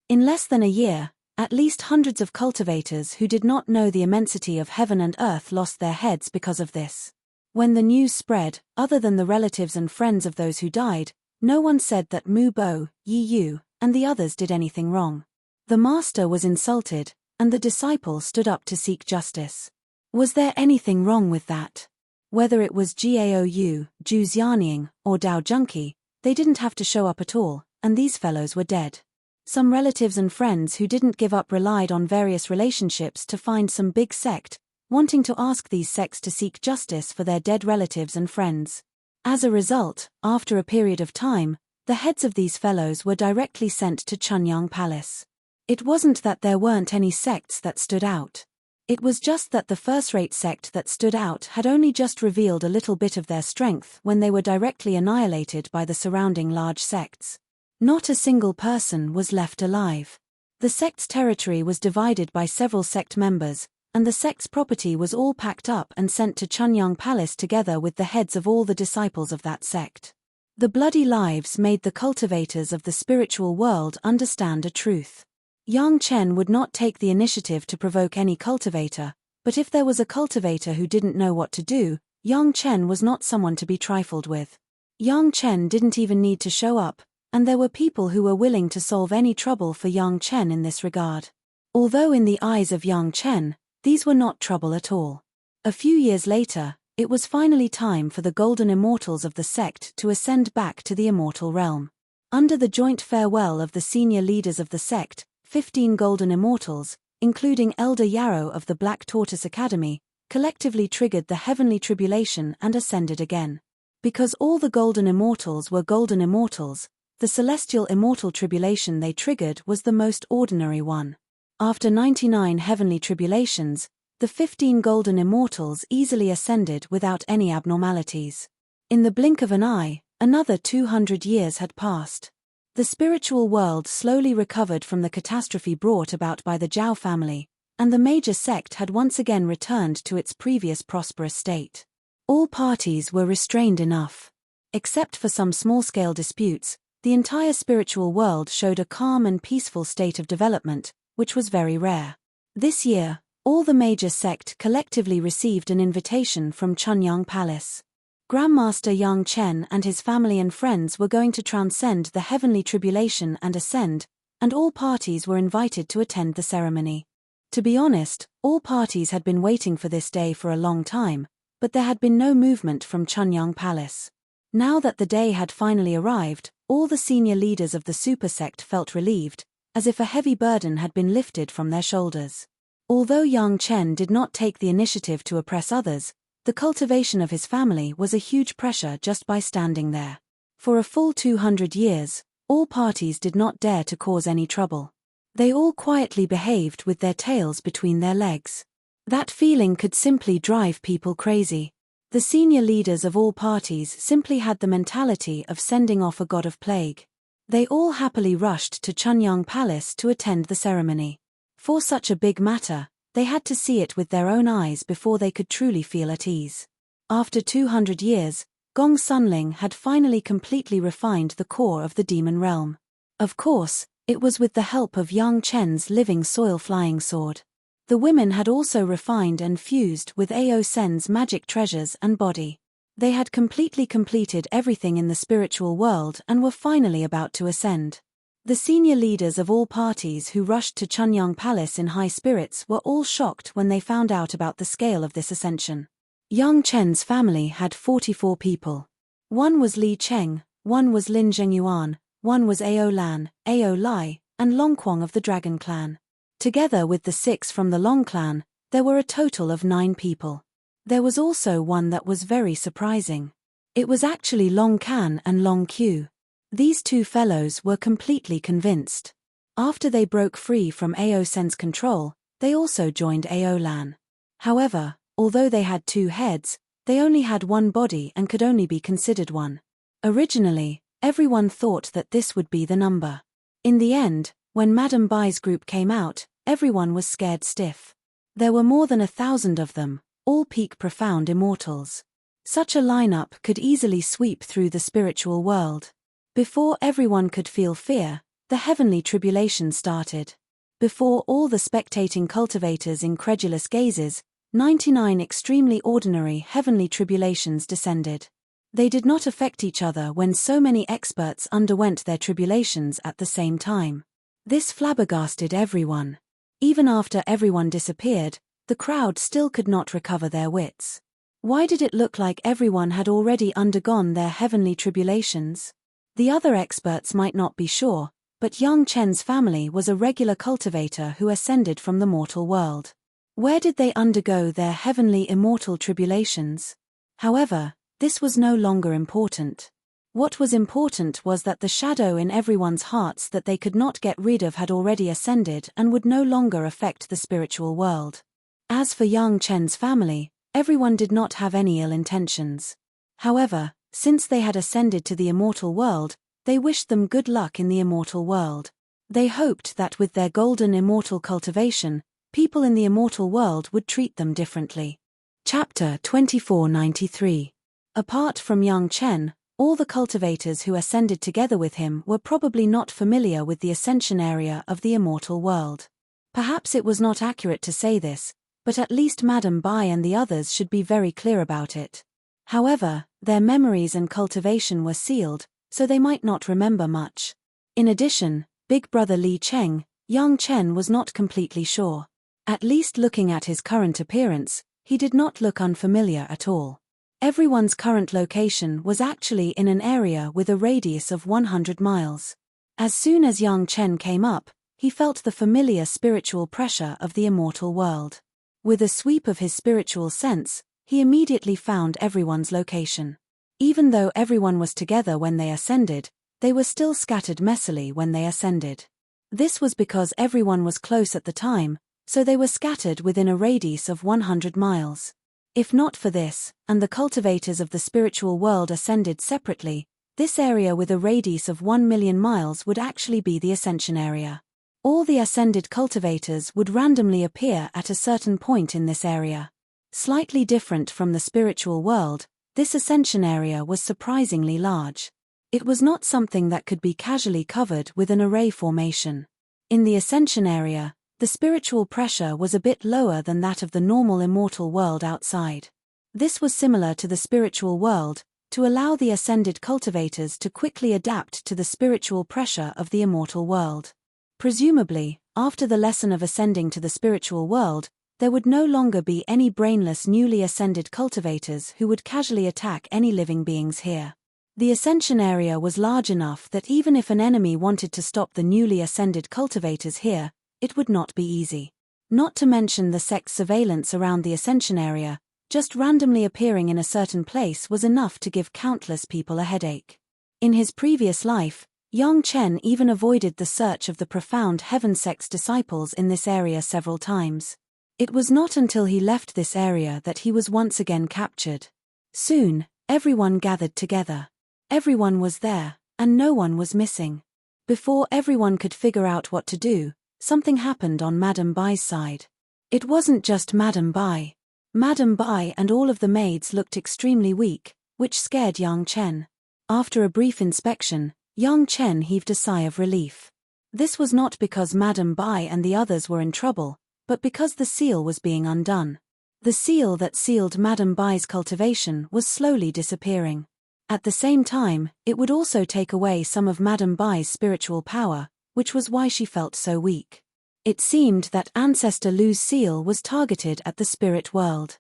In less than a year, at least hundreds of cultivators who did not know the immensity of heaven and earth lost their heads because of this. When the news spread, other than the relatives and friends of those who died, no one said that Mu Bo, Yi Yu, and the others did anything wrong. The master was insulted, and the disciple stood up to seek justice. Was there anything wrong with that? Whether it was Gaou, Zhu Xianying, or Dao Junqi, they didn't have to show up at all, and these fellows were dead. Some relatives and friends who didn't give up relied on various relationships to find some big sect, wanting to ask these sects to seek justice for their dead relatives and friends. As a result, after a period of time, the heads of these fellows were directly sent to Chunyang Palace. It wasn't that there weren't any sects that stood out. It was just that the first-rate sect that stood out had only just revealed a little bit of their strength when they were directly annihilated by the surrounding large sects. Not a single person was left alive. The sect's territory was divided by several sect members, and the sect's property was all packed up and sent to Chunyang Palace together with the heads of all the disciples of that sect. The bloody lives made the cultivators of the spiritual world understand a truth. Yang Chen would not take the initiative to provoke any cultivator, but if there was a cultivator who didn't know what to do, Yang Chen was not someone to be trifled with. Yang Chen didn't even need to show up, and there were people who were willing to solve any trouble for Yang Chen in this regard. Although in the eyes of Yang Chen, these were not trouble at all. A few years later, it was finally time for the golden immortals of the sect to ascend back to the immortal realm. Under the joint farewell of the senior leaders of the sect, 15 golden immortals, including Elder Yarrow of the Black Tortoise Academy, collectively triggered the heavenly tribulation and ascended again. Because all the golden immortals were golden immortals, the celestial immortal tribulation they triggered was the most ordinary one. After 99 heavenly tribulations, the 15 golden immortals easily ascended without any abnormalities. In the blink of an eye, another 200 years had passed. The spiritual world slowly recovered from the catastrophe brought about by the Zhao family, and the major sect had once again returned to its previous prosperous state. All parties were restrained enough. Except for some small-scale disputes, the entire spiritual world showed a calm and peaceful state of development, which was very rare. This year, all the major sect collectively received an invitation from Chunyang Palace. Grandmaster Yang Chen and his family and friends were going to transcend the heavenly tribulation and ascend, and all parties were invited to attend the ceremony. To be honest, all parties had been waiting for this day for a long time, but there had been no movement from Chunyang Palace. Now that the day had finally arrived, all the senior leaders of the super sect felt relieved, as if a heavy burden had been lifted from their shoulders. Although Yang Chen did not take the initiative to oppress others, the cultivation of his family was a huge pressure just by standing there. For a full 200 years, all parties did not dare to cause any trouble. They all quietly behaved with their tails between their legs. That feeling could simply drive people crazy. The senior leaders of all parties simply had the mentality of sending off a god of plague. They all happily rushed to Chunyang Palace to attend the ceremony. For such a big matter, they had to see it with their own eyes before they could truly feel at ease. After 200 years, Gong Sunling had finally completely refined the core of the demon realm. Of course, it was with the help of Yang Chen's living soil flying sword. The women had also refined and fused with Ao Sen's magic treasures and body. They had completely completed everything in the spiritual world and were finally about to ascend. The senior leaders of all parties who rushed to Chunyang Palace in high spirits were all shocked when they found out about the scale of this ascension. Yang Chen's family had 44 people. One was Li Cheng, one was Lin Zhengyuan, one was Ao Lan, Ao Lai, and Long Quang of the Dragon Clan. Together with the 6 from the Long Clan, there were a total of 9 people. There was also one that was very surprising. It was actually Long Can and Long Q. These two fellows were completely convinced. After they broke free from Ao Sen's control, they also joined Ao Lan. However, although they had 2 heads, they only had one body and could only be considered one. Originally, everyone thought that this would be the number. In the end, when Madame Bai's group came out, everyone was scared stiff. There were more than 1,000 of them, all peak profound immortals. Such a lineup could easily sweep through the spiritual world. Before everyone could feel fear, the heavenly tribulation started. Before all the spectating cultivators' incredulous gazes, 99 extremely ordinary heavenly tribulations descended. They did not affect each other when so many experts underwent their tribulations at the same time. This flabbergasted everyone. Even after everyone disappeared, the crowd still could not recover their wits. Why did it look like everyone had already undergone their heavenly tribulations? The other experts might not be sure, but Yang Chen's family was a regular cultivator who ascended from the mortal world. Where did they undergo their heavenly immortal tribulations? However, this was no longer important. What was important was that the shadow in everyone's hearts that they could not get rid of had already ascended and would no longer affect the spiritual world. As for Yang Chen's family, everyone did not have any ill intentions. However, since they had ascended to the immortal world, they wished them good luck in the immortal world. They hoped that with their golden immortal cultivation, people in the immortal world would treat them differently. Chapter 2493. Apart from Yang Chen, all the cultivators who ascended together with him were probably not familiar with the ascension area of the immortal world. Perhaps it was not accurate to say this, but at least Madame Bai and the others should be very clear about it. However, their memories and cultivation were sealed, so they might not remember much. In addition, big brother Li Cheng, Yang Chen was not completely sure. At least looking at his current appearance, he did not look unfamiliar at all. Everyone's current location was actually in an area with a radius of 100 miles. As soon as Yang Chen came up, he felt the familiar spiritual pressure of the immortal world. With a sweep of his spiritual sense, he immediately found everyone's location. Even though everyone was together when they ascended, they were still scattered messily when they ascended. This was because everyone was close at the time, so they were scattered within a radius of 100 miles. If not for this, and the cultivators of the spiritual world ascended separately, this area with a radius of 1 million miles would actually be the ascension area. All the ascended cultivators would randomly appear at a certain point in this area. Slightly different from the spiritual world, this ascension area was surprisingly large. It was not something that could be casually covered with an array formation. In the ascension area, the spiritual pressure was a bit lower than that of the normal immortal world outside. This was similar to the spiritual world, to allow the ascended cultivators to quickly adapt to the spiritual pressure of the immortal world. Presumably, after the lesson of ascending to the spiritual world, there would no longer be any brainless newly ascended cultivators who would casually attack any living beings here. The ascension area was large enough that even if an enemy wanted to stop the newly ascended cultivators here, it would not be easy. Not to mention the sect's surveillance around the ascension area, just randomly appearing in a certain place was enough to give countless people a headache. In his previous life, Yang Chen even avoided the search of the profound heaven sect's disciples in this area several times. It was not until he left this area that he was once again captured. Soon, everyone gathered together. Everyone was there, and no one was missing. Before everyone could figure out what to do, something happened on Madame Bai's side. It wasn't just Madame Bai. Madame Bai and all of the maids looked extremely weak, which scared Yang Chen. After a brief inspection, Yang Chen heaved a sigh of relief. This was not because Madame Bai and the others were in trouble, but because the seal was being undone. The seal that sealed Madame Bai's cultivation was slowly disappearing. At the same time, it would also take away some of Madame Bai's spiritual power, which was why she felt so weak. It seemed that Ancestor Lu's seal was targeted at the spirit world.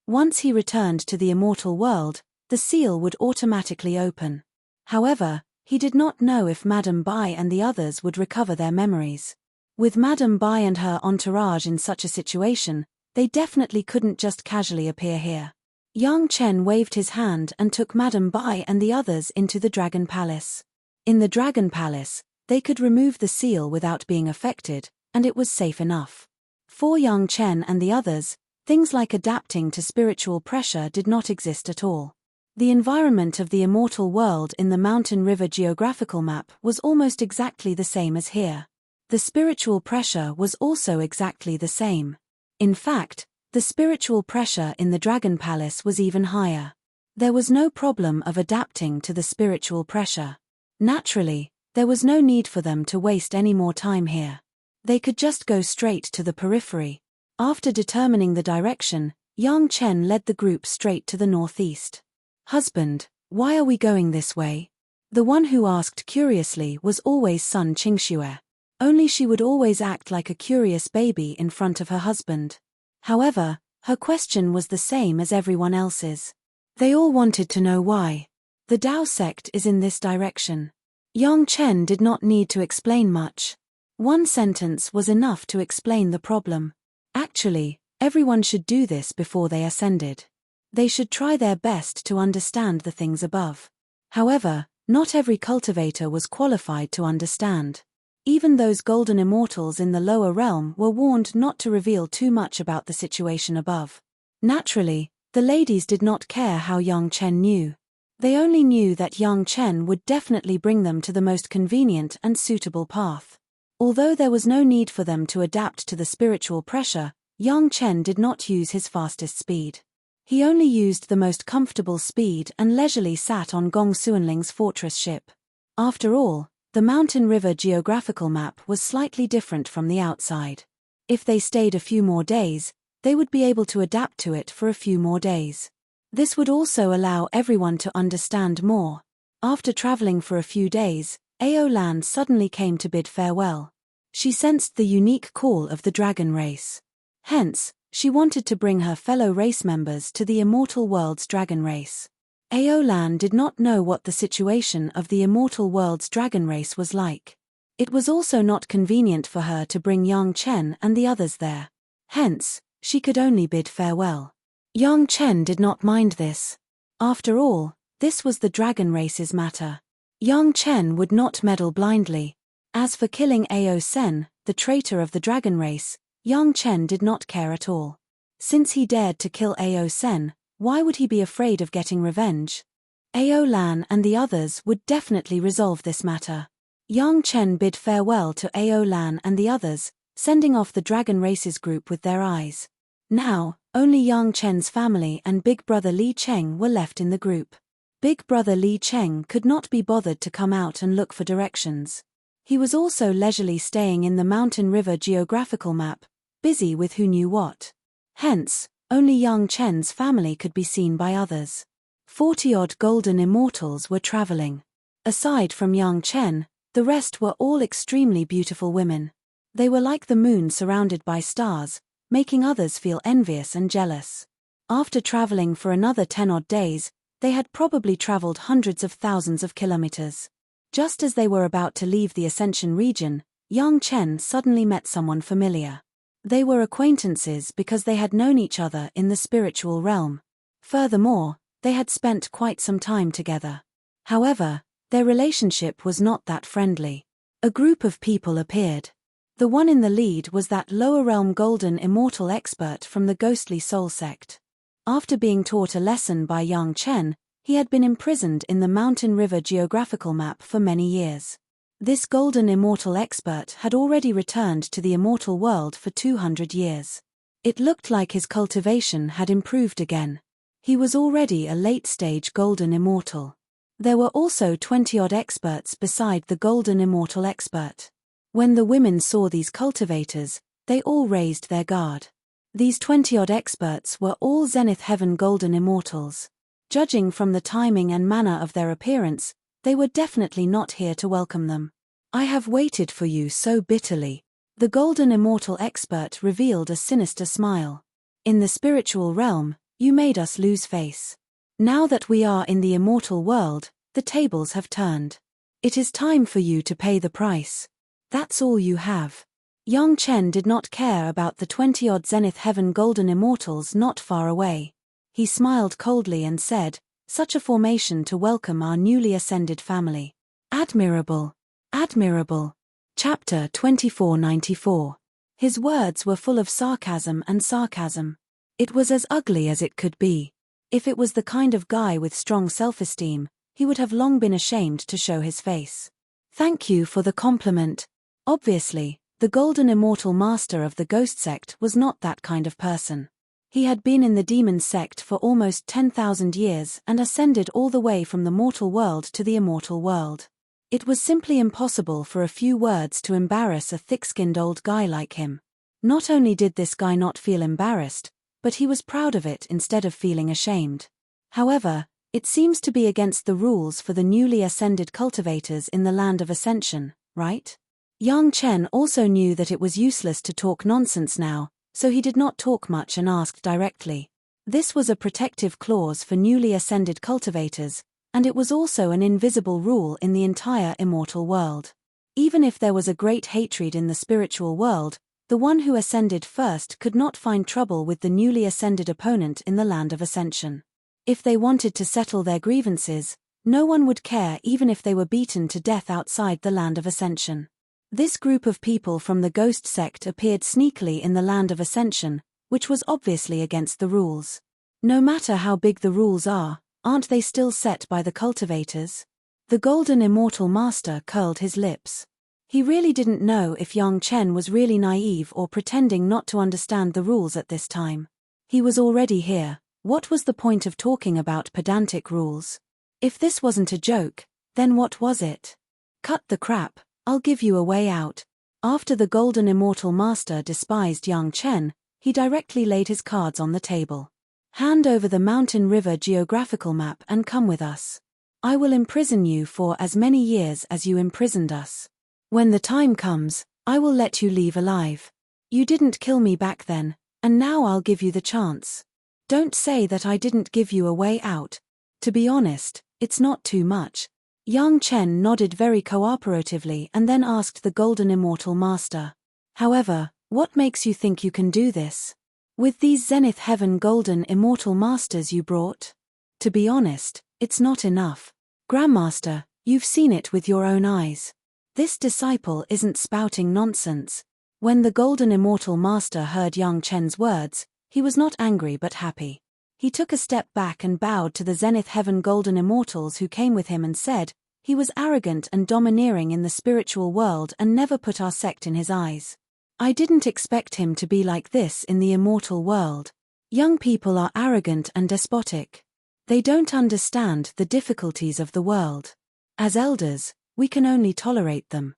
Once he returned to the immortal world, the seal would automatically open. However, he did not know if Madame Bai and the others would recover their memories. With Madame Bai and her entourage in such a situation, they definitely couldn't just casually appear here. Yang Chen waved his hand and took Madame Bai and the others into the Dragon Palace. In the Dragon Palace, they could remove the seal without being affected, and it was safe enough. For Yang Chen and the others, things like adapting to spiritual pressure did not exist at all. The environment of the immortal world in the Mountain River geographical map was almost exactly the same as here. The spiritual pressure was also exactly the same. In fact, the spiritual pressure in the Dragon Palace was even higher. There was no problem of adapting to the spiritual pressure. Naturally, there was no need for them to waste any more time here. They could just go straight to the periphery. After determining the direction, Yang Chen led the group straight to the northeast. "Husband, why are we going this way?" The one who asked curiously was always Sun Qingxue. Only she would always act like a curious baby in front of her husband. However, her question was the same as everyone else's. They all wanted to know why. The Dao sect is in this direction. Yang Chen did not need to explain much. One sentence was enough to explain the problem. Actually, everyone should do this before they ascended. They should try their best to understand the things above. However, not every cultivator was qualified to understand. Even those golden immortals in the lower realm were warned not to reveal too much about the situation above. Naturally, the ladies did not care how Yang Chen knew. They only knew that Yang Chen would definitely bring them to the most convenient and suitable path. Although there was no need for them to adapt to the spiritual pressure, Yang Chen did not use his fastest speed. He only used the most comfortable speed and leisurely sat on Gong Suanling's fortress ship. After all, the Mountain River geographical map was slightly different from the outside. If they stayed a few more days, they would be able to adapt to it for a few more days. This would also allow everyone to understand more. After traveling for a few days, Ao Lan suddenly came to bid farewell. She sensed the unique call of the dragon race. Hence, she wanted to bring her fellow race members to the immortal world's dragon race. Ao Lan did not know what the situation of the immortal world's dragon race was like. It was also not convenient for her to bring Yang Chen and the others there. Hence, she could only bid farewell. Yang Chen did not mind this. After all, this was the dragon race's matter. Yang Chen would not meddle blindly. As for killing Ao Sen, the traitor of the dragon race, Yang Chen did not care at all. Since he dared to kill Ao Sen, why would he be afraid of getting revenge? Ao Lan and the others would definitely resolve this matter. Yang Chen bid farewell to Ao Lan and the others, sending off the dragon race's group with their eyes. Now, only Yang Chen's family and big brother Li Cheng were left in the group. Big brother Li Cheng could not be bothered to come out and look for directions. He was also leisurely staying in the mountain river geographical map, busy with who knew what. Hence, only Yang Chen's family could be seen by others. 40-odd golden immortals were traveling. Aside from Yang Chen, the rest were all extremely beautiful women. They were like the moon surrounded by stars, making others feel envious and jealous. After traveling for another 10-odd days, they had probably traveled hundreds of thousands of kilometers. Just as they were about to leave the Ascension region, Yang Chen suddenly met someone familiar. They were acquaintances because they had known each other in the spiritual realm. Furthermore, they had spent quite some time together. However, their relationship was not that friendly. A group of people appeared. The one in the lead was that lower realm golden immortal expert from the ghostly soul sect. After being taught a lesson by Yang Chen, he had been imprisoned in the mountain river geographical map for many years. This golden immortal expert had already returned to the immortal world for 200 years. It looked like his cultivation had improved again. He was already a late-stage golden immortal. There were also 20-odd experts beside the golden immortal expert. When the women saw these cultivators, they all raised their guard. These 20-odd experts were all Zenith Heaven golden immortals. Judging from the timing and manner of their appearance, they were definitely not here to welcome them. "I have waited for you so bitterly." The golden immortal expert revealed a sinister smile. "In the spiritual realm, you made us lose face. Now that we are in the immortal world, the tables have turned. It is time for you to pay the price. That's all you have." Yang Chen did not care about the 20-odd Zenith Heaven golden immortals not far away. He smiled coldly and said, "Such a formation to welcome our newly ascended family. Admirable. Admirable." Chapter 2494. His words were full of sarcasm and sarcasm. It was as ugly as it could be. If it was the kind of guy with strong self-esteem, he would have long been ashamed to show his face. "Thank you for the compliment." Obviously, the golden immortal master of the ghost sect was not that kind of person. He had been in the demon sect for almost 10,000 years and ascended all the way from the mortal world to the immortal world. It was simply impossible for a few words to embarrass a thick-skinned old guy like him. Not only did this guy not feel embarrassed, but he was proud of it instead of feeling ashamed. However, it seems to be against the rules for the newly ascended cultivators in the land of Ascension, right? Yang Chen also knew that it was useless to talk nonsense now, so he did not talk much and asked directly. This was a protective clause for newly ascended cultivators, and it was also an invisible rule in the entire immortal world. Even if there was a great hatred in the spiritual world, the one who ascended first could not find trouble with the newly ascended opponent in the land of Ascension. If they wanted to settle their grievances, no one would care even if they were beaten to death outside the land of Ascension. This group of people from the ghost sect appeared sneakily in the land of Ascension, which was obviously against the rules. No matter how big the rules are, aren't they still set by the cultivators? The golden immortal master curled his lips. He really didn't know if Yang Chen was really naive or pretending not to understand the rules at this time. He was already here. What was the point of talking about pedantic rules? If this wasn't a joke, then what was it? "Cut the crap, I'll give you a way out." After the golden immortal master despised Yang Chen, he directly laid his cards on the table. "Hand over the mountain river geographical map and come with us. I will imprison you for as many years as you imprisoned us. When the time comes, I will let you leave alive. You didn't kill me back then, and now I'll give you the chance. Don't say that I didn't give you a way out. To be honest, it's not too much. Yang Chen nodded very cooperatively and then asked the Golden Immortal Master. However, what makes you think you can do this? With these Zenith Heaven Golden Immortal Masters you brought? To be honest, it's not enough. Grandmaster, you've seen it with your own eyes. This disciple isn't spouting nonsense. When the Golden Immortal Master heard Yang Chen's words, he was not angry but happy. He took a step back and bowed to the Zenith Heaven Golden Immortals who came with him and said, he was arrogant and domineering in the spiritual world and never put our sect in his eyes. I didn't expect him to be like this in the immortal world. Young people are arrogant and despotic. They don't understand the difficulties of the world. As elders, we can only tolerate them.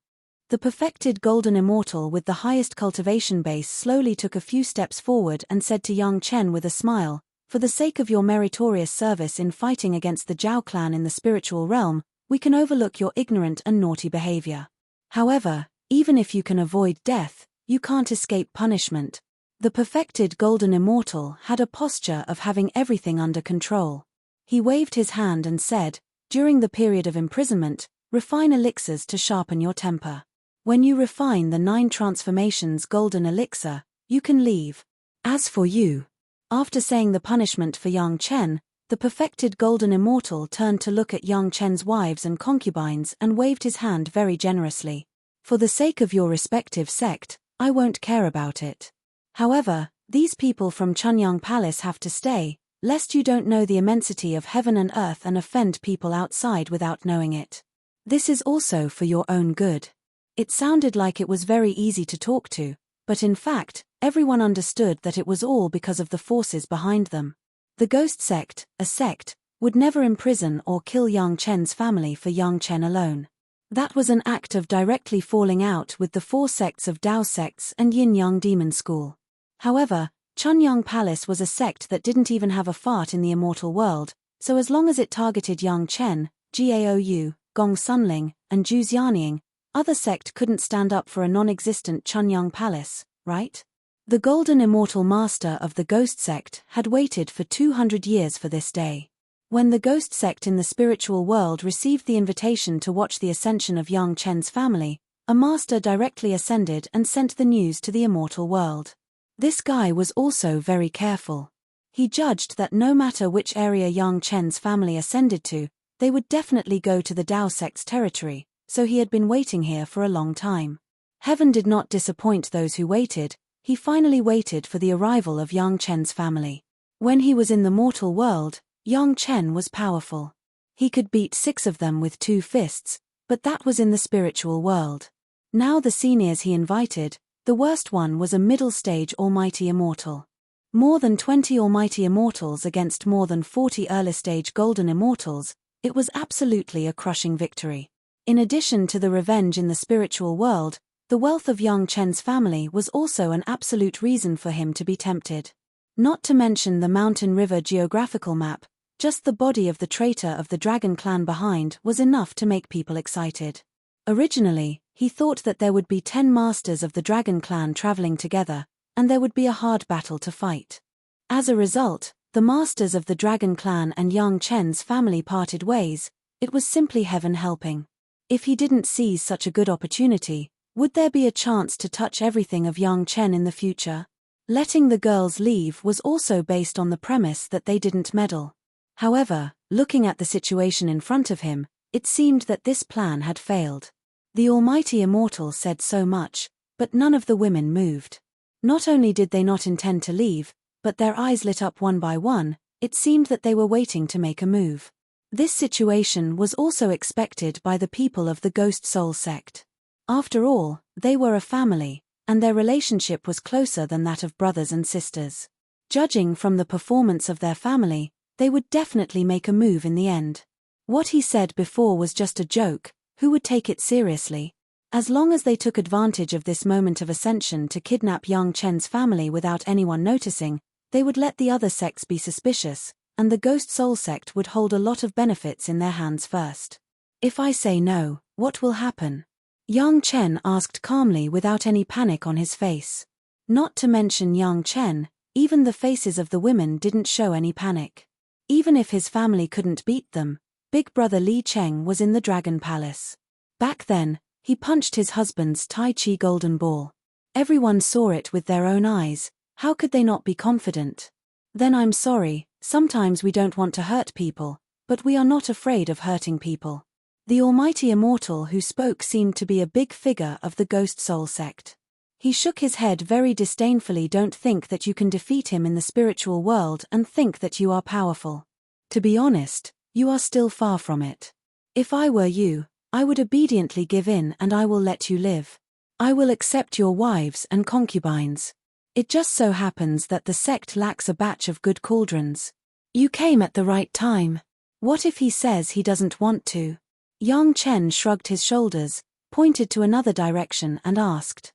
The perfected Golden Immortal with the highest cultivation base slowly took a few steps forward and said to Yang Chen with a smile, for the sake of your meritorious service in fighting against the Zhao clan in the spiritual realm, we can overlook your ignorant and naughty behavior. However, even if you can avoid death, you can't escape punishment. The perfected Golden Immortal had a posture of having everything under control. He waved his hand and said, during the period of imprisonment, refine elixirs to sharpen your temper. When you refine the 9 transformations golden elixir, you can leave. As for you. After saying the punishment for Yang Chen, the perfected Golden Immortal turned to look at Yang Chen's wives and concubines and waved his hand very generously. For the sake of your respective sect, I won't care about it. However, these people from Chunyang Palace have to stay, lest you don't know the immensity of heaven and earth and offend people outside without knowing it. This is also for your own good. It sounded like it was very easy to talk to, but in fact, everyone understood that it was all because of the forces behind them. The Ghost Sect, a sect, would never imprison or kill Yang Chen's family for Yang Chen alone. That was an act of directly falling out with the 4 sects of Dao sects and Yin-Yang Demon School. However, Chunyang Palace was a sect that didn't even have a fart in the immortal world, so as long as it targeted Yang Chen, Gaou, Gong Sunling, and Zhu Xianying, other sect couldn't stand up for a non-existent Chunyang Palace, right? The Golden Immortal Master of the Ghost Sect had waited for 200 years for this day. When the Ghost Sect in the spiritual world received the invitation to watch the ascension of Yang Chen's family, a master directly ascended and sent the news to the immortal world. This guy was also very careful. He judged that no matter which area Yang Chen's family ascended to, they would definitely go to the Dao sect's territory, so he had been waiting here for a long time. Heaven did not disappoint those who waited. He finally waited for the arrival of Yang Chen's family. When he was in the mortal world, Yang Chen was powerful. He could beat 6 of them with 2 fists, but that was in the spiritual world. Now the seniors he invited, the worst one was a middle-stage Almighty Immortal. More than 20 Almighty Immortals against more than 40 early-stage Golden Immortals, it was absolutely a crushing victory. In addition to the revenge in the spiritual world, the wealth of Yang Chen's family was also an absolute reason for him to be tempted. Not to mention the Mountain River geographical map, just the body of the traitor of the Dragon Clan behind was enough to make people excited. Originally, he thought that there would be 10 masters of the Dragon Clan traveling together, and there would be a hard battle to fight. As a result, the masters of the Dragon Clan and Yang Chen's family parted ways. It was simply heaven helping. If he didn't seize such a good opportunity, would there be a chance to touch everything of Yang Chen in the future? Letting the girls leave was also based on the premise that they didn't meddle. However, looking at the situation in front of him, it seemed that this plan had failed. The Almighty Immortal said so much, but none of the women moved. Not only did they not intend to leave, but their eyes lit up one by one. It seemed that they were waiting to make a move. This situation was also expected by the people of the Ghost Soul sect. After all, they were a family, and their relationship was closer than that of brothers and sisters. Judging from the performance of their family, they would definitely make a move in the end. What he said before was just a joke. Who would take it seriously? As long as they took advantage of this moment of ascension to kidnap Yang Chen's family without anyone noticing, they would let the other sects be suspicious, and the Ghost Soul sect would hold a lot of benefits in their hands first. If I say no, what will happen? Yang Chen asked calmly without any panic on his face. Not to mention Yang Chen, even the faces of the women didn't show any panic. Even if his family couldn't beat them, Big brother Li Cheng was in the Dragon Palace. Back then, he punched his husband's Tai Chi golden ball. Everyone saw it with their own eyes. How could they not be confident? Then I'm sorry, sometimes we don't want to hurt people, but we are not afraid of hurting people. The almighty immortal who spoke seemed to be a big figure of the Ghost Soul sect. He shook his head very disdainfully. Don't think that you can defeat him in the spiritual world and think that you are powerful. To be honest, you are still far from it. If I were you, I would obediently give in and I will let you live. I will accept your wives and concubines. It just so happens that the sect lacks a batch of good cauldrons. You came at the right time. What if he says he doesn't want to? Yang Chen shrugged his shoulders, pointed to another direction and asked.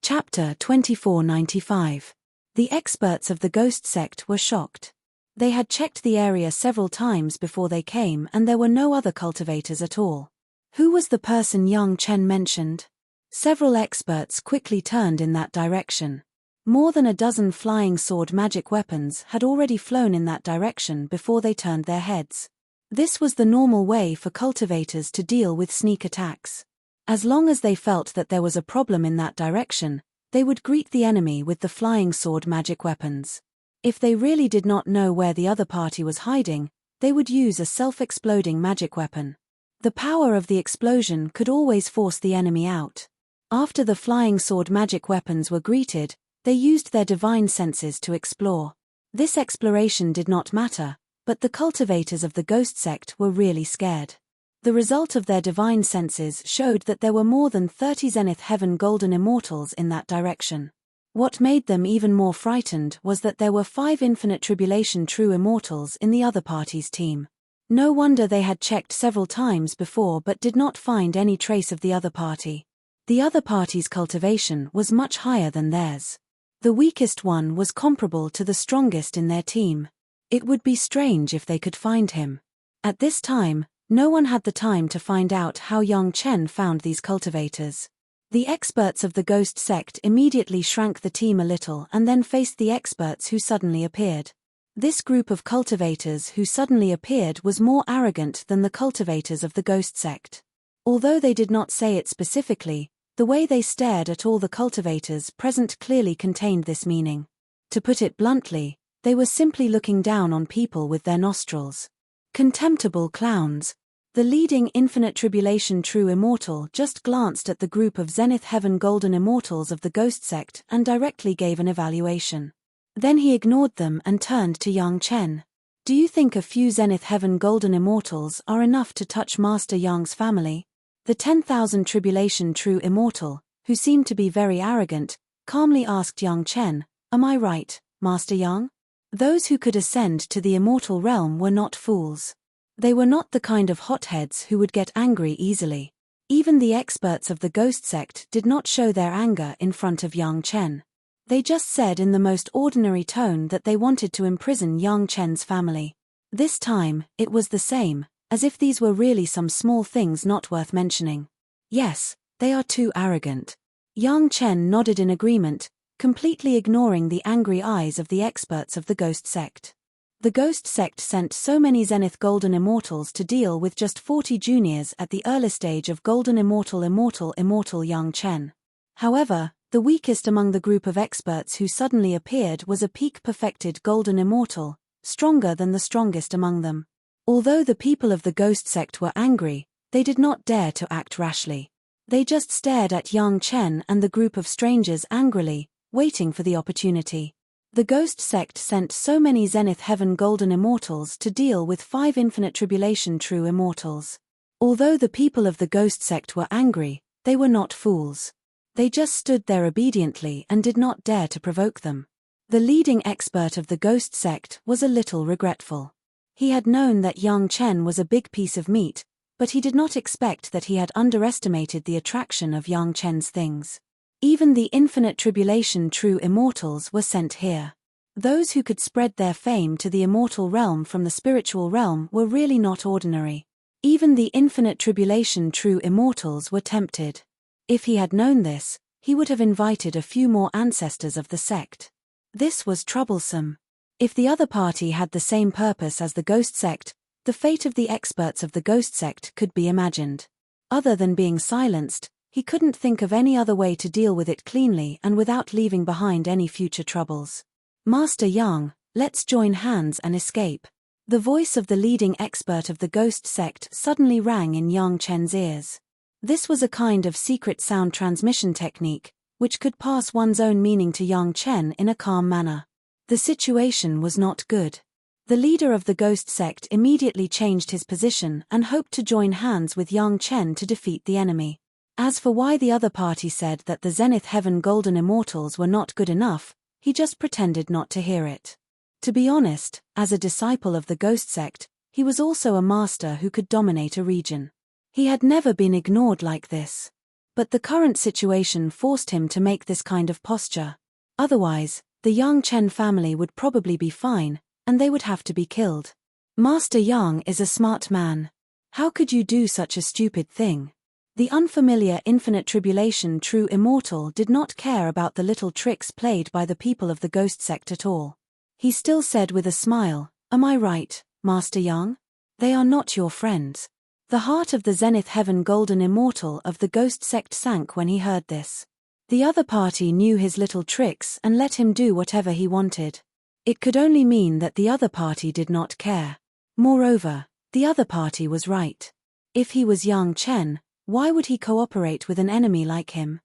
Chapter 2495. The experts of the ghost sect were shocked. They had checked the area several times before they came and there were no other cultivators at all. Who was the person Yang Chen mentioned? Several experts quickly turned in that direction. More than a dozen flying sword magic weapons had already flown in that direction before they turned their heads. This was the normal way for cultivators to deal with sneak attacks. As long as they felt that there was a problem in that direction, they would greet the enemy with the flying sword magic weapons. If they really did not know where the other party was hiding, they would use a self-exploding magic weapon. The power of the explosion could always force the enemy out. After the flying sword magic weapons were greeted, they used their divine senses to explore. This exploration did not matter, but the cultivators of the ghost sect were really scared. The result of their divine senses showed that there were more than 30 Zenith Heaven Golden Immortals in that direction. What made them even more frightened was that there were 5 Infinite Tribulation True Immortals in the other party's team. No wonder they had checked several times before but did not find any trace of the other party. The other party's cultivation was much higher than theirs. The weakest one was comparable to the strongest in their team. It would be strange if they could find him. At this time, no one had the time to find out how Yang Chen found these cultivators. The experts of the ghost sect immediately shrank the team a little and then faced the experts who suddenly appeared. This group of cultivators who suddenly appeared was more arrogant than the cultivators of the ghost sect. Although they did not say it specifically, the way they stared at all the cultivators present clearly contained this meaning. To put it bluntly, they were simply looking down on people with their nostrils. Contemptible clowns. The leading Infinite Tribulation True Immortal just glanced at the group of Zenith Heaven Golden Immortals of the ghost sect and directly gave an evaluation. Then he ignored them and turned to Yang Chen. Do you think a few Zenith Heaven Golden Immortals are enough to touch Master Yang's family? The 10,000 Tribulation True Immortal, who seemed to be very arrogant, calmly asked Yang Chen, "Am I right, Master Yang?" Those who could ascend to the immortal realm were not fools. They were not the kind of hotheads who would get angry easily. Even the experts of the ghost sect did not show their anger in front of Yang Chen. They just said in the most ordinary tone that they wanted to imprison Yang Chen's family. This time, it was the same, as if these were really some small things not worth mentioning. Yes, they are too arrogant. Yang Chen nodded in agreement, completely ignoring the angry eyes of the experts of the ghost sect. The ghost sect sent so many Zenith Golden Immortals to deal with just 40 juniors at the early stage of Golden Immortal Yang Chen. However, the weakest among the group of experts who suddenly appeared was a peak-perfected Golden Immortal, stronger than the strongest among them. Although the people of the ghost sect were angry, they did not dare to act rashly. They just stared at Yang Chen and the group of strangers angrily, waiting for the opportunity. The ghost sect sent so many Zenith Heaven Golden Immortals to deal with 5 Infinite Tribulation True Immortals. Although the people of the ghost sect were angry, they were not fools. They just stood there obediently and did not dare to provoke them. The leading expert of the ghost sect was a little regretful. He had known that Yang Chen was a big piece of meat, but he did not expect that he had underestimated the attraction of Yang Chen's things. Even the Infinite Tribulation True Immortals were sent here. Those who could spread their fame to the immortal realm from the spiritual realm were really not ordinary. Even the Infinite Tribulation True Immortals were tempted. If he had known this, he would have invited a few more ancestors of the sect. This was troublesome. If the other party had the same purpose as the ghost sect, The fate of the experts of the ghost sect could be imagined. Other than being silenced, he couldn't think of any other way to deal with it cleanly and without leaving behind any future troubles. Master Yang, let's join hands and escape. The voice of the leading expert of the ghost sect suddenly rang in Yang Chen's ears. This was a kind of secret sound transmission technique, which could pass one's own meaning to Yang Chen in a calm manner. The situation was not good. The leader of the ghost sect immediately changed his position and hoped to join hands with Yang Chen to defeat the enemy. As for why the other party said that the Zenith Heaven Golden Immortals were not good enough, he just pretended not to hear it. To be honest, as a disciple of the ghost sect, he was also a master who could dominate a region. He had never been ignored like this. But the current situation forced him to make this kind of posture. Otherwise, the Yang Chen family would probably be fine, and they would have to be killed. Master Yang is a smart man. How could you do such a stupid thing? The unfamiliar Infinite Tribulation True Immortal did not care about the little tricks played by the people of the ghost sect at all. He still said with a smile, "Am I right, Master Yang? They are not your friends." The heart of the Zenith Heaven Golden Immortal of the ghost sect sank when he heard this. The other party knew his little tricks and let him do whatever he wanted. It could only mean that the other party did not care. Moreover, the other party was right. If he was Yang Chen, why would he cooperate with an enemy like him?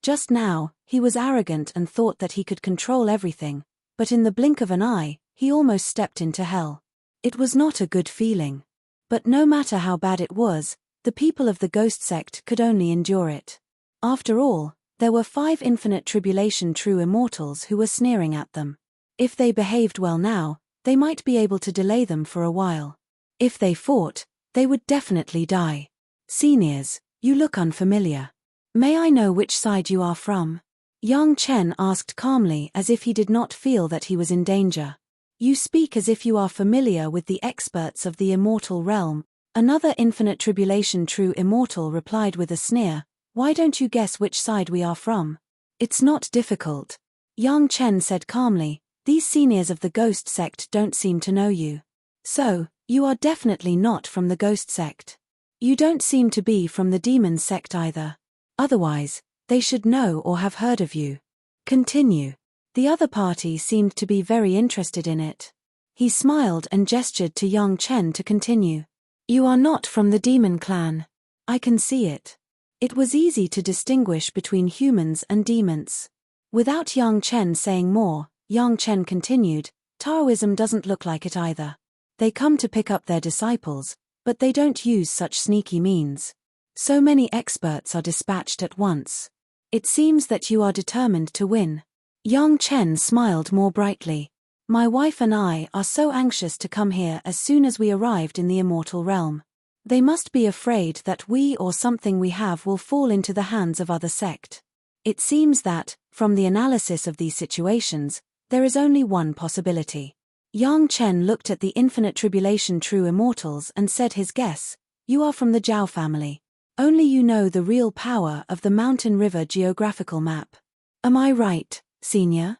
Just now, he was arrogant and thought that he could control everything, but in the blink of an eye, he almost stepped into hell. It was not a good feeling. But no matter how bad it was, the people of the ghost sect could only endure it. After all, there were 5 Infinite Tribulation True Immortals who were sneering at them. If they behaved well now, they might be able to delay them for a while. If they fought, they would definitely die. Seniors, you look unfamiliar. May I know which side you are from? Yang Chen asked calmly as if he did not feel that he was in danger. You speak as if you are familiar with the experts of the immortal realm. Another Infinite Tribulation True Immortal replied with a sneer, why don't you guess which side we are from? It's not difficult. Yang Chen said calmly, these seniors of the ghost sect don't seem to know you. So, you are definitely not from the ghost sect. You don't seem to be from the demon sect either. Otherwise, they should know or have heard of you. Continue. The other party seemed to be very interested in it. He smiled and gestured to Yang Chen to continue. You are not from the demon clan. I can see it. It was easy to distinguish between humans and demons. Without Yang Chen saying more, Yang Chen continued, Taoism doesn't look like it either. They come to pick up their disciples, but they don't use such sneaky means. So many experts are dispatched at once. It seems that you are determined to win. Yang Chen smiled more brightly. My wife and I are so anxious to come here as soon as we arrived in the immortal realm. They must be afraid that we or something we have will fall into the hands of other sect. It seems that, from the analysis of these situations, there is only one possibility. Yang Chen looked at the Infinite Tribulation True Immortals and said his guess, you are from the Zhao family. Only you know the real power of the Mountain River geographical map. Am I right, Senior?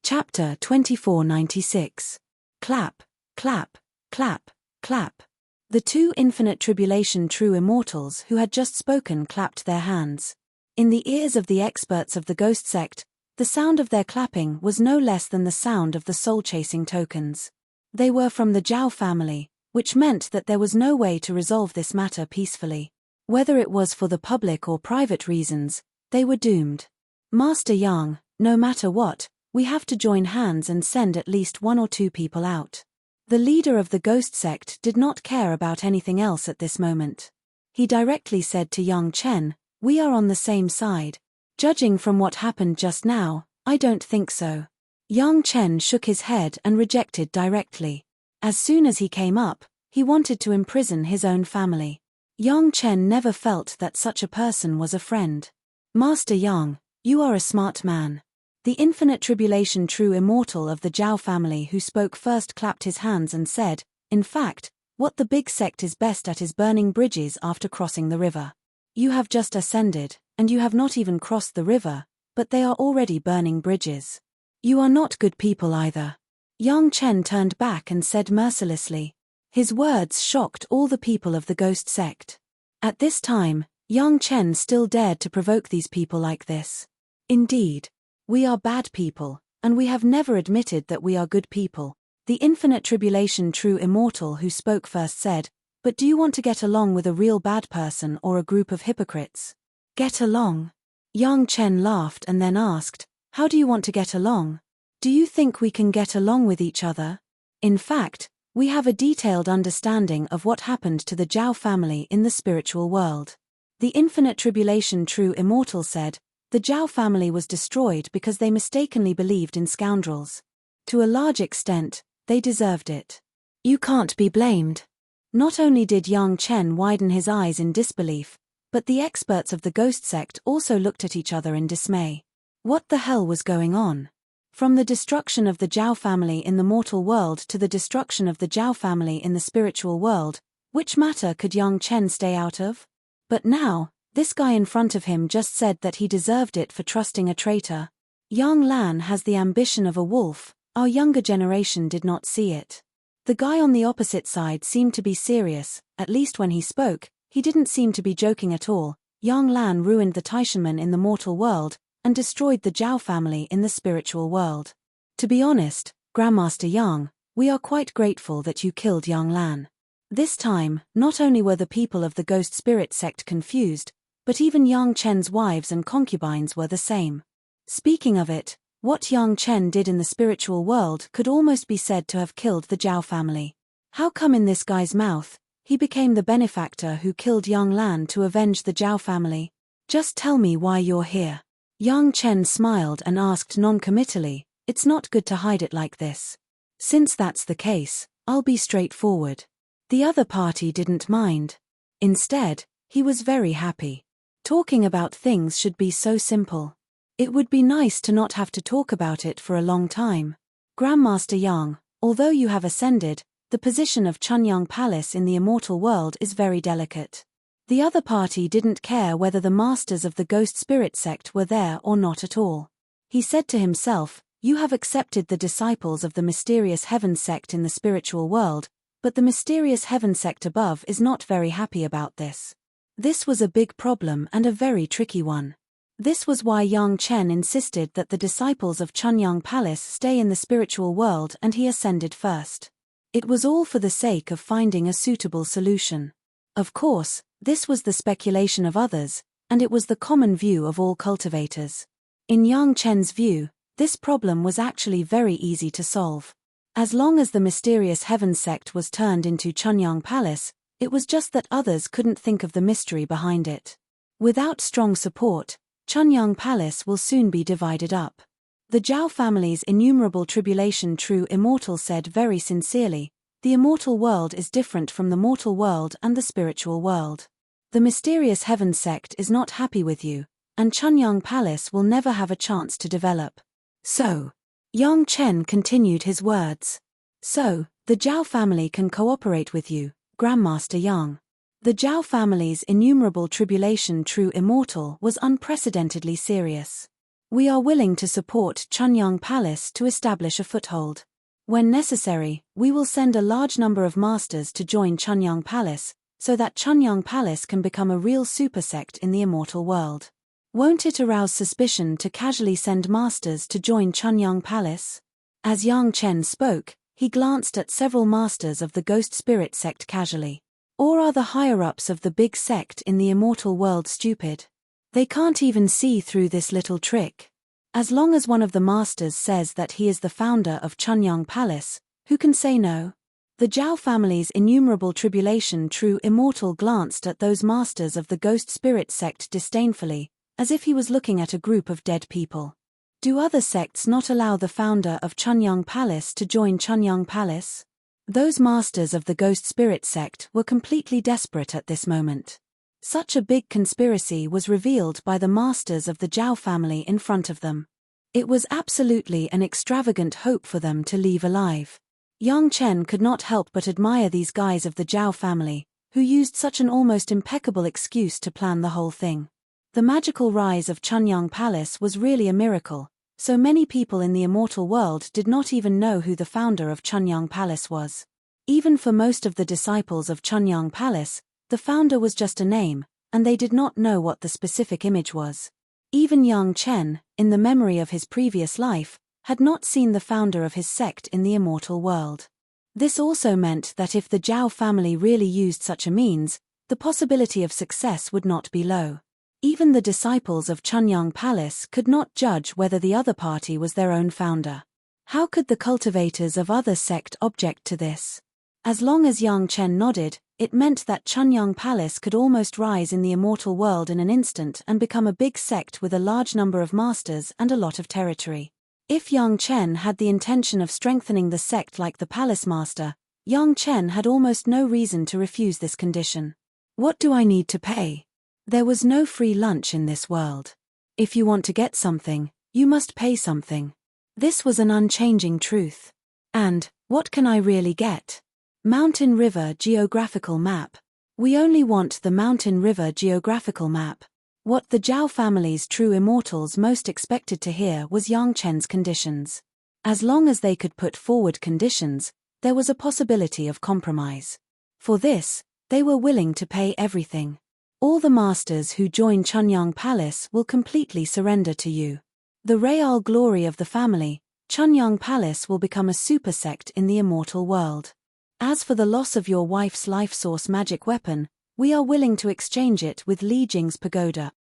Chapter 2496. Clap, clap, clap, clap. The 2 Infinite Tribulation True Immortals who had just spoken clapped their hands. In the ears of the experts of the ghost sect, the sound of their clapping was no less than the sound of the soul-chasing tokens. They were from the Zhao family, which meant that there was no way to resolve this matter peacefully. Whether it was for the public or private reasons, they were doomed. Master Yang, no matter what, we have to join hands and send at least 1 or 2 people out. The leader of the ghost sect did not care about anything else at this moment. He directly said to Yang Chen, we are on the same side. Judging from what happened just now, I don't think so. Yang Chen shook his head and rejected directly. As soon as he came up, he wanted to imprison his own family. Yang Chen never felt that such a person was a friend. Master Yang, you are a smart man. The Infinite Tribulation True Immortal of the Zhao family who spoke first clapped his hands and said, in fact, what the big sect is best at is burning bridges after crossing the river. You have just ascended, and you have not even crossed the river, but they are already burning bridges. You are not good people either. Yang Chen turned back and said mercilessly, His words shocked all the people of the ghost sect. At this time, Yang Chen still dared to provoke these people like this. Indeed, we are bad people, and we have never admitted that we are good people. The infinite tribulation true immortal who spoke first said, "But do you want to get along with a real bad person or a group of hypocrites?" Get along? Yang Chen laughed and then asked, "How do you want to get along? Do you think we can get along with each other? In fact, we have a detailed understanding of what happened to the Zhao family in the spiritual world." The infinite tribulation true immortal said, "The Zhao family was destroyed because they mistakenly believed in scoundrels. To a large extent, they deserved it. You can't be blamed." Not only did Yang Chen widen his eyes in disbelief, but the experts of the ghost sect also looked at each other in dismay. What the hell was going on? From the destruction of the Zhao family in the mortal world to the destruction of the Zhao family in the spiritual world, which matter could Yang Chen stay out of? But now, this guy in front of him just said that he deserved it for trusting a traitor. Yang Lan has the ambition of a wolf, our younger generation did not see it. The guy on the opposite side seemed to be serious, at least when he spoke, he didn't seem to be joking at all. Yang Lan ruined the Taishanmen in the mortal world, and destroyed the Zhao family in the spiritual world. To be honest, Grandmaster Yang, we are quite grateful that you killed Yang Lan. This time, not only were the people of the ghost spirit sect confused, but even Yang Chen's wives and concubines were the same. Speaking of it, what Yang Chen did in the spiritual world could almost be said to have killed the Zhao family. How come in this guy's mouth, he became the benefactor who killed Yang Lan to avenge the Zhao family? Just tell me why you're here. Yang Chen smiled and asked non-committally, "It's not good to hide it like this. Since that's the case, I'll be straightforward." The other party didn't mind. Instead, he was very happy. Talking about things should be so simple. It would be nice to not have to talk about it for a long time. Grandmaster Yang, although you have ascended, the position of Chunyang Palace in the immortal world is very delicate. The other party didn't care whether the masters of the ghost spirit sect were there or not at all. He said to himself, "You have accepted the disciples of the mysterious heaven sect in the spiritual world, but the mysterious heaven sect above is not very happy about this." This was a big problem and a very tricky one. This was why Yang Chen insisted that the disciples of Chunyang Palace stay in the spiritual world and he ascended first. It was all for the sake of finding a suitable solution. Of course, this was the speculation of others, and it was the common view of all cultivators. In Yang Chen's view, this problem was actually very easy to solve. As long as the mysterious heaven sect was turned into Chunyang Palace, it was just that others couldn't think of the mystery behind it. Without strong support, Chunyang Palace will soon be divided up. The Zhao family's innumerable tribulation true immortal said very sincerely, "The immortal world is different from the mortal world and the spiritual world. The mysterious heaven sect is not happy with you, and Chunyang Palace will never have a chance to develop." So, Yang Chen continued his words. "So, the Zhao family can cooperate with you, Grandmaster Yang." The Zhao family's innumerable tribulation true immortal was unprecedentedly serious. "We are willing to support Chunyang Palace to establish a foothold. When necessary, we will send a large number of masters to join Chunyang Palace, so that Chunyang Palace can become a real super sect in the immortal world. Won't it arouse suspicion to casually send masters to join Chunyang Palace?" As Yang Chen spoke, he glanced at several masters of the ghost spirit sect casually. Or are the higher-ups of the big sect in the immortal world stupid? They can't even see through this little trick. As long as one of the masters says that he is the founder of Chunyang Palace, who can say no? The Zhao family's innumerable tribulation true immortal glanced at those masters of the ghost spirit sect disdainfully, as if he was looking at a group of dead people. Do other sects not allow the founder of Chunyang Palace to join Chunyang Palace? Those masters of the ghost spirit sect were completely desperate at this moment. Such a big conspiracy was revealed by the masters of the Zhao family in front of them. It was absolutely an extravagant hope for them to leave alive. Yang Chen could not help but admire these guys of the Zhao family, who used such an almost impeccable excuse to plan the whole thing. The magical rise of Chunyang Palace was really a miracle. So many people in the immortal world did not even know who the founder of Chunyang Palace was. Even for most of the disciples of Chunyang Palace, the founder was just a name, and they did not know what the specific image was. Even young Chen, in the memory of his previous life, had not seen the founder of his sect in the immortal world. This also meant that if the Zhao family really used such a means, the possibility of success would not be low. Even the disciples of Chunyang Palace could not judge whether the other party was their own founder. How could the cultivators of other sect object to this? As long as Yang Chen nodded, it meant that Chunyang Palace could almost rise in the immortal world in an instant and become a big sect with a large number of masters and a lot of territory. If Yang Chen had the intention of strengthening the sect like the palace master, Yang Chen had almost no reason to refuse this condition. What do I need to pay? There was no free lunch in this world. If you want to get something, you must pay something. This was an unchanging truth. And, what can I really get? Mountain River Geographical Map. We only want the Mountain River Geographical Map. What the Zhao family's true immortals most expected to hear was Yang Chen's conditions. As long as they could put forward conditions, there was a possibility of compromise. For this, they were willing to pay everything. All the masters who join Chunyang Palace will completely surrender to you. The real glory of the family, Chunyang Palace will become a super sect in the immortal world. As for the loss of your wife's life source magic weapon, we are willing to exchange it with Li Jing's pagoda.